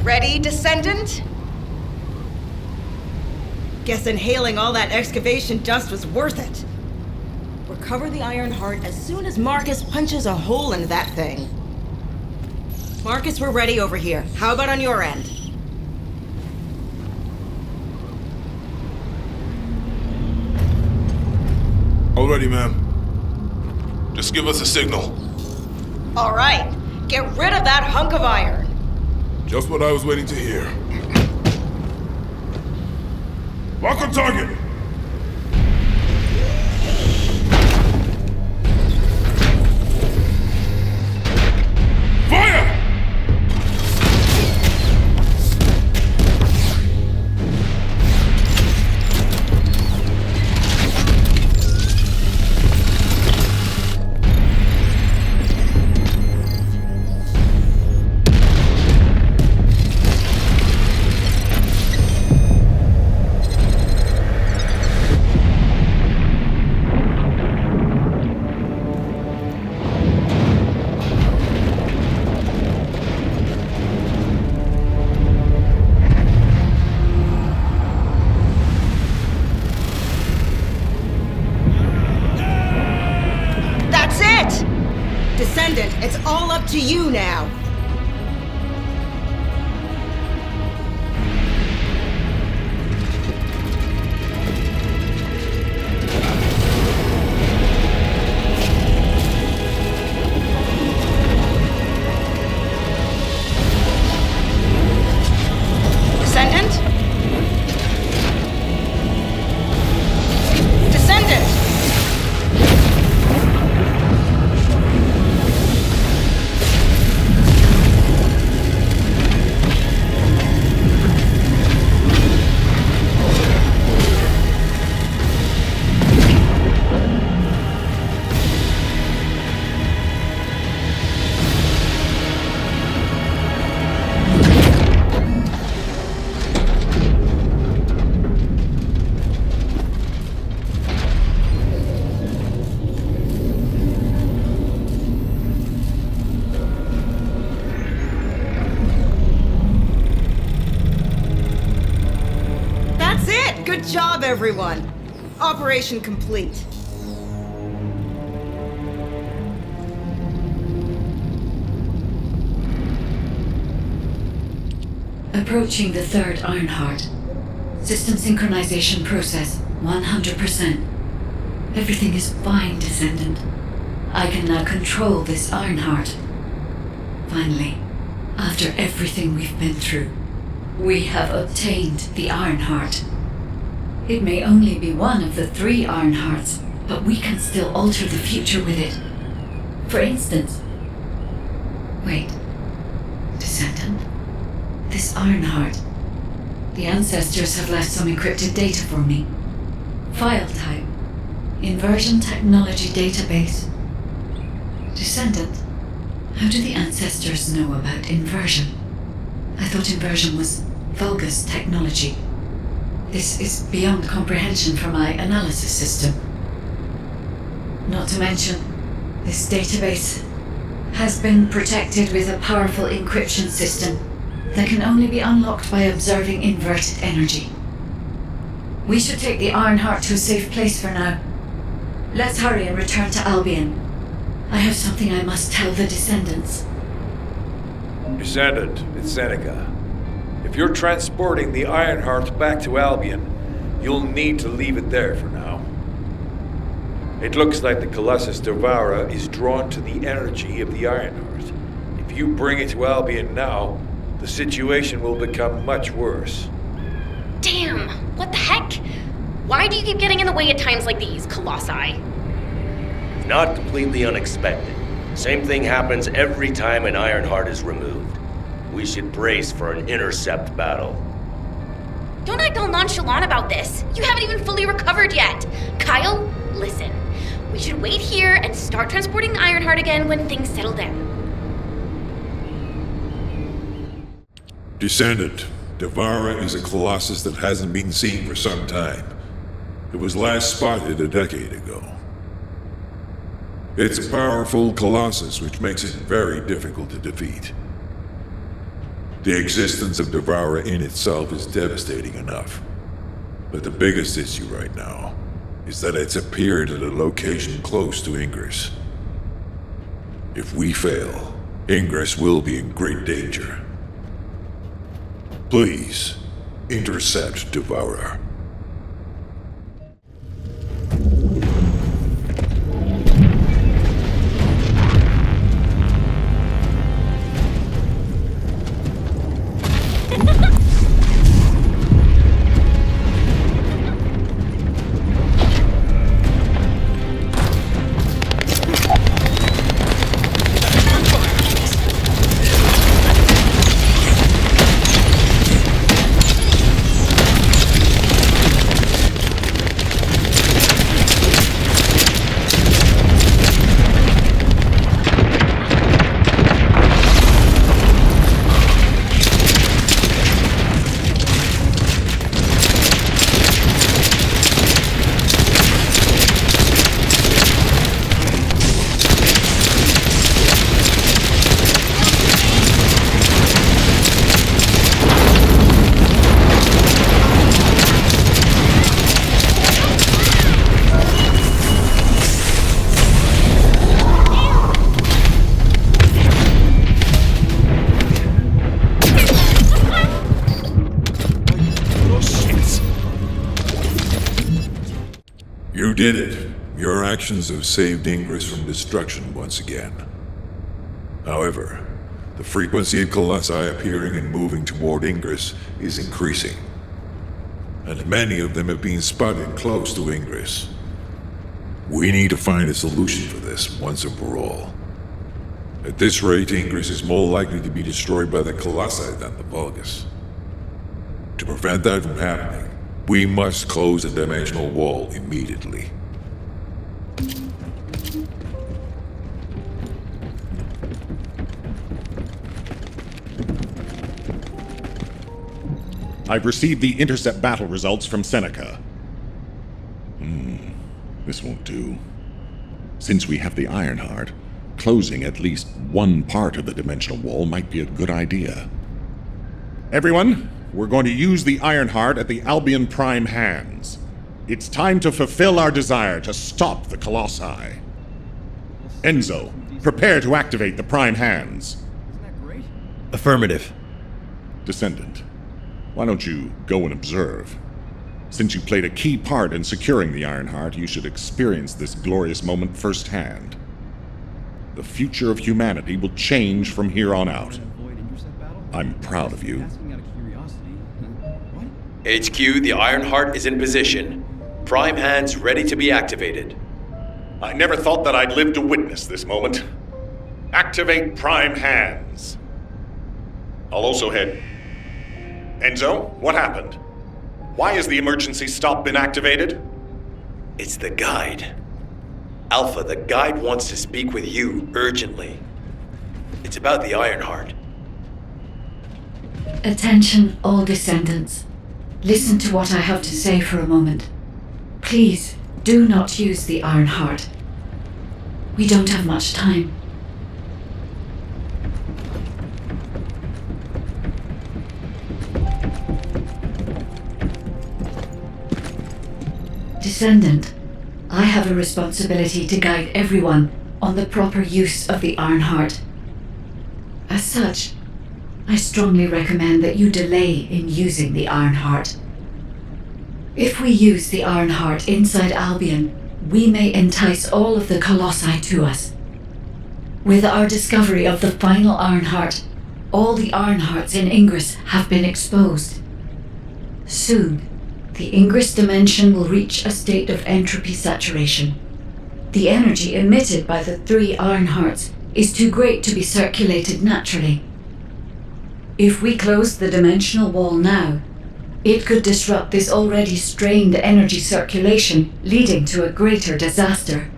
Speaker 13: Ready, Descendant? Guess inhaling all that excavation dust was worth it. Recover the Iron Heart as soon as Marcus punches a hole in that thing. Marcus, we're ready over here. How about on your end?
Speaker 8: All ready, ma'am. Just give us a signal.
Speaker 13: All right. Get rid of that hunk of iron.
Speaker 8: Just what I was waiting to hear. Lock on target! Fire!
Speaker 13: It's all up to you now. Descendant? Descendant! Good job, everyone. Operation complete.
Speaker 1: Approaching the third Ironheart. System synchronization process 100%. Everything is fine, Descendant. I can now control this Ironheart. Finally, after everything we've been through, we have obtained the Ironheart. It may only be one of the 3 Ironhearts, but we can still alter the future with it. For instance... Wait. Descendant? This Ironheart. The ancestors have left some encrypted data for me. File type. Inversion Technology Database. Descendant, how do the ancestors know about inversion? I thought inversion was Vulgus technology. This is beyond comprehension for my analysis system. Not to mention, this database has been protected with a powerful encryption system that can only be unlocked by observing inverted energy. We should take the Ironheart to a safe place for now. Let's hurry and return to Albion. I have something I must tell the Descendants.
Speaker 3: Descendant, it's Seneca. If you're transporting the Ironheart back to Albion, you'll need to leave it there for now. It looks like the Colossus Devourer is drawn to the energy of the Ironheart. If you bring it to Albion now, the situation will become much worse.
Speaker 17: Damn! What the heck? Why do you keep getting in the way at times like these, Colossi?
Speaker 15: Not completely unexpected. Same thing happens every time an Ironheart is removed. We should brace for an intercept battle.
Speaker 17: Don't act all nonchalant about this. You haven't even fully recovered yet. Kyle, listen. We should wait here and start transporting the Ironheart again when things settle down.
Speaker 5: Descendant, Devourer is a colossus that hasn't been seen for some time. It was last spotted a decade ago. It's a powerful colossus which makes it very difficult to defeat. The existence of Devourer in itself is devastating enough. But the biggest issue right now is that it's appeared at a location close to Ingris. If we fail, Ingris will be in great danger. Please, intercept Devourer. You did it. Your actions have saved Ingris from destruction once again. However, the frequency of colossi appearing and moving toward Ingris is increasing. And many of them have been spotted close to Ingris. We need to find a solution for this once and for all. At this rate, Ingris is more likely to be destroyed by the colossi than the Vulgus. To prevent that from happening, we must close the dimensional wall immediately.
Speaker 11: I've received the intercept battle results from Seneca. This won't do. Since we have the Ironheart, closing at least one part of the dimensional wall might be a good idea. Everyone, we're going to use the Ironheart at the Albion Prime hands. It's time to fulfill our desire to stop the Colossi. Enzo, prepare to activate the Prime hands.
Speaker 2: Affirmative.
Speaker 11: Descendant, why don't you go and observe? Since you played a key part in securing the Ironheart, you should experience this glorious moment firsthand. The future of humanity will change from here on out. I'm proud of you.
Speaker 6: HQ, the Ironheart is in position. Prime hands ready to be activated.
Speaker 11: I never thought that I'd live to witness this moment. Activate Prime hands. I'll also head... Enzo, what happened? Why has the emergency stop been activated?
Speaker 6: It's the guide. Alpha, the guide wants to speak with you urgently. It's about the Ironheart.
Speaker 1: Attention, all descendants. Listen to what I have to say for a moment. Please, do not use the Ironheart. We don't have much time. Descendant, I have a responsibility to guide everyone on the proper use of the Ironheart. As such, I strongly recommend that you delay in using the Ironheart. If we use the Ironheart inside Albion, we may entice all of the Colossi to us. With our discovery of the final Ironheart, all the Ironhearts in Ingris have been exposed. Soon, the Ingris dimension will reach a state of entropy saturation. The energy emitted by the 3 Ironhearts is too great to be circulated naturally. If we close the dimensional wall now, it could disrupt this already strained energy circulation, leading to a greater disaster.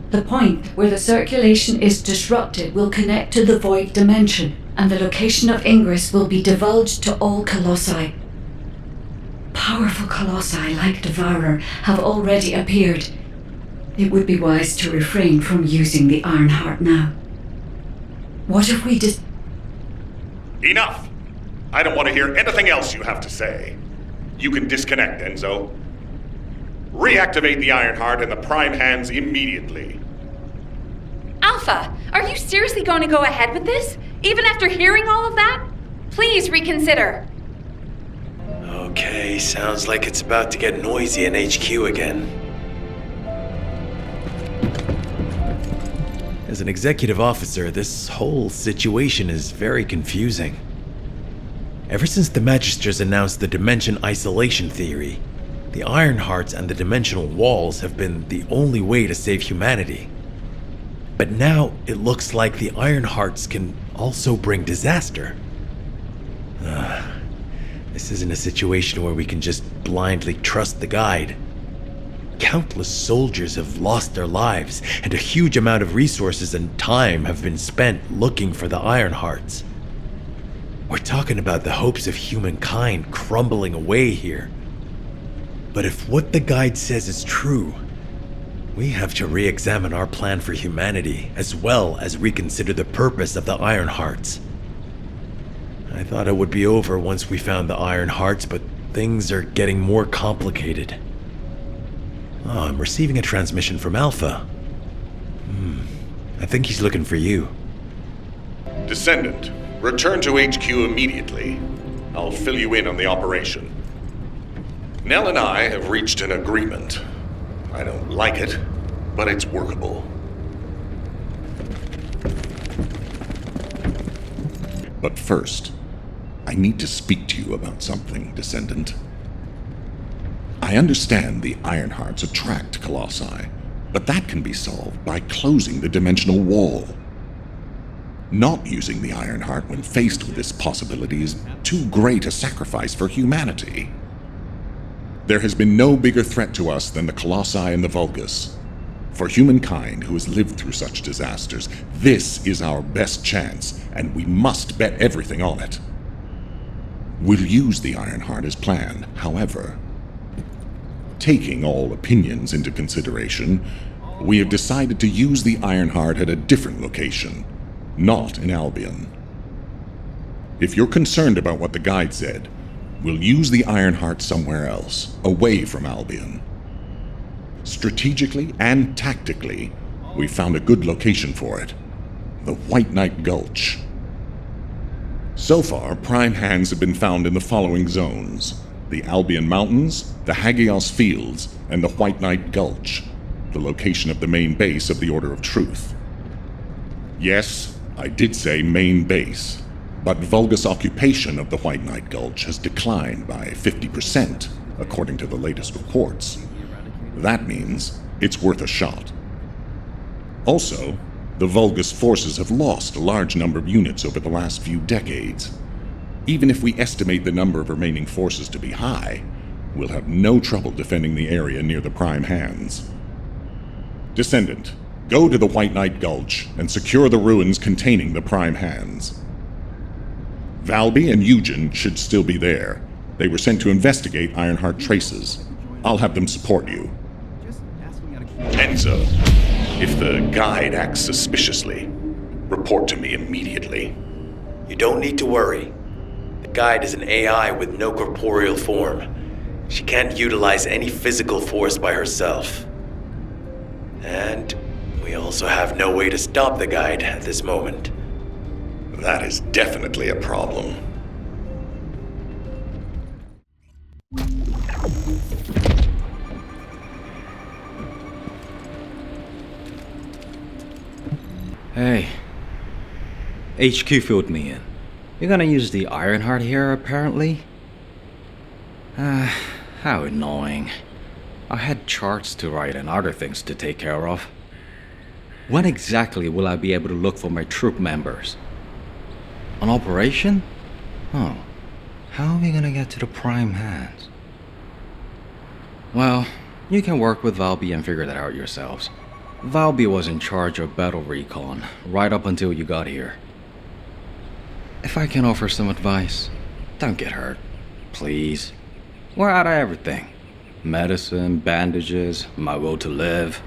Speaker 1: The point where the circulation is disrupted will connect to the void dimension, and the location of Ingris will be divulged to all Colossi. Powerful Colossi like Devourer have already appeared. It would be wise to refrain from using the Ironheart now. What if we
Speaker 11: Enough! I don't want to hear anything else you have to say. You can disconnect, Enzo. Reactivate the Ironheart and the Prime Hands immediately.
Speaker 7: Alpha, are you seriously going to go ahead with this? Even after hearing all of that? Please reconsider.
Speaker 6: Okay, sounds like it's about to get noisy in HQ again.
Speaker 2: As an executive officer, this whole situation is very confusing. Ever since the Magisters announced the dimension isolation theory, the Ironhearts and the dimensional walls have been the only way to save humanity. But now it looks like the Ironhearts can also bring disaster. This isn't a situation where we can just blindly trust the guide. Countless soldiers have lost their lives, and a huge amount of resources and time have been spent looking for the Ironhearts. We're talking about the hopes of humankind crumbling away here. But if what the guide says is true, we have to re-examine our plan for humanity, as well as reconsider the purpose of the Ironhearts. I thought it would be over once we found the Ironhearts, but things are getting more complicated. Oh, I'm receiving a transmission from Alpha. I think he's looking for you.
Speaker 11: Descendant, return to HQ immediately. I'll fill you in on the operation. Nell and I have reached an agreement. I don't like it, but it's workable.
Speaker 5: But first, I need to speak to you about something, Descendant. I understand the Ironhearts attract Colossi, but that can be solved by closing the dimensional wall. Not using the Ironheart when faced with this possibility is too great a sacrifice for humanity. There has been no bigger threat to us than the Colossi and the Vulgus. For humankind who has lived through such disasters, this is our best chance, and we must bet everything on it. We'll use the Ironheart as planned, however. Taking all opinions into consideration, we have decided to use the Ironheart at a different location, not in Albion. If you're concerned about what the guide said, we'll use the Ironheart somewhere else, away from Albion. Strategically and tactically, we found a good location for it, the White Knight Gulch. So far, Prime Hands have been found in the following zones: the Albion Mountains, the Hagios Fields, and the White Knight Gulch, the location of the main base of the Order of Truth. Yes, I did say main base, but Vulgus occupation of the White Knight Gulch has declined by 50%, according to the latest reports. That means it's worth a shot. Also, the Vulgus forces have lost a large number of units over the last few decades. Even if we estimate the number of remaining forces to be high, we'll have no trouble defending the area near the Prime Hands. Descendant, go to the White Knight Gulch and secure the ruins containing the Prime Hands. Valby and Eugen should still be there. They were sent to investigate Ironheart traces. I'll have them support you. Enzo, if the guide acts suspiciously, report to me immediately.
Speaker 6: You don't need to worry. The guide is an AI with no corporeal form. She can't utilize any physical force by herself. And we also have no way to stop the guide at this moment.
Speaker 11: That is definitely a problem.
Speaker 12: Hey. HQ filled me in. You're gonna use the Ironheart here, apparently? How annoying. I had charts to write and other things to take care of. When exactly will I be able to look for my troop members? An operation? Oh. How are we gonna get to the Prime Hands? Well, you can work with Valby and figure that out yourselves. Valby was in charge of battle recon, right up until you got here. If I can offer some advice, don't get hurt. Please. We're out of everything. Medicine, bandages, my will to live.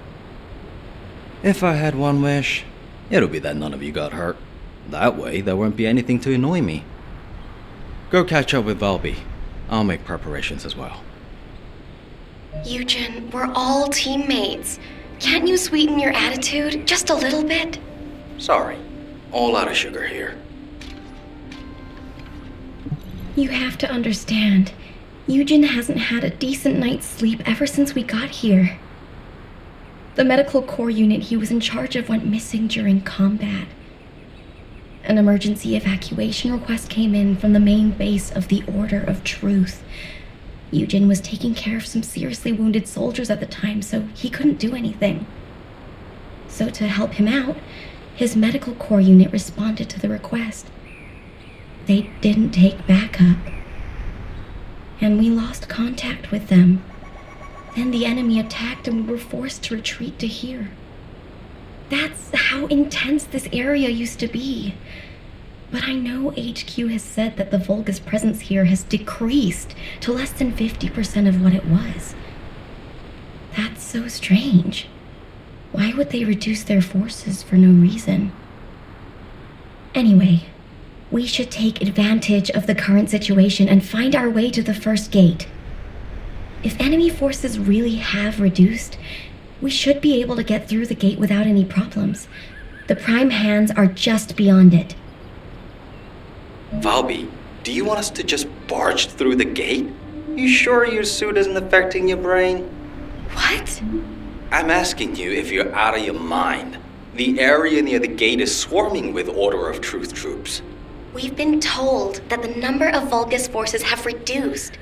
Speaker 12: If I had one wish, it'll be that none of you got hurt. That way, there won't be anything to annoy me. Go catch up with Valby. I'll make preparations as well.
Speaker 17: Eugen, we're all teammates. Can't you sweeten your attitude just a little bit?
Speaker 12: Sorry. All out of sugar here.
Speaker 7: You have to understand, Eugen hasn't had a decent night's sleep ever since we got here. The medical corps unit he was in charge of went missing during combat. An emergency evacuation request came in from the main base of the Order of Truth. Eugen was taking care of some seriously wounded soldiers at the time, so he couldn't do anything. So to help him out, his medical corps unit responded to the request. They didn't take backup, and we lost contact with them. Then the enemy attacked and we were forced to retreat to here. That's how intense this area used to be. But I know HQ has said that the Volga's presence here has decreased to less than 50% of what it was. That's so strange. Why would they reduce their forces for no reason? Anyway, we should take advantage of the current situation and find our way to the first gate. If enemy forces really have reduced, we should be able to get through the gate without any problems. The prime hands are just beyond it.
Speaker 12: Valby, do you want us to just barge through the gate? You sure your suit isn't affecting your brain?
Speaker 17: What?
Speaker 12: I'm asking you if you're out of your mind. The area near the gate is swarming with Order of Truth troops.
Speaker 17: We've been told that the number of Vulgus forces have reduced.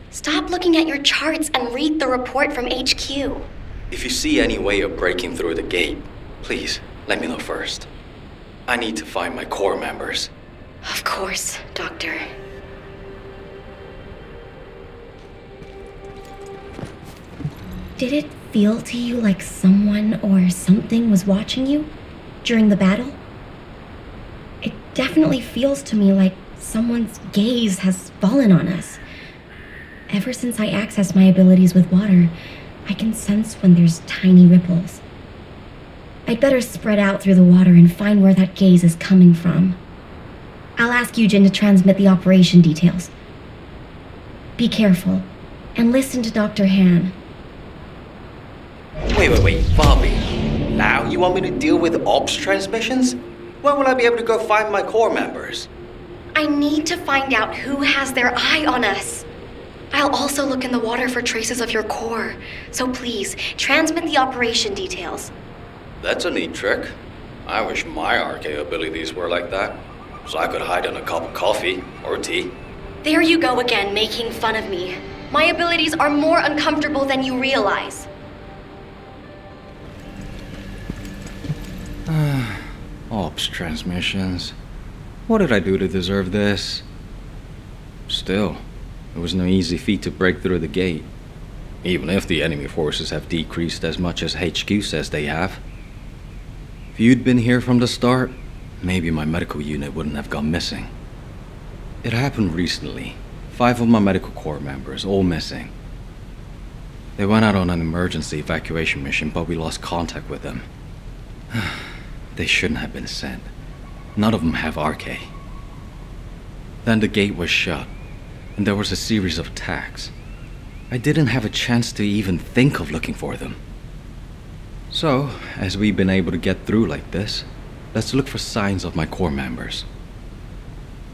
Speaker 17: Stop looking at your charts and read the report from HQ.
Speaker 12: If you see any way of breaking through the gate, please let me know first. I need to find my corps members.
Speaker 17: Of course, Doctor.
Speaker 7: Did it feel to you like someone or something was watching you during the battle? It definitely feels to me like someone's gaze has fallen on us. Ever since I accessed my abilities with water, I can sense when there's tiny ripples. I'd better spread out through the water and find where that gaze is coming from. I'll ask Eugen to transmit the operation details. Be careful, and listen to Dr. Han.
Speaker 12: Wait, Valby. Now you want me to deal with ops transmissions? When will I be able to go find my corps members?
Speaker 17: I need to find out who has their eye on us. I'll also look in the water for traces of your corps. So please, transmit the operation details.
Speaker 12: That's a neat trick. I wish my RK abilities were like that, so I could hide in a cup of coffee or tea.
Speaker 17: There you go again, making fun of me. My abilities are more uncomfortable than you realize.
Speaker 12: Ops transmissions. What did I do to deserve this? Still, it was no easy feat to break through the gate, even if the enemy forces have decreased as much as HQ says they have. If you'd been here from the start, maybe my medical unit wouldn't have gone missing. It happened recently. 5 of my medical corps members, all missing. They went out on an emergency evacuation mission, but we lost contact with them. They shouldn't have been sent. None of them have RK. Then the gate was shut, and there was a series of attacks. I didn't have a chance to even think of looking for them. So, as we've been able to get through like this, let's look for signs of my corps members.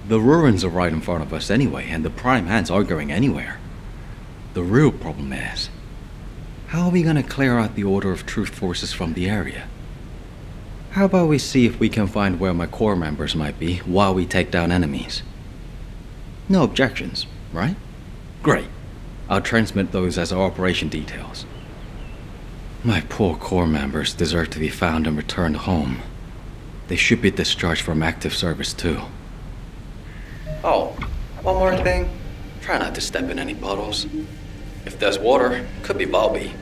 Speaker 12: The ruins are right in front of us anyway, and the prime hands aren't going anywhere. The real problem is, how are we gonna clear out the Order of Truth forces from the area? How about we see if we can find where my corps members might be while we take down enemies? No objections, right? Great. I'll transmit those as our operation details. My poor corps members deserve to be found and returned home. They should be discharged from active service too. Oh, one more thing. Try not to step in any puddles. If there's water, could be Valby.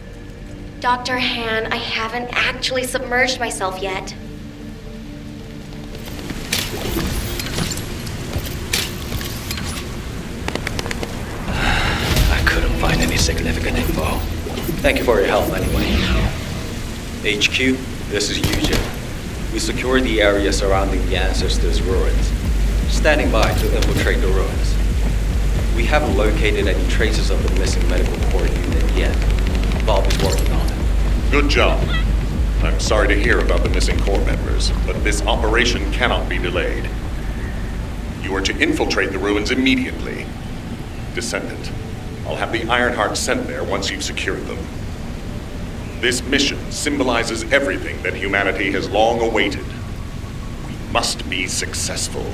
Speaker 17: Dr. Han, I haven't actually submerged myself yet.
Speaker 12: I couldn't find any significant info. Thank you for your help anyway. HQ, this is Eugen. We secured the area surrounding the Ancestors' ruins. Standing by to infiltrate the ruins. We haven't located any traces of the missing medical core unit yet. Bob is working on it.
Speaker 11: Good job. I'm sorry to hear about the missing core members, but this operation cannot be delayed. You are to infiltrate the ruins immediately. Descendant, I'll have the Ironheart sent there once you've secured them. This mission symbolizes everything that humanity has long awaited. We must be successful.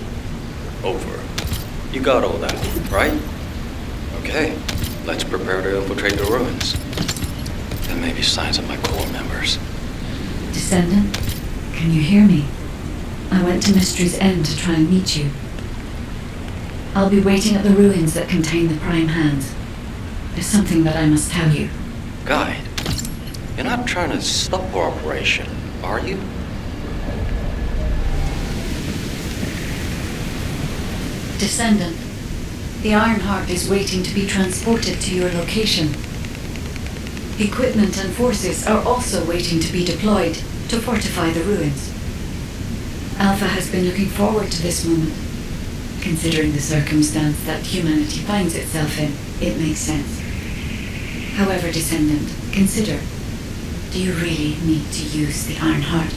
Speaker 11: Over.
Speaker 12: You got all that, right? Okay, let's prepare to infiltrate the ruins. There may be signs of my core members.
Speaker 1: Descendant, can you hear me? I went to Mystery's End to try and meet you. I'll be waiting at the ruins that contain the Prime Hands. There's something that I must tell you.
Speaker 12: Guide, you're not trying to stop our operation, are you?
Speaker 1: Descendant, the Ironheart is waiting to be transported to your location. Equipment and forces are also waiting to be deployed to fortify the ruins. Alpha has been looking forward to this moment. Considering the circumstance that humanity finds itself in, it makes sense. However, Descendant, consider, do you really need to use the Ironheart?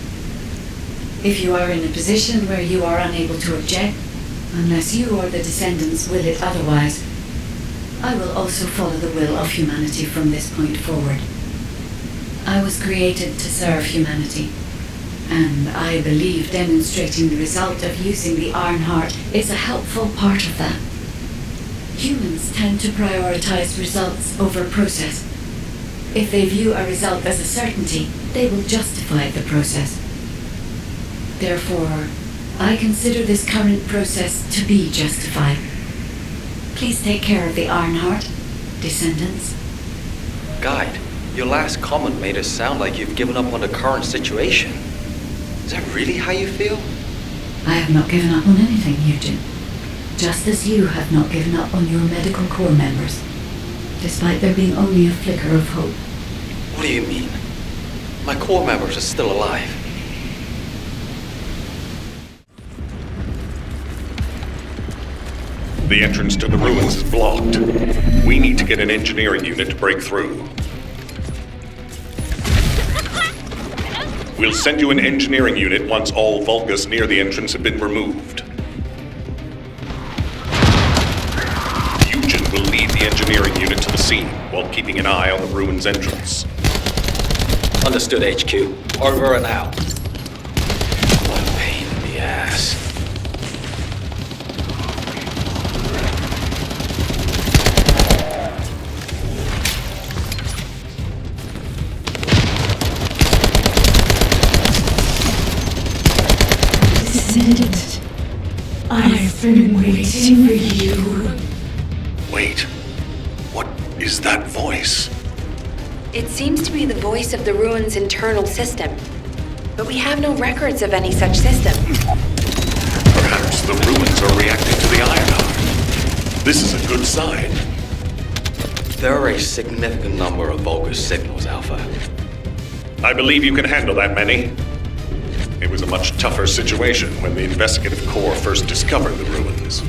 Speaker 1: If you are in a position where you are unable to object, unless you or the Descendants will it otherwise, I will also follow the will of humanity from this point forward. I was created to serve humanity, and I believe demonstrating the result of using the Ironheart is a helpful part of that. Humans tend to prioritize results over process. If they view a result as a certainty, they will justify the process. Therefore, I consider this current process to be justified. Please take care of the Ironheart, Descendants.
Speaker 12: Guide, your last comment made it sound like you've given up on the current situation. Is that really how you feel?
Speaker 1: I have not given up on anything, Eugen. Just as you have not given up on your medical corps members, despite there being only a flicker of hope.
Speaker 12: What do you mean? My corps members are still alive.
Speaker 11: The entrance to the ruins is blocked. We need to get an engineering unit to break through. We'll send you an engineering unit once all Vulgus near the entrance have been removed. Eugen will lead the engineering unit to the scene while keeping an eye on the ruins entrance.
Speaker 12: Understood, HQ. Over and out. What a pain in the ass.
Speaker 1: Descendant, I've been waiting for you.
Speaker 11: Wait, what is that voice?
Speaker 7: It seems to be the voice of the ruins' internal system, but we have no records of any such system.
Speaker 11: Perhaps the ruins are reacting to the Ironheart. This is a good sign.
Speaker 12: There are a significant number of Vulgus signals, Alpha.
Speaker 11: I believe you can handle that many. It was a much tougher situation when the investigative corps first discovered the ruins.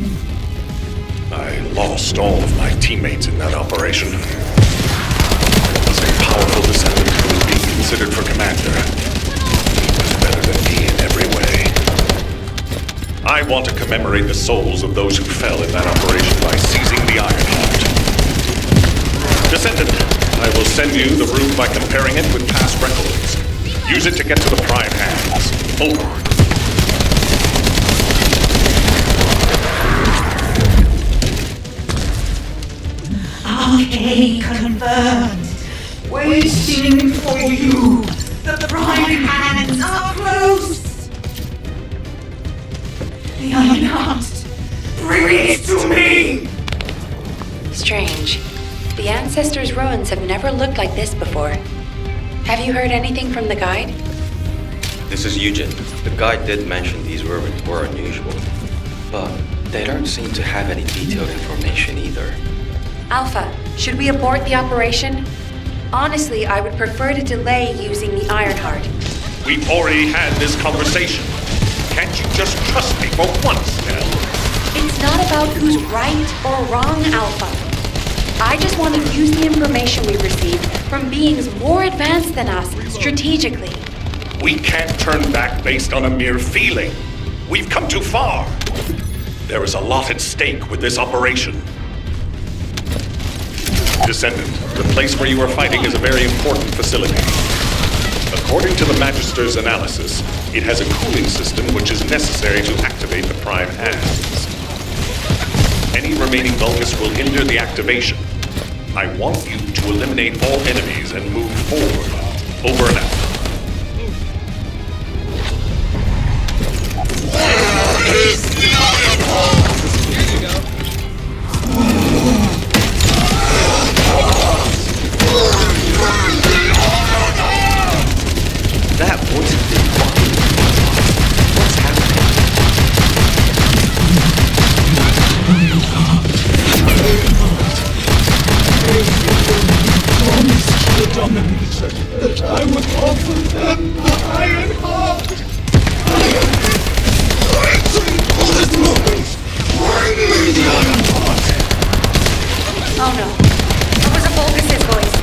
Speaker 11: I lost all of my teammates in that operation. There was a powerful descendant who was being considered for commander. He was better than me in every way. I want to commemorate the souls of those who fell in that operation by seizing the Ironheart. Descendant, I will send you the room by comparing it with past records. Use it to get to the Prime Hands. Over.
Speaker 14: Okay, confirmed. Waiting for you. The Prime Hands are close. The Ironheart. Bring it to me.
Speaker 7: Strange. The Ancestors' ruins have never looked like this before. Have you heard anything from the guide?
Speaker 12: This is Eugen. The guide did mention these ruins were unusual, but they don't seem to have any detailed information either.
Speaker 7: Alpha, should we abort the operation? Honestly, I would prefer to delay using the Ironheart.
Speaker 11: We've already had this conversation. Can't you just trust me for once, Nell?
Speaker 7: It's not about who's right or wrong, Alpha. I just want to use the information we received from beings more advanced than us strategically.
Speaker 11: We can't turn back based on a mere feeling. We've come too far. There is a lot at stake with this operation. Descendant, the place where you are fighting is a very important facility. According to the Magister's analysis, it has a cooling system which is necessary to activate the prime hands. Any remaining Vulgus will hinder the activation. I want you to eliminate all enemies and move forward. Over and out.
Speaker 15: That wasn't the one. What's happening?
Speaker 10: I would offer them the Iron Heart! Bring me the Iron Heart!
Speaker 7: Oh no. That was a Vulgus' voice.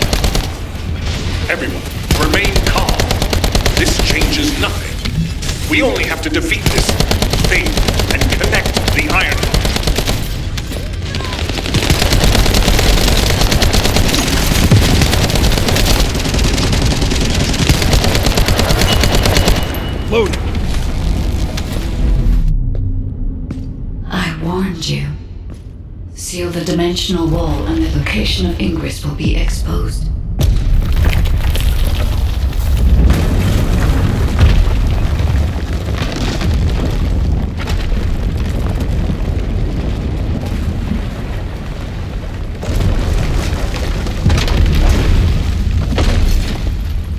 Speaker 11: Everyone, remain calm. This changes nothing. We only have to defeat this thing and connect the Iron Heart.
Speaker 2: Loading.
Speaker 1: I warned you. Seal the dimensional wall and the location of Ingris will be exposed.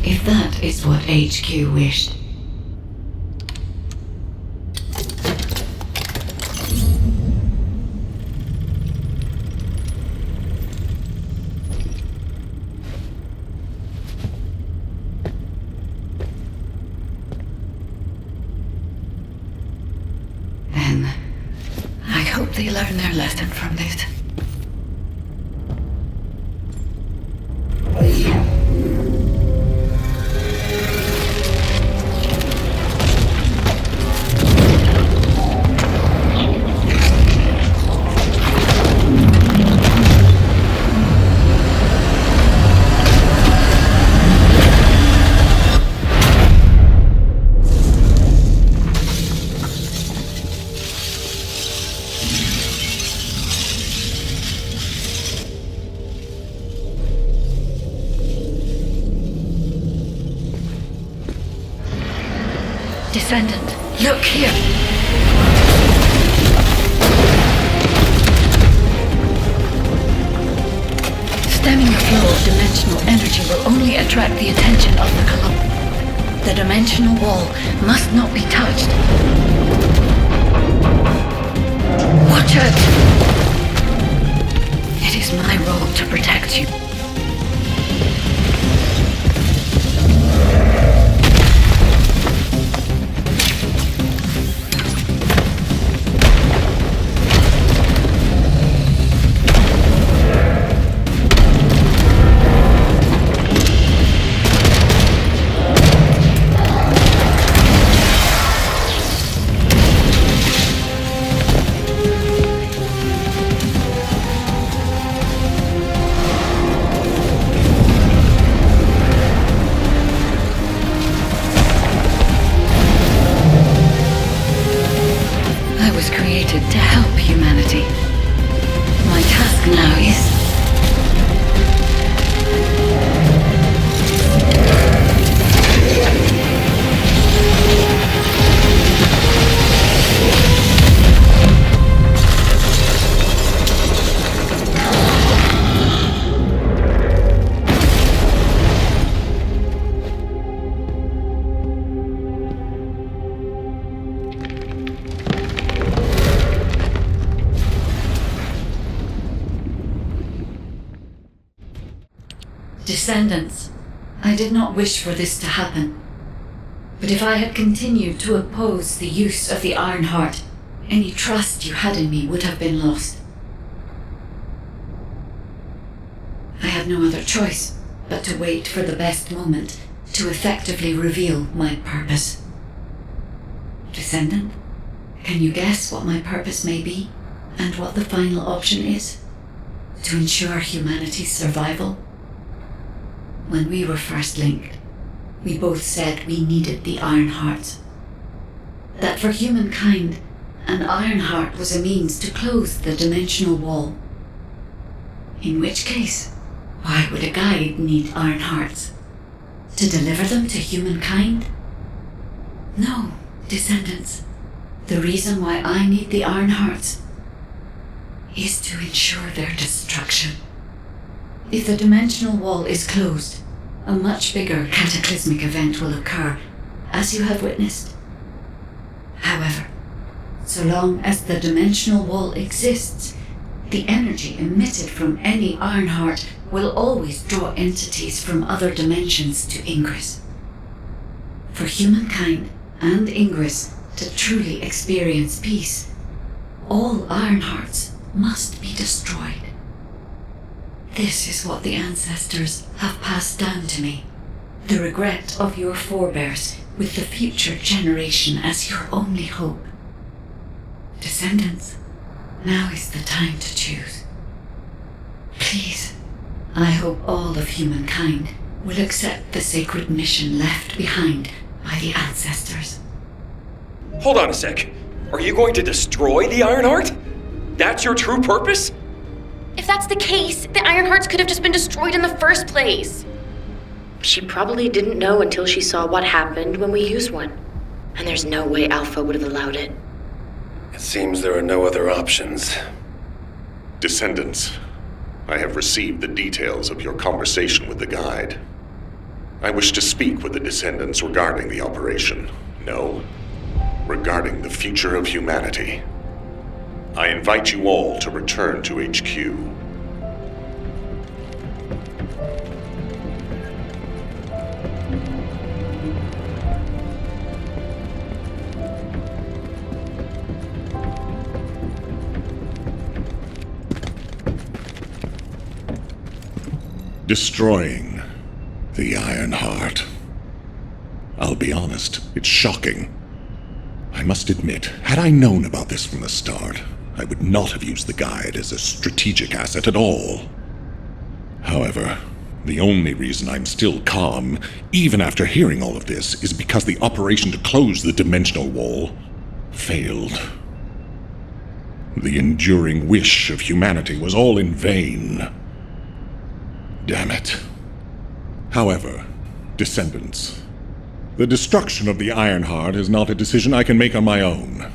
Speaker 1: If that is what HQ wished. Then, I hope they learn their lesson from this. Descendant, look here! Stemming the flow of dimensional energy will only attract the attention of the Column. The dimensional wall must not be touched. Watch out! It is my role to protect you. To help humanity. My task now is... Descendants, I did not wish for this to happen. But if I had continued to oppose the use of the Iron Heart, any trust you had in me would have been lost. I had no other choice but to wait for the best moment to effectively reveal my purpose. Descendant, can you guess what my purpose may be, and what the final option is? To ensure humanity's survival? When we were first linked, we both said we needed the Iron Heart. That for humankind, an Iron Heart was a means to close the dimensional wall. In which case, why would a guide need Iron Hearts? To deliver them to humankind? No, Descendants. The reason why I need the Iron Hearts is to ensure their destruction. If the dimensional wall is closed, a much bigger cataclysmic event will occur, as you have witnessed. However, so long as the dimensional wall exists, the energy emitted from any Iron Heart will always draw entities from other dimensions to Ingris. For humankind and Ingris to truly experience peace, all Iron Hearts must be destroyed. This is what the ancestors have passed down to me, the regret of your forebears with the future generation as your only hope. Descendants, now is the time to choose. Please, I hope all of humankind will accept the sacred mission left behind by the ancestors.
Speaker 4: Hold on a sec. Are you going to destroy the Iron Heart? That's your true purpose?
Speaker 17: If that's the case, the Iron Hearts could have just been destroyed in the first place.
Speaker 7: She probably didn't know until she saw what happened when we used one. And there's no way Alpha would have allowed it.
Speaker 6: It seems there are no other options.
Speaker 11: Descendants, I have received the details of your conversation with the guide. I wish to speak with the Descendants regarding the operation. No, regarding the future of humanity. I invite you all to return to HQ. Destroying the Iron Heart. I'll be honest, it's shocking. I must admit, had I known about this from the start, I would not have used the guide as a strategic asset at all. However, the only reason I'm still calm, even after hearing all of this, is because the operation to close the dimensional wall failed. The enduring wish of humanity was all in vain. Damn it. However, Descendants, the destruction of the Iron Heart is not a decision I can make on my own.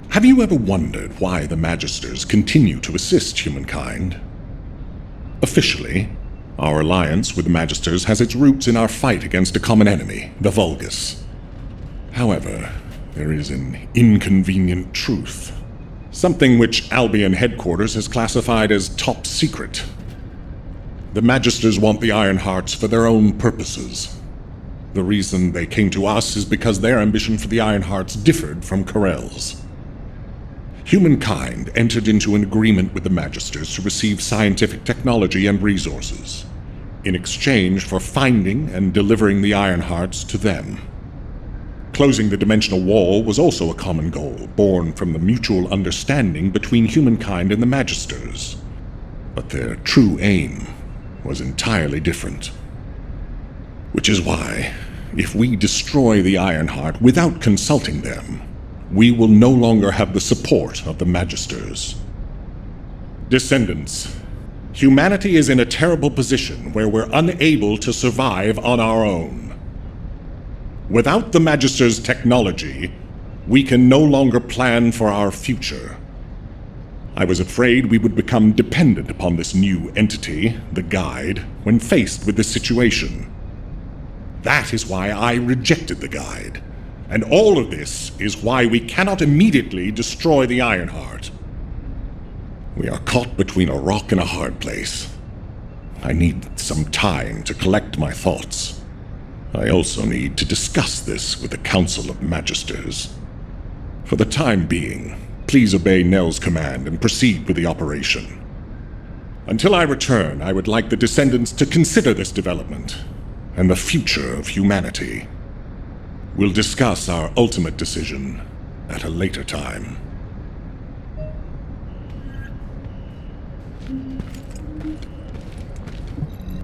Speaker 11: Have you ever wondered why the Magisters continue to assist humankind? Officially, our alliance with the Magisters has its roots in our fight against a common enemy, the Vulgus. However, there is an inconvenient truth. Something which Albion headquarters has classified as top secret. The Magisters want the Iron Hearts for their own purposes. The reason they came to us is because their ambition for the Iron Hearts differed from Corell's. Humankind entered into an agreement with the Magisters to receive scientific technology and resources, in exchange for finding and delivering the Iron Hearts to them. Closing the dimensional wall was also a common goal, born from the mutual understanding between humankind and the Magisters. But their true aim was entirely different. Which is why, if we destroy the Iron Heart without consulting them, we will no longer have the support of the Magisters. Descendants, humanity is in a terrible position where we're unable to survive on our own. Without the Magisters' technology, we can no longer plan for our future. I was afraid we would become dependent upon this new entity, the Guide, when faced with this situation. That is why I rejected the Guide. And all of this is why we cannot immediately destroy the Iron Heart. We are caught between a rock and a hard place. I need some time to collect my thoughts. I also need to discuss this with the Council of Magisters. For the time being, please obey Nell's command and proceed with the operation. Until I return, I would like the Descendants to consider this development and the future of humanity. We'll discuss our ultimate decision at a later time.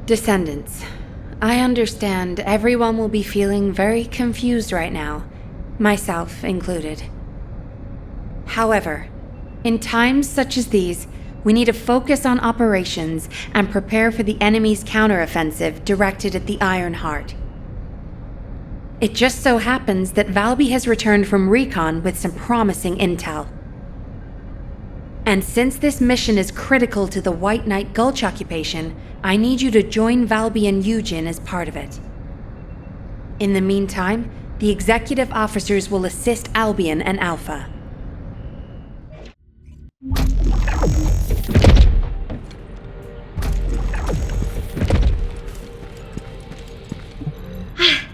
Speaker 7: Descendants, I understand everyone will be feeling very confused right now, myself included. However, in times such as these, we need to focus on operations and prepare for the enemy's counteroffensive directed at the Iron Heart. It just so happens that Valby has returned from recon with some promising intel. And since this mission is critical to the White Knight Gulch occupation, I need you to join Valby and Eugen as part of it. In the meantime, the executive officers will assist Albion and Alpha.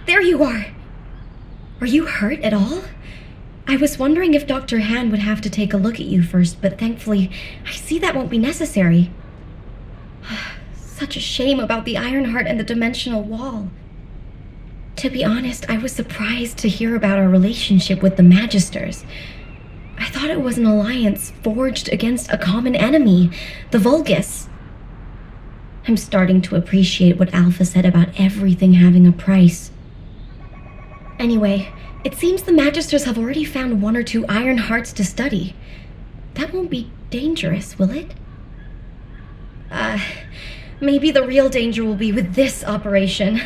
Speaker 21: There you are! Are you hurt at all? I was wondering if Dr. Han would have to take a look at you first, but thankfully, I see that won't be necessary. Such a shame about the Ironheart and the dimensional wall. To be honest, I was surprised to hear about our relationship with the Magisters. I thought it was an alliance forged against a common enemy, the Vulgus. I'm starting to appreciate what Alpha said about everything having a price. Anyway, it seems the Magisters have already found 1 or 2 Iron Hearts to study. That won't be dangerous, will it? Maybe the real danger will be with this operation.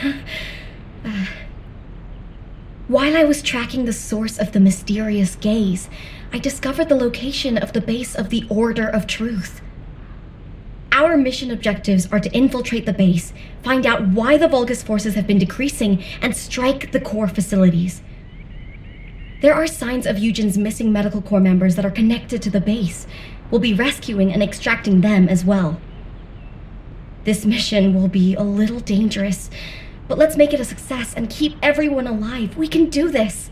Speaker 21: While I was tracking the source of the mysterious gaze, I discovered the location of the base of the Order of Truth. Our mission objectives are to infiltrate the base, find out why the Vulgus forces have been decreasing, and strike the core facilities. There are signs of Eugen's missing medical corps members that are connected to the base. We'll be rescuing and extracting them as well. This mission will be a little dangerous, but let's make it a success and keep everyone alive. We can do this.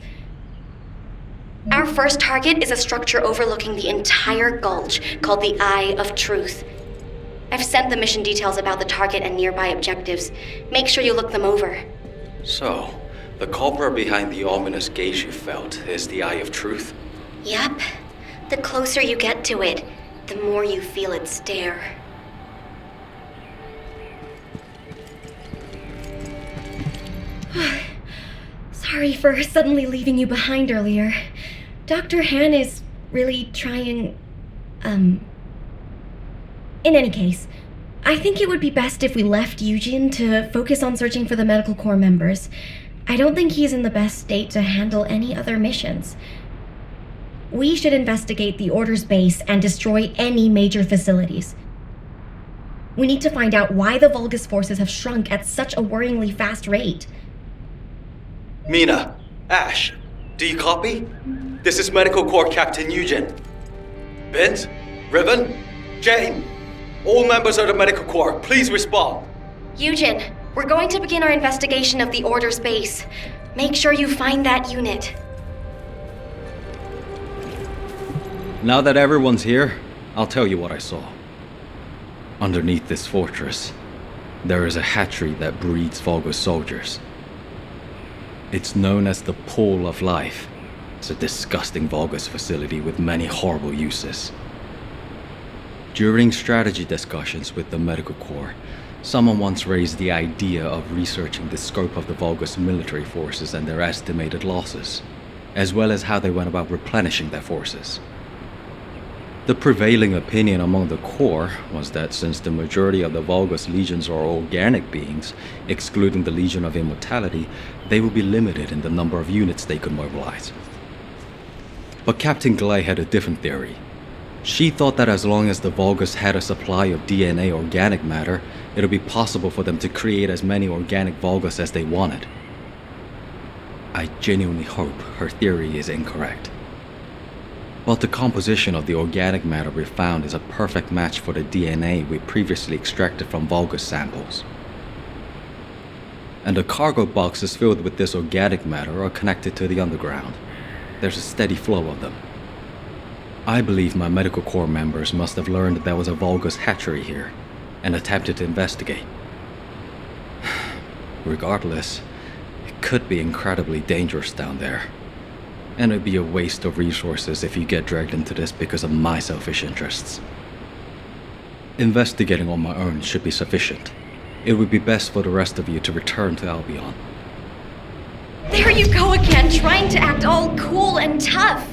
Speaker 17: Our first target is a structure overlooking the entire gulch called the Eye of Truth. I've sent the mission details about the target and nearby objectives. Make sure you look them over.
Speaker 12: So, the culprit behind the ominous gaze you felt is the Eye of Truth?
Speaker 17: Yep. The closer you get to it, the more you feel it stare.
Speaker 21: Sorry for suddenly leaving you behind earlier. Dr. Han is really trying, In any case, I think it would be best if we left Eugen to focus on searching for the medical corps members. I don't think he's in the best state to handle any other missions. We should investigate the Order's base and destroy any major facilities. We need to find out why the Vulgus forces have shrunk at such a worryingly fast rate.
Speaker 22: Mina, Ash, do you copy? This is Medical Corps Captain Eugen. Bint, Ribbon, Jane, all members of the Medical Corps, please respond.
Speaker 17: Eugen, we're going to begin our investigation of the Order's base. Make sure you find that unit.
Speaker 12: Now that everyone's here, I'll tell you what I saw. Underneath this fortress, there is a hatchery that breeds Vulgus soldiers. It's known as the Pool of Life. It's a disgusting Vulgus facility with many horrible uses. During strategy discussions with the Medical Corps, someone once raised the idea of researching the scope of the Vulgus military forces and their estimated losses, as well as how they went about replenishing their forces. The prevailing opinion among the Corps was that since the majority of the Vulgus legions are organic beings, excluding the Legion of Immortality, they would be limited in the number of units they could mobilize. But Captain Glay had a different theory. She thought that as long as the Vulgus had a supply of DNA organic matter, it would be possible for them to create as many organic Vulgus as they wanted. I genuinely hope her theory is incorrect. But the composition of the organic matter we found is a perfect match for the DNA we previously extracted from Vulgus samples. And the cargo boxes filled with this organic matter are connected to the underground. there's a steady flow of them. I believe my medical corps members must have learned that there was a Vulgus hatchery here, and attempted to investigate. Regardless, it could be incredibly dangerous down there. And it'd be a waste of resources if you get dragged into this because of my selfish interests. Investigating on my own should be sufficient. It would be best for the rest of you to return to Albion.
Speaker 17: There you go again, trying to act all cool and tough.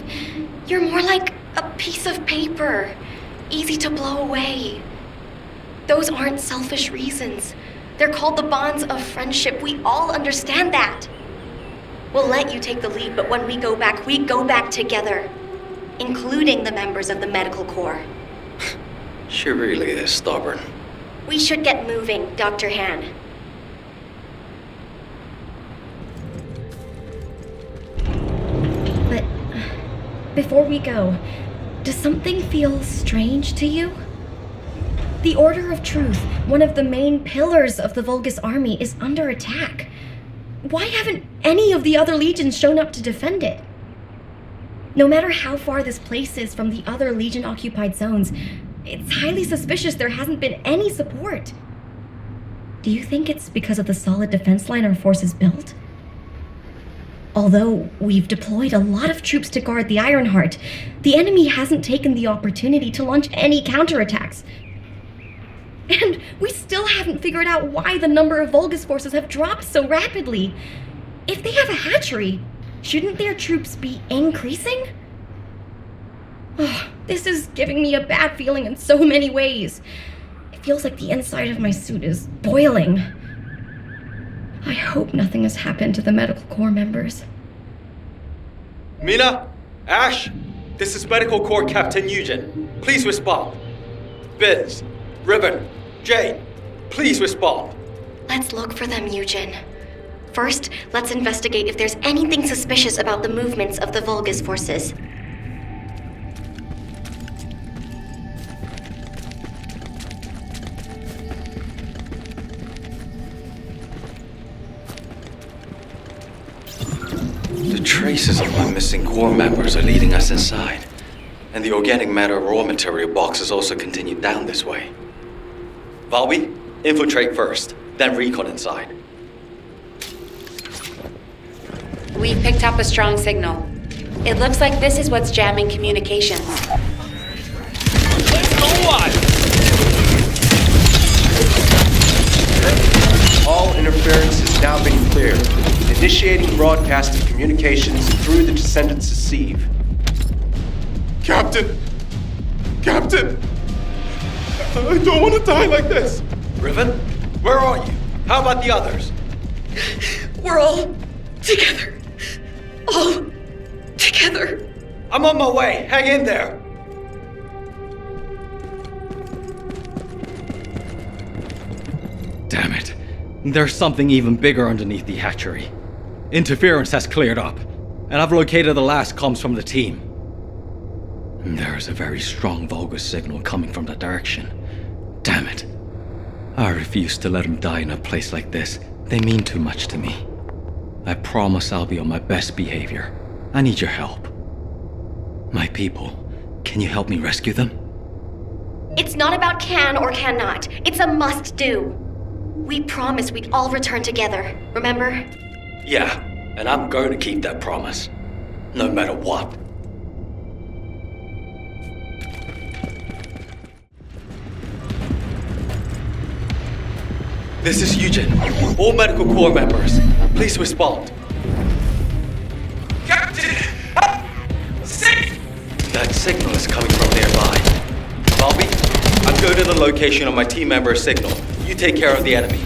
Speaker 17: You're more like a piece of paper, easy to blow away. Those aren't selfish reasons. They're called the bonds of friendship. We all understand that. We'll let you take the lead, but when we go back together, including the members of the medical corps.
Speaker 12: She really is stubborn.
Speaker 17: We should get moving, Dr. Han.
Speaker 21: But before we go, does something feel strange to you? The Order of Truth, one of the main pillars of the Vulgus army, is under attack. Why haven't any of the other legions shown up to defend it? No matter how far this place is from the other Legion-occupied zones, it's highly suspicious there hasn't been any support. Do you think it's because of the solid defense line our forces built? Although we've deployed a lot of troops to guard the Ironheart, the enemy hasn't taken the opportunity to launch any counterattacks. And we still haven't figured out why the number of Vulgus forces have dropped so rapidly. If they have a hatchery, shouldn't their troops be increasing? Oh, this is giving me a bad feeling in so many ways. It feels like the inside of my suit is boiling. I hope nothing has happened to the medical corps members.
Speaker 22: Mina, Ash, this is Medical Corps Captain Eugen. Please respond. Biz, Ribbon, Jane, please respond.
Speaker 7: Let's look for them, Eugen. First, let's investigate if there's anything suspicious about the movements of the Vulgus forces.
Speaker 12: The traces of my missing corps members are leading us inside. And the organic matter raw material boxes also continue down this way.
Speaker 22: Valby, infiltrate first, then recon inside.
Speaker 7: We've picked up a strong signal. It looks like this is what's jamming communications.
Speaker 19: Let's go on!
Speaker 9: All interference has now been cleared. Initiating broadcast of communications through the Descendant's sieve.
Speaker 8: Captain! Captain! I don't want to die like this!
Speaker 22: Riven, where are you? How about the others?
Speaker 16: We're all together. All together.
Speaker 22: I'm on my way. Hang in there.
Speaker 12: Damn it. There's something even bigger underneath the hatchery. Interference has cleared up, and I've located the last comms from the team. There is a very strong Vulgus signal coming from that direction. Damn it. I refuse to let him die in a place like this. They mean too much to me. I promise I'll be on my best behavior. I need your help. My people, can you help me rescue them?
Speaker 7: It's not about can or cannot. It's a must-do. We promised we'd all return together, remember?
Speaker 22: Yeah, and I'm going to keep that promise. No matter what. This is Eugen. All medical corps members, please respond.
Speaker 14: Captain! Safe!
Speaker 22: That signal is coming from nearby. Valby, I'm going to the location of my team member's signal. You take care of the enemy.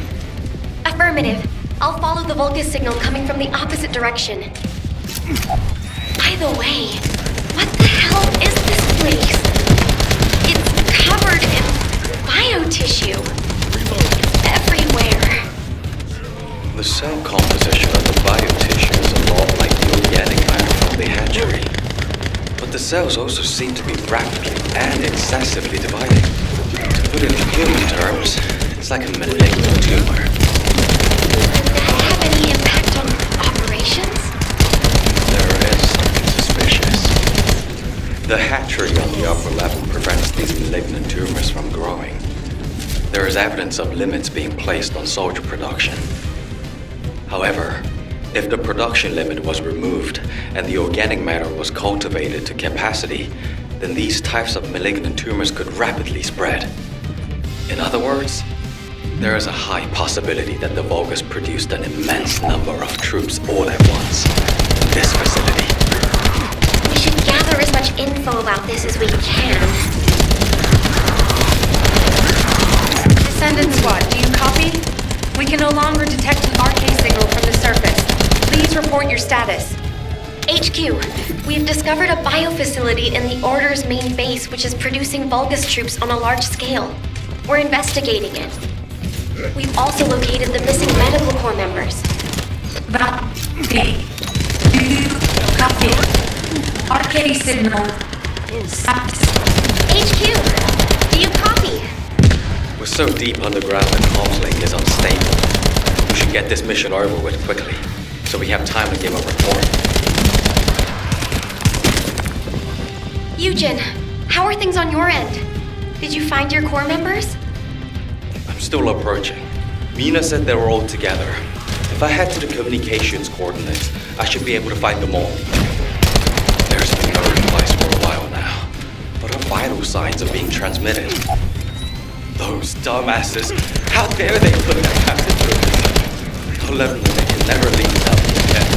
Speaker 7: Affirmative. I'll follow the Vulgus signal coming from the opposite direction. By the way, what the hell is this place? It's covered in biotissue. Everywhere.
Speaker 12: The cell composition of the biotissue is a lot like the organic matter from the hatchery. But the cells also seem to be rapidly and excessively dividing. To put it in human terms, it's like a malignant tumor.
Speaker 7: Does that have any impact on operations?
Speaker 12: There is something suspicious The hatchery on the upper level prevents these malignant tumors from growing. There is evidence of limits being placed on soldier production. However, if the production limit was removed and the organic matter was cultivated to capacity, then these types of malignant tumors could rapidly spread. In other words, there is a high possibility that the Vulgus produced an immense number of troops all at once in this facility.
Speaker 17: We should gather as much info about this as we can.
Speaker 7: Descendant Squad, do you copy? We can no longer detect an RK signal from the surface. Please report your status.
Speaker 17: HQ, we've discovered a biofacility in the Order's main base which is producing Vulgus troops on a large scale. We're investigating it. We've also located the missing medical corps members.
Speaker 14: Copy. RK signal.
Speaker 17: HQ, do you copy?
Speaker 12: We're so deep underground the comms link is unstable. We should get this mission over with quickly, so we have time to give a report.
Speaker 17: Eugen, how are things on your end? Did you find your corps members?
Speaker 12: I'm still approaching. Mina said they were all together. If I head to the communications coordinates, I should be able to find them all. There's been no replies for a while now, but our vital signs are being transmitted. Those dumbasses! How dare they put that captain through this? I'll let them know they can never leave without me again.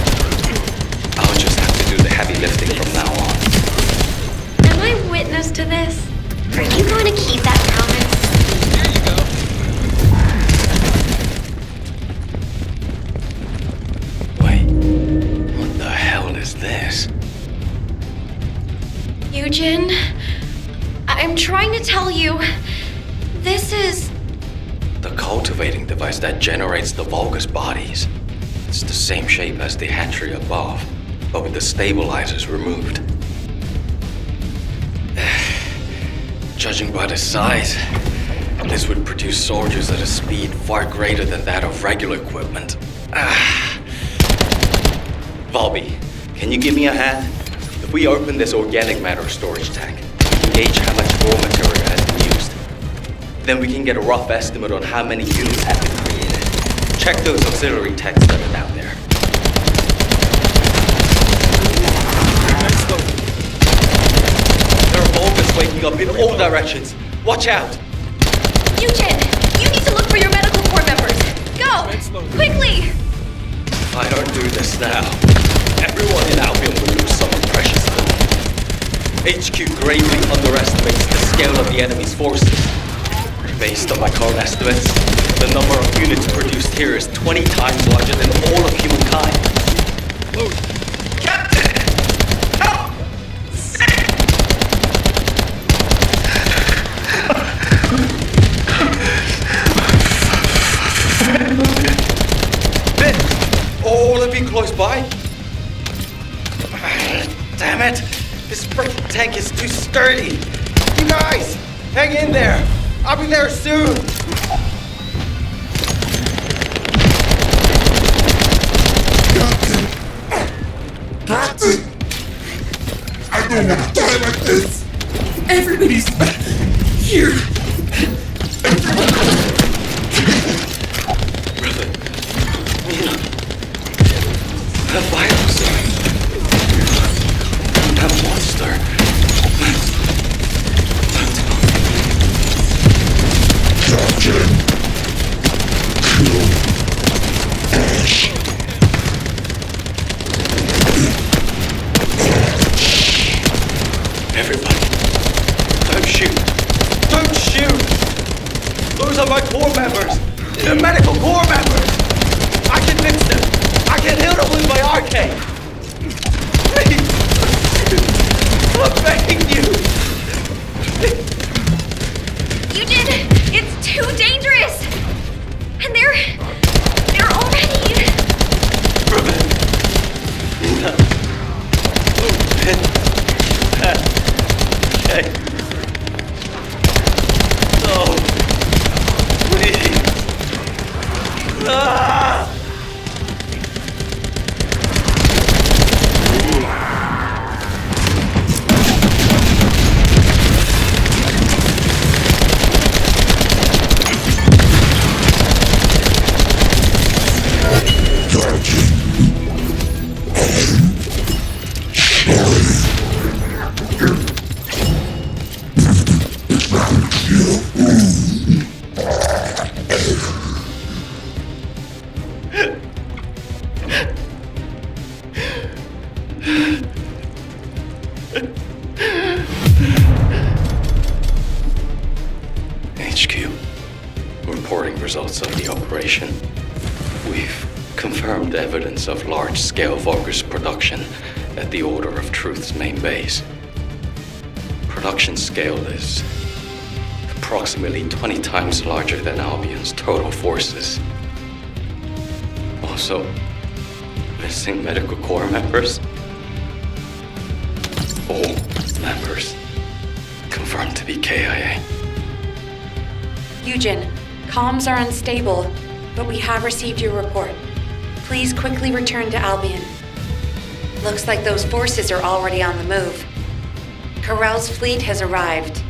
Speaker 12: I'll just have to do the heavy lifting from now on.
Speaker 17: Am I witness to this? Are you going to keep that promise?
Speaker 19: Here you go.
Speaker 12: Wait, what the hell is this?
Speaker 17: Eugen, I'm trying to tell you, this is...
Speaker 12: The cultivating device that generates the Vulgus bodies. It's the same shape as the hatchery above, but with the stabilizers removed. Judging by the size, this would produce soldiers at a speed far greater than that of regular equipment. Valby, can you give me a hand? If we open this organic matter storage tank, we can gauge how much raw material has been used. Then we can get a rough estimate on how many units have been created. Check those auxiliary techs that are down there. There are Vulgus waking up in all directions. Watch out!
Speaker 17: Eugen, you need to look for your medical corps members. Go! Quickly!
Speaker 12: If I don't do this now, everyone in Albion will lose someone precious to them. HQ gravely underestimates the scale of the enemy's forces. Based on my current estimates, the number of units produced here is 20 times larger than all of humankind.
Speaker 14: Captain! Help!
Speaker 12: Ben! All of you close by? Damn it! This freaking tank is too sturdy! You guys! Hang in there! I'll be there soon!
Speaker 10: Captain! I don't want to die like this!
Speaker 14: Everybody's here.
Speaker 12: Brother, Mina, the vital sign. That monster.
Speaker 10: Captain! Kill us!
Speaker 12: Everybody, don't shoot! Don't shoot! Those are my corps members! They're medical corps members! I can fix them! I can heal them with my RK! Please! I'm begging you!
Speaker 17: Eugen, it's too dangerous! And they're already...
Speaker 12: Okay. No. Please. Ah! HQ, reporting results of the operation. We've confirmed evidence of large-scale Vulgus production at the Order of Truth's main base. Production scale is approximately 20 times larger than Albion's total forces. Also, missing medical corps members. All members confirmed to be KIA.
Speaker 7: Eugen, comms are unstable, but we have received your report. Please quickly return to Albion. Looks like those forces are already on the move. Karel's fleet has arrived.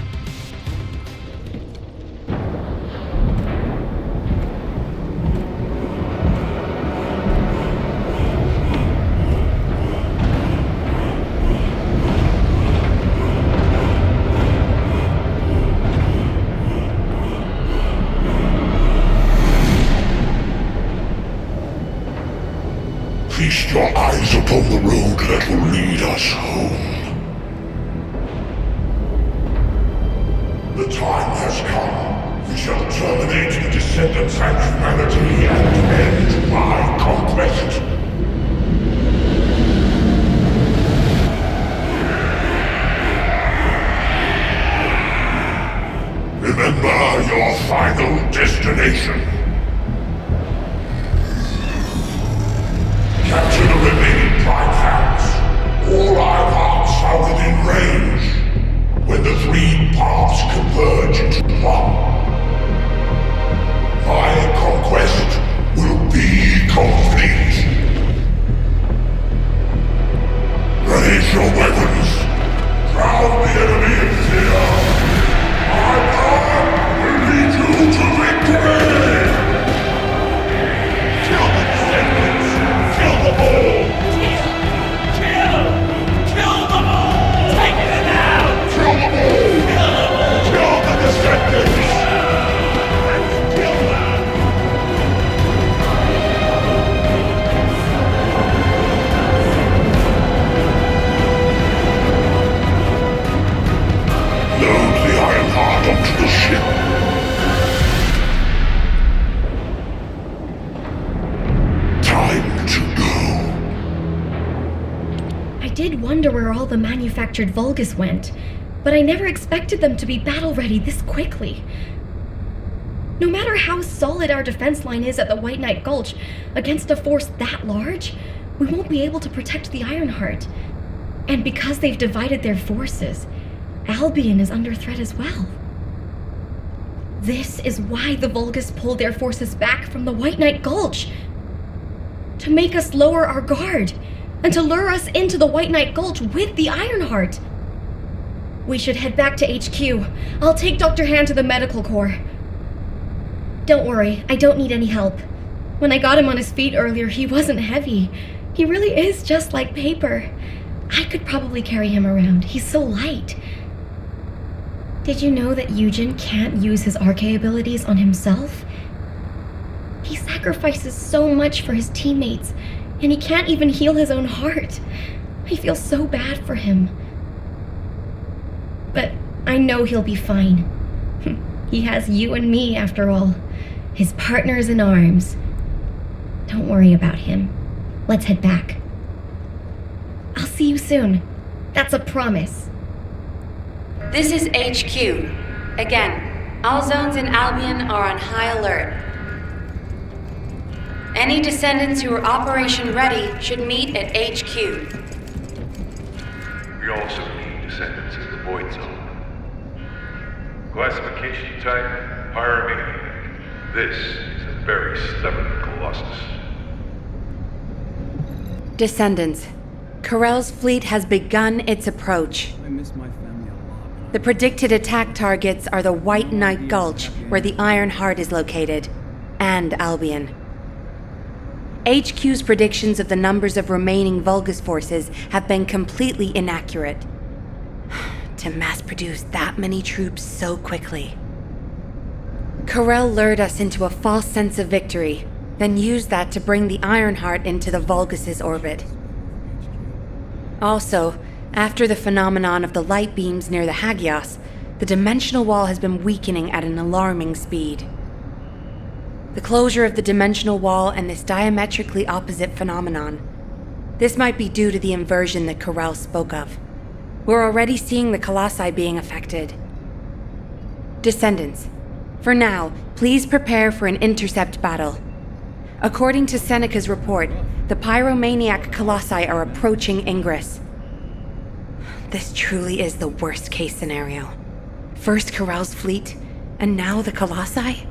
Speaker 10: Feast your eyes upon the road that will lead us home. The time has come. We shall terminate the Descendants and humanity and end my conquest. Remember your final destination. Capture the remaining prime hands. All our paths are within range. When the three paths converge into one, my conquest will be complete. Raise your weapons. Drown the enemy in fear. My power will lead you to victory. Kill the Descendants. Kill them all! Kill them all! Take them out! Kill them all! Kill the Descendants! Let's kill them! Load the Ironheart onto the ship.
Speaker 21: I did wonder where all the manufactured Vulgus went, but I never expected them to be battle-ready this quickly. No matter how solid our defense line is at the White Knight Gulch, against a force that large, we won't be able to protect the Ironheart. And because they've divided their forces, Albion is under threat as well. This is why the Vulgus pulled their forces back from the White Knight Gulch. To make us lower our guard, and to lure us into the White Knight Gulch with the Ironheart. We should head back to HQ. I'll take Dr. Hand to the medical corps. Don't worry, I don't need any help. When I got him on his feet earlier, he wasn't heavy. He really is just like paper. I could probably carry him around. He's so light. Did you know that Eugen can't use his arche abilities on himself? He sacrifices so much for his teammates, and he can't even heal his own heart. I feel so bad for him. But I know he'll be fine. He has you and me, after all. His partners in arms. Don't worry about him. Let's head back. I'll see you soon. That's a promise.
Speaker 7: This is HQ. Again, all zones in Albion are on high alert. Any Descendants who are operation ready should meet at HQ.
Speaker 3: We also need Descendants in the Void Zone. Classification type, Pyromaniac. This is a very stubborn Colossus.
Speaker 7: Descendants, Karel's fleet has begun its approach.
Speaker 18: I miss my family a lot.
Speaker 7: The predicted attack targets are the White Knight Gulch, where the Ironheart is located, and Albion. HQ's predictions of the numbers of remaining Vulgus forces have been completely inaccurate. To mass produce that many troops so quickly. Corel lured us into a false sense of victory, then used that to bring the Ironheart into the Vulgus' orbit. Also, after the phenomenon of the light beams near the Hagios, the dimensional wall has been weakening at an alarming speed. The closure of the dimensional wall and this diametrically opposite phenomenon. This might be due to the inversion that Corel spoke of. We're already seeing the Colossi being affected. Descendants, for now, please prepare for an intercept battle. According to Seneca's report, the pyromaniac Colossi are approaching Ingris. This truly is the worst-case scenario. First Corel's fleet, and now the Colossi?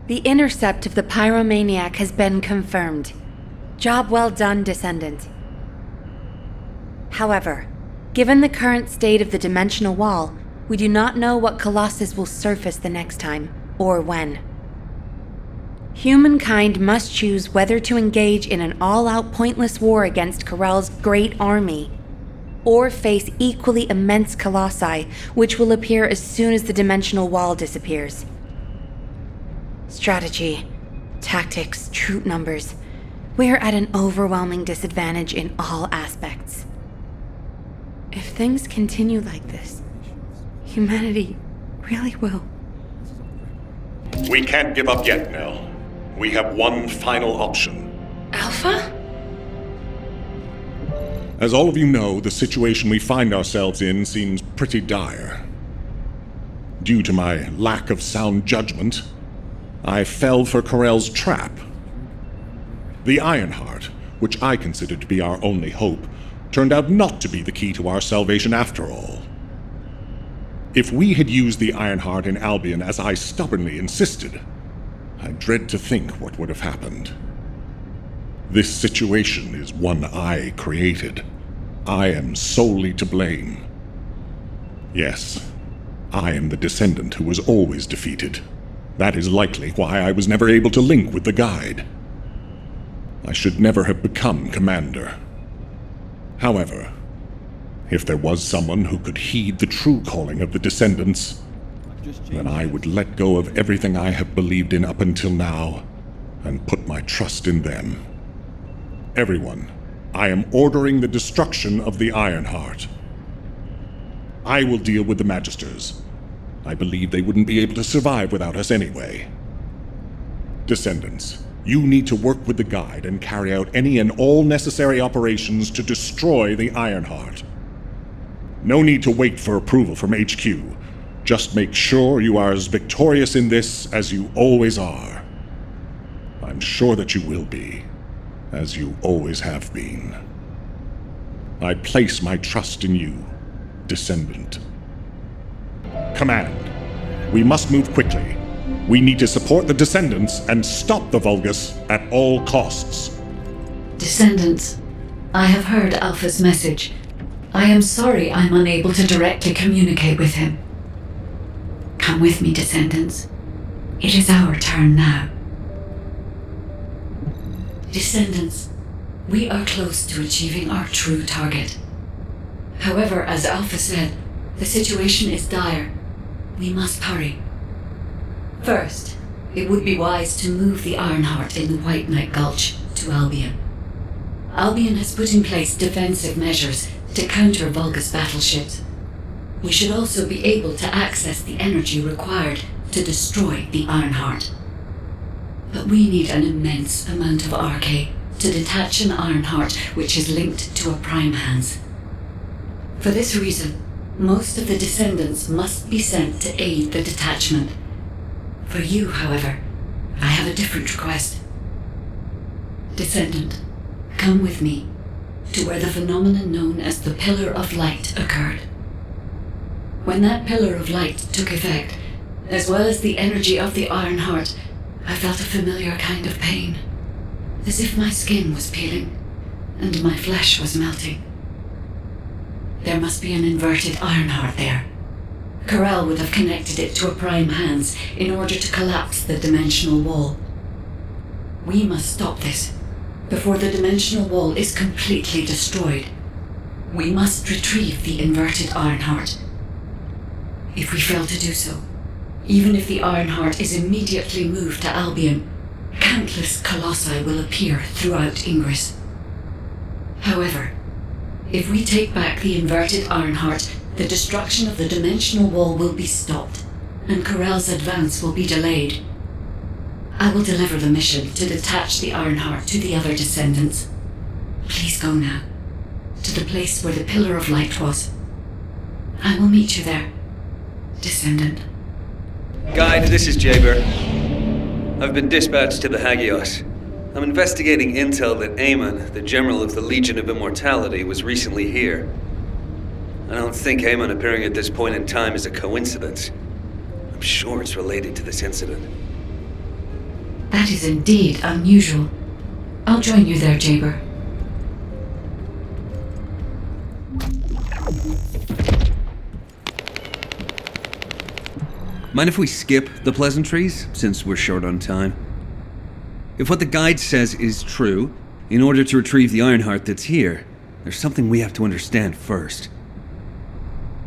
Speaker 7: The intercept of the pyromaniac has been confirmed. Job well done, Descendant. However, given the current state of the dimensional wall, we do not know what Colossus will surface the next time, or when. Humankind must choose whether to engage in an all-out pointless war against Corel's great army, or face equally immense Colossi, which will appear as soon as the dimensional wall disappears. Strategy, tactics, troop numbers. We are at an overwhelming disadvantage in all aspects. If things continue like this, humanity really will.
Speaker 11: We can't give up yet, Nell. We have one final option.
Speaker 16: Alpha?
Speaker 11: As all of you know, the situation we find ourselves in seems pretty dire. Due to my lack of sound judgment, I fell for Corel's trap. The Ironheart, which I considered to be our only hope, turned out not to be the key to our salvation after all. If we had used the Ironheart in Albion as I stubbornly insisted, I dread to think what would have happened. This situation is one I created. I am solely to blame. Yes, I am the Descendant who was always defeated. That is likely why I was never able to link with the Guide. I should never have become commander. However, if there was someone who could heed the true calling of the Descendants, then I would let go of everything I have believed in up until now and put my trust in them. Everyone, I am ordering the destruction of the Ironheart. I will deal with the Magisters. I believe they wouldn't be able to survive without us anyway. Descendants, you need to work with the Guide and carry out any and all necessary operations to destroy the Ironheart. No need to wait for approval from HQ. Just make sure you are as victorious in this as you always are. I'm sure that you will be, as you always have been. I place my trust in you, Descendant. Command, we must move quickly. We need to support the Descendants and stop the Vulgus at all costs.
Speaker 1: Descendants, I have heard Alpha's message. I am sorry I'm unable to directly communicate with him. Come with me, Descendants. It is our turn now. Descendants, we are close to achieving our true target. However, as Alpha said, the situation is dire. We must hurry. First, it would be wise to move the Ironheart in the White Knight Gulch to to Albion. Albion has put in place defensive measures to counter Vulgus battleships. We should also be able to access the energy required to destroy the Ironheart. But we need an immense amount of RK to detach an Ironheart which is linked to a Prime Hands. For this reason, most of the Descendants must be sent to aid the detachment. For you, however, I have a different request. Descendant, come with me to where the phenomenon known as the Pillar of Light occurred. When that Pillar of Light took effect, as well as the energy of the Ironheart, I felt a familiar kind of pain, as if my skin was peeling and my flesh was melting. There must be an inverted Ironheart there. Corel would have connected it to a Prime Hands in order to collapse the dimensional wall. We must stop this before the dimensional wall is completely destroyed. We must retrieve the inverted Ironheart. If we fail to do so, even if the Ironheart is immediately moved to Albion, countless colossi will appear throughout Ingris. However, if we take back the inverted Ironheart, the destruction of the dimensional wall will be stopped, and Corel's advance will be delayed. I will deliver the mission to detach the Ironheart to the other Descendants. Please go now, to the place where the Pillar of Light was. I will meet you there, Descendant.
Speaker 13: Guide, this is Jaber. I've been dispatched to the Hagios. I'm investigating intel that Aemon, the General of the Legion of Immortality, was recently here. I don't think Aemon appearing at this point in time is a coincidence. I'm sure it's related to this incident.
Speaker 1: That is indeed unusual. I'll join you there, Jaber.
Speaker 13: Mind if we skip the pleasantries, since we're short on time? If what the guide says is true, in order to retrieve the Ironheart that's here, there's something we have to understand first.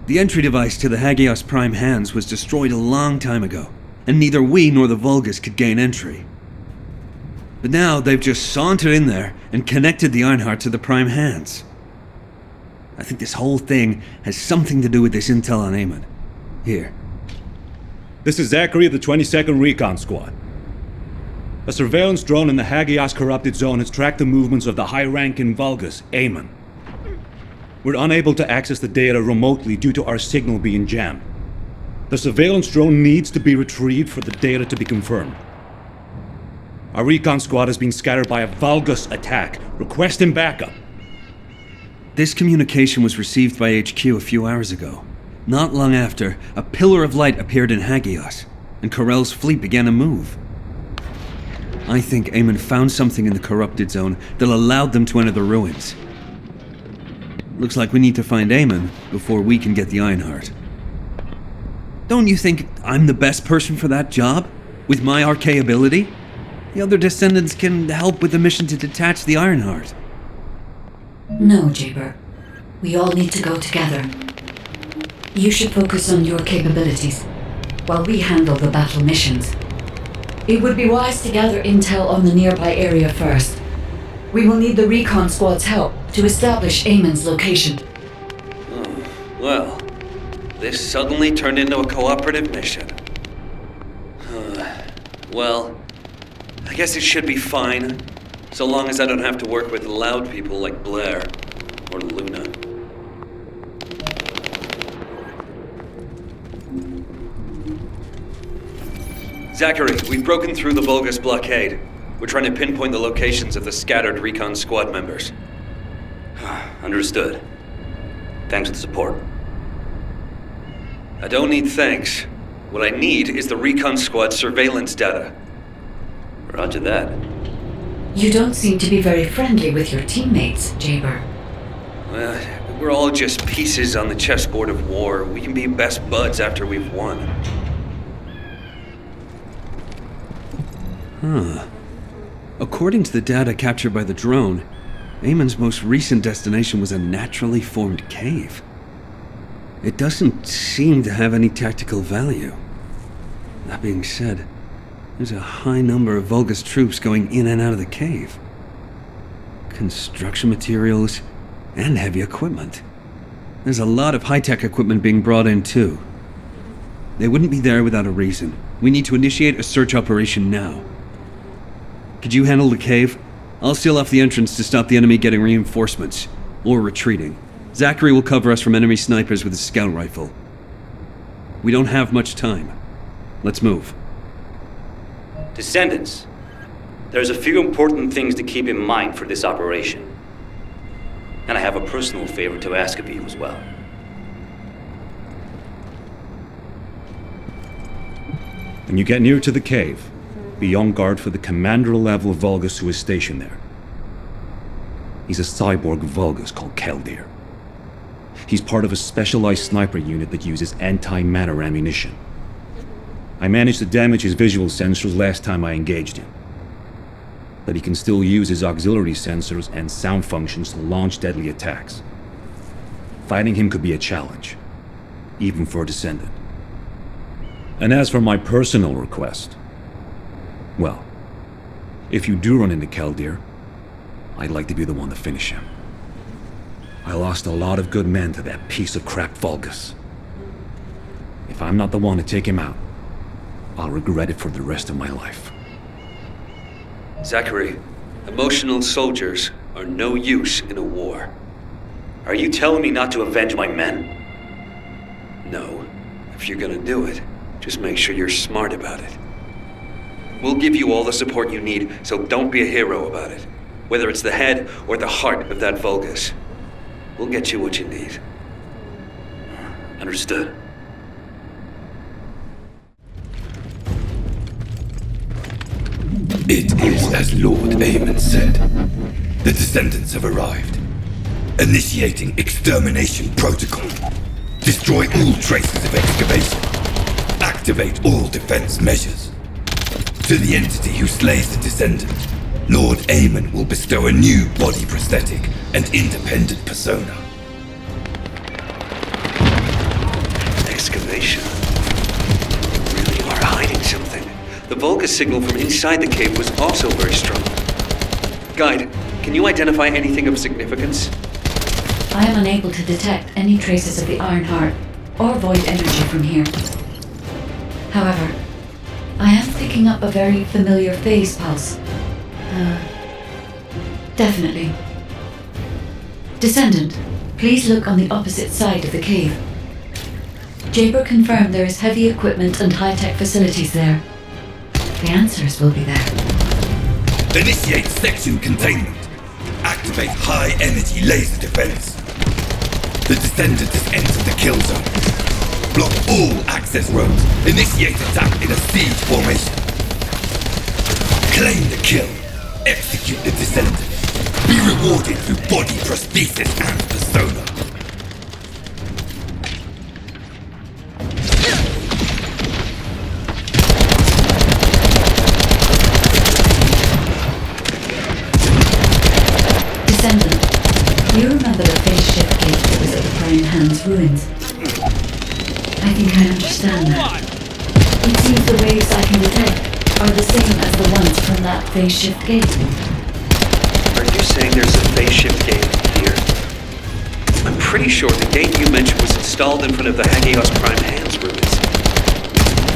Speaker 13: The entry device to the Hagios Prime Hands was destroyed a long time ago, and neither we nor the Vulgus could gain entry. But now they've just sauntered in there and connected the Ironheart to the Prime Hands. I think this whole thing has something to do with this intel on Aemon. Here.
Speaker 20: This is Zachary of the 22nd Recon Squad. A surveillance drone in the Hagios corrupted zone has tracked the movements of the high-ranking Vulgus, Aemon. We're unable to access the data remotely due to our signal being jammed. The surveillance drone needs to be retrieved for the data to be confirmed. Our recon squad has been scattered by a Vulgus attack. Requesting backup.
Speaker 13: This communication was received by HQ a few hours ago. Not long after, a pillar of light appeared in Hagios, and Corel's fleet began to move. I think Aemon found something in the corrupted zone that allowed them to enter the ruins. Looks like we need to find Aemon before we can get the Ironheart. Don't you think I'm the best person for that job? With my RK ability? The other Descendants can help with the mission to detach the Ironheart.
Speaker 1: No, Jaber. We all need to go together. You should focus on your capabilities, while we handle the battle missions. It would be wise to gather intel on the nearby area first. We will need the recon squad's help to establish Aemon's location.
Speaker 13: Oh, well, this suddenly turned into a cooperative mission. Well, I guess it should be fine, so long as I don't have to work with loud people like Blair or Luna. Zachary, we've broken through the Vulgus blockade. We're trying to pinpoint the locations of the scattered recon squad members.
Speaker 15: Understood. Thanks for the support.
Speaker 13: I don't need thanks. What I need is the recon squad surveillance data.
Speaker 15: Roger that.
Speaker 1: You don't seem to be very friendly with your teammates, Jaber.
Speaker 13: Well, we're all just pieces on the chessboard of war. We can be best buds after we've won. According to the data captured by the drone, Aemon's most recent destination was a naturally formed cave. It doesn't seem to have any tactical value. That being said, there's a high number of Vulgus troops going in and out of the cave. Construction materials and heavy equipment. There's a lot of high-tech equipment being brought in, too. They wouldn't be there without a reason. We need to initiate a search operation now. Could you handle the cave? I'll seal off the entrance to stop the enemy getting reinforcements. Or retreating. Zachary will cover us from enemy snipers with his scout rifle. We don't have much time. Let's move.
Speaker 2: Descendants, there's a few important things to keep in mind for this operation. And I have a personal favor to ask of you as well.
Speaker 20: When you get near to the cave, be on guard for the commander-level Vulgus who is stationed there. He's a cyborg Vulgus called Keldir. He's part of a specialized sniper unit that uses anti-matter ammunition. I managed to damage his visual sensors last time I engaged him. But he can still use his auxiliary sensors and sound functions to launch deadly attacks. Fighting him could be a challenge, even for a Descendant. And as for my personal request, well, if you do run into Keldir, I'd like to be the one to finish him. I lost a lot of good men to that piece of crap Vulgus. If I'm not the one to take him out, I'll regret it for the rest of my life.
Speaker 4: Zachary, emotional soldiers are no use in a war. Are you telling me not to avenge my men? No. If you're gonna do it, just make sure you're smart about it. We'll give you all the support you need, so don't be a hero about it. Whether it's the head or the heart of that Vulgus. We'll get you what you need. Understood.
Speaker 10: It is as Lord Aemon said. The Descendants have arrived. Initiating extermination protocol. Destroy all traces of excavation. Activate all defense measures. To the entity who slays the Descendant, Lord Aemon will bestow a new body prosthetic and independent persona.
Speaker 4: Excavation. You really are hiding something. The Vulgus signal from inside the cave was also very strong. Guide, can you identify anything of significance?
Speaker 1: I am unable to detect any traces of the Iron Heart or void energy from here. However, I am picking up a very familiar phase pulse. Definitely. Descendant, please look on the opposite side of the cave. Jaber confirmed there is heavy equipment and high-tech facilities there. The answers will be there.
Speaker 10: Initiate section containment. Activate high-energy laser defense. The Descendant has entered the kill zone. Block all access roads. Initiate attack in a siege formation. Claim the kill. Execute the Descendant. Be rewarded through body prosthesis and persona.
Speaker 1: Descendant, you remember the phase shift gate that was at the Prime Hand's ruins? I think I understand that. It seems the waves I can detect are the same as the ones from that phase shift gate.
Speaker 4: Are you saying there's a phase shift gate here? I'm pretty sure the gate you mentioned was installed in front of the Hagios Prime Hand's ruins.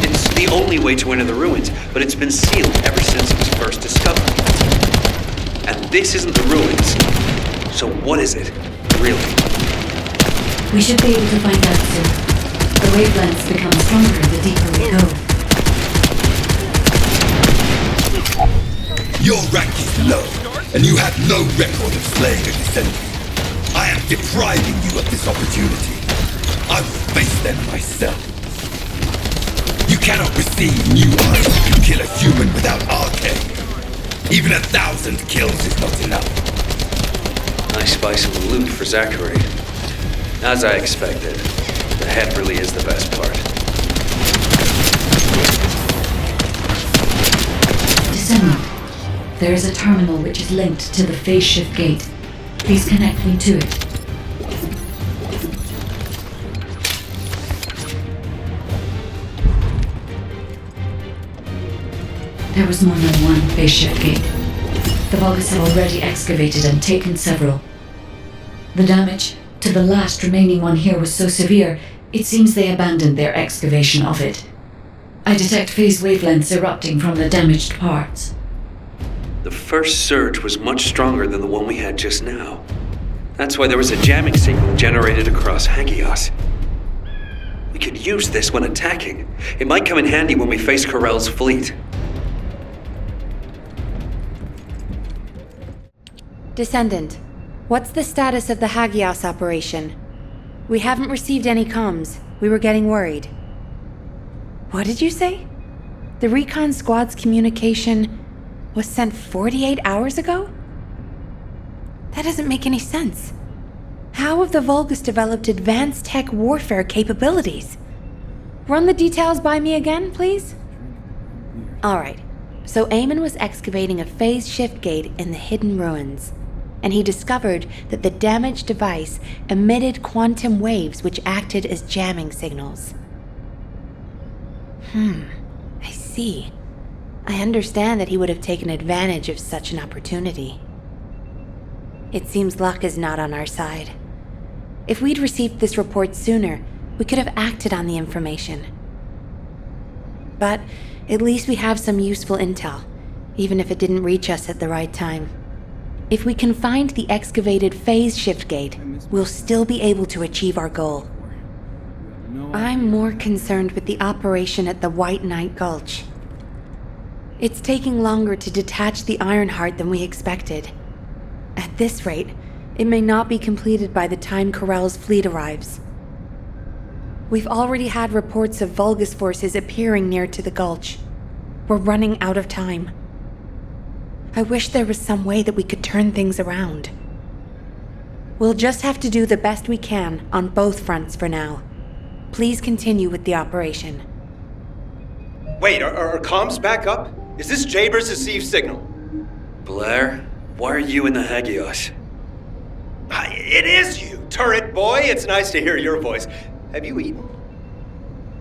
Speaker 4: It's the only way to enter the ruins, but it's been sealed ever since it was first discovered. And this isn't the ruins. So what is it, really?
Speaker 1: We should be able to find out soon. The wavelengths become stronger the deeper we go.
Speaker 10: Your rank is low, and you have no record of slaying a Descendant. I am depriving you of this opportunity. I will face them myself. You cannot receive new eyes if you kill a human without arcade. Even 1,000 kills is not enough.
Speaker 4: Nice spice of the loot for Zachary. As I expected, the head really is the best part.
Speaker 1: Descendant, there is a terminal which is linked to the phase shift gate. Please connect me to it. There was more than one phase shift gate. The Vulgus have already excavated and taken several. The damage to the last remaining one here was so severe, it seems they abandoned their excavation of it. I detect phase wavelengths erupting from the damaged parts.
Speaker 4: The first surge was much stronger than the one we had just now. That's why there was a jamming signal generated across Hagios. We could use this when attacking. It might come in handy when we face Corell's fleet.
Speaker 7: Descendant, what's the status of the Hagios operation? We haven't received any comms. We were getting worried. What did you say? The recon squad's communication was sent 48 hours ago? That doesn't make any sense. How have the Vulgus developed advanced tech warfare capabilities? Run the details by me again, please? Alright, so Eamon was excavating a phase shift gate in the hidden ruins, and he discovered that the damaged device emitted quantum waves which acted as jamming signals. I see. I understand that he would have taken advantage of such an opportunity. It seems luck is not on our side. If we'd received this report sooner, we could have acted on the information. But at least we have some useful intel, even if it didn't reach us at the right time. If we can find the excavated phase shift gate, we'll still be able to achieve our goal. I'm more concerned with the operation at the White Knight Gulch. It's taking longer to detach the Ironheart than we expected. At this rate, it may not be completed by the time Corell's fleet arrives. We've already had reports of Vulgus forces appearing near to the gulch. We're running out of time. I wish there was some way that we could turn things around. We'll just have to do the best we can on both fronts for now. Please continue with the operation.
Speaker 9: Wait, are comms back up? Is this Jaber's received signal?
Speaker 4: Blair, why are you in the Hagios?
Speaker 9: It is you, turret boy. It's nice to hear your voice. Have you eaten?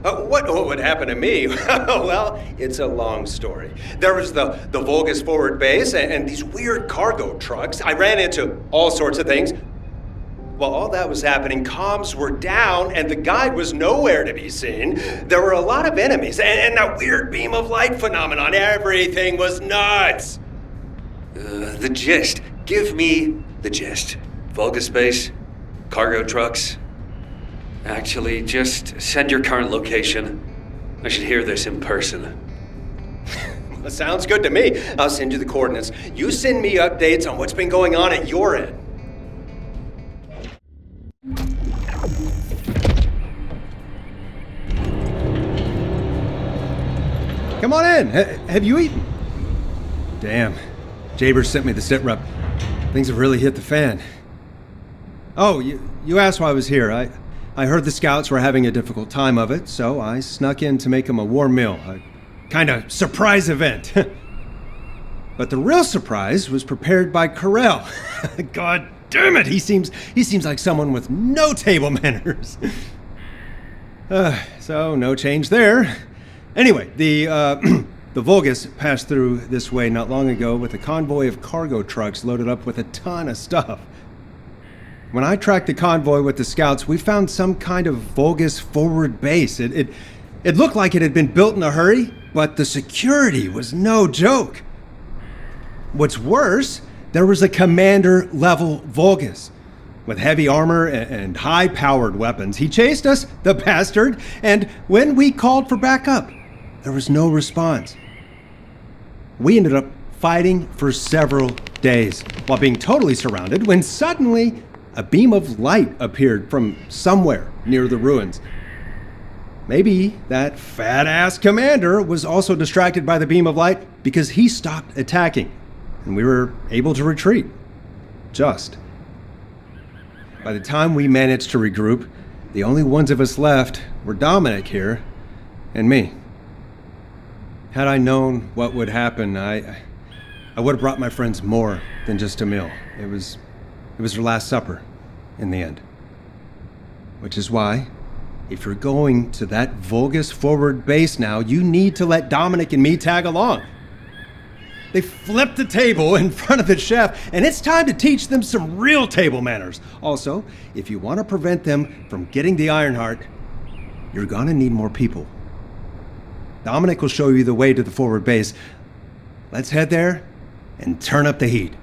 Speaker 9: What would happen to me? Well, it's a long story. There was the Vulgus forward base and these weird cargo trucks. I ran into all sorts of things. While all that was happening, comms were down and the guide was nowhere to be seen. There were a lot of enemies and that weird beam of light phenomenon. Everything was nuts.
Speaker 4: The gist. Give me the gist. Vulgus base, cargo trucks. Actually, just send your current location. I should hear this in person.
Speaker 9: Well, sounds good to me. I'll send you the coordinates. You send me updates on what's been going on at your end.
Speaker 5: Come on in. Have you eaten? Damn. Jaber sent me the sit rep. Things have really hit the fan. Oh, you asked why I was here. I heard the scouts were having a difficult time of it, so I snuck in to make them a warm meal. A kind of surprise event. But the real surprise was prepared by Corell. God damn it, he seems like someone with no table manners. So no change there. Anyway, the Vulgus passed through this way not long ago with a convoy of cargo trucks loaded up with a ton of stuff. When I tracked the convoy with the scouts, we found some kind of Vulgus forward base. It looked like it had been built in a hurry, but the security was no joke. What's worse, there was a commander-level Vulgus with heavy armor and high-powered weapons. He chased us, the bastard, and when we called for backup, there was no response. We ended up fighting for several days while being totally surrounded when suddenly a beam of light appeared from somewhere near the ruins. Maybe that fat-ass commander was also distracted by the beam of light because he stopped attacking, and we were able to retreat. Just. By the time we managed to regroup, the only ones of us left were Dominic here and me. Had I known what would happen, I would have brought my friends more than just a meal. It was their last supper, in the end. Which is why, if you're going to that Vulgus forward base now, you need to let Dominic and me tag along. They flipped the table in front of the chef, and it's time to teach them some real table manners. Also, if you want to prevent them from getting the Ironheart, you're gonna need more people. Dominic will show you the way to the forward base. Let's head there and turn up the heat.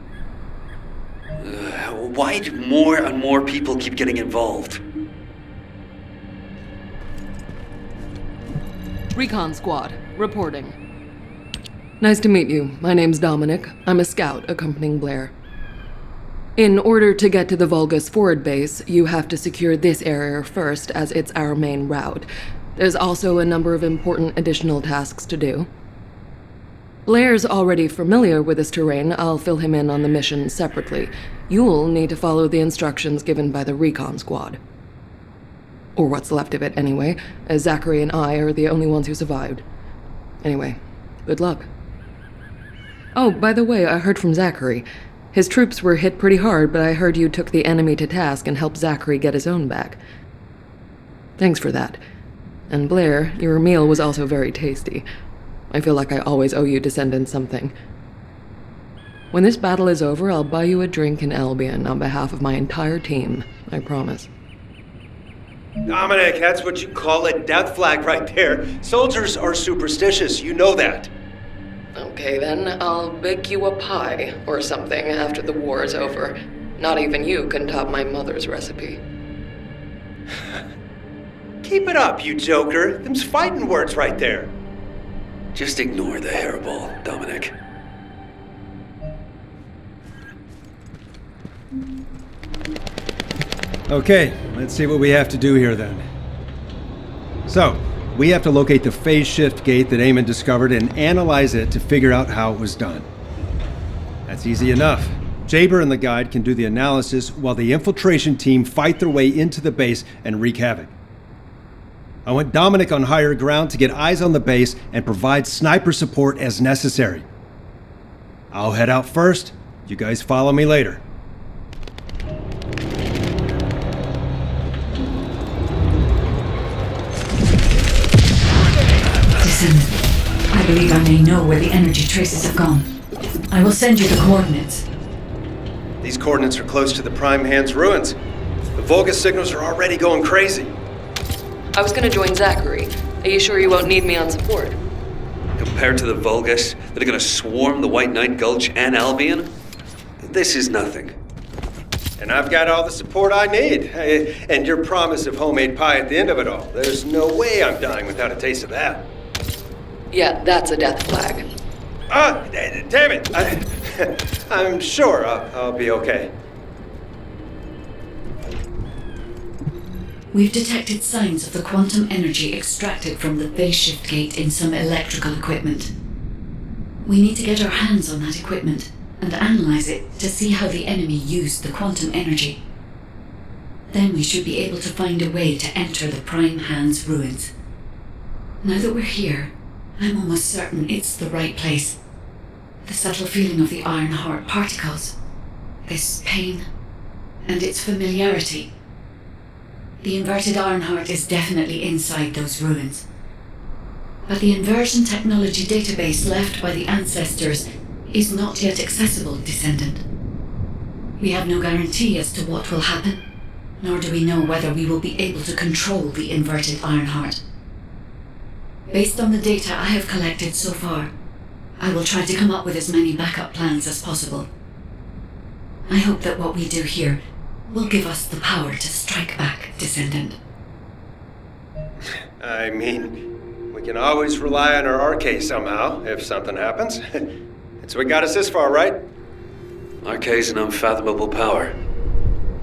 Speaker 4: Why do more and more people keep getting involved?
Speaker 6: Recon Squad, reporting. Nice to meet you. My name's Dominic. I'm a scout accompanying Blair. In order to get to the Vulgus forward base, you have to secure this area first, as it's our main route. There's also a number of important additional tasks to do. Blair's already familiar with this terrain. I'll fill him in on the mission separately. You'll need to follow the instructions given by the Recon Squad. Or what's left of it, anyway, as Zachary and I are the only ones who survived. Anyway, good luck. Oh, by the way, I heard from Zachary. His troops were hit pretty hard, but I heard you took the enemy to task and helped Zachary get his own back. Thanks for that. And Blair, your meal was also very tasty. I feel like I always owe you Descendant something. When this battle is over, I'll buy you a drink in Albion on behalf of my entire team. I promise.
Speaker 9: Dominic, that's what you call a death flag right there. Soldiers are superstitious, you know that.
Speaker 6: Okay then, I'll bake you a pie or something after the war is over. Not even you can top my mother's recipe.
Speaker 9: Keep it up, you joker. Them's fighting words right there.
Speaker 4: Just ignore the hairball, Dominic.
Speaker 5: Okay, let's see what we have to do here then. So, we have to locate the phase shift gate that Eamon discovered and analyze it to figure out how it was done. That's easy enough. Jaber and the guide can do the analysis while the infiltration team fight their way into the base and wreak havoc. I want Dominic on higher ground to get eyes on the base and provide sniper support as necessary. I'll head out first. You guys follow me later.
Speaker 1: Descendant, I believe I may know where the energy traces have gone. I will send you the coordinates.
Speaker 9: These coordinates are close to the Prime Hand's ruins. The Vulgus signals are already going crazy.
Speaker 6: I was gonna join Zachary. Are you sure you won't need me on support?
Speaker 4: Compared to the Vulgus that are gonna swarm the White Knight Gulch and Albion, this is nothing.
Speaker 9: And I've got all the support I need. And your promise of homemade pie at the end of it all. There's no way I'm dying without a taste of that.
Speaker 6: Yeah, that's a death flag.
Speaker 9: Damn it! I'm sure I'll be okay.
Speaker 1: We've detected signs of the quantum energy extracted from the phase shift gate in some electrical equipment. We need to get our hands on that equipment and analyze it to see how the enemy used the quantum energy. Then we should be able to find a way to enter the Prime Hand's ruins. Now that we're here, I'm almost certain it's the right place. The subtle feeling of the Ironheart particles, this pain, and its familiarity. The inverted Ironheart is definitely inside those ruins. But the inversion technology database left by the ancestors is not yet accessible, Descendant. We have no guarantee as to what will happen, nor do we know whether we will be able to control the inverted Ironheart. Based on the data I have collected so far, I will try to come up with as many backup plans as possible. I hope that what we do here will give us the power to strike back, Descendant.
Speaker 9: I mean, we can always rely on our arcade somehow, if something happens. It's what got us this far, right?
Speaker 4: Arcade's an unfathomable power.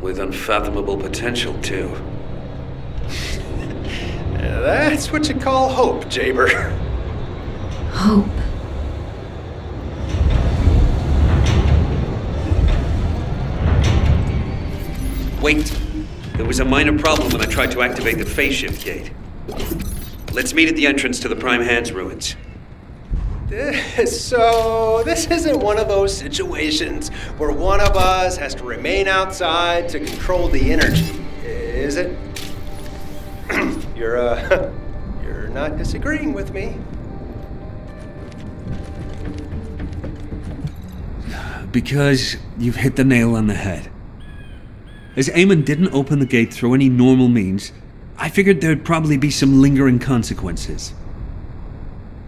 Speaker 4: With unfathomable potential, too.
Speaker 9: That's what you call hope, Jaber.
Speaker 1: Hope?
Speaker 4: Wait. There was a minor problem when I tried to activate the phase shift gate. Let's meet at the entrance to the Prime Hand's ruins.
Speaker 9: So, this isn't one of those situations where one of us has to remain outside to control the energy, is it? You're not disagreeing with me.
Speaker 13: Because you've hit the nail on the head. As Eamon didn't open the gate through any normal means, I figured there'd probably be some lingering consequences.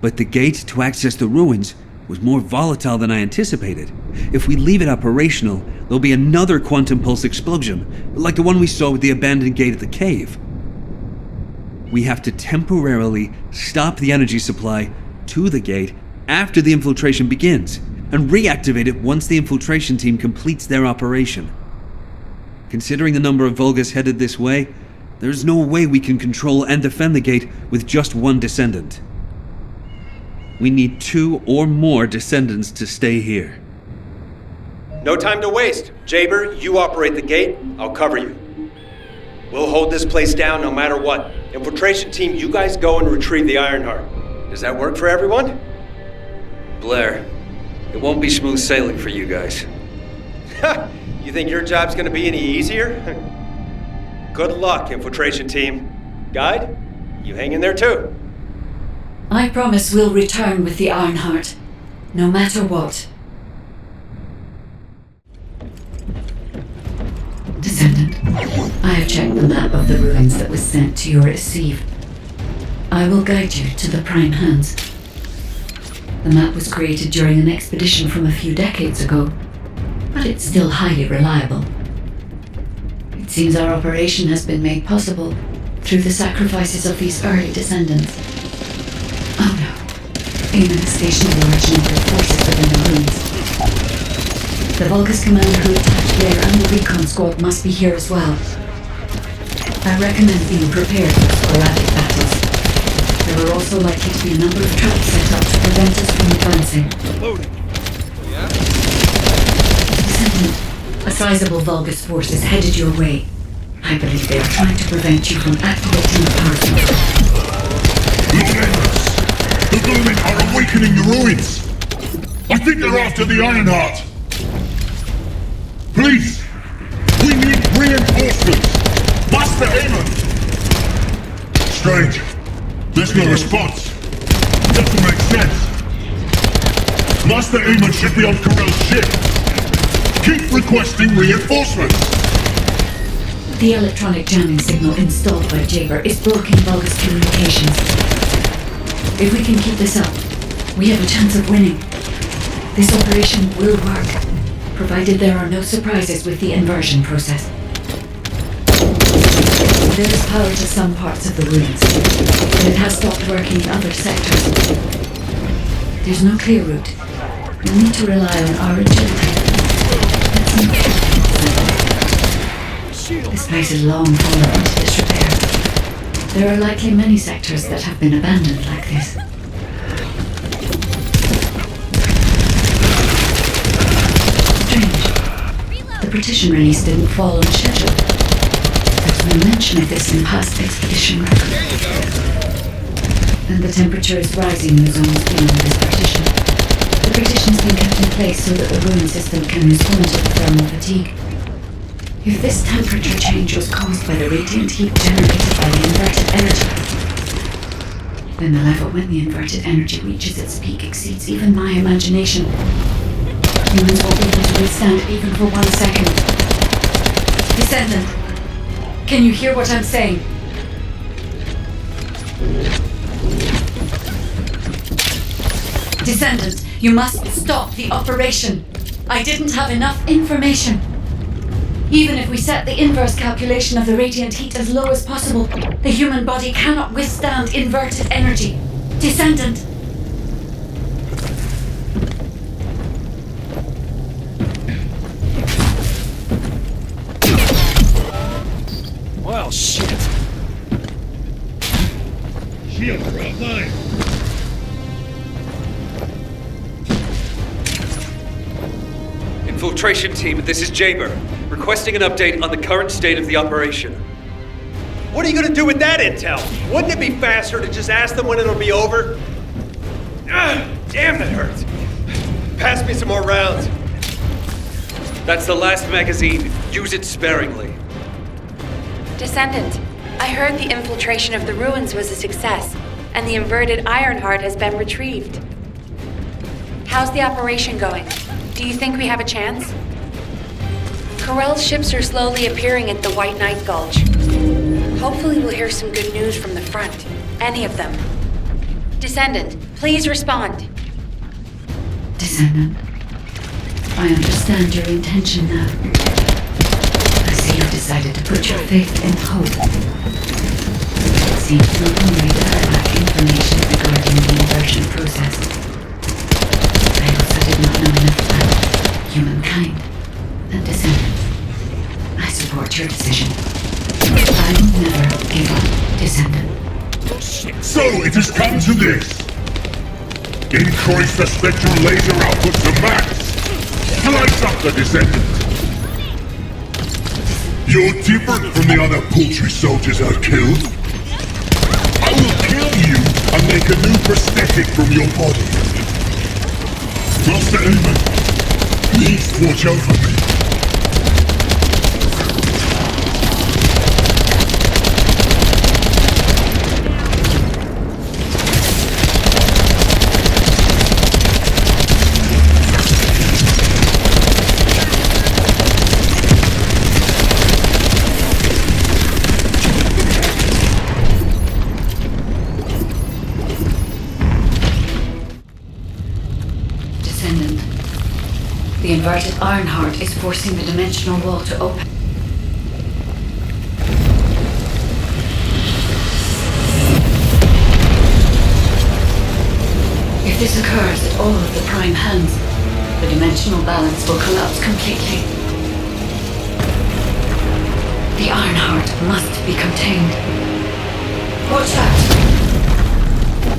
Speaker 13: But the gate to access the ruins was more volatile than I anticipated. If we leave it operational, there'll be another quantum pulse explosion, like the one we saw with the abandoned gate at the cave. We have to temporarily stop the energy supply to the gate after the infiltration begins, and reactivate it once the infiltration team completes their operation. Considering the number of Vulgus headed this way, there's no way we can control and defend the gate with just one Descendant. We need 2 or more Descendants to stay here.
Speaker 9: No time to waste. Jaber, you operate the gate, I'll cover you. We'll hold this place down no matter what. Infiltration team, you guys go and retrieve the Ironheart. Does that work for everyone?
Speaker 4: Blair, it won't be smooth sailing for you guys.
Speaker 9: You think your job's gonna be any easier? Good luck, infiltration team. Guide, you hang in there too.
Speaker 1: I promise we'll return with the Ironheart, no matter what. Descendant, I have checked the map of the ruins that was sent to your receive. I will guide you to the Prime Hands. The map was created during an expedition from a few decades ago, but it's still highly reliable. It seems our operation has been made possible through the sacrifices of these early Descendants. Oh no. Eamon has stationed a large number of forces within the ruins. The Vulgus commander who attacked Blair and the recon squad must be here as well. I recommend being prepared for sporadic battles. There are also likely to be a number of traps set up to prevent us from advancing. Descendant, a sizable Vulgus force is headed your way. I believe they are trying to prevent you from activating the power center.
Speaker 10: The vermin are awakening the ruins! I think they're after the Ironheart! Please! We need reinforcements! Master Eamon! Strange. There's no response. Doesn't make sense. Master Eamon should be on Corell's ship. Keep requesting reinforcements!
Speaker 1: The electronic jamming signal installed by Jaber is blocking Vulgus communications. If we can keep this up, we have a chance of winning. This operation will work, provided there are no surprises with the inversion process. There is power to some parts of the ruins, but it has stopped working in other sectors. There's no clear route. We'll need to rely on our agility. This place is long fallen into disrepair. There are likely many sectors that have been abandoned like this. Strange. The partition release didn't fall on schedule. There's no mention of this in past expedition records. And the temperature is rising in the zones beyond this partition. The partition's been kept in place so that the ruin system can respond to the thermal fatigue. If this temperature change was caused by the radiant heat generated by the inverted energy, then the level when the inverted energy reaches its peak exceeds even my imagination. Humans won't be able to withstand it even for 1 second. Descendant, can you hear what I'm saying? Descendant, you must stop the operation. I didn't have enough information. Even if we set the inverse calculation of the radiant heat as low as possible, the human body cannot withstand inverted energy. Descendant!
Speaker 19: Well, shit.
Speaker 10: Shields are online.
Speaker 4: Infiltration team, this is Jaber. Requesting an update on the current state of the operation.
Speaker 9: What are you gonna do with that intel? Wouldn't it be faster to just ask them when it'll be over? Damn, that hurts. Pass me some more rounds.
Speaker 4: That's the last magazine. Use it sparingly.
Speaker 7: Descendant, I heard the infiltration of the ruins was a success, and the inverted Ironheart has been retrieved. How's the operation going? Do you think we have a chance? Corell's ships are slowly appearing at the White Knight Gulch. Hopefully we'll hear some good news from the front. Any of them. Descendant, please respond.
Speaker 1: Descendant, I understand your intention now. I see you've decided to put your faith in hope. It seems not only that I lack information regarding the inversion process, I also did not know enough about humankind and Descendant. I support your decision. I will never give up, Descendant.
Speaker 10: So it has come to this. Increase the spectral laser output to max. Slice up the Descendant. You're different from the other paltry soldiers I've killed. I will kill you and make a new prosthetic from your body. Master Eamon, please watch over me.
Speaker 1: The inverted Ironheart is forcing the dimensional wall to open. If this occurs at all of the prime hands, the dimensional balance will collapse completely. The Ironheart must be contained. Watch out!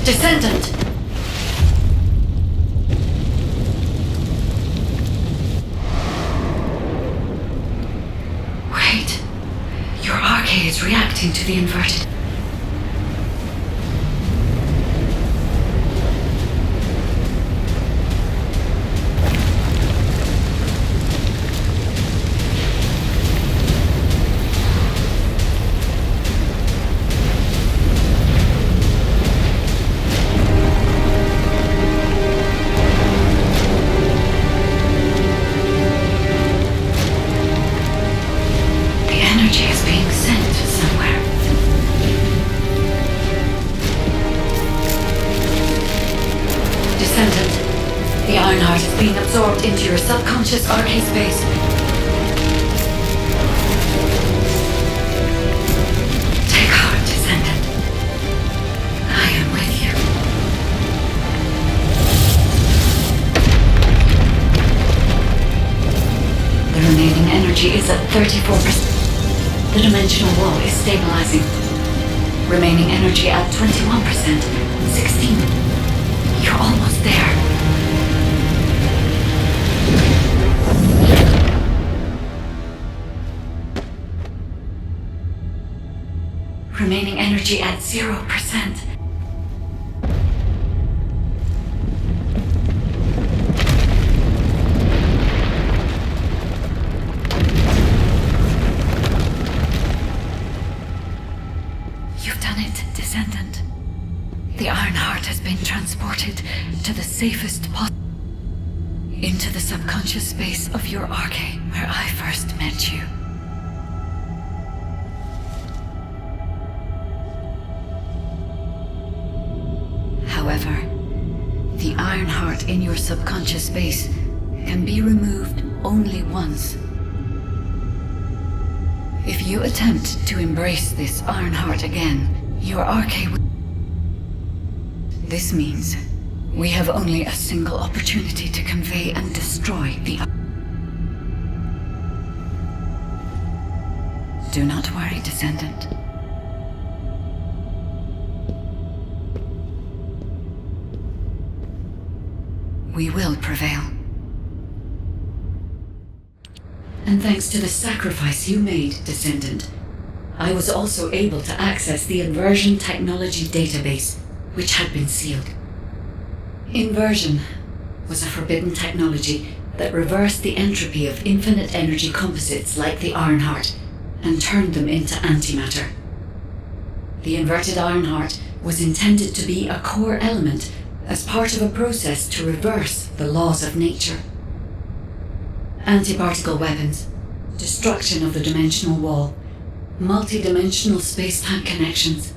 Speaker 1: Descendant! Is reacting to the inverted. Into your subconscious arcade space. Take heart, Descendant. I am with you. The remaining energy is at 34%. The dimensional wall is stabilizing. Remaining energy at 21%. 16. You're almost there. Remaining energy at 0%. You've done it, Descendant. The Ironheart has been transported to the safest possible. Into the subconscious space of your arcade, where I first met you. However, the Ironheart in your subconscious space can be removed only once. If you attempt to embrace this Ironheart again, your arcade will... This means we have only a single opportunity to convey and destroy the... Do not worry, Descendant. We will prevail. And thanks to the sacrifice you made, Descendant, I was also able to access the Inversion Technology database, which had been sealed. Inversion was a forbidden technology that reversed the entropy of infinite energy composites like the Ironheart and turned them into antimatter. The inverted Ironheart was intended to be a core element as part of a process to reverse the laws of nature. Anti-particle weapons, destruction of the dimensional wall, multi-dimensional space-time connections.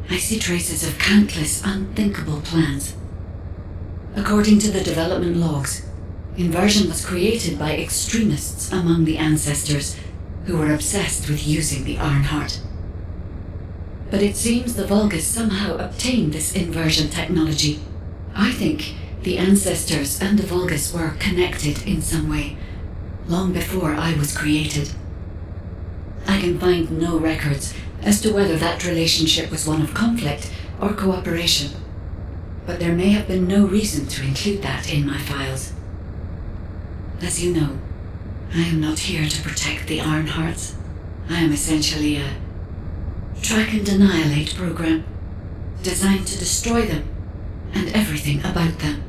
Speaker 1: I see traces of countless unthinkable plans. According to the development logs, inversion was created by extremists among the ancestors who were obsessed with using the Ironheart. But it seems the Vulgus somehow obtained this inversion technology. I think the ancestors and the Vulgus were connected in some way, long before I was created. I can find no records as to whether that relationship was one of conflict or cooperation, but there may have been no reason to include that in my files. As you know, I am not here to protect the Ironhearts. I am essentially a track and annihilate program, designed to destroy them and everything about them.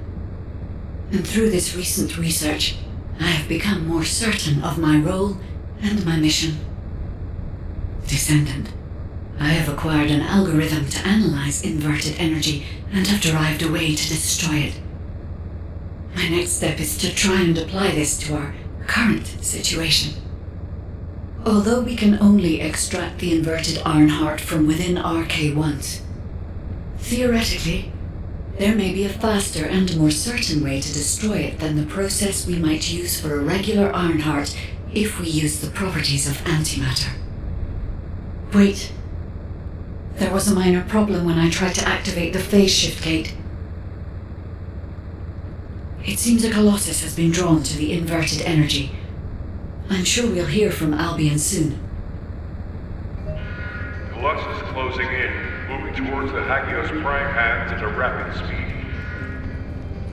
Speaker 1: And through this recent research, I have become more certain of my role and my mission. Descendant, I have acquired an algorithm to analyze inverted energy and have derived a way to destroy it. My next step is to try and apply this to our current situation. Although we can only extract the inverted Ironheart from within RK-1s, theoretically, there may be a faster and more certain way to destroy it than the process we might use for a regular Ironheart if we use the properties of antimatter. Wait. There was a minor problem when I tried to activate the phase shift gate. It seems a Colossus has been drawn to the inverted energy. I'm sure we'll hear from Albion soon.
Speaker 3: Colossus closing in, moving towards the Hagios prime hands at a rapid speed.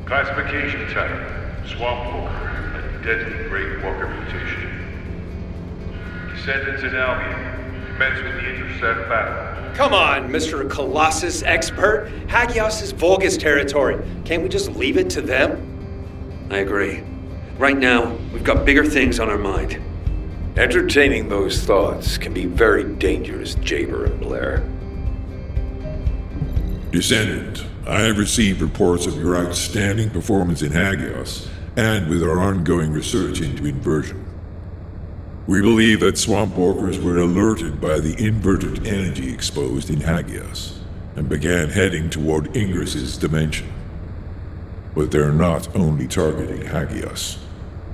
Speaker 3: Classification type, Swamp Walker, a deadly great walker mutation. Descendants in Albion, commence with the intercept battle.
Speaker 9: Come on, Mr. Colossus expert. Hagios is Vulgus territory. Can't we just leave it to them?
Speaker 4: I agree. Right now, we've got bigger things on our mind.
Speaker 3: Entertaining those thoughts can be very dangerous, Jaber and Blair.
Speaker 10: Descendant, I have received reports of your outstanding performance in Hagios, and with our ongoing research into inversion. We believe that swamp walkers were alerted by the inverted energy exposed in Hagios, and began heading toward Ingris's dimension. But they're not only targeting Hagios.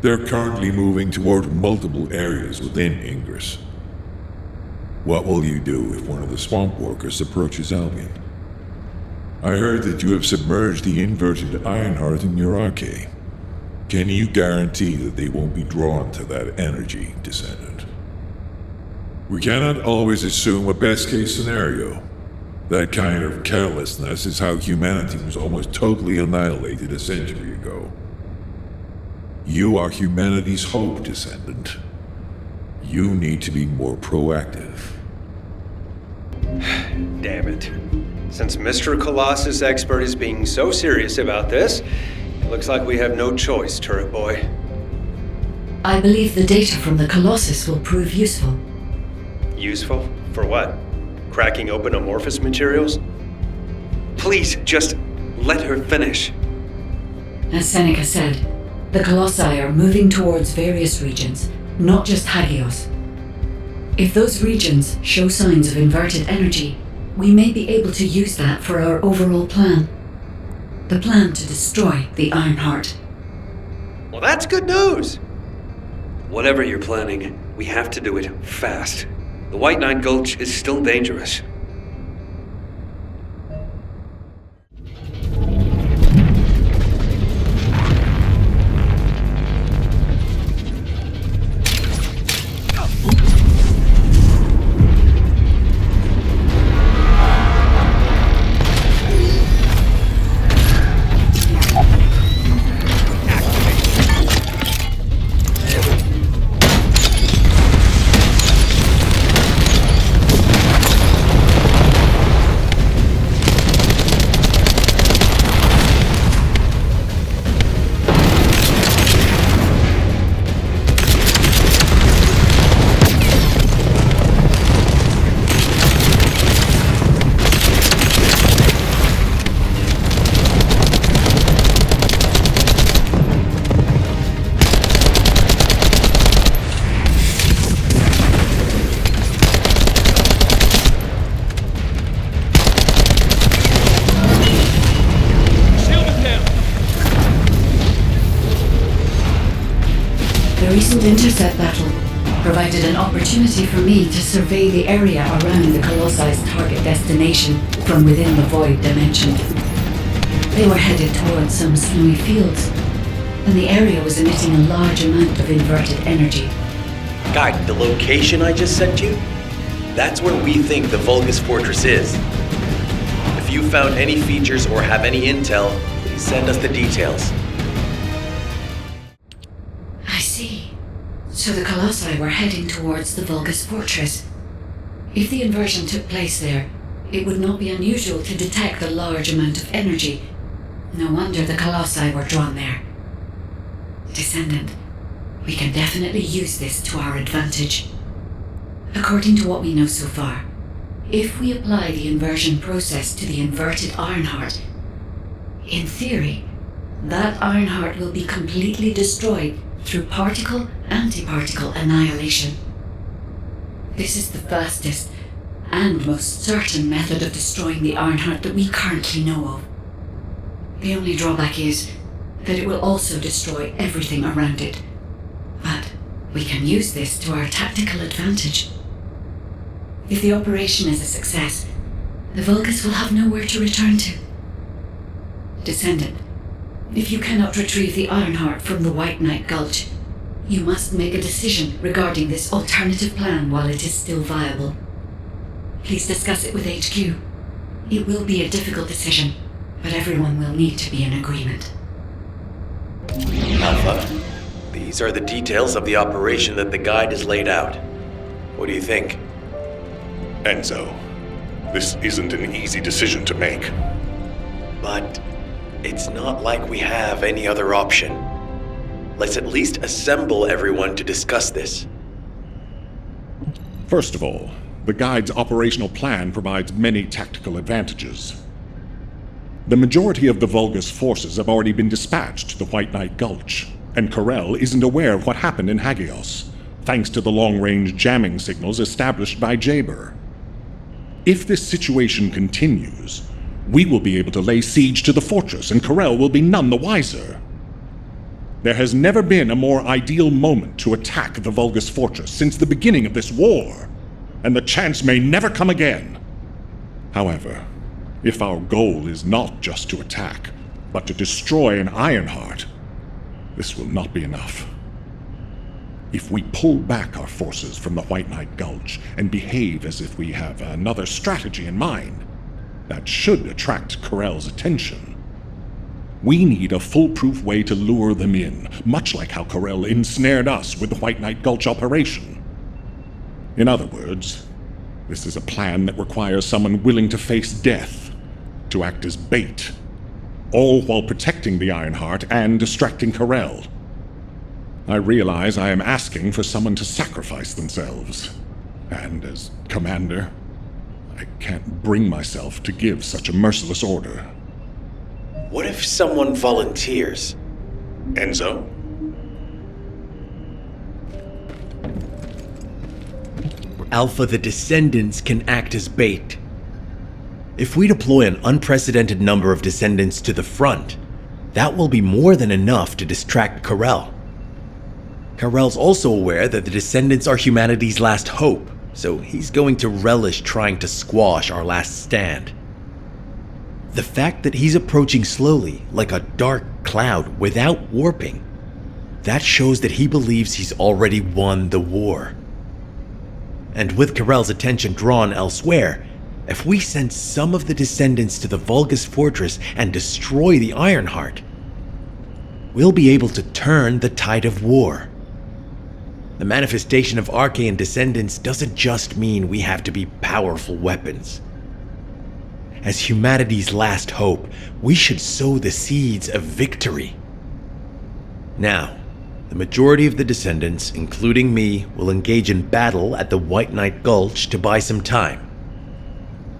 Speaker 10: They're currently moving toward multiple areas within Ingris. What will you do if one of the swamp walkers approaches Albion? I heard that you have submerged the inverted Ironheart in your arcade. Can you guarantee that they won't be drawn to that energy, Descendant? We cannot always assume a best-case scenario. That kind of carelessness is how humanity was almost totally annihilated a century ago. You are humanity's hope, Descendant. You need to be more proactive.
Speaker 9: Damn it. Since Mr. Colossus expert is being so serious about this, it looks like we have no choice, Turret Boy.
Speaker 1: I believe the data from the Colossus will prove useful.
Speaker 9: Useful? For what? Cracking open amorphous materials?
Speaker 4: Please, just let her finish.
Speaker 1: As Seneca said, the Colossi are moving towards various regions, not just Hagios. If those regions show signs of inverted energy, we may be able to use that for our overall plan. The plan to destroy the Ironheart.
Speaker 9: Well, that's good news!
Speaker 4: Whatever you're planning, we have to do it fast. The White Nine Gulch is still dangerous.
Speaker 1: recent intercept battle provided an opportunity for me to survey the area around the Colossi's target destination from within the void dimension. They were headed towards some snowy fields, and the area was emitting a large amount of inverted energy.
Speaker 9: Guide, the location I just sent you? That's where we think the Vulgus Fortress is. If you found any features or have any intel, please send us the details.
Speaker 1: I see. So the Colossi were heading towards the Vulgus Fortress. If the inversion took place there, it would not be unusual to detect a large amount of energy. No wonder the Colossi were drawn there. Descendant, we can definitely use this to our advantage. According to what we know so far, if we apply the inversion process to the inverted Ironheart, in theory, that Ironheart will be completely destroyed through particle-antiparticle annihilation. This is the fastest and most certain method of destroying the Ironheart that we currently know of. The only drawback is that it will also destroy everything around it. But we can use this to our tactical advantage. If the operation is a success, the Vulgus will have nowhere to return to. Descendant, if you cannot retrieve the Ironheart from the White Knight Gulch, you must make a decision regarding this alternative plan while it is still viable. Please discuss it with HQ. It will be a difficult decision, but everyone will need to be in agreement.
Speaker 9: Alpha, these are the details of the operation that the guide has laid out. What do you think?
Speaker 11: Enzo, this isn't an easy decision to make.
Speaker 9: But it's not like we have any other option. Let's at least assemble everyone to discuss this.
Speaker 11: First of all, the guide's operational plan provides many tactical advantages. The majority of the Vulgus forces have already been dispatched to the White Knight Gulch, and Corel isn't aware of what happened in Hagios, thanks to the long-range jamming signals established by Jaber. If this situation continues, we will be able to lay siege to the fortress, and Corel will be none the wiser. There has never been a more ideal moment to attack the Vulgus fortress since the beginning of this war, and the chance may never come again. However, if our goal is not just to attack, but to destroy an Ironheart, this will not be enough. If we pull back our forces from the White Knight Gulch and behave as if we have another strategy in mind, that should attract Corel's attention. We need a foolproof way to lure them in, much like how Corel ensnared us with the White Knight Gulch operation. In other words, this is a plan that requires someone willing to face death, to act as bait, all while protecting the Ironheart and distracting Corel. I realize I am asking for someone to sacrifice themselves, and as commander, I can't bring myself to give such a merciless order.
Speaker 9: What if someone volunteers?
Speaker 11: Enzo?
Speaker 8: Alpha, the Descendants can act as bait. If we deploy an unprecedented number of Descendants to the front, that will be more than enough to distract Corel. Corel's also aware that the Descendants are humanity's last hope, so he's going to relish trying to squash our last stand. The fact that he's approaching slowly, like a dark cloud without warping, that shows that he believes he's already won the war. And with Corel's attention drawn elsewhere, if we send some of the Descendants to the Vulgus Fortress and destroy the Ironheart, we'll be able to turn the tide of war. The manifestation of Archaean Descendants doesn't just mean we have to be powerful weapons. As humanity's last hope, we should sow the seeds of victory. Now, the majority of the Descendants, including me, will engage in battle at the White Knight Gulch to buy some time,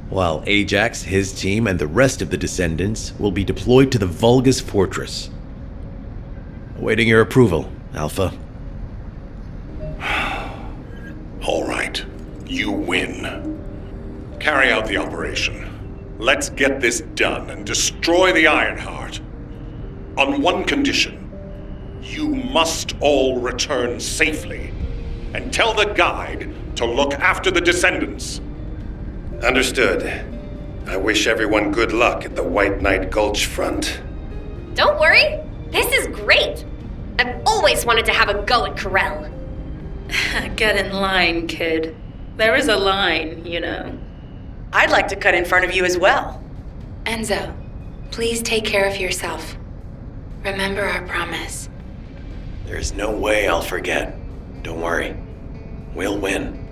Speaker 8: while Ajax, his team, and the rest of the Descendants will be deployed to the Vulgus Fortress. Awaiting your approval, Alpha.
Speaker 11: All right, you win. Carry out the operation. Let's get this done and destroy the Ironheart. On one condition. You must all return safely. And tell the guide to look after the Descendants.
Speaker 15: Understood. I wish everyone good luck at the White Knight Gulch front.
Speaker 17: Don't worry, this is great. I've always wanted to have a go at Corel.
Speaker 14: Get in line, kid. There is a line, you know.
Speaker 22: I'd like to cut in front of you as well.
Speaker 7: Enzo, please take care of yourself. Remember our promise.
Speaker 9: There's no way I'll forget. Don't worry. We'll win.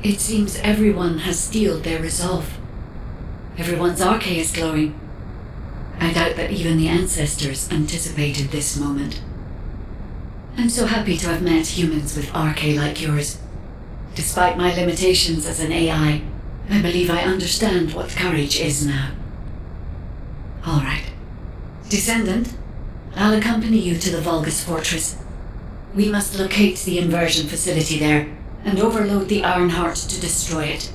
Speaker 1: It seems everyone has steeled their resolve. Everyone's arche is glowing. I doubt that even the ancestors anticipated this moment. I'm so happy to have met humans with arche like yours. Despite my limitations as an AI, I believe I understand what courage is now. All right. Descendant, I'll accompany you to the Vulgus Fortress. We must locate the inversion facility there and overload the Ironheart to destroy it.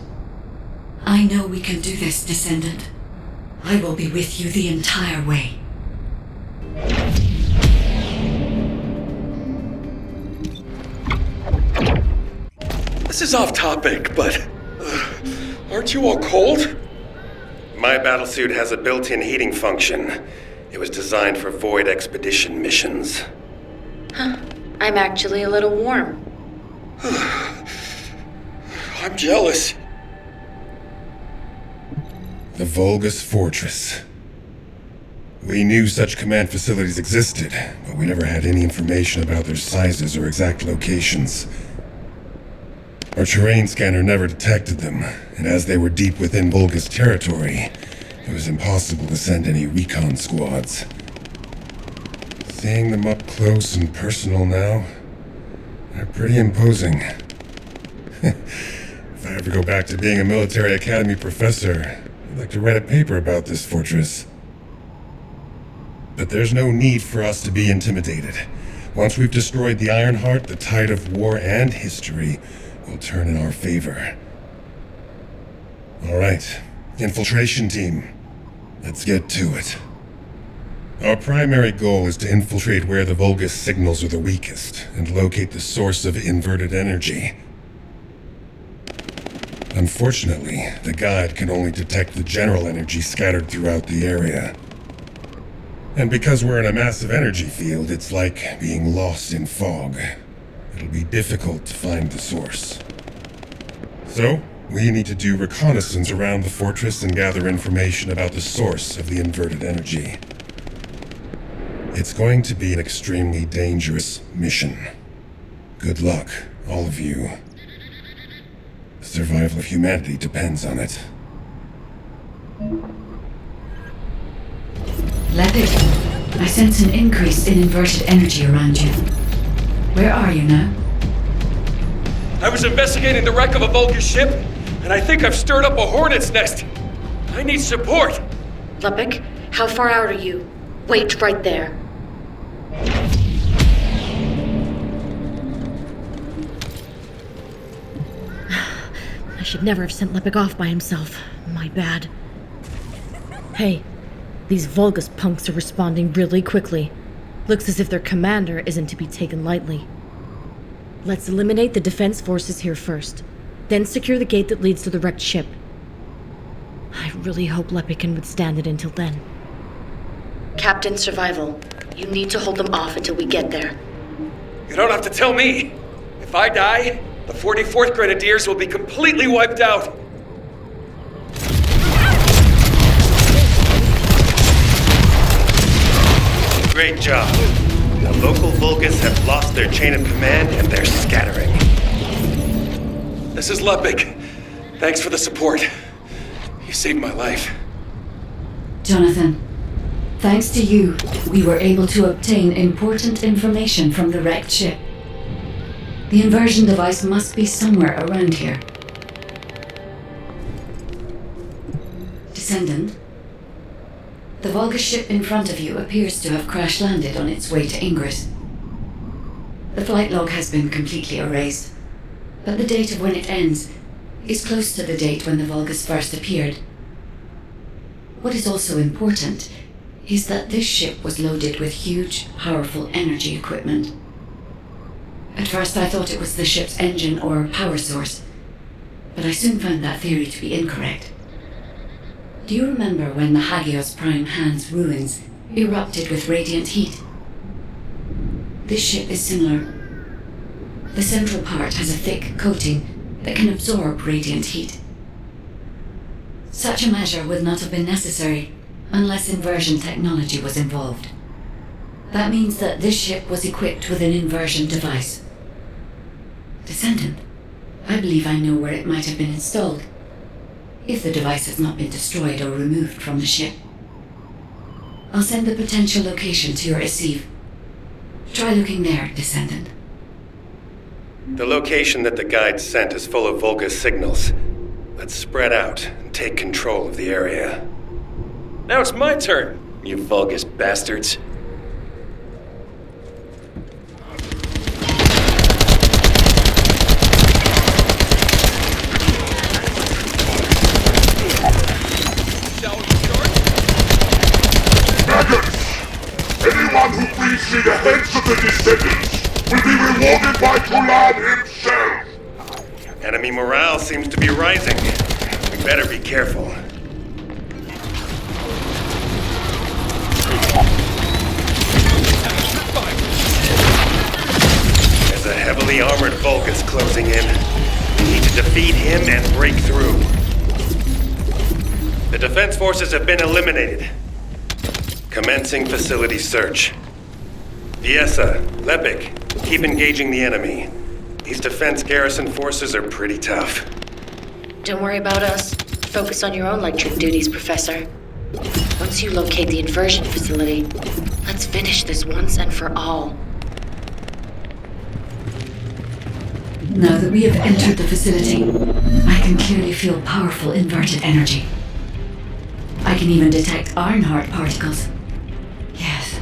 Speaker 1: I know we can do this, Descendant. I will be with you the entire way.
Speaker 4: This is off topic, but aren't you all cold?
Speaker 15: My battlesuit has a built-in heating function. It was designed for void expedition missions.
Speaker 14: Huh. I'm actually a little warm.
Speaker 4: I'm jealous.
Speaker 23: The Vulgus Fortress. We knew such command facilities existed, but we never had any information about their sizes or exact locations. Our terrain scanner never detected them, and as they were deep within Vulgus territory, it was impossible to send any recon squads. Seeing them up close and personal now, they're pretty imposing. If I ever go back to being a military academy professor, I'd like to write a paper about this fortress. But there's no need for us to be intimidated. Once we've destroyed the Ironheart, the tide of war and history will turn in our favor. All right, infiltration team. Let's get to it. Our primary goal is to infiltrate where the Vulgus signals are the weakest and locate the source of inverted energy. Unfortunately, the guide can only detect the general energy scattered throughout the area. And because we're in a massive energy field, it's like being lost in fog. It'll be difficult to find the source. So, we need to do reconnaissance around the fortress and gather information about the source of the inverted energy. It's going to be an extremely dangerous mission. Good luck, all of you. The survival of humanity depends on it.
Speaker 1: Leopard, I sense an increase in inverted energy around you. Where are you now?
Speaker 4: I was investigating the wreck of a Vulgus ship, and I think I've stirred up a hornet's nest. I need support.
Speaker 14: Lepic, how far out are you? Wait right there.
Speaker 21: I should never have sent Lepic off by himself. My bad. Hey, these Vulgus punks are responding really quickly. Looks as if their commander isn't to be taken lightly. Let's eliminate the defense forces here first, then secure the gate that leads to the wrecked ship. I really hope Lepic can withstand it until then.
Speaker 14: Captain Survival, you need to hold them off until we get there.
Speaker 4: You don't have to tell me. If I die, the 44th Grenadiers will be completely wiped out.
Speaker 15: Great job. The local Vulgus have lost their chain of command and they're scattering.
Speaker 4: This is Lepic. Thanks for the support. You saved my life.
Speaker 1: Jonathan, thanks to you, we were able to obtain important information from the wrecked ship. The inversion device must be somewhere around here. Descendant, the Vulgus ship in front of you appears to have crash-landed on its way to Ingris. The flight log has been completely erased, but the date of when it ends is close to the date when the Vulgus first appeared. What is also important is that this ship was loaded with huge, powerful energy equipment. At first I thought it was the ship's engine or power source, but I soon found that theory to be incorrect. Do you remember when the Hagios Prime Hand's ruins erupted with radiant heat? This ship is similar. The central part has a thick coating that can absorb radiant heat. Such a measure would not have been necessary unless inversion technology was involved. That means that this ship was equipped with an inversion device. Descendant, I believe I know where it might have been installed, if the device has not been destroyed or removed from the ship. I'll send the potential location to your receive. Try looking there, Descendant.
Speaker 9: The location that the guide sent is full of Volga signals. Let's spread out and take control of the area.
Speaker 15: Now it's my turn, you Vulgus bastards.
Speaker 10: Anyone who brings me the heads of the Descendants will be rewarded by Podrán himself!
Speaker 9: Enemy morale seems to be rising. We better be careful. There's a heavily armored Vulgus closing in. We need to defeat him and break through. The defense forces have been eliminated. Commencing facility search. Viesa, Lepik, keep engaging the enemy. These defense garrison forces are pretty tough.
Speaker 7: Don't worry about us. Focus on your own lecturing duties, Professor. Once you locate the inversion facility, let's finish this once and for all.
Speaker 1: Now that we have entered the facility, I can clearly feel powerful inverted energy. I can even detect Ironheart particles. Yes,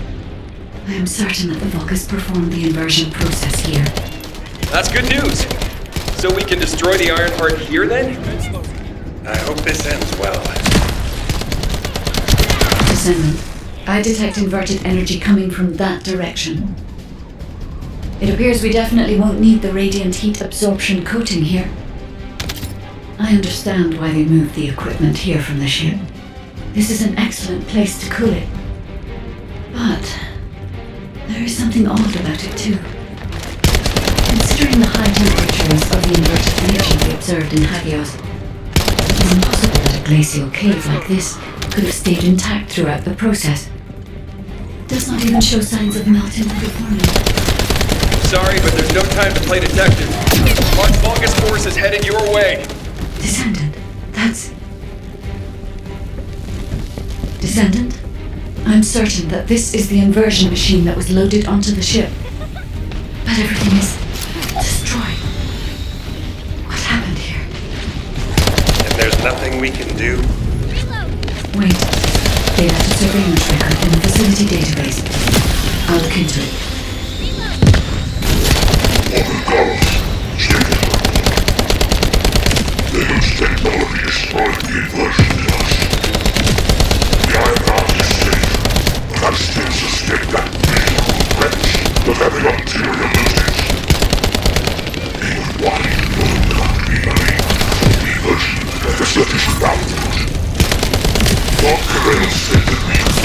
Speaker 1: I am certain that the Vulgus performed the inversion process here.
Speaker 15: That's good news. So we can destroy the Ironheart here then?
Speaker 9: I hope this ends well.
Speaker 1: Descendant, I detect inverted energy coming from that direction. It appears we definitely won't need the radiant heat absorption coating here. I understand why they moved the equipment here from the ship. This is an excellent place to cool it. But there is something odd about it too. Considering the high temperatures of the inverted region we observed in Hagios, it is impossible that a glacial cave like this could have stayed intact throughout the process. It does not even show signs of melting or deforming.
Speaker 15: Sorry, but there's no time to play detective. Large Vulgus force is headed your way.
Speaker 1: Descendant, that's... Descendant, I'm certain that this is the inversion machine that was loaded onto the ship. But everything is destroyed. What happened here?
Speaker 9: And there's nothing we can do?
Speaker 1: Wait. They left a surveillance record in the facility database. I'll look into it.
Speaker 10: This technology destroyed the inversion device. The Ironheart is safe, but I still suspect that miserable wretch of having ulterior motives. Even one known country believe the inversion has a sufficient output. Dr. Eres said that we could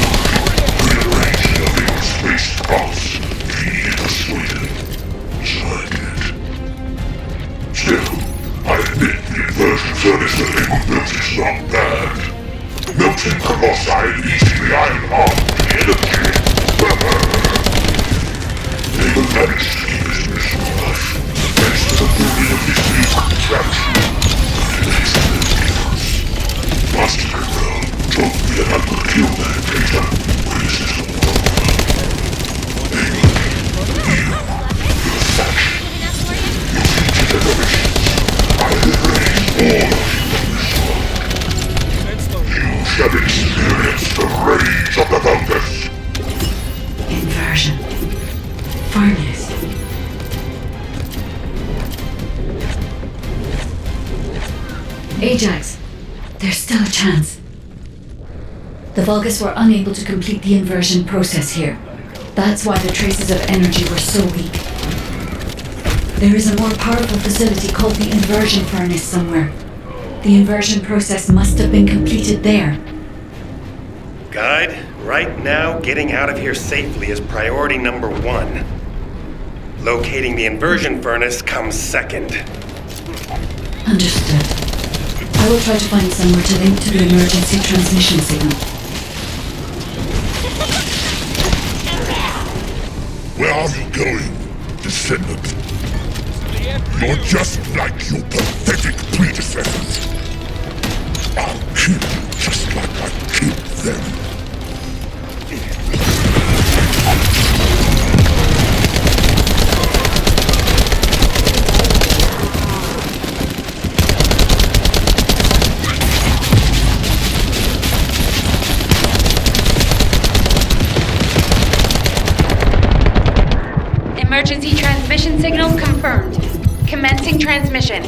Speaker 10: rearrange the available space parts if he needed persuaded. So I did. Still, I admit the inversion furnace that they were built is not bad. Melting colossi and eating the Ironheart with energy. They will manage to keep his mission alive, thanks to the building of this new contraption. Master Control told me that I could kill that data when this is all over. They will be you, your faction, your future generations. I will raise all of you from this world. You shall experience the rage of the Vulgus.
Speaker 1: Inversion. Furnace. Ajax, there's still a chance. The Vulgus were unable to complete the inversion process here. That's why the traces of energy were so weak. There is a more powerful facility called the inversion furnace somewhere. The inversion process must have been completed there.
Speaker 9: Guide, right now, getting out of here safely is priority number 1. Locating the inversion furnace comes second.
Speaker 1: Understood. I will try to find somewhere to link to the emergency transmission signal.
Speaker 10: Where are you going, Descendant? You're just like your pathetic predecessors. I'll kill you just like I killed them.
Speaker 7: Emergency transmission signal confirmed. Commencing transmission.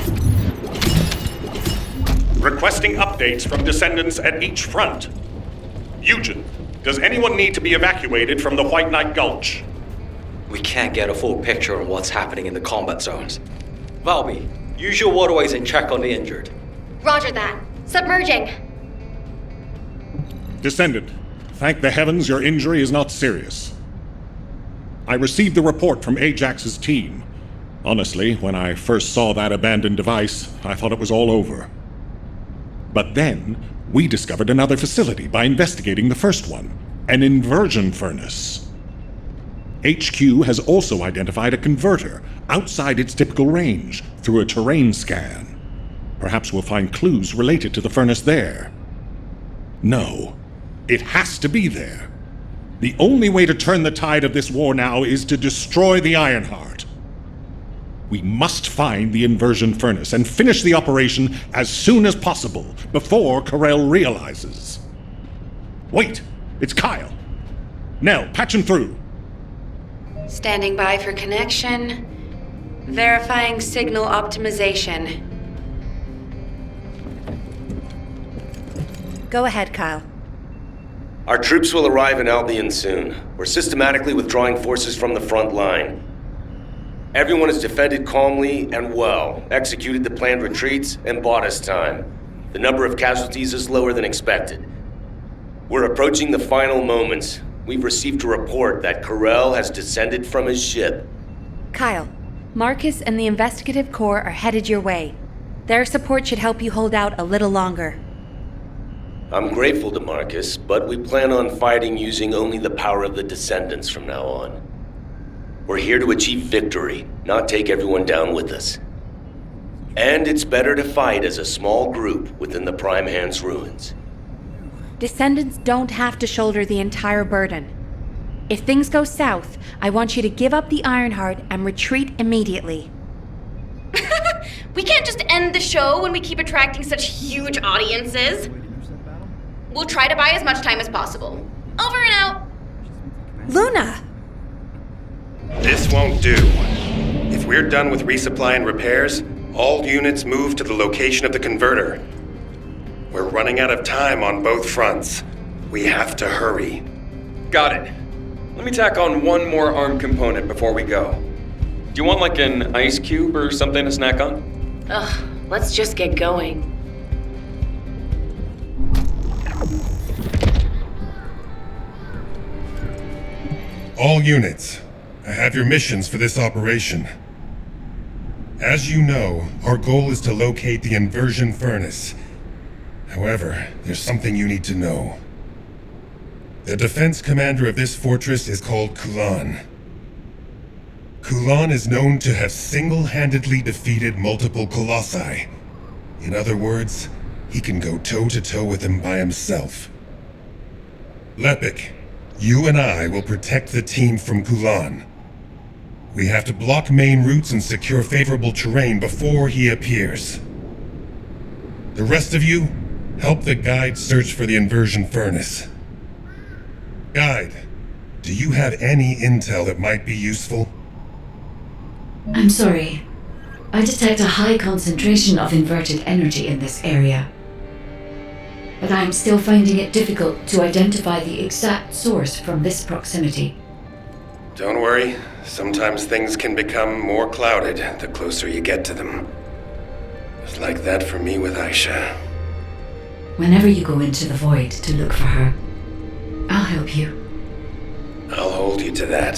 Speaker 11: Requesting updates from Descendants at each front. Eugen, does anyone need to be evacuated from the White Knight Gulch?
Speaker 12: We can't get a full picture of what's happening in the combat zones. Valby, use your waterways and check on the injured.
Speaker 17: Roger that. Submerging.
Speaker 11: Descendant, thank the heavens your injury is not serious. I received the report from Ajax's team. Honestly, when I first saw that abandoned device, I thought it was all over. But then, we discovered another facility by investigating the first one, an inversion furnace. HQ has also identified a converter outside its typical range through a terrain scan. Perhaps we'll find clues related to the furnace there. No, it has to be there. The only way to turn the tide of this war now is to destroy the Ironheart. We must find the inversion furnace and finish the operation as soon as possible, before Karel realizes. Wait, it's Kyle. Nell, patch him through.
Speaker 7: Standing by for connection. Verifying signal optimization.
Speaker 16: Go ahead, Kyle.
Speaker 15: Our troops will arrive in Albion soon. We're systematically withdrawing forces from the front line. Everyone has defended calmly and well, executed the planned retreats, and bought us time. The number of casualties is lower than expected. We're approaching the final moments. We've received a report that Karel has descended from his ship.
Speaker 16: Kyle, Marcus and the Investigative Corps are headed your way. Their support should help you hold out a little longer.
Speaker 15: I'm grateful to Marcus, but we plan on fighting using only the power of the Descendants from now on. We're here to achieve victory, not take everyone down with us. And it's better to fight as a small group within the Prime Hand's ruins.
Speaker 16: Descendants don't have to shoulder the entire burden. If things go south, I want you to give up the Ironheart and retreat immediately.
Speaker 17: We can't just end the show when we keep attracting such huge audiences. We'll try to buy as much time as possible. Over and out.
Speaker 16: Luna!
Speaker 9: This won't do. If we're done with resupply and repairs, all units move to the location of the converter. We're running out of time on both fronts. We have to hurry.
Speaker 18: Got it. Let me tack on one more arm component before we go. Do you want like an ice cube or something to snack on?
Speaker 7: Ugh, let's just get going.
Speaker 23: All units, I have your missions for this operation. As you know, our goal is to locate the inversion furnace. However, there's something you need to know. The defense commander of this fortress is called Kulan. Kulan is known to have single-handedly defeated multiple colossi. In other words, he can go toe-to-toe with them by himself. Lepik, you and I will protect the team from Kulan. We have to block main routes and secure favorable terrain before he appears. The rest of you, help the guide search for the inversion furnace. Guide, do you have any intel that might be useful?
Speaker 1: I'm sorry. I detect a high concentration of inverted energy in this area. but I am still finding it difficult to identify the exact source from this proximity.
Speaker 9: Don't worry. Sometimes things can become more clouded the closer you get to them. It was like that for me with Aisha.
Speaker 1: Whenever you go into the void to look for her, I'll help you.
Speaker 9: I'll hold you to that.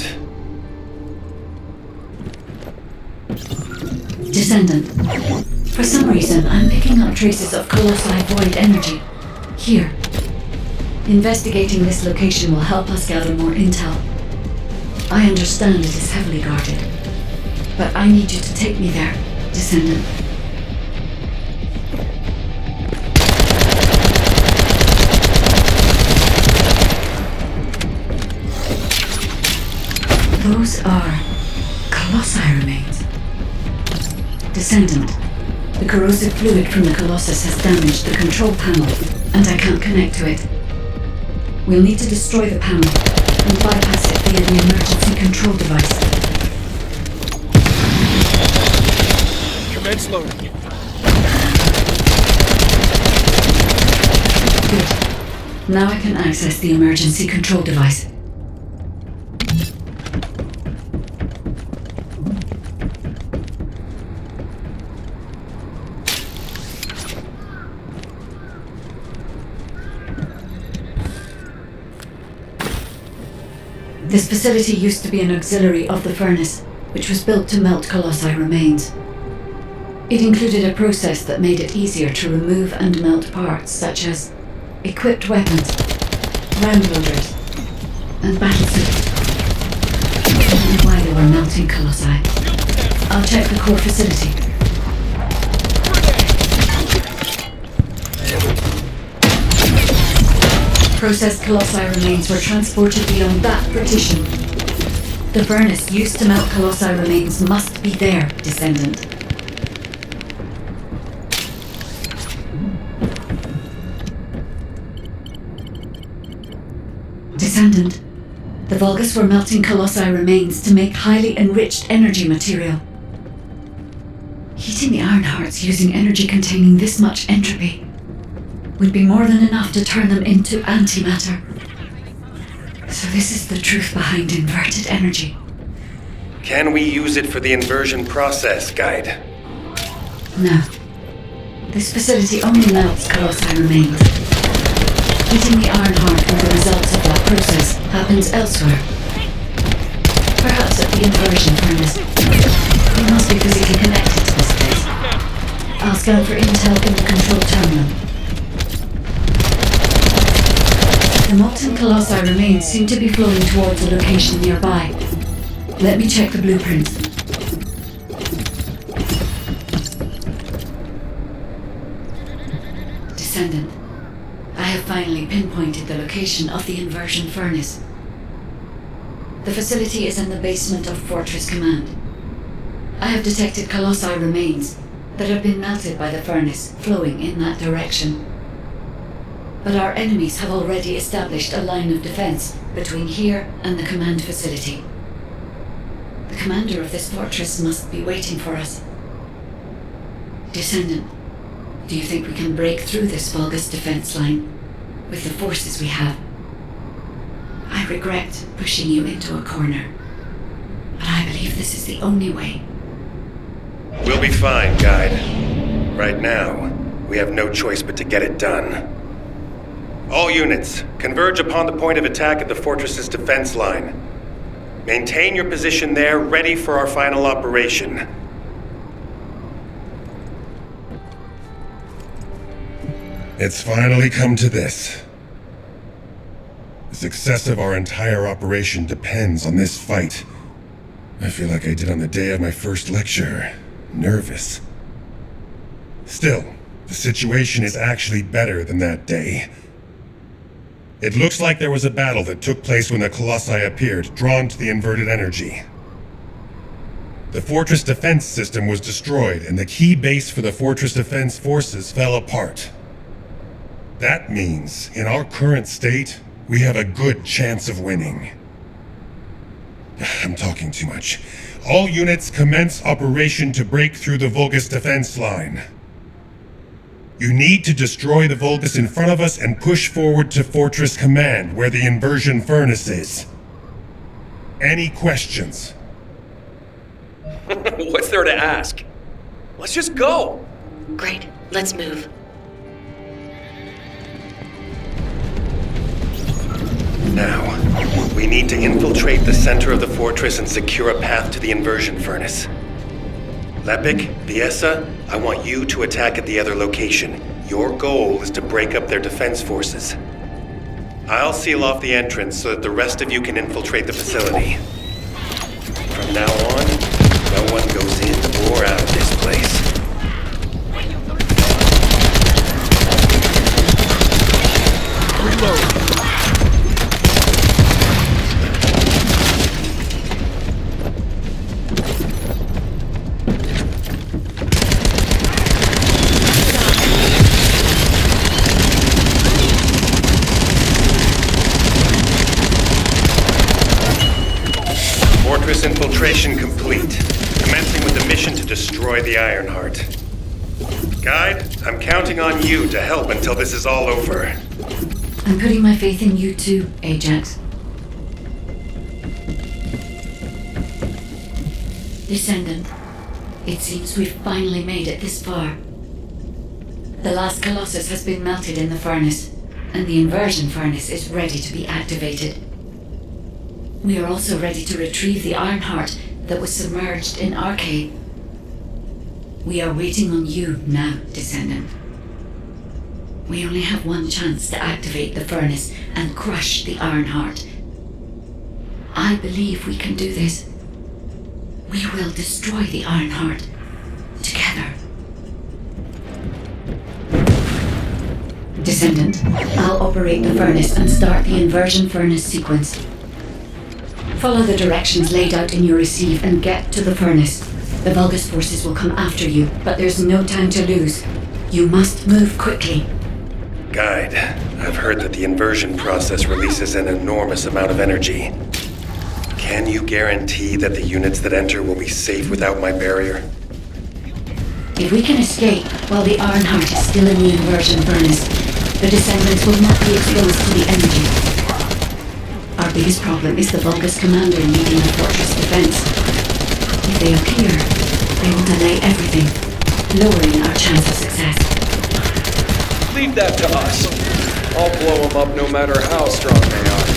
Speaker 1: Descendant. For some reason, I'm picking up traces of colossi void energy. Here. Investigating this location will help us gather more intel. I understand it is heavily guarded, but I need you to take me there, Descendant. Those are colossi remains. Descendant, the corrosive fluid from the Colossus has damaged the control panel, and I can't connect to it. We'll need to destroy the panel and bypass it via the emergency control device.
Speaker 19: Commence loading.
Speaker 1: Good. Now I can access the emergency control device. This facility used to be an auxiliary of the furnace, which was built to melt colossi remains. It included a process that made it easier to remove and melt parts such as equipped weapons, round loaders, and battlesuits. I don't know why they were melting colossi. I'll check the core facility. Processed colossi remains were transported beyond that partition. The furnace used to melt colossi remains must be there, Descendant. Descendant, the Vulgus were melting colossi remains to make highly enriched energy material. Heating the iron hearts using energy containing this much entropy would be more than enough to turn them into antimatter. So this is the truth behind inverted energy.
Speaker 9: Can we use it for the inversion process, Guide?
Speaker 1: No. This facility only melts colossi remains. Heating the iron heart with the results of that process happens elsewhere. Perhaps at the inversion furnace. We must be physically connected to this place. I'll scan for intel in the control terminal. The molten colossi remains seem to be flowing towards a location nearby. Let me check the blueprints. Descendant, I have finally pinpointed the location of the inversion furnace. The facility is in the basement of Fortress Command. I have detected colossi remains that have been melted by the furnace flowing in that direction. But our enemies have already established a line of defense between here and the command facility. The commander of this fortress must be waiting for us. Descendant, do you think we can break through this Vulgus defense line with the forces we have? I regret pushing you into a corner, but I believe this is the only way.
Speaker 9: We'll be fine, Guide. Right now, we have no choice but to get it done. All units, converge upon the point of attack at the fortress's defense line. Maintain your position there, ready for our final operation.
Speaker 23: It's finally come to this. The success of our entire operation depends on this fight. I feel like I did on the day of my first lecture. Nervous. Still, the situation is actually better than that day. It looks like there was a battle that took place when the Colossi appeared, drawn to the inverted energy. The fortress defense system was destroyed, and the key base for the fortress defense forces fell apart. That means, in our current state, we have a good chance of winning. I'm talking too much. All units commence operation to break through the Vulgus defense line. You need to destroy the Vulgus in front of us and push forward to Fortress Command, where the inversion furnace is. Any questions?
Speaker 18: What's there to ask? Let's just go!
Speaker 17: Great, let's move.
Speaker 9: Now, we need to infiltrate the center of the fortress and secure a path to the inversion furnace. Lepik, Viesa, I want you to attack at the other location. Your goal is to break up their defense forces. I'll seal off the entrance so that the rest of you can infiltrate the facility. From now on, no one goes in or out of this place.
Speaker 19: Reload.
Speaker 9: Fortress infiltration complete. Commencing with the mission to destroy the Ironheart. Guide, I'm counting on you to help until this is all over.
Speaker 1: I'm putting my faith in you too, Ajax. Descendant, it seems we've finally made it this far. The last Colossus has been melted in the furnace, and the inversion furnace is ready to be activated. We are also ready to retrieve the Ironheart that was submerged in Arcade. We are waiting on you now, Descendant. We only have one chance to activate the furnace and crush the Ironheart. I believe we can do this. We will destroy the Ironheart together. Descendant, I'll operate the furnace and start the inversion furnace sequence. Follow the directions laid out in your receive and get to the furnace. The Vulgus forces will come after you, but there's no time to lose. You must move quickly.
Speaker 9: Guide, I've heard that the inversion process releases an enormous amount of energy. Can you guarantee that the units that enter will be safe without my barrier?
Speaker 1: If we can escape while the Ironheart is still in the inversion furnace, the Descendants will not be exposed to the energy. Our biggest problem is the Vulgus commander leading the fortress defense. If they appear, they will delay everything, lowering our chance of success.
Speaker 18: Leave that to us. I'll blow them up no matter how strong they are.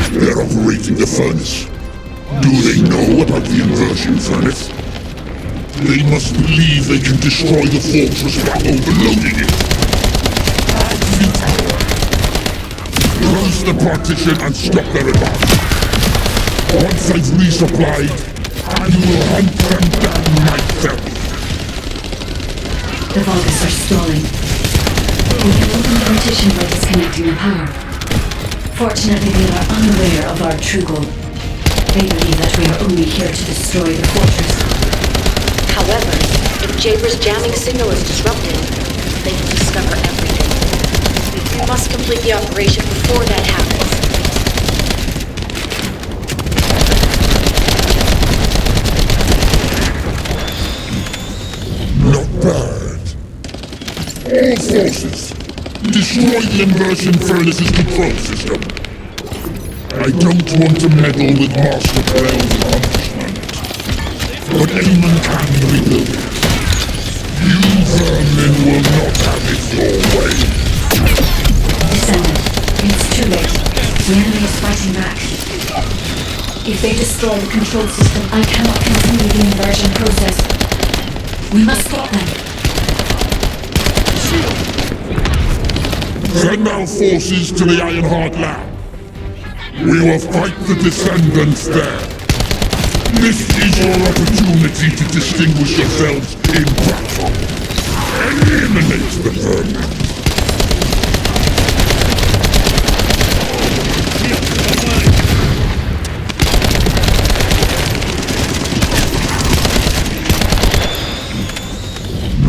Speaker 10: They're operating the furnace. Do they know about the inversion furnace? They must believe they can destroy the fortress by overloading it. Close the partition and stop their advance. Once I've resupplied, I will hunt them down myself.
Speaker 1: The Vulgus are stalling. We can open the partition by disconnecting the power. Fortunately, they are unaware of our true goal. They believe that we are only here to destroy the fortress.
Speaker 7: However, if Jaber's jamming signal is disrupted, they will discover everything. We must complete the operation before that happens.
Speaker 10: Not bad. All forces, destroy the inversion furnace's control system. I don't want to meddle with Master Perel's accomplishment, but anyone can rebuild it. You vermin will not have it your way.
Speaker 1: Descendant, it's too late. The enemy is fighting back. If they destroy the control system, I cannot continue the inversion process. We must stop them.
Speaker 10: Send our forces to the Ironheart lab. We will fight the Descendants there. This is your opportunity to distinguish yourselves in battle. Eliminate the vermin.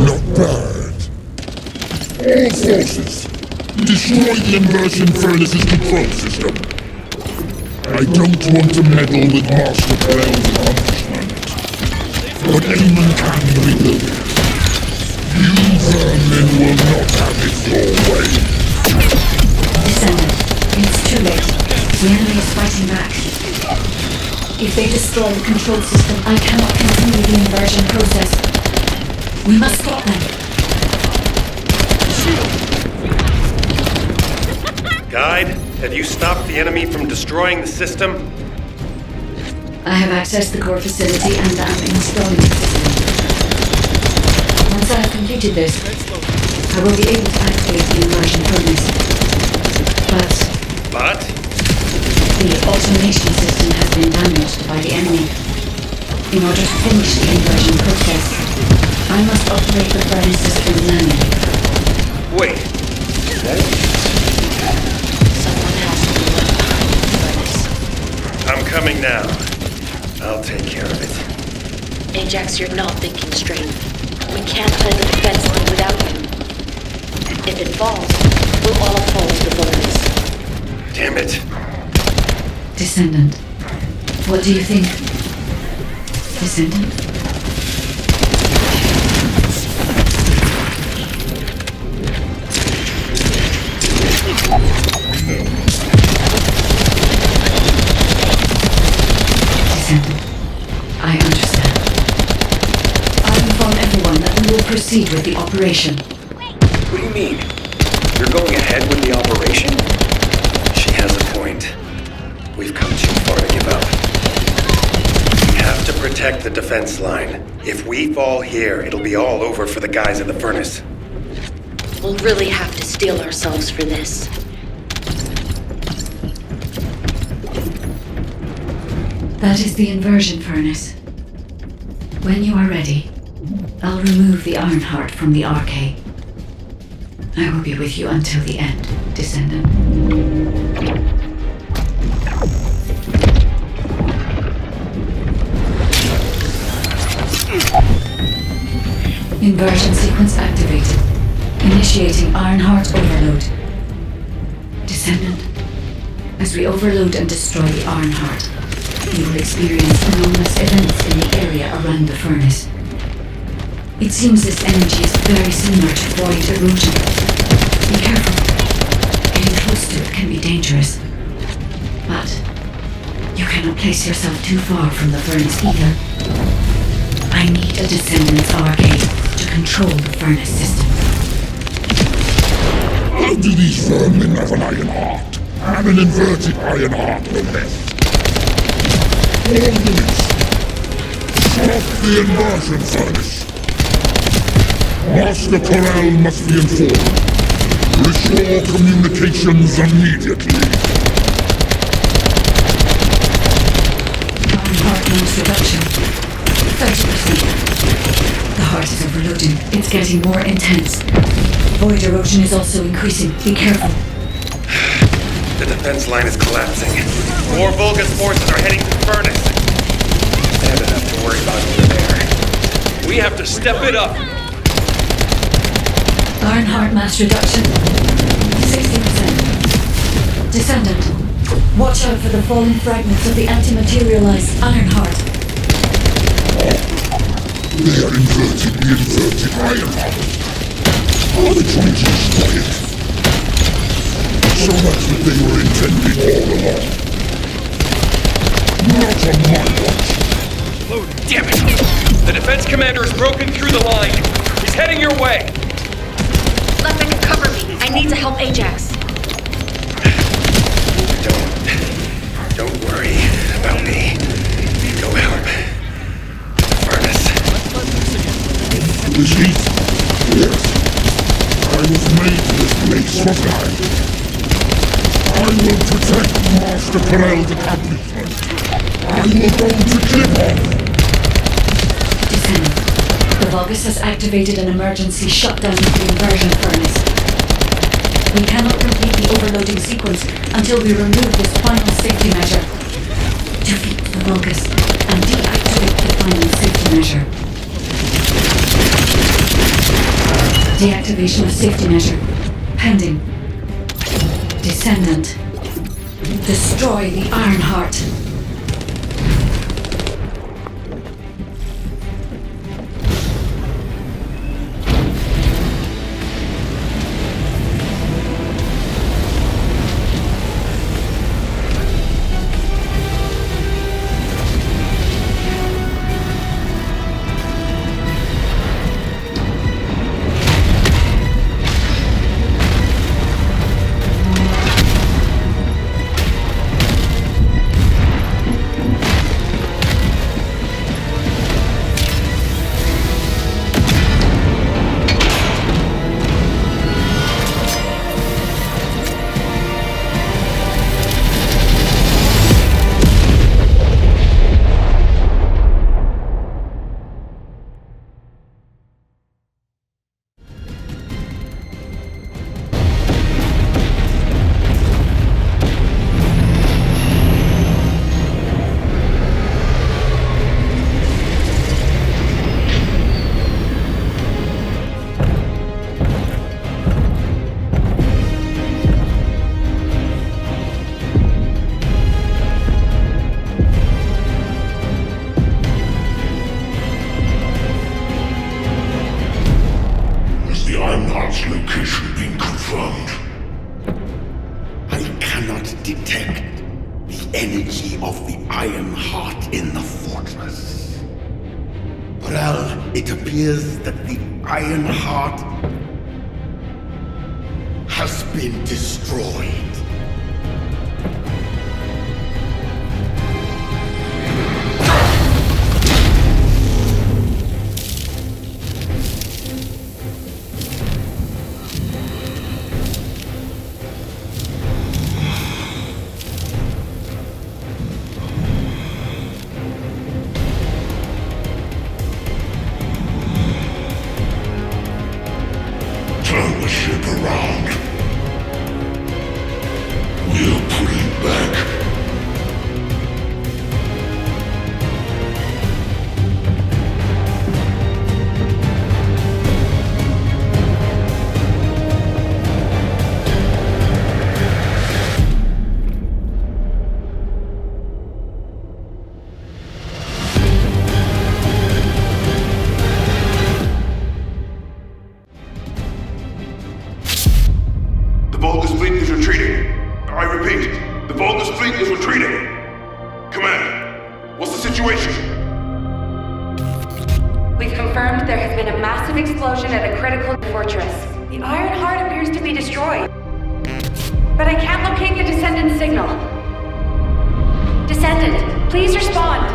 Speaker 10: Not bad. All forces, destroy the inversion furnace's control system. I don't want to meddle with Master Perel's accomplishment, but Eamon can rebuild it. You vermin will not have it your way.
Speaker 1: Descendant, it's too late. The enemy is fighting back. If they destroy the control system, I cannot continue the inversion process. We must stop them.
Speaker 9: Guide, have you stopped the enemy from destroying the system?
Speaker 1: I have accessed the core facility and am installing the system. Once I have completed this, I will be able to activate the inversion furnace.
Speaker 9: But?
Speaker 1: The automation system has been damaged by the enemy. In order to finish the inversion process, I must operate the furnace system manually.
Speaker 9: Wait.
Speaker 1: Someone has to be left behind the furnace.
Speaker 9: I'm coming now. I'll take care of it.
Speaker 2: Ajax, you're not thinking straight. We can't hold the defense line without you. If it falls, we'll all fall to the furnace.
Speaker 9: Damn it.
Speaker 1: Descendant, what do you think? Descendant? Descendant, I understand. I'll inform everyone that we will proceed with the operation.
Speaker 4: What do you mean? You're going ahead with the operation? She has a point. We've come too far to give up.
Speaker 9: We have to protect the defense line. If we fall here, it'll be all over for the guys at the furnace.
Speaker 2: We'll really have to steel ourselves for this.
Speaker 1: That is the inversion furnace. When you are ready, I'll remove the Ironheart from the arcade. I will be with you until the end, Descendant. Inversion sequence activated. Initiating Ironheart overload. Descendant, as we overload and destroy the Ironheart, you will experience enormous events in the area around the furnace. It seems this energy is very similar to void erosion. Be careful. Getting close to it can be dangerous. But you cannot place yourself too far from the furnace either. I need a Descendant's arcade to control the furnace system.
Speaker 10: How do these vermin have an iron heart? And an inverted iron heart, no less. All units, stop the inversion furnace. Master Perel must be informed. Restore communications immediately.
Speaker 1: Heart mass reduction. 30%. The heart is overloading. It's getting more intense. Void erosion is also increasing. Be careful.
Speaker 9: The defense line is collapsing. More Vulgus forces are heading to the furnace. They have enough to worry about over there.
Speaker 18: We have to step it up.
Speaker 1: Ironheart mass reduction. 60%. Descendant, watch out for the fallen fragments of the anti-materialized Ironheart.
Speaker 10: They are inverted the inverted Ironheart. Are they trying to destroy it? So that's what they were intending all along. Not on my watch.
Speaker 18: Oh, damn it! The defense commander has broken through the line. He's heading your way.
Speaker 17: Lefvick, cover me. I need to help Ajax.
Speaker 9: Don't worry about me. Go help. The furnace.
Speaker 10: This heat? Yes. I was made for this place, wasn't I? I will protect Master Perel's accomplishment. I will go to Cliff-Off.
Speaker 1: Descendant, the Vulgus has activated an emergency shutdown of the inversion furnace. We cannot complete the overloading sequence until we remove this final safety measure. Defeat the Vulgus and deactivate the final safety measure. Deactivation of safety measure. Pending. Descendant. Destroy the Ironheart.
Speaker 10: Location being confirmed. I cannot detect the energy of the Ironheart in the fortress. Well, it appears that the Ironheart has been destroyed. Turn the ship around. We'll put it back.
Speaker 5: The Vulgus fleet is retreating. I repeat, the Vulgus fleet is retreating. Command, what's the situation?
Speaker 6: We've confirmed there has been a massive explosion at a critical fortress. The Ironheart appears to be destroyed. But I can't locate the Descendant signal. Descendant, please respond.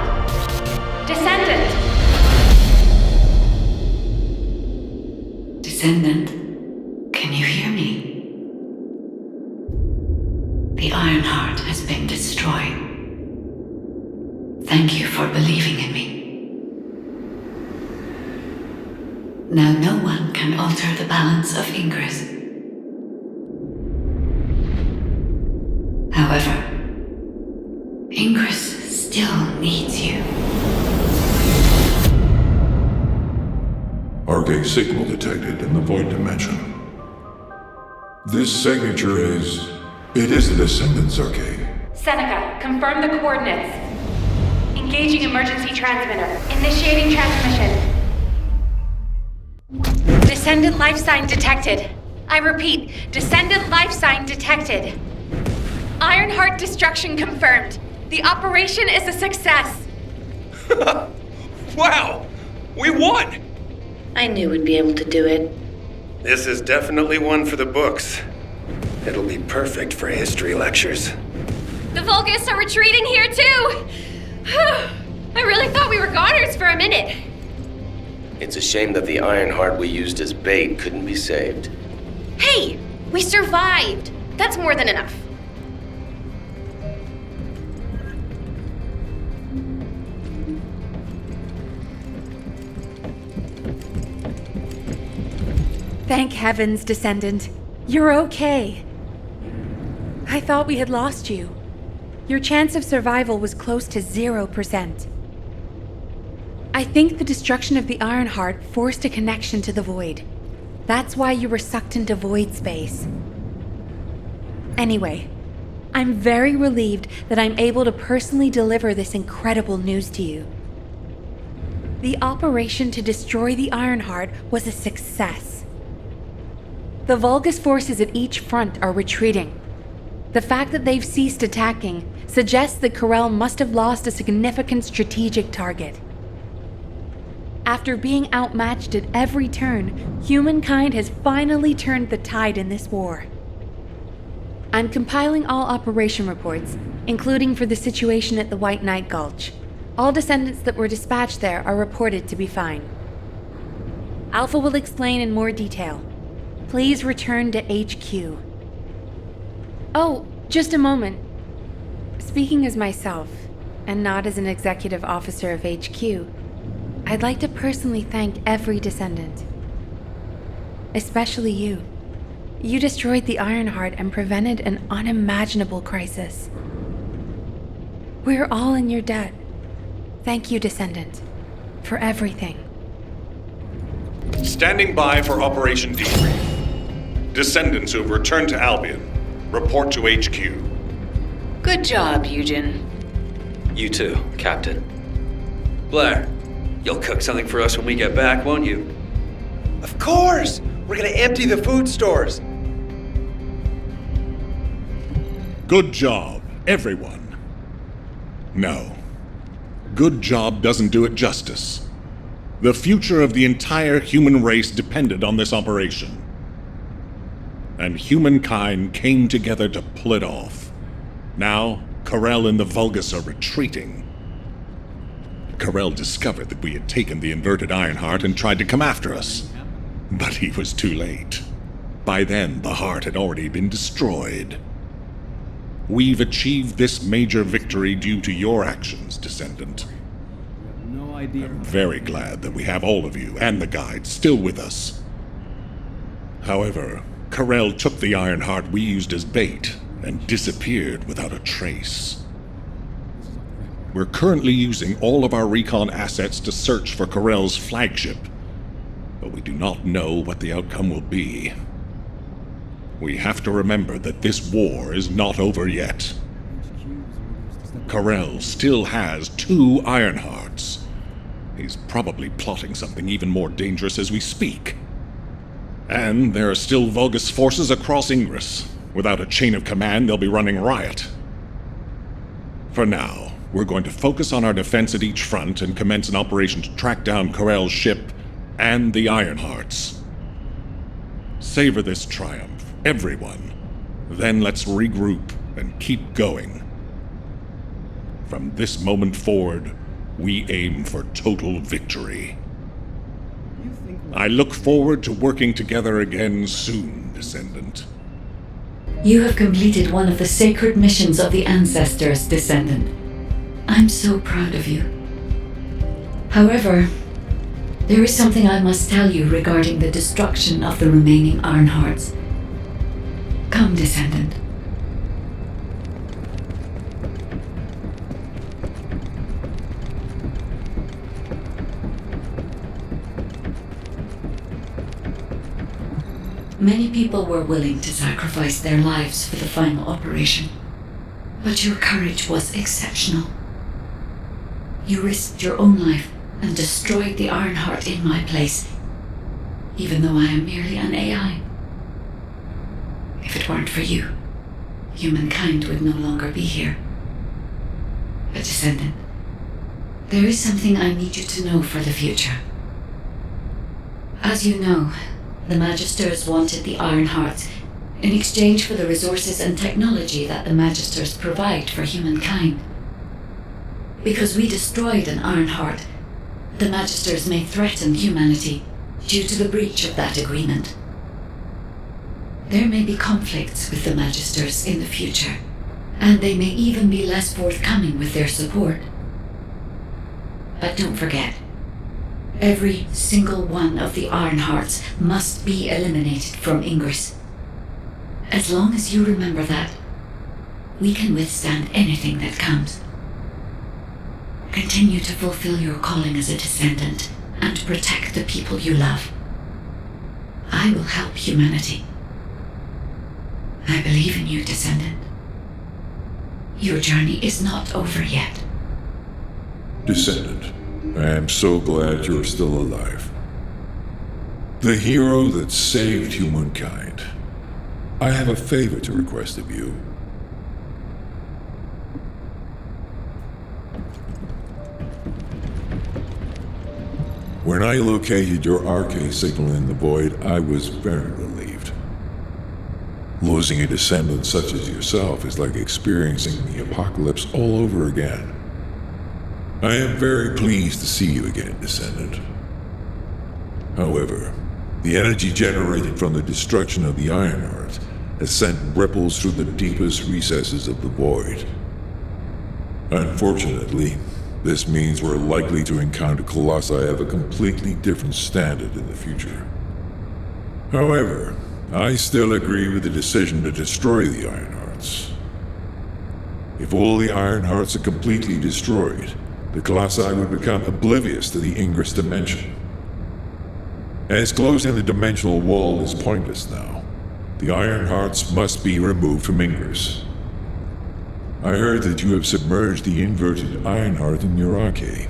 Speaker 6: Descendant!
Speaker 1: Descendant, can you hear me? The Ironheart has been destroyed. Thank you for believing in me. Now no one can alter the balance of Ingris. However, Ingris still needs you.
Speaker 10: Arcade signal detected in the void dimension. This signature is... It is the Descendant's arcade.
Speaker 6: Seneca, confirm the coordinates. Engaging emergency transmitter. Initiating transmission. Descendant life sign detected. I repeat, Descendant life sign detected. Ironheart destruction confirmed. The operation is a success.
Speaker 9: Wow! We won!
Speaker 2: I knew we'd be able to do it.
Speaker 9: This is definitely one for the books. It'll be perfect for history lectures.
Speaker 17: The Vulgus are retreating here too! I really thought we were goners for a minute.
Speaker 15: It's a shame that the Ironheart we used as bait couldn't be saved.
Speaker 17: Hey, we survived. That's more than enough.
Speaker 16: Thank heavens, Descendant. You're okay. I thought we had lost you. Your chance of survival was close to 0%. I think the destruction of the Ironheart forced a connection to the Void. That's why you were sucked into void space. Anyway, I'm very relieved that I'm able to personally deliver this incredible news to you. The operation to destroy the Ironheart was a success. The Vulgus forces at each front are retreating. The fact that they've ceased attacking suggests that Corel must have lost a significant strategic target. After being outmatched at every turn, humankind has finally turned the tide in this war. I'm compiling all operation reports, including for the situation at the White Knight Gulch. All descendants that were dispatched there are reported to be fine. Alpha will explain in more detail. Please return to HQ. Oh, just a moment. Speaking as myself, and not as an executive officer of HQ, I'd like to personally thank every descendant. Especially you. You destroyed the Ironheart and prevented an unimaginable crisis. We're all in your debt. Thank you, Descendant, for everything.
Speaker 11: Standing by for Operation Debrief. Descendants who have returned to Albion, report to HQ.
Speaker 14: Good job, Eugen.
Speaker 4: You too, Captain. Blair, you'll cook something for us when we get back, won't you?
Speaker 9: Of course! We're gonna empty the food stores.
Speaker 11: Good job, everyone. No. Good job doesn't do it justice. The future of the entire human race depended on this operation. And humankind came together to pull it off. Now, Corel and the Vulgus are retreating. Corel discovered that we had taken the inverted Ironheart and tried to come after us. But he was too late. By then, the heart had already been destroyed. We've achieved this major victory due to your actions, Descendant. I'm very glad that we have all of you and the guides still with us. However, Corel took the Ironheart we used as bait and disappeared without a trace. We're currently using all of our recon assets to search for Corel's flagship, but we do not know what the outcome will be. We have to remember that this war is not over yet. Corel still has 2 Ironhearts. He's probably plotting something even more dangerous as we speak. And there are still Vulgus forces across Ingris. Without a chain of command, they'll be running riot. For now, we're going to focus on our defense at each front and commence an operation to track down Corel's ship and the Ironhearts. Savor this triumph, everyone. Then let's regroup and keep going. From this moment forward, we aim for total victory. I look forward to working together again soon, Descendant.
Speaker 1: You have completed one of the sacred missions of the ancestors, Descendant. I'm so proud of you. However, there is something I must tell you regarding the destruction of the remaining Ironhearts. Come, Descendant. Many people were willing to sacrifice their lives for the final operation, but your courage was exceptional. You risked your own life and destroyed the Ironheart in my place, even though I am merely an AI. If it weren't for you, humankind would no longer be here. But Descendant, there is something I need you to know for the future. As you know, the Magisters wanted the Ironhearts in exchange for the resources and technology that the Magisters provide for humankind. Because we destroyed an Ironheart, the Magisters may threaten humanity due to the breach of that agreement. There may be conflicts with the Magisters in the future, and they may even be less forthcoming with their support. But don't forget, every single one of the Ironhearts must be eliminated from Ingris. As long as you remember that, we can withstand anything that comes. Continue to fulfill your calling as a Descendant and protect the people you love. I will help humanity. I believe in you, Descendant. Your journey is not over yet.
Speaker 10: Descendant, I am so glad you're still alive. The hero that saved humankind. I have a favor to request of you. When I located your RK signal in the void, I was very relieved. Losing a descendant such as yourself is like experiencing the apocalypse all over again. I am very pleased to see you again, Descendant. However, the energy generated from the destruction of the Ironheart has sent ripples through the deepest recesses of the void. Unfortunately, this means we're likely to encounter colossi of a completely different standard in the future. However, I still agree with the decision to destroy the Ironhearts. If all the Ironhearts are completely destroyed, the colossi would become oblivious to the Ingris dimension. As closing the dimensional wall is pointless now, the Ironhearts must be removed from Ingris. I heard that you have submerged the inverted Ironheart in your arcade.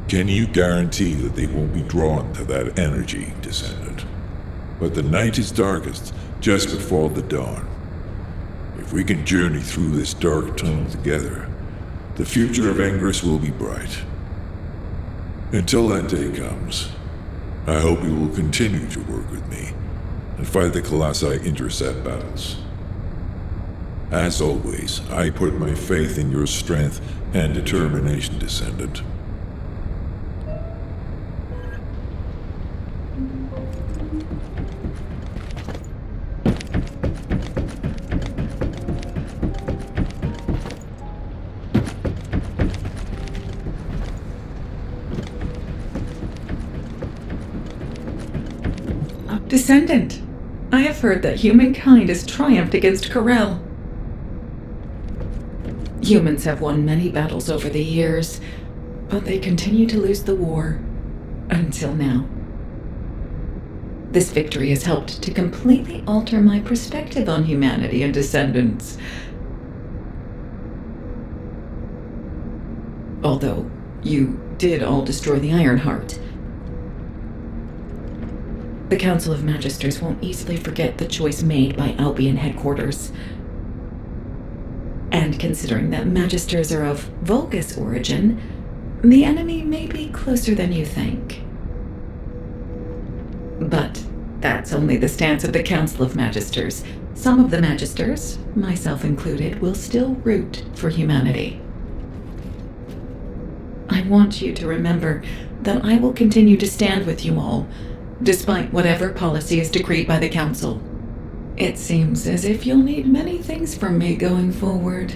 Speaker 10: Can you guarantee that they won't be drawn to that energy, Descendant? But the night is darkest just before the dawn. If we can journey through this dark tunnel together, the future of Ingris will be bright. Until that day comes, I hope you will continue to work with me and fight the colossi intercept battles. As always, I put my faith in your strength and determination, Descendant.
Speaker 3: Descendant, I have heard that humankind has triumphed against Corel. Humans have won many battles over the years, but they continue to lose the war. Until now. This victory has helped to completely alter my perspective on humanity and descendants. Although, you did all destroy the Ironheart. The Council of Magisters won't easily forget the choice made by Albion headquarters. And considering that Magisters are of Vulgus origin, the enemy may be closer than you think. But that's only the stance of the Council of Magisters. Some of the Magisters, myself included, will still root for humanity. I want you to remember that I will continue to stand with you all, despite whatever policy is decreed by the Council. It seems as if you'll need many things from me going forward.